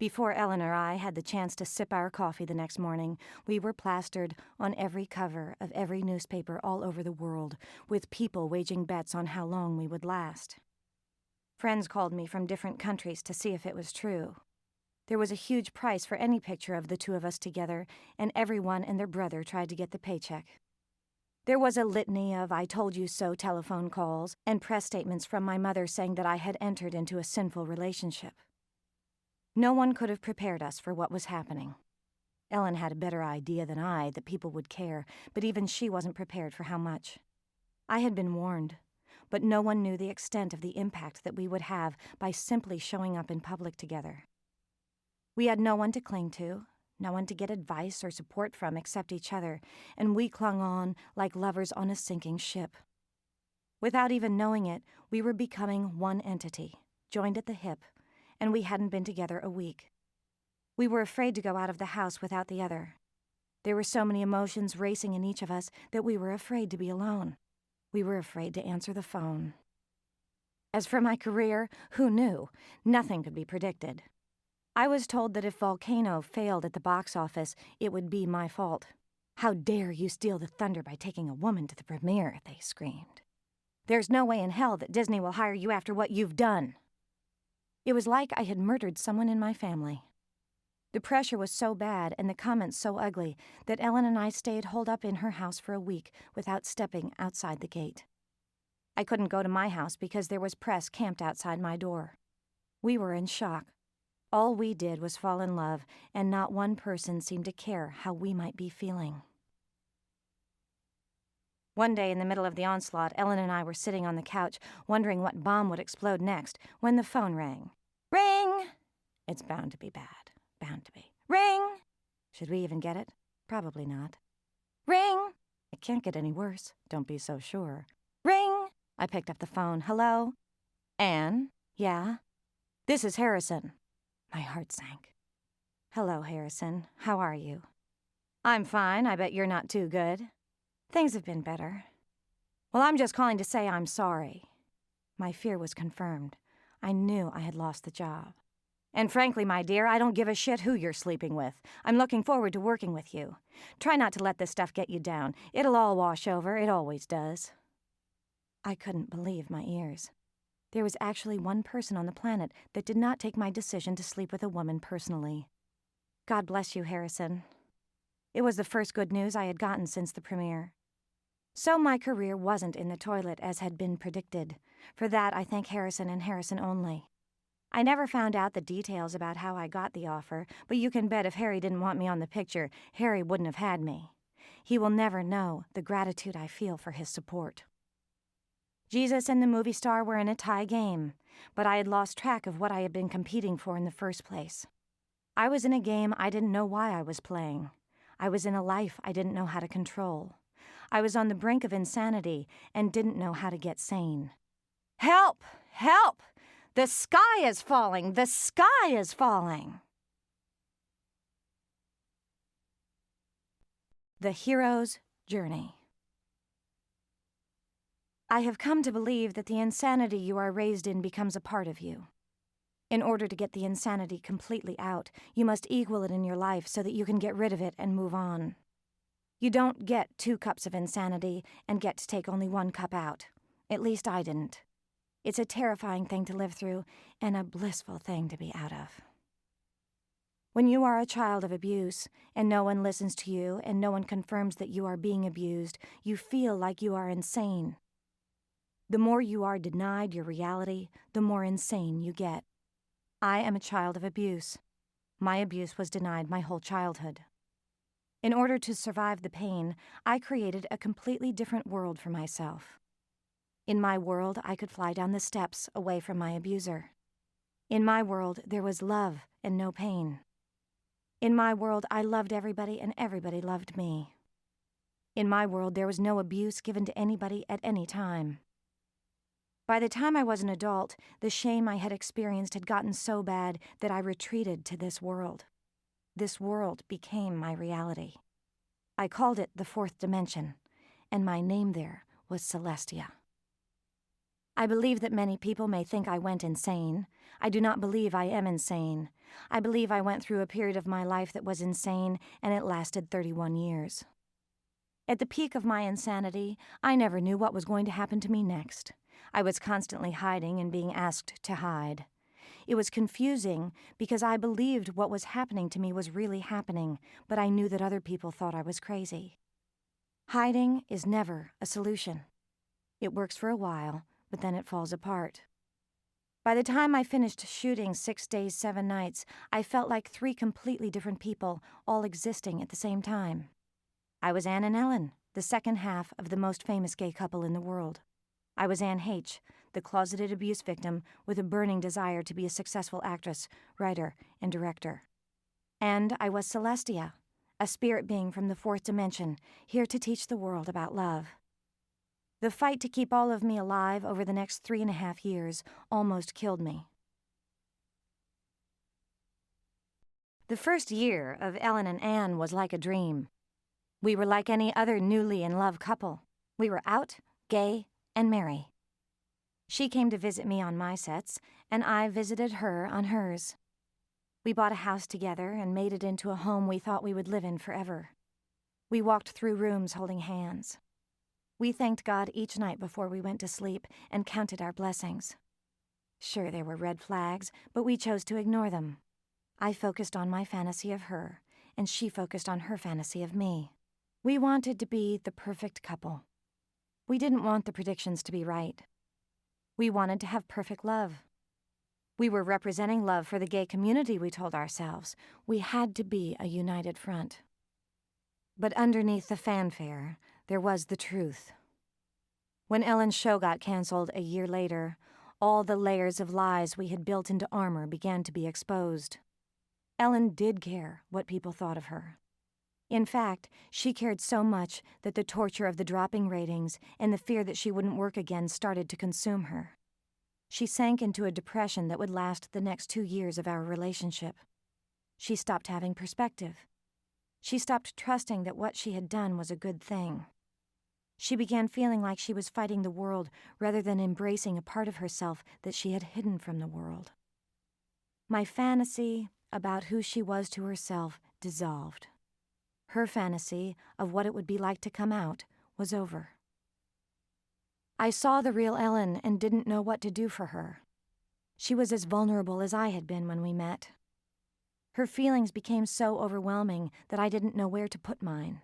Before Ellen or I had the chance to sip our coffee the next morning, we were plastered on every cover of every newspaper all over the world, with people waging bets on how long we would last. Friends called me from different countries to see if it was true. There was a huge price for any picture of the two of us together, and everyone and their brother tried to get the paycheck. There was a litany of I told you so telephone calls and press statements from my mother saying that I had entered into a sinful relationship. No one could have prepared us for what was happening. Ellen had a better idea than I that people would care, but even she wasn't prepared for how much. I had been warned, but no one knew the extent of the impact that we would have by simply showing up in public together. We had no one to cling to, no one to get advice or support from except each other, and we clung on like lovers on a sinking ship. Without even knowing it, we were becoming one entity, joined at the hip, and we hadn't been together a week. We were afraid to go out of the house without the other. There were so many emotions racing in each of us that we were afraid to be alone. We were afraid to answer the phone. As for my career, who knew? Nothing could be predicted. I was told that if Volcano failed at the box office, it would be my fault. How dare you steal the thunder by taking a woman to the premiere, they screamed. There's no way in hell that Disney will hire you after what you've done. It was like I had murdered someone in my family. The pressure was so bad and the comments so ugly that Ellen and I stayed holed up in her house for a week without stepping outside the gate. I couldn't go to my house because there was press camped outside my door. We were in shock. All we did was fall in love, and not one person seemed to care how we might be feeling. One day in the middle of the onslaught, Ellen and I were sitting on the couch, wondering what bomb would explode next, when the phone rang. Ring! It's bound to be bad. Bound to be. Ring! Should we even get it? Probably not. Ring! It can't get any worse. Don't be so sure. Ring! I picked up the phone. Hello? Anne? Yeah? This is Harrison. My heart sank. Hello, Harrison. How are you? I'm fine. I bet you're not too good. Things have been better. Well, I'm just calling to say I'm sorry. My fear was confirmed. I knew I had lost the job. And frankly, my dear, I don't give a shit who you're sleeping with. I'm looking forward to working with you. Try not to let this stuff get you down. It'll all wash over. It always does. I couldn't believe my ears. There was actually one person on the planet that did not take my decision to sleep with a woman personally. God bless you, Harrison. It was the first good news I had gotten since the premiere. So my career wasn't in the toilet as had been predicted. For that, I thank Harrison and Harrison only. I never found out the details about how I got the offer, but you can bet if Harry didn't want me on the picture, Harry wouldn't have had me. He will never know the gratitude I feel for his support. Jesus and the movie star were in a tie game, but I had lost track of what I had been competing for in the first place. I was in a game I didn't know why I was playing. I was in a life I didn't know how to control. I was on the brink of insanity and didn't know how to get sane. Help! Help! The sky is falling! The sky is falling! The Hero's Journey. I have come to believe that the insanity you are raised in becomes a part of you. In order to get the insanity completely out, you must equal it in your life so that you can get rid of it and move on. You don't get 2 cups of insanity and get to take only 1 cup out. At least I didn't. It's a terrifying thing to live through and a blissful thing to be out of. When you are a child of abuse, and no one listens to you and no one confirms that you are being abused, you feel like you are insane. The more you are denied your reality, the more insane you get. I am a child of abuse. My abuse was denied my whole childhood. In order to survive the pain, I created a completely different world for myself. In my world, I could fly down the steps away from my abuser. In my world, there was love and no pain. In my world, I loved everybody and everybody loved me. In my world, there was no abuse given to anybody at any time. By the time I was an adult, the shame I had experienced had gotten so bad that I retreated to this world. This world became my reality. I called it the 4th dimension, and my name there was Celestia. I believe that many people may think I went insane. I do not believe I am insane. I believe I went through a period of my life that was insane, and it lasted 31 years. At the peak of my insanity, I never knew what was going to happen to me next. I was constantly hiding and being asked to hide. It was confusing because I believed what was happening to me was really happening, but I knew that other people thought I was crazy. Hiding is never a solution. It works for a while, but then it falls apart. By the time I finished shooting 6 days, 7 nights, I felt like 3 completely different people, all existing at the same time. I was Anne and Ellen, the second half of the most famous gay couple in the world. I was Anne Heche, the closeted abuse victim with a burning desire to be a successful actress, writer, and director. And I was Celestia, a spirit being from the 4th dimension, here to teach the world about love. The fight to keep all of me alive over the next 3.5 years almost killed me. The first year of Ellen and Anne was like a dream. We were like any other newly in love couple. We were out, gay, and merry. She came to visit me on my sets, and I visited her on hers. We bought a house together and made it into a home we thought we would live in forever. We walked through rooms holding hands. We thanked God each night before we went to sleep and counted our blessings. Sure, there were red flags, but we chose to ignore them. I focused on my fantasy of her, and she focused on her fantasy of me. We wanted to be the perfect couple. We didn't want the predictions to be right. We wanted to have perfect love. We were representing love for the gay community, we told ourselves. We had to be a united front. But underneath the fanfare, there was the truth. When Ellen's show got canceled a year later, all the layers of lies we had built into armor began to be exposed. Ellen did care what people thought of her. In fact, she cared so much that the torture of the dropping ratings and the fear that she wouldn't work again started to consume her. She sank into a depression that would last the next 2 years of our relationship. She stopped having perspective. She stopped trusting that what she had done was a good thing. She began feeling like she was fighting the world rather than embracing a part of herself that she had hidden from the world. My fantasy about who she was to herself dissolved. Her fantasy of what it would be like to come out was over. I saw the real Ellen and didn't know what to do for her. She was as vulnerable as I had been when we met. Her feelings became so overwhelming that I didn't know where to put mine.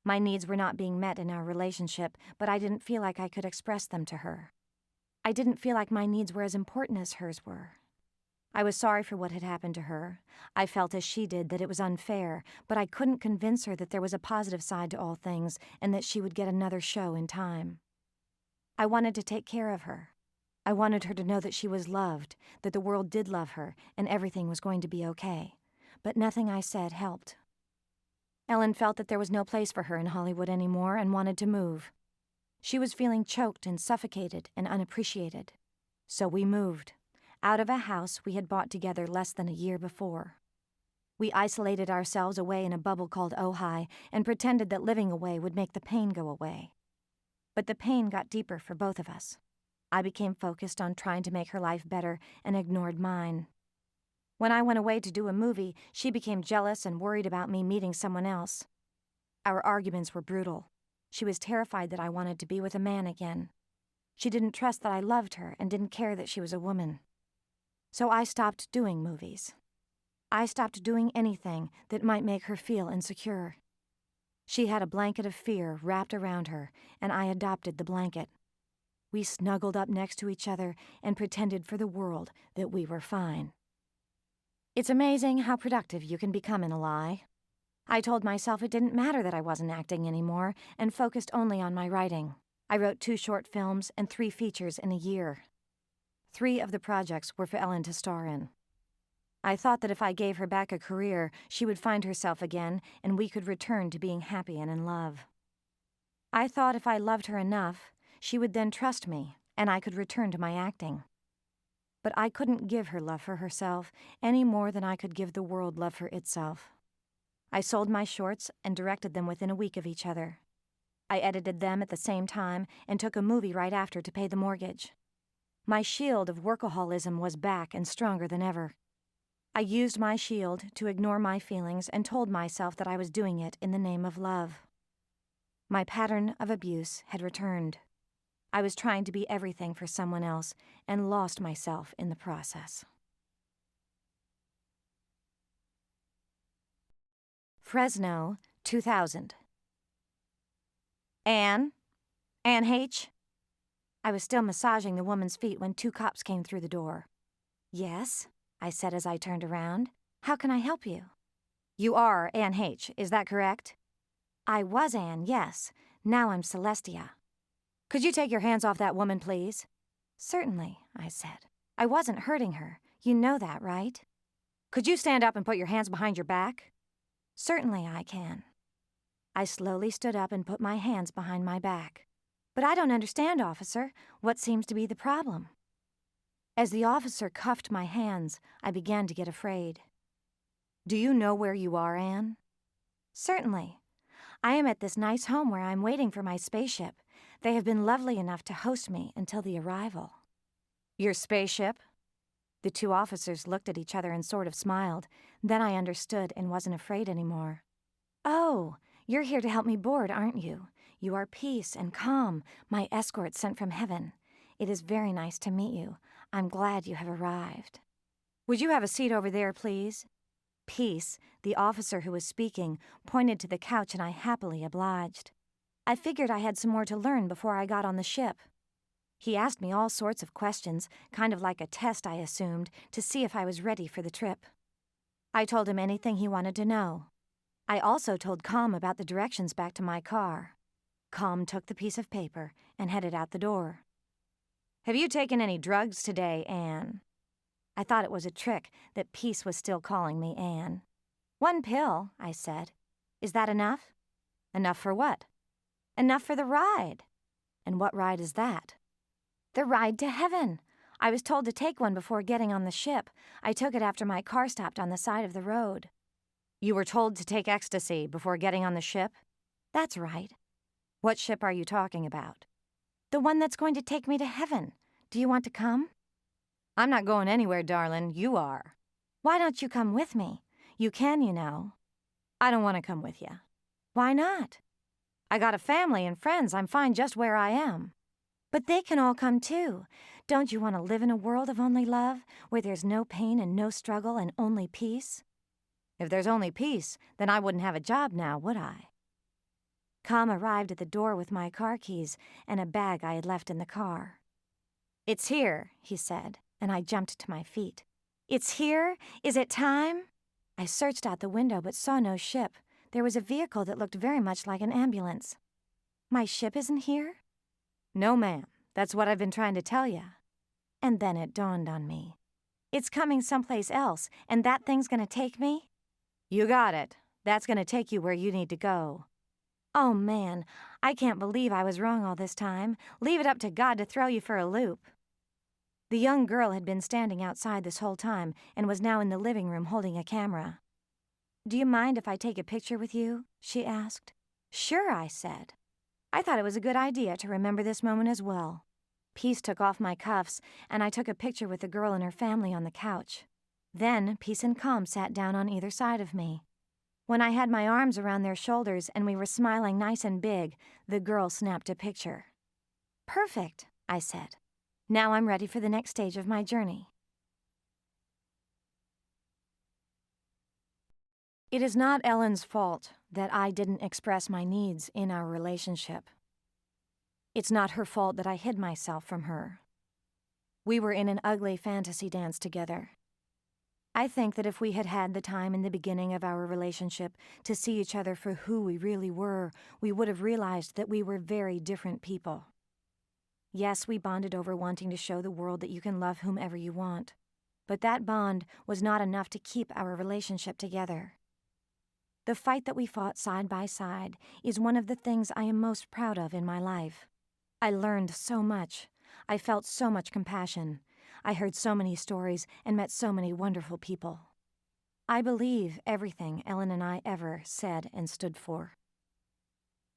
My needs were not being met in our relationship, but I didn't feel like I could express them to her. I didn't feel like my needs were as important as hers were. I was sorry for what had happened to her. I felt as she did that it was unfair, but I couldn't convince her that there was a positive side to all things and that she would get another show in time. I wanted to take care of her. I wanted her to know that she was loved, that the world did love her, and everything was going to be okay. But nothing I said helped. Ellen felt that there was no place for her in Hollywood anymore and wanted to move. She was feeling choked and suffocated and unappreciated. So we moved, out of a house we had bought together less than a year before. We isolated ourselves away in a bubble called Ojai and pretended that living away would make the pain go away. But the pain got deeper for both of us. I became focused on trying to make her life better and ignored mine. When I went away to do a movie, she became jealous and worried about me meeting someone else. Our arguments were brutal. She was terrified that I wanted to be with a man again. She didn't trust that I loved her and didn't care that she was a woman. So I stopped doing movies. I stopped doing anything that might make her feel insecure. She had a blanket of fear wrapped around her, and I adopted the blanket. We snuggled up next to each other and pretended for the world that we were fine. It's amazing how productive you can become in a lie. I told myself it didn't matter that I wasn't acting anymore and focused only on my writing. I wrote 2 short films and 3 features in a year. 3 of the projects were for Ellen to star in. I thought that if I gave her back a career, she would find herself again and we could return to being happy and in love. I thought if I loved her enough, she would then trust me and I could return to my acting. But I couldn't give her love for herself any more than I could give the world love for itself. I sold my shorts and directed them within a week of each other. I edited them at the same time and took a movie right after to pay the mortgage. My shield of workaholism was back and stronger than ever. I used my shield to ignore my feelings and told myself that I was doing it in the name of love. My pattern of abuse had returned. I was trying to be everything for someone else and lost myself in the process. Fresno, 2000. Anne Heche? I was still massaging the woman's feet when 2 cops came through the door. Yes, I said as I turned around. How can I help you? You are Anne Heche, is that correct? I was Anne, yes. Now I'm Celestia. Could you take your hands off that woman, please? Certainly, I said. I wasn't hurting her. You know that, right? Could you stand up and put your hands behind your back? Certainly I can. I slowly stood up and put my hands behind my back. But I don't understand, officer. What seems to be the problem? As the officer cuffed my hands, I began to get afraid. Do you know where you are, Anne? Certainly. I am at this nice home where I'm waiting for my spaceship. They have been lovely enough to host me until the arrival. Your spaceship? The 2 officers looked at each other and sort of smiled. Then I understood and wasn't afraid anymore. Oh, you're here to help me board, aren't you? You are Peace and Calm, my escort sent from heaven. It is very nice to meet you. I'm glad you have arrived. Would you have a seat over there, please? Peace, the officer who was speaking, pointed to the couch and I happily obliged. I figured I had some more to learn before I got on the ship. He asked me all sorts of questions, kind of like a test, I assumed, to see if I was ready for the trip. I told him anything he wanted to know. I also told Calm about the directions back to my car. Calm took the piece of paper and headed out the door. Have you taken any drugs today, Anne? I thought it was a trick that Peace was still calling me Anne. 1 pill, I said. Is that enough? Enough for what? Enough for the ride. And what ride is that? The ride to heaven. I was told to take one before getting on the ship. I took it after my car stopped on the side of the road. You were told to take ecstasy before getting on the ship? That's right. What ship are you talking about? The one that's going to take me to heaven. Do you want to come? I'm not going anywhere, darling. You are. Why don't you come with me? You can, you know. I don't want to come with you. Why not? I got a family and friends. I'm fine just where I am. But they can all come too. Don't you want to live in a world of only love, where there's no pain and no struggle and only peace? If there's only peace, then I wouldn't have a job now, would I? Com arrived at the door with my car keys and a bag I had left in the car. "It's here," he said, and I jumped to my feet. "It's here? Is it time?" I searched out the window but saw no ship. There was a vehicle that looked very much like an ambulance. "My ship isn't here?" "No, ma'am. That's what I've been trying to tell you." And then it dawned on me. It's coming someplace else, and that thing's gonna take me? You got it. That's gonna take you where you need to go. Oh, man, I can't believe I was wrong all this time. Leave it up to God to throw you for a loop. The young girl had been standing outside this whole time and was now in the living room holding a camera. "Do you mind if I take a picture with you?" she asked. "Sure," I said. I thought it was a good idea to remember this moment as well. Peace took off my cuffs, and I took a picture with the girl and her family on the couch. Then Peace and Calm sat down on either side of me. When I had my arms around their shoulders and we were smiling nice and big, the girl snapped a picture. "Perfect," I said. "Now I'm ready for the next stage of my journey." It is not Ellen's fault that I didn't express my needs in our relationship. It's not her fault that I hid myself from her. We were in an ugly fantasy dance together. I think that if we had had the time in the beginning of our relationship to see each other for who we really were, we would have realized that we were very different people. Yes, we bonded over wanting to show the world that you can love whomever you want, but that bond was not enough to keep our relationship together. The fight that we fought side by side is one of the things I am most proud of in my life. I learned so much. I felt so much compassion. I heard so many stories and met so many wonderful people. I believe everything Ellen and I ever said and stood for.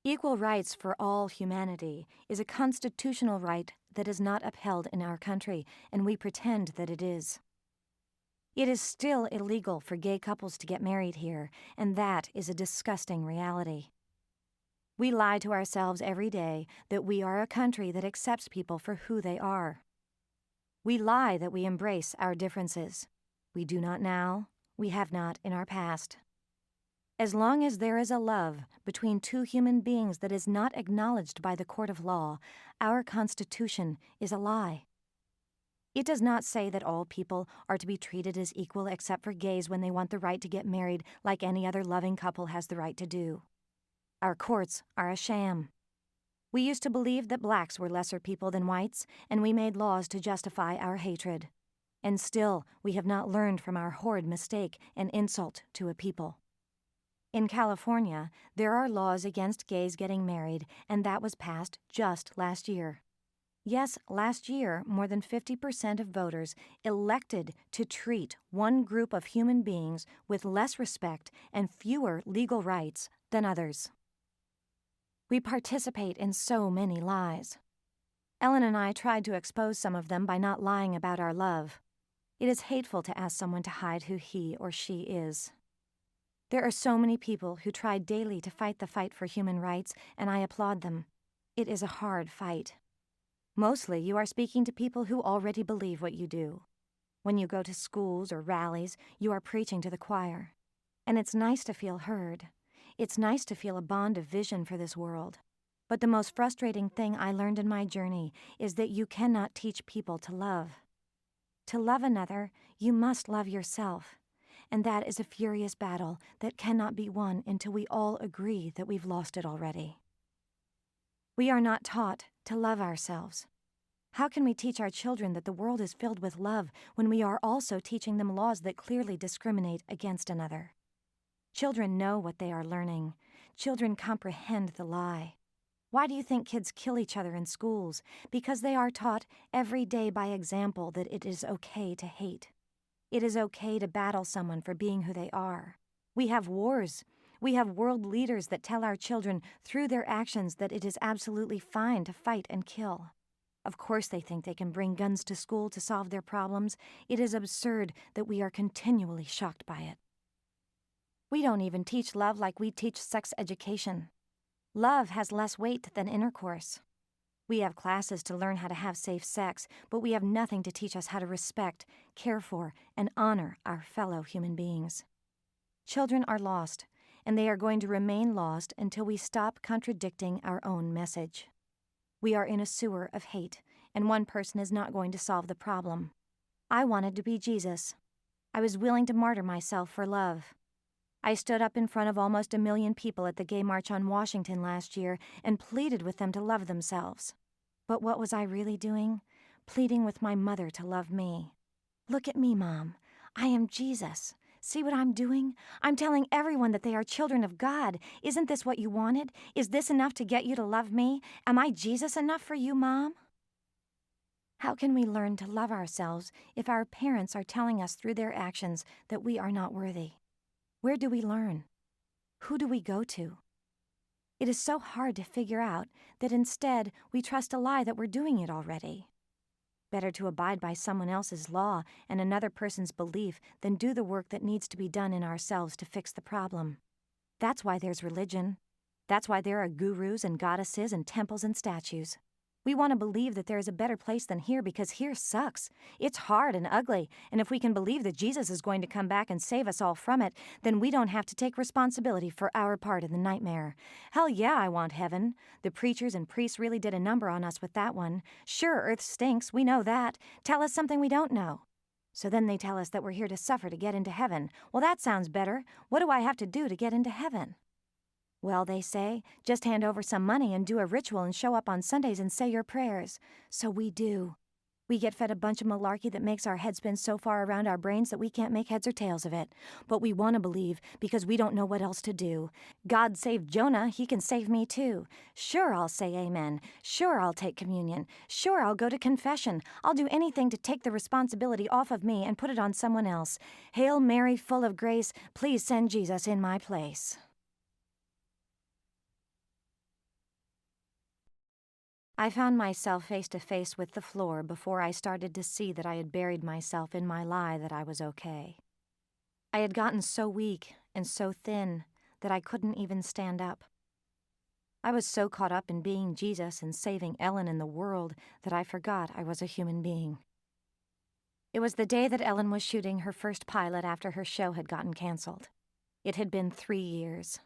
Equal rights for all humanity is a constitutional right that is not upheld in our country, and we pretend that it is. It is still illegal for gay couples to get married here, and that is a disgusting reality. We lie to ourselves every day that we are a country that accepts people for who they are. We lie that we embrace our differences. We do not now. We have not in our past. As long as there is a love between two human beings that is not acknowledged by the court of law, our Constitution is a lie. It does not say that all people are to be treated as equal except for gays when they want the right to get married like any other loving couple has the right to do. Our courts are a sham. We used to believe that blacks were lesser people than whites, and we made laws to justify our hatred. And still, we have not learned from our horrid mistake and insult to a people. In California, there are laws against gays getting married, and that was passed just last year. Yes, last year, more than 50% of voters elected to treat one group of human beings with less respect and fewer legal rights than others. We participate in so many lies. Ellen and I tried to expose some of them by not lying about our love. It is hateful to ask someone to hide who he or she is. There are so many people who try daily to fight the fight for human rights, and I applaud them. It is a hard fight. Mostly, you are speaking to people who already believe what you do. When you go to schools or rallies, you are preaching to the choir. And it's nice to feel heard. It's nice to feel a bond of vision for this world. But the most frustrating thing I learned in my journey is that you cannot teach people to love. To love another, you must love yourself. And that is a furious battle that cannot be won until we all agree that we've lost it already. We are not taught to love ourselves. How can we teach our children that the world is filled with love when we are also teaching them laws that clearly discriminate against another? Children know what they are learning. Children comprehend the lie. Why do you think kids kill each other in schools? Because they are taught every day by example that it is okay to hate. It is okay to battle someone for being who they are. We have wars. We have world leaders that tell our children through their actions that it is absolutely fine to fight and kill. Of course they think they can bring guns to school to solve their problems. It is absurd that we are continually shocked by it. We don't even teach love like we teach sex education. Love has less weight than intercourse. We have classes to learn how to have safe sex, but we have nothing to teach us how to respect, care for, and honor our fellow human beings. Children are lost, and they are going to remain lost until we stop contradicting our own message. We are in a sewer of hate, and one person is not going to solve the problem. I wanted to be Jesus. I was willing to martyr myself for love. I stood up in front of almost 1 million people at the Gay March on Washington last year and pleaded with them to love themselves. But what was I really doing? Pleading with my mother to love me. Look at me, Mom. I am Jesus. See what I'm doing? I'm telling everyone that they are children of God. Isn't this what you wanted? Is this enough to get you to love me? Am I Jesus enough for you, Mom? How can we learn to love ourselves if our parents are telling us through their actions that we are not worthy? Where do we learn? Who do we go to? It is so hard to figure out that instead we trust a lie that we're doing it already. Better to abide by someone else's law and another person's belief than do the work that needs to be done in ourselves to fix the problem. That's why there's religion. That's why there are gurus and goddesses and temples and statues. We want to believe that there is a better place than here because here sucks. It's hard and ugly, and if we can believe that Jesus is going to come back and save us all from it, then we don't have to take responsibility for our part in the nightmare. Hell yeah, I want heaven. The preachers and priests really did a number on us with that one. Sure, earth stinks, we know that. Tell us something we don't know. So then they tell us that we're here to suffer to get into heaven. Well, that sounds better. What do I have to do to get into heaven? Well, they say, just hand over some money and do a ritual and show up on Sundays and say your prayers. So we do. We get fed a bunch of malarkey that makes our head spin so far around our brains that we can't make heads or tails of it. But we want to believe because we don't know what else to do. God saved Jonah, he can save me too. Sure, I'll say amen. Sure, I'll take communion. Sure, I'll go to confession. I'll do anything to take the responsibility off of me and put it on someone else. Hail Mary, full of grace, please send Jesus in my place. I found myself face to face with the floor before I started to see that I had buried myself in my lie that I was okay. I had gotten so weak and so thin that I couldn't even stand up. I was so caught up in being Jesus and saving Ellen and the world that I forgot I was a human being. It was the day that Ellen was shooting her first pilot after her show had gotten canceled. It had been 3 years.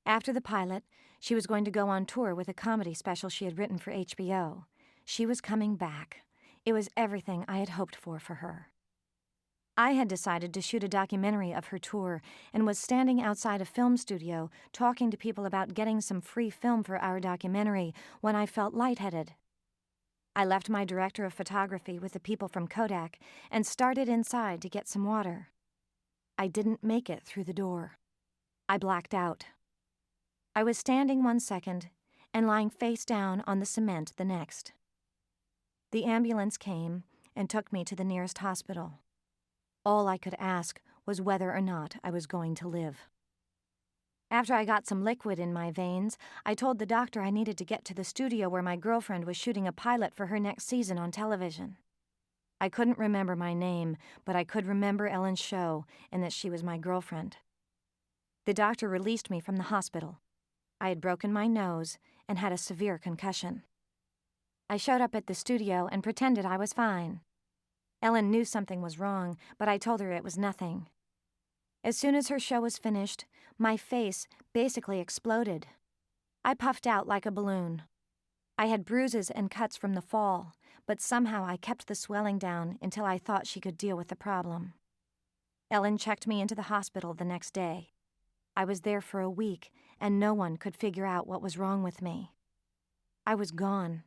After the pilot, she was going to go on tour with a comedy special she had written for HBO. She was coming back. It was everything I had hoped for her. I had decided to shoot a documentary of her tour and was standing outside a film studio talking to people about getting some free film for our documentary when I felt lightheaded. I left my director of photography with the people from Kodak and started inside to get some water. I didn't make it through the door. I blacked out. I was standing 1 second and lying face down on the cement the next. The ambulance came and took me to the nearest hospital. All I could ask was whether or not I was going to live. After I got some liquid in my veins, I told the doctor I needed to get to the studio where my girlfriend was shooting a pilot for her next season on television. I couldn't remember my name, but I could remember Ellen's show and that she was my girlfriend. The doctor released me from the hospital. I had broken my nose and had a severe concussion. I showed up at the studio and pretended I was fine. Ellen knew something was wrong, but I told her it was nothing. As soon as her show was finished, my face basically exploded. I puffed out like a balloon. I had bruises and cuts from the fall, but somehow I kept the swelling down until I thought she could deal with the problem. Ellen checked me into the hospital the next day. I was there for a week, and no one could figure out what was wrong with me. I was gone.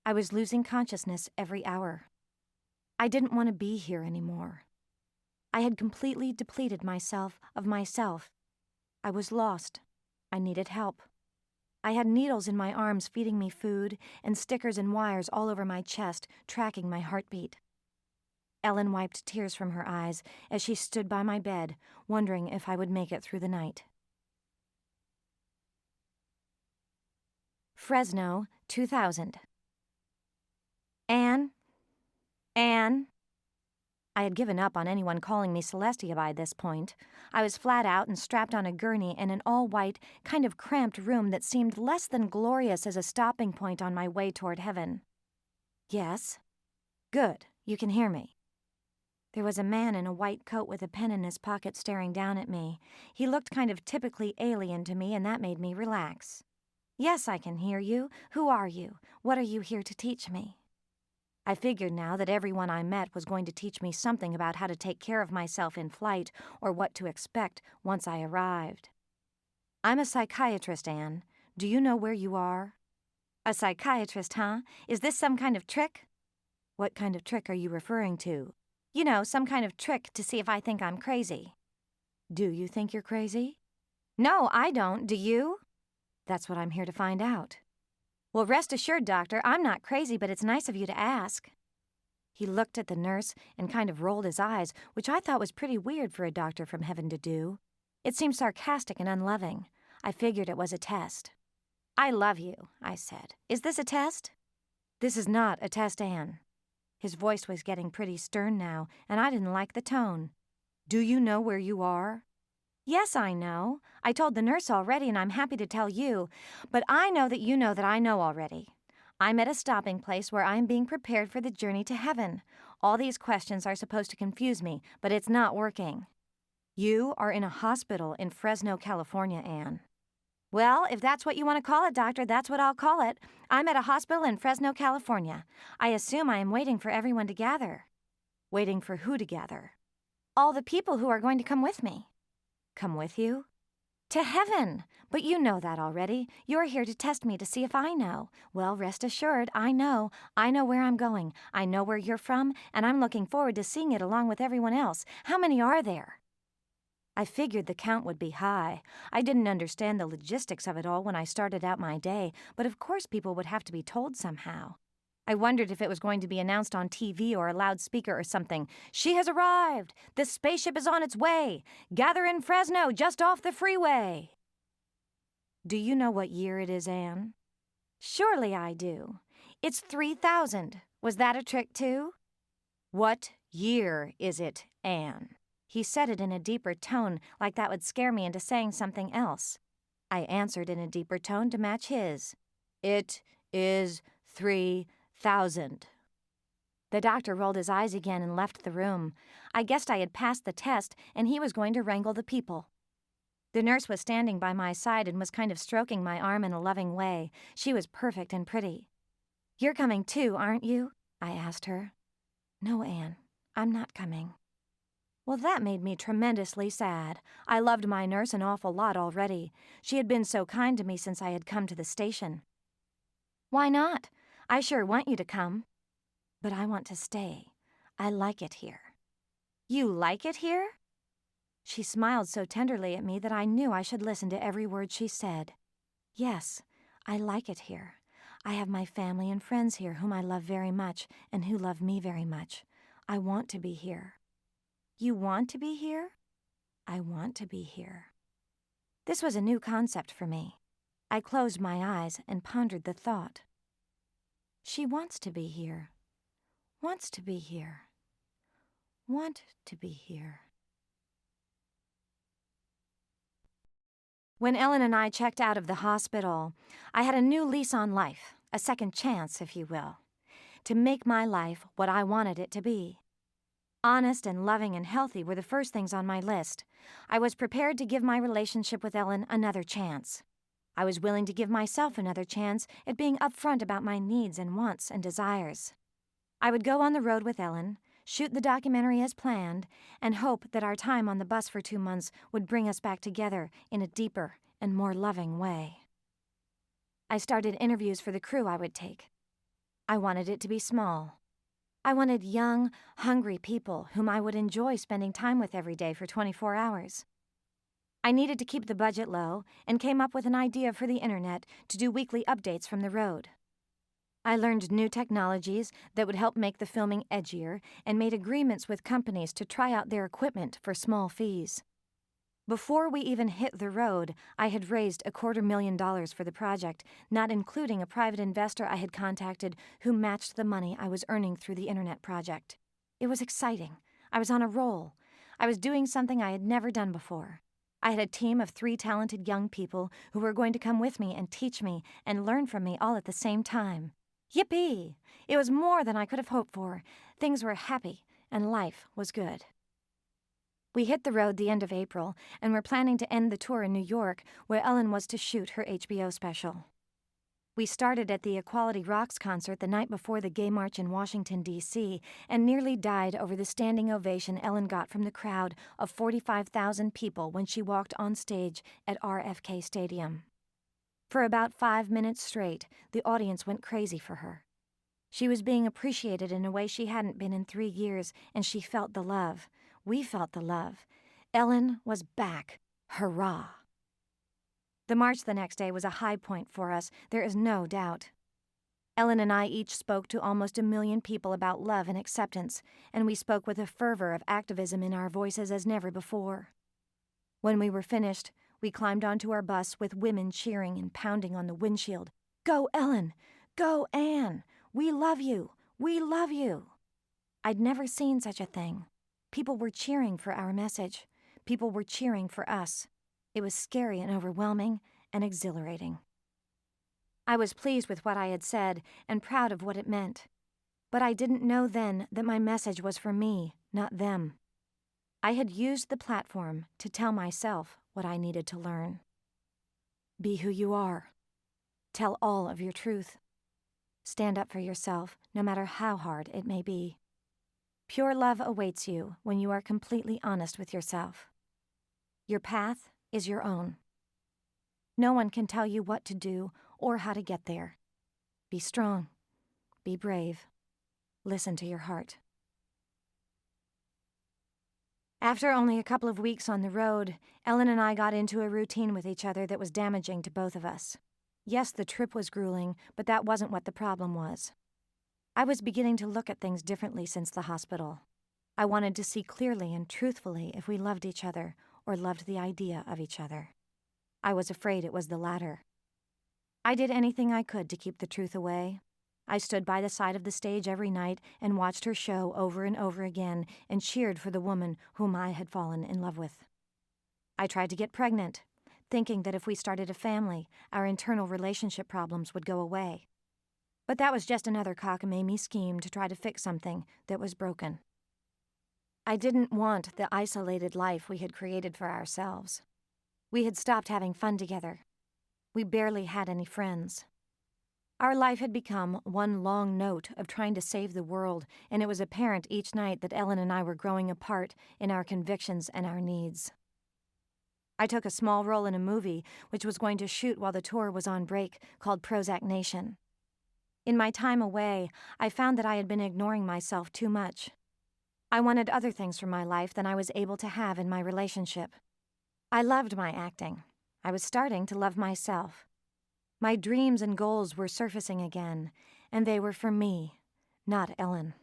I was losing consciousness every hour. I didn't want to be here anymore. I had completely depleted myself of myself. I was lost. I needed help. I had needles in my arms feeding me food, and stickers and wires all over my chest, tracking my heartbeat. Ellen wiped tears from her eyes as she stood by my bed, wondering if I would make it through the night. Fresno, 2000. Anne? I had given up on anyone calling me Celestia by this point. I was flat out and strapped on a gurney in an all-white, kind of cramped room that seemed less than glorious as a stopping point on my way toward heaven. Yes? Good, you can hear me. There was a man in a white coat with a pen in his pocket staring down at me. He looked kind of typically alien to me, and that made me relax. "Yes, I can hear you. Who are you? What are you here to teach me?" I figured now that everyone I met was going to teach me something about how to take care of myself in flight or what to expect once I arrived. "I'm a psychiatrist, Anne. Do you know where you are?" "A psychiatrist, huh? Is this some kind of trick?" "What kind of trick are you referring to?" "You know, some kind of trick to see if I think I'm crazy." "Do you think you're crazy?" "No, I don't. Do you?" "That's what I'm here to find out." "Well, rest assured, Doctor, I'm not crazy, but it's nice of you to ask." He looked at the nurse and kind of rolled his eyes, which I thought was pretty weird for a doctor from heaven to do. It seemed sarcastic and unloving. I figured it was a test. "I love you," I said. "Is this a test?" "This is not a test, Anne." His voice was getting pretty stern now, and I didn't like the tone. "Do you know where you are?" "Yes, I know. I told the nurse already, and I'm happy to tell you. But I know that you know that I know already. I'm at a stopping place where I'm being prepared for the journey to heaven. All these questions are supposed to confuse me, but it's not working." "You are in a hospital in Fresno, California, Anne." "Well, if that's what you want to call it, Doctor, that's what I'll call it. I'm at a hospital in Fresno, California. I assume I am waiting for everyone to gather." "Waiting for who to gather?" "All the people who are going to come with me." "Come with you?" "To heaven. But you know that already. You're here to test me to see if I know. Well, rest assured, I know. I know where I'm going. I know where you're from, and I'm looking forward to seeing it along with everyone else. How many are there?" I figured the count would be high. I didn't understand the logistics of it all when I started out my day, but of course people would have to be told somehow. I wondered if it was going to be announced on TV or a loudspeaker or something. "She has arrived! The spaceship is on its way! Gather in Fresno, just off the freeway!" "Do you know what year it is, Anne?" "Surely I do. It's 3000. Was that a trick, too?" "What year is it, Anne?" He said it in a deeper tone, like that would scare me into saying something else. I answered in a deeper tone to match his. "It is 3000. The doctor rolled his eyes again and left the room. I guessed I had passed the test, and he was going to wrangle the people. The nurse was standing by my side and was kind of stroking my arm in a loving way. She was perfect and pretty. "You're coming too, aren't you?" I asked her. "No, Anne, I'm not coming." Well, that made me tremendously sad. I loved my nurse an awful lot already. She had been so kind to me since I had come to the station. "Why not? I sure want you to come." "But I want to stay. I like it here." "You like it here?" She smiled so tenderly at me that I knew I should listen to every word she said. "Yes, I like it here. I have my family and friends here whom I love very much and who love me very much. I want to be here." "You want to be here?" "I want to be here." This was a new concept for me. I closed my eyes and pondered the thought. She wants to be here. Wants to be here. Want to be here. When Ellen and I checked out of the hospital, I had a new lease on life, a second chance, if you will, to make my life what I wanted it to be. Honest and loving and healthy were the first things on my list. I was prepared to give my relationship with Ellen another chance. I was willing to give myself another chance at being upfront about my needs and wants and desires. I would go on the road with Ellen, shoot the documentary as planned, and hope that our time on the bus for 2 months would bring us back together in a deeper and more loving way. I started interviews for the crew I would take. I wanted it to be small. I wanted young, hungry people whom I would enjoy spending time with every day for 24 hours. I needed to keep the budget low and came up with an idea for the internet to do weekly updates from the road. I learned new technologies that would help make the filming edgier and made agreements with companies to try out their equipment for small fees. Before we even hit the road, I had raised $250,000 for the project, not including a private investor I had contacted who matched the money I was earning through the internet project. It was exciting. I was on a roll. I was doing something I had never done before. I had a team of 3 talented young people who were going to come with me and teach me and learn from me all at the same time. Yippee! It was more than I could have hoped for. Things were happy, and life was good. We hit the road the end of April and were planning to end the tour in New York, where Ellen was to shoot her HBO special. We started at the Equality Rocks concert the night before the Gay March in Washington, D.C., and nearly died over the standing ovation Ellen got from the crowd of 45,000 people when she walked on stage at RFK Stadium. For about 5 minutes straight, the audience went crazy for her. She was being appreciated in a way she hadn't been in 3 years, and she felt the love. We felt the love. Ellen was back. Hurrah! The march the next day was a high point for us, there is no doubt. Ellen and I each spoke to almost 1 million people about love and acceptance, and we spoke with a fervor of activism in our voices as never before. When we were finished, we climbed onto our bus with women cheering and pounding on the windshield. "Go, Ellen! Go, Anne! We love you! We love you!" I'd never seen such a thing. People were cheering for our message. People were cheering for us. It was scary and overwhelming and exhilarating. I was pleased with what I had said and proud of what it meant. But I didn't know then that my message was for me, not them. I had used the platform to tell myself what I needed to learn. Be who you are. Tell all of your truth. Stand up for yourself, no matter how hard it may be. Pure love awaits you when you are completely honest with yourself. Your path is your own. No one can tell you what to do or how to get there. Be strong. Be brave. Listen to your heart. After only a couple of weeks on the road, Ellen and I got into a routine with each other that was damaging to both of us. Yes, the trip was grueling, but that wasn't what the problem was. I was beginning to look at things differently since the hospital. I wanted to see clearly and truthfully if we loved each other or loved the idea of each other. I was afraid it was the latter. I did anything I could to keep the truth away. I stood by the side of the stage every night and watched her show over and over again and cheered for the woman whom I had fallen in love with. I tried to get pregnant, thinking that if we started a family, our internal relationship problems would go away. But that was just another cockamamie scheme to try to fix something that was broken. I didn't want the isolated life we had created for ourselves. We had stopped having fun together. We barely had any friends. Our life had become one long note of trying to save the world, and it was apparent each night that Ellen and I were growing apart in our convictions and our needs. I took a small role in a movie which was going to shoot while the tour was on break, called Prozac Nation. In my time away, I found that I had been ignoring myself too much. I wanted other things from my life than I was able to have in my relationship. I loved my acting. I was starting to love myself. My dreams and goals were surfacing again, and they were for me, not Ellen.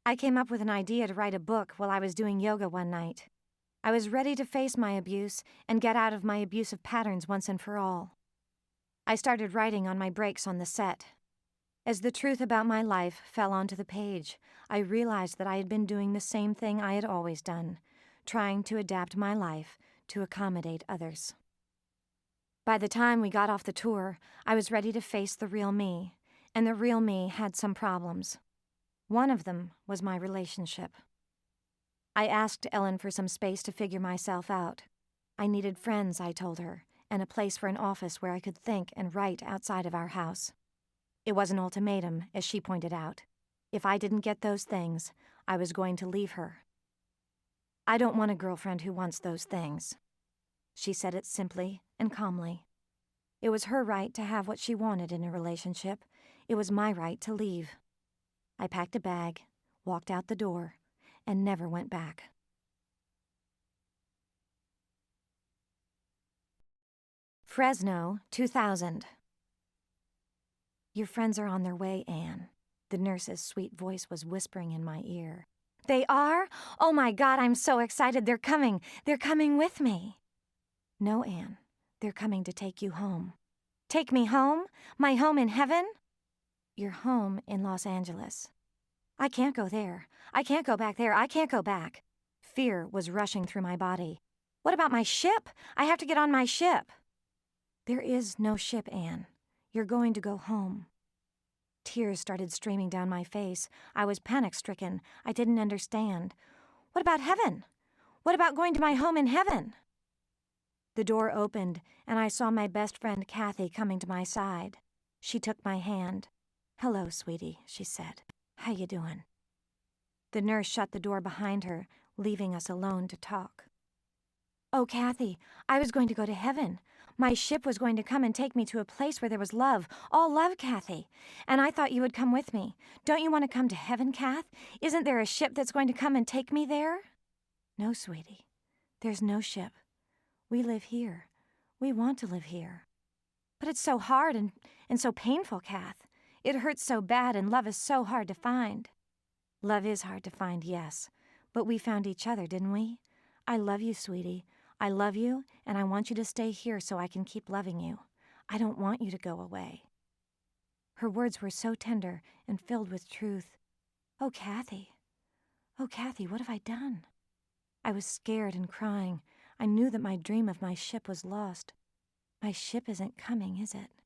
I came up with an idea to write a book while I was doing yoga one night. I was ready to face my abuse and get out of my abusive patterns once and for all. I started writing on my breaks on the set. As the truth about my life fell onto the page, I realized that I had been doing the same thing I had always done, trying to adapt my life to accommodate others. By the time we got off the tour, I was ready to face the real me, and the real me had some problems. One of them was my relationship. I asked Ellen for some space to figure myself out. I needed friends, I told her, and a place for an office where I could think and write outside of our house. It was an ultimatum, as she pointed out. If I didn't get those things, I was going to leave her. I don't want a girlfriend who wants those things. She said it simply and calmly. It was her right to have what she wanted in a relationship. It was my right to leave. I packed a bag, walked out the door, and never went back. Fresno, 2000. Your friends are on their way, Anne. The nurse's sweet voice was whispering in my ear. They are? Oh my God, I'm so excited. They're coming. They're coming with me. No, Anne. They're coming to take you home. Take me home? My home in heaven? Your home in Los Angeles. I can't go there. I can't go back there. I can't go back. Fear was rushing through my body. What about my ship? I have to get on my ship. There is no ship, Anne. You're going to go home. Tears started streaming down my face. I was panic-stricken. I didn't understand. What about heaven? What about going to my home in heaven? The door opened, and I saw my best friend Kathy coming to my side. She took my hand. "Hello, sweetie," she said. "How you doing?" The nurse shut the door behind her, leaving us alone to talk. "Oh, Kathy, I was going to go to heaven. My ship was going to come and take me to a place where there was love, all love, Kathy. And I thought you would come with me. Don't you want to come to heaven, Kath? Isn't there a ship that's going to come and take me there?" "No, sweetie. There's no ship. We live here. We want to live here." "But it's so hard and so painful, Kath. It hurts so bad and love is so hard to find." "Love is hard to find, yes. But we found each other, didn't we? I love you, sweetie. I love you, and I want you to stay here so I can keep loving you. I don't want you to go away." Her words were so tender and filled with truth. Oh, Kathy, what have I done? I was scared and crying. I knew that my dream of my ship was lost. My ship isn't coming, is it?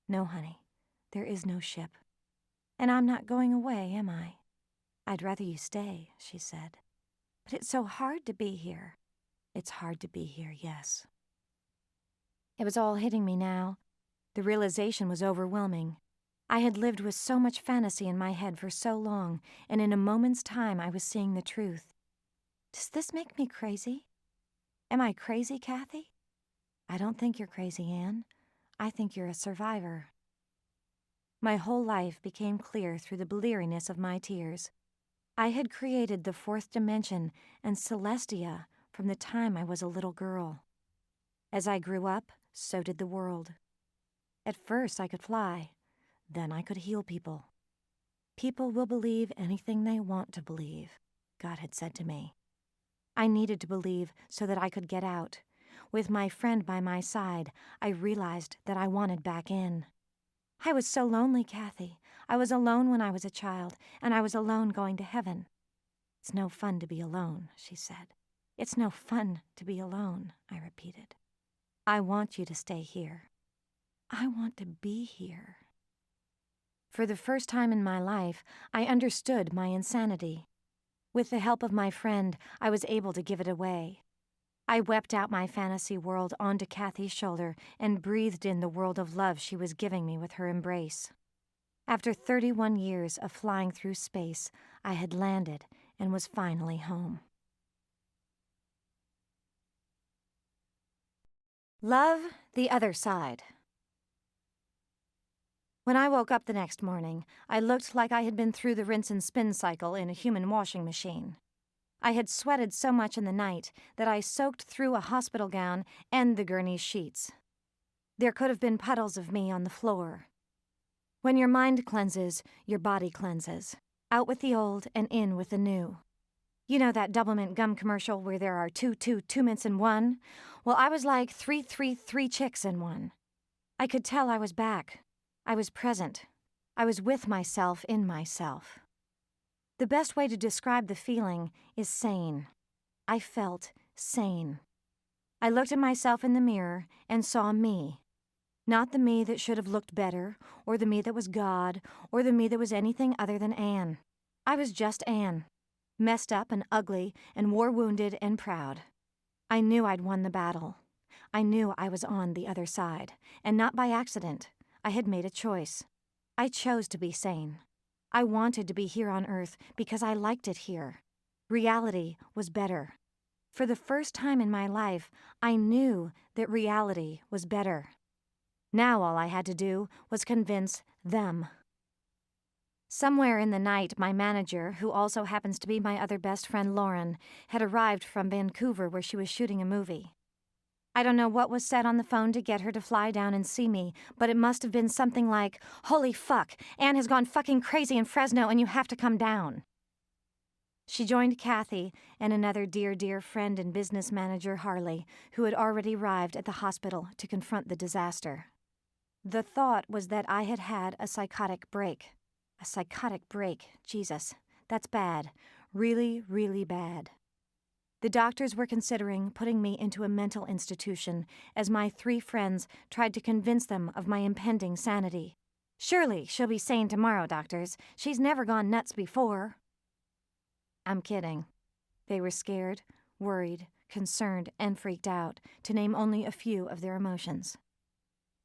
"No, honey, there is no ship. And I'm not going away, am I?" "I'd rather you stay," she said. "But it's so hard to be here." "It's hard to be here, yes." It was all hitting me now. The realization was overwhelming. I had lived with so much fantasy in my head for so long, and in a moment's time I was seeing the truth. Does this make me crazy? Am I crazy, Kathy? I don't think you're crazy, Anne. I think you're a survivor. My whole life became clear through the bleariness of my tears. I had created the fourth dimension and Celestia from the time I was a little girl. As I grew up, so did the world. At first I could fly, then I could heal people. People will believe anything they want to believe, God had said to me. I needed to believe so that I could get out. With my friend by my side, I realized that I wanted back in. I was so lonely, Kathy. I was alone when I was a child, and I was alone going to heaven. "It's no fun to be alone," she said. "It's no fun to be alone," I repeated. "I want you to stay here. I want to be here." For the first time in my life, I understood my insanity. With the help of my friend, I was able to give it away. I wept out my fantasy world onto Kathy's shoulder and breathed in the world of love she was giving me with her embrace. After 31 years of flying through space, I had landed and was finally home. Love the Other Side. When I woke up the next morning, I looked like I had been through the rinse and spin cycle in a human washing machine. I had sweated so much in the night that I soaked through a hospital gown and the gurney's sheets. There could have been puddles of me on the floor. When your mind cleanses, your body cleanses. Out with the old and in with the new. You know that Doublemint gum commercial where there are two mints in one? Well, I was like three chicks in one. I could tell I was back. I was present. I was with myself in myself. The best way to describe the feeling is sane. I felt sane. I looked at myself in the mirror and saw me. Not the me that should have looked better, or the me that was God, or the me that was anything other than Anne. I was just Anne. Messed up and ugly and war-wounded and proud. I knew I'd won the battle. I knew I was on the other side, and not by accident. I had made a choice. I chose to be sane. I wanted to be here on Earth because I liked it here. Reality was better. For the first time in my life, I knew that reality was better. Now all I had to do was convince them. Somewhere in the night, my manager, who also happens to be my other best friend Lauren, had arrived from Vancouver where she was shooting a movie. I don't know what was said on the phone to get her to fly down and see me, but it must have been something like, "Holy fuck, Anne has gone fucking crazy in Fresno and you have to come down." She joined Kathy and another dear friend and business manager, Harley, who had already arrived at the hospital to confront the disaster. The thought was that I had had a psychotic break. A psychotic break, Jesus, that's bad. Really, really bad. The doctors were considering putting me into a mental institution as my 3 friends tried to convince them of my impending sanity. Surely she'll be sane tomorrow, doctors. She's never gone nuts before. I'm kidding. They were scared, worried, concerned, and freaked out, to name only a few of their emotions.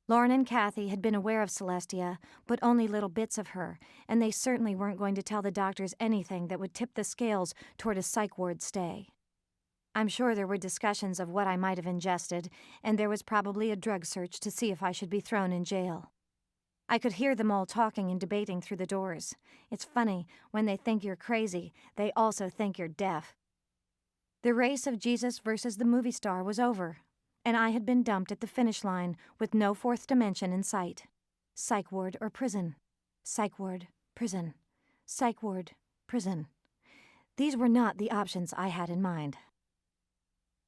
Lauren and Kathy had been aware of Celestia, but only little bits of her, and they certainly weren't going to tell the doctors anything that would tip the scales toward a psych ward stay. I'm sure there were discussions of what I might have ingested, and there was probably a drug search to see if I should be thrown in jail. I could hear them all talking and debating through the doors. It's funny, when they think you're crazy, they also think you're deaf. The race of Jesus versus the movie star was over, and I had been dumped at the finish line with no fourth dimension in sight. Psych ward or prison. Psych ward, prison. Psych ward, prison. These were not the options I had in mind.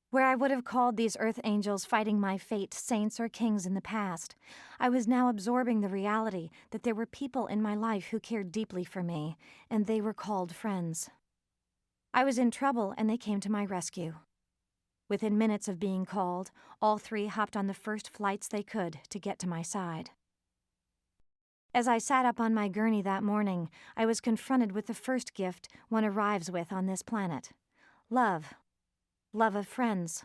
Where I would have called these earth angels fighting my fate saints or kings in the past, I was now absorbing the reality that there were people in my life who cared deeply for me, and they were called friends. I was in trouble, and they came to my rescue. Within minutes of being called, all three hopped on the first flights they could to get to my side. As I sat up on my gurney that morning, I was confronted with the first gift one arrives with on this planet: love. Love of friends.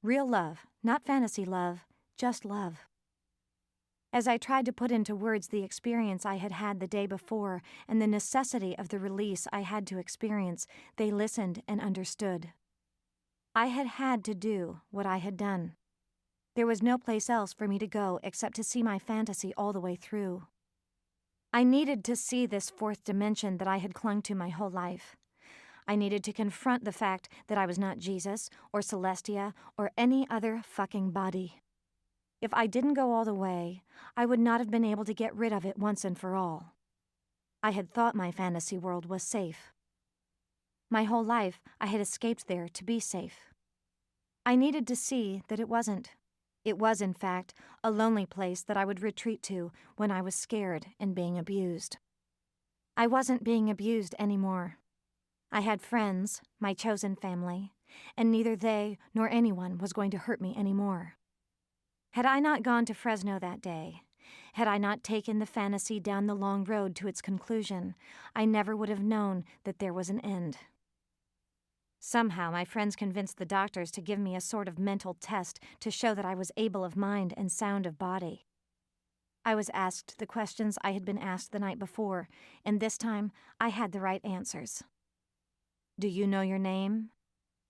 Real love, not fantasy love, just love. As I tried to put into words the experience I had had the day before and the necessity of the release I had to experience, they listened and understood. I had had to do what I had done. There was no place else for me to go except to see my fantasy all the way through. I needed to see this fourth dimension that I had clung to my whole life. I needed to confront the fact that I was not Jesus or Celestia or any other fucking body. If I didn't go all the way, I would not have been able to get rid of it once and for all. I had thought my fantasy world was safe. My whole life, I had escaped there to be safe. I needed to see that it wasn't. It was, in fact, a lonely place that I would retreat to when I was scared and being abused. I wasn't being abused anymore. I had friends, my chosen family, and neither they nor anyone was going to hurt me anymore. Had I not gone to Fresno that day, had I not taken the fantasy down the long road to its conclusion, I never would have known that there was an end. Somehow my friends convinced the doctors to give me a sort of mental test to show that I was able of mind and sound of body. I was asked the questions I had been asked the night before, and this time I had the right answers. Do you know your name?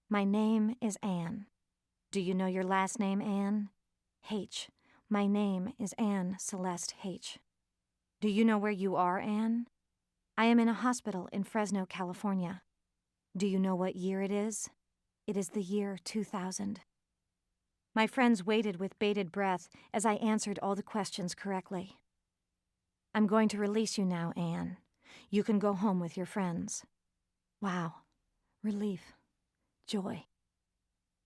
My name is Anne. Do you know your last name, Anne? Heche. My name is Anne Celeste Heche. Do you know where you are, Anne? I am in a hospital in Fresno, California. Do you know what year it is? It is the year 2000. My friends waited with bated breath as I answered all the questions correctly. I'm going to release you now, Anne. You can go home with your friends. Wow. Relief. Joy.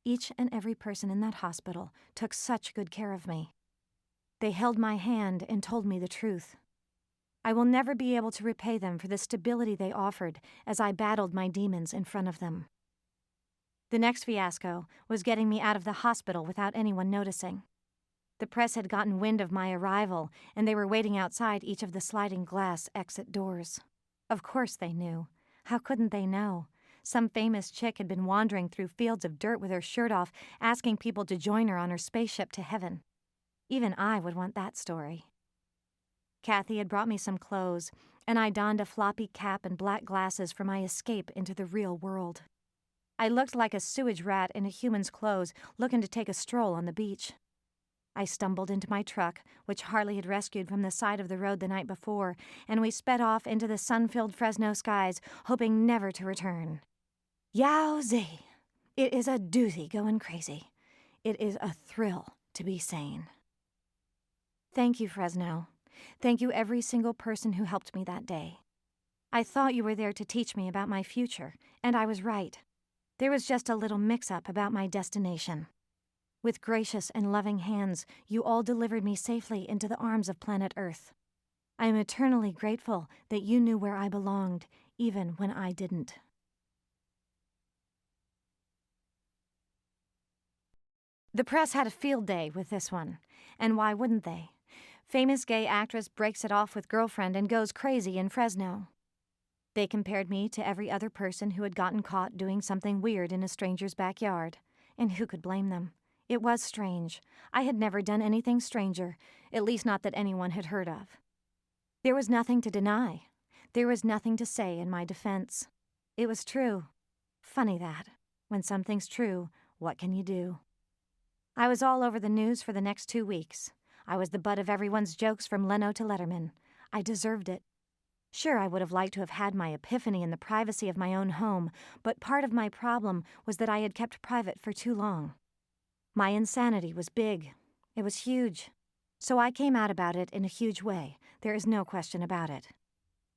Each and every person in that hospital took such good care of me. They held my hand and told me the truth. I will never be able to repay them for the stability they offered as I battled my demons in front of them. The next fiasco was getting me out of the hospital without anyone noticing. The press had gotten wind of my arrival, and they were waiting outside each of the sliding glass exit doors. Of course they knew. How couldn't they know? Some famous chick had been wandering through fields of dirt with her shirt off, asking people to join her on her spaceship to heaven. Even I would want that story. Kathy had brought me some clothes, and I donned a floppy cap and black glasses for my escape into the real world. I looked like a sewage rat in a human's clothes, looking to take a stroll on the beach. I stumbled into my truck, which Harley had rescued from the side of the road the night before, and we sped off into the sun-filled Fresno skies, hoping never to return. Yowzy! It is a doozy going crazy. It is a thrill to be sane. Thank you, Fresno. Thank you every single person who helped me that day. I thought you were there to teach me about my future, and I was right. There was just a little mix-up about my destination. With gracious and loving hands, you all delivered me safely into the arms of planet Earth. I am eternally grateful that you knew where I belonged, even when I didn't. The press had a field day with this one, and why wouldn't they? Famous gay actress breaks it off with girlfriend and goes crazy in Fresno. They compared me to every other person who had gotten caught doing something weird in a stranger's backyard. And who could blame them? It was strange. I had never done anything stranger, at least not that anyone had heard of. There was nothing to deny. There was nothing to say in my defense. It was true. Funny that. When something's true, what can you do? I was all over the news for the next 2 weeks. I was the butt of everyone's jokes from Leno to Letterman. I deserved it. Sure, I would have liked to have had my epiphany in the privacy of my own home, but part of my problem was that I had kept private for too long. My insanity was big. It was huge. So I came out about it in a huge way. There is no question about it.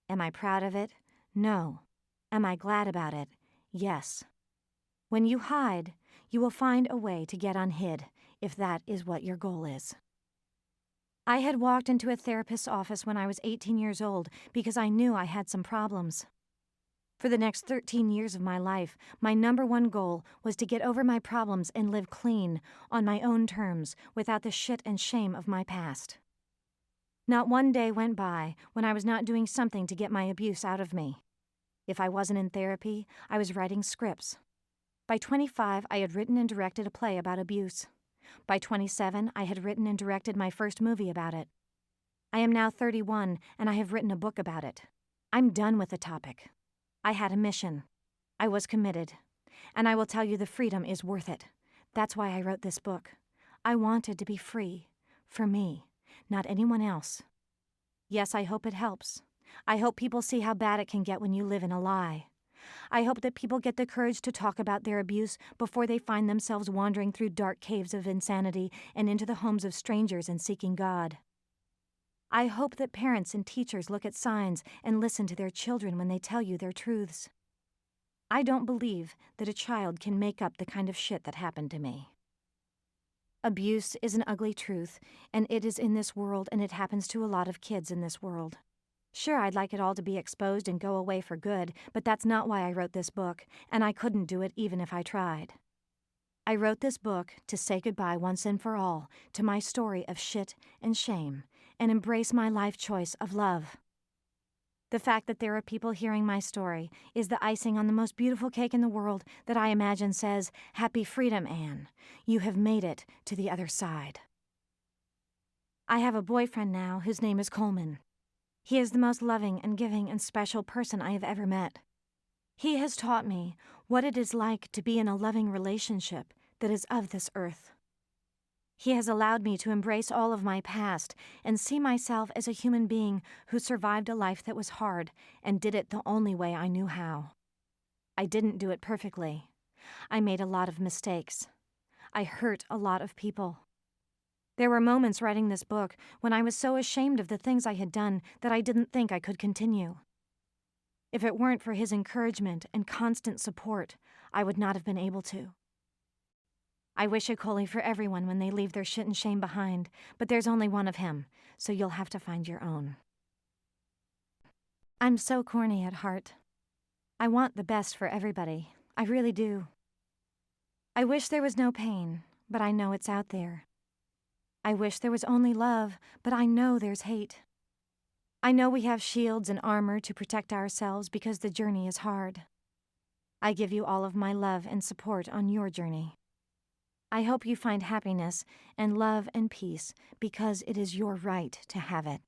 Am I proud of it? No. Am I glad about it? Yes. When you hide, you will find a way to get unhid, if that is what your goal is. I had walked into a therapist's office when I was 18 years old because I knew I had some problems. For the next 13 years of my life, my number one goal was to get over my problems and live clean, on my own terms, without the shit and shame of my past. Not one day went by when I was not doing something to get my abuse out of me. If I wasn't in therapy, I was writing scripts. By 25, I had written and directed a play about abuse. By 27, I had written and directed my first movie about it. I am now 31, and I have written a book about it. I'm done with the topic. I had a mission. I was committed. And I will tell you the freedom is worth it. That's why I wrote this book. I wanted to be free. For me, not anyone else. Yes, I hope it helps. I hope people see how bad it can get when you live in a lie. I hope that people get the courage to talk about their abuse before they find themselves wandering through dark caves of insanity and into the homes of strangers and seeking God. I hope that parents and teachers look at signs and listen to their children when they tell you their truths. I don't believe that a child can make up the kind of shit that happened to me. Abuse is an ugly truth, and it is in this world, and it happens to a lot of kids in this world. Sure, I'd like it all to be exposed and go away for good, but that's not why I wrote this book, and I couldn't do it even if I tried. I wrote this book to say goodbye once and for all to my story of shit and shame, and embrace my life choice of love. The fact that there are people hearing my story is the icing on the most beautiful cake in the world that I imagine says, "Happy freedom, Anne. You have made it to the other side." I have a boyfriend now whose name is Coleman. He is the most loving and giving and special person I have ever met. He has taught me what it is like to be in a loving relationship that is of this earth. He has allowed me to embrace all of my past and see myself as a human being who survived a life that was hard and did it the only way I knew how. I didn't do it perfectly. I made a lot of mistakes. I hurt a lot of people. There were moments writing this book when I was so ashamed of the things I had done that I didn't think I could continue. If it weren't for his encouragement and constant support, I would not have been able to. I wish a Coley for everyone when they leave their shit and shame behind, but there's only one of him, so you'll have to find your own. I'm so corny at heart. I want the best for everybody. I really do. I wish there was no pain, but I know it's out there. I wish there was only love, but I know there's hate. I know we have shields and armor to protect ourselves because the journey is hard. I give you all of my love and support on your journey. I hope you find happiness and love and peace because it is your right to have it.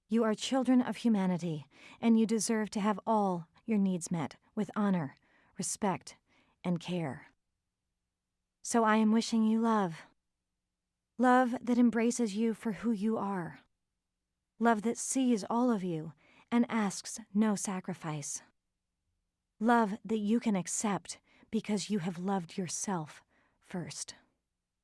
You are children of humanity, and you deserve to have all your needs met with honor, respect, and care. So I am wishing you love. Love that embraces you for who you are. Love that sees all of you and asks no sacrifice. Love that you can accept because you have loved yourself first.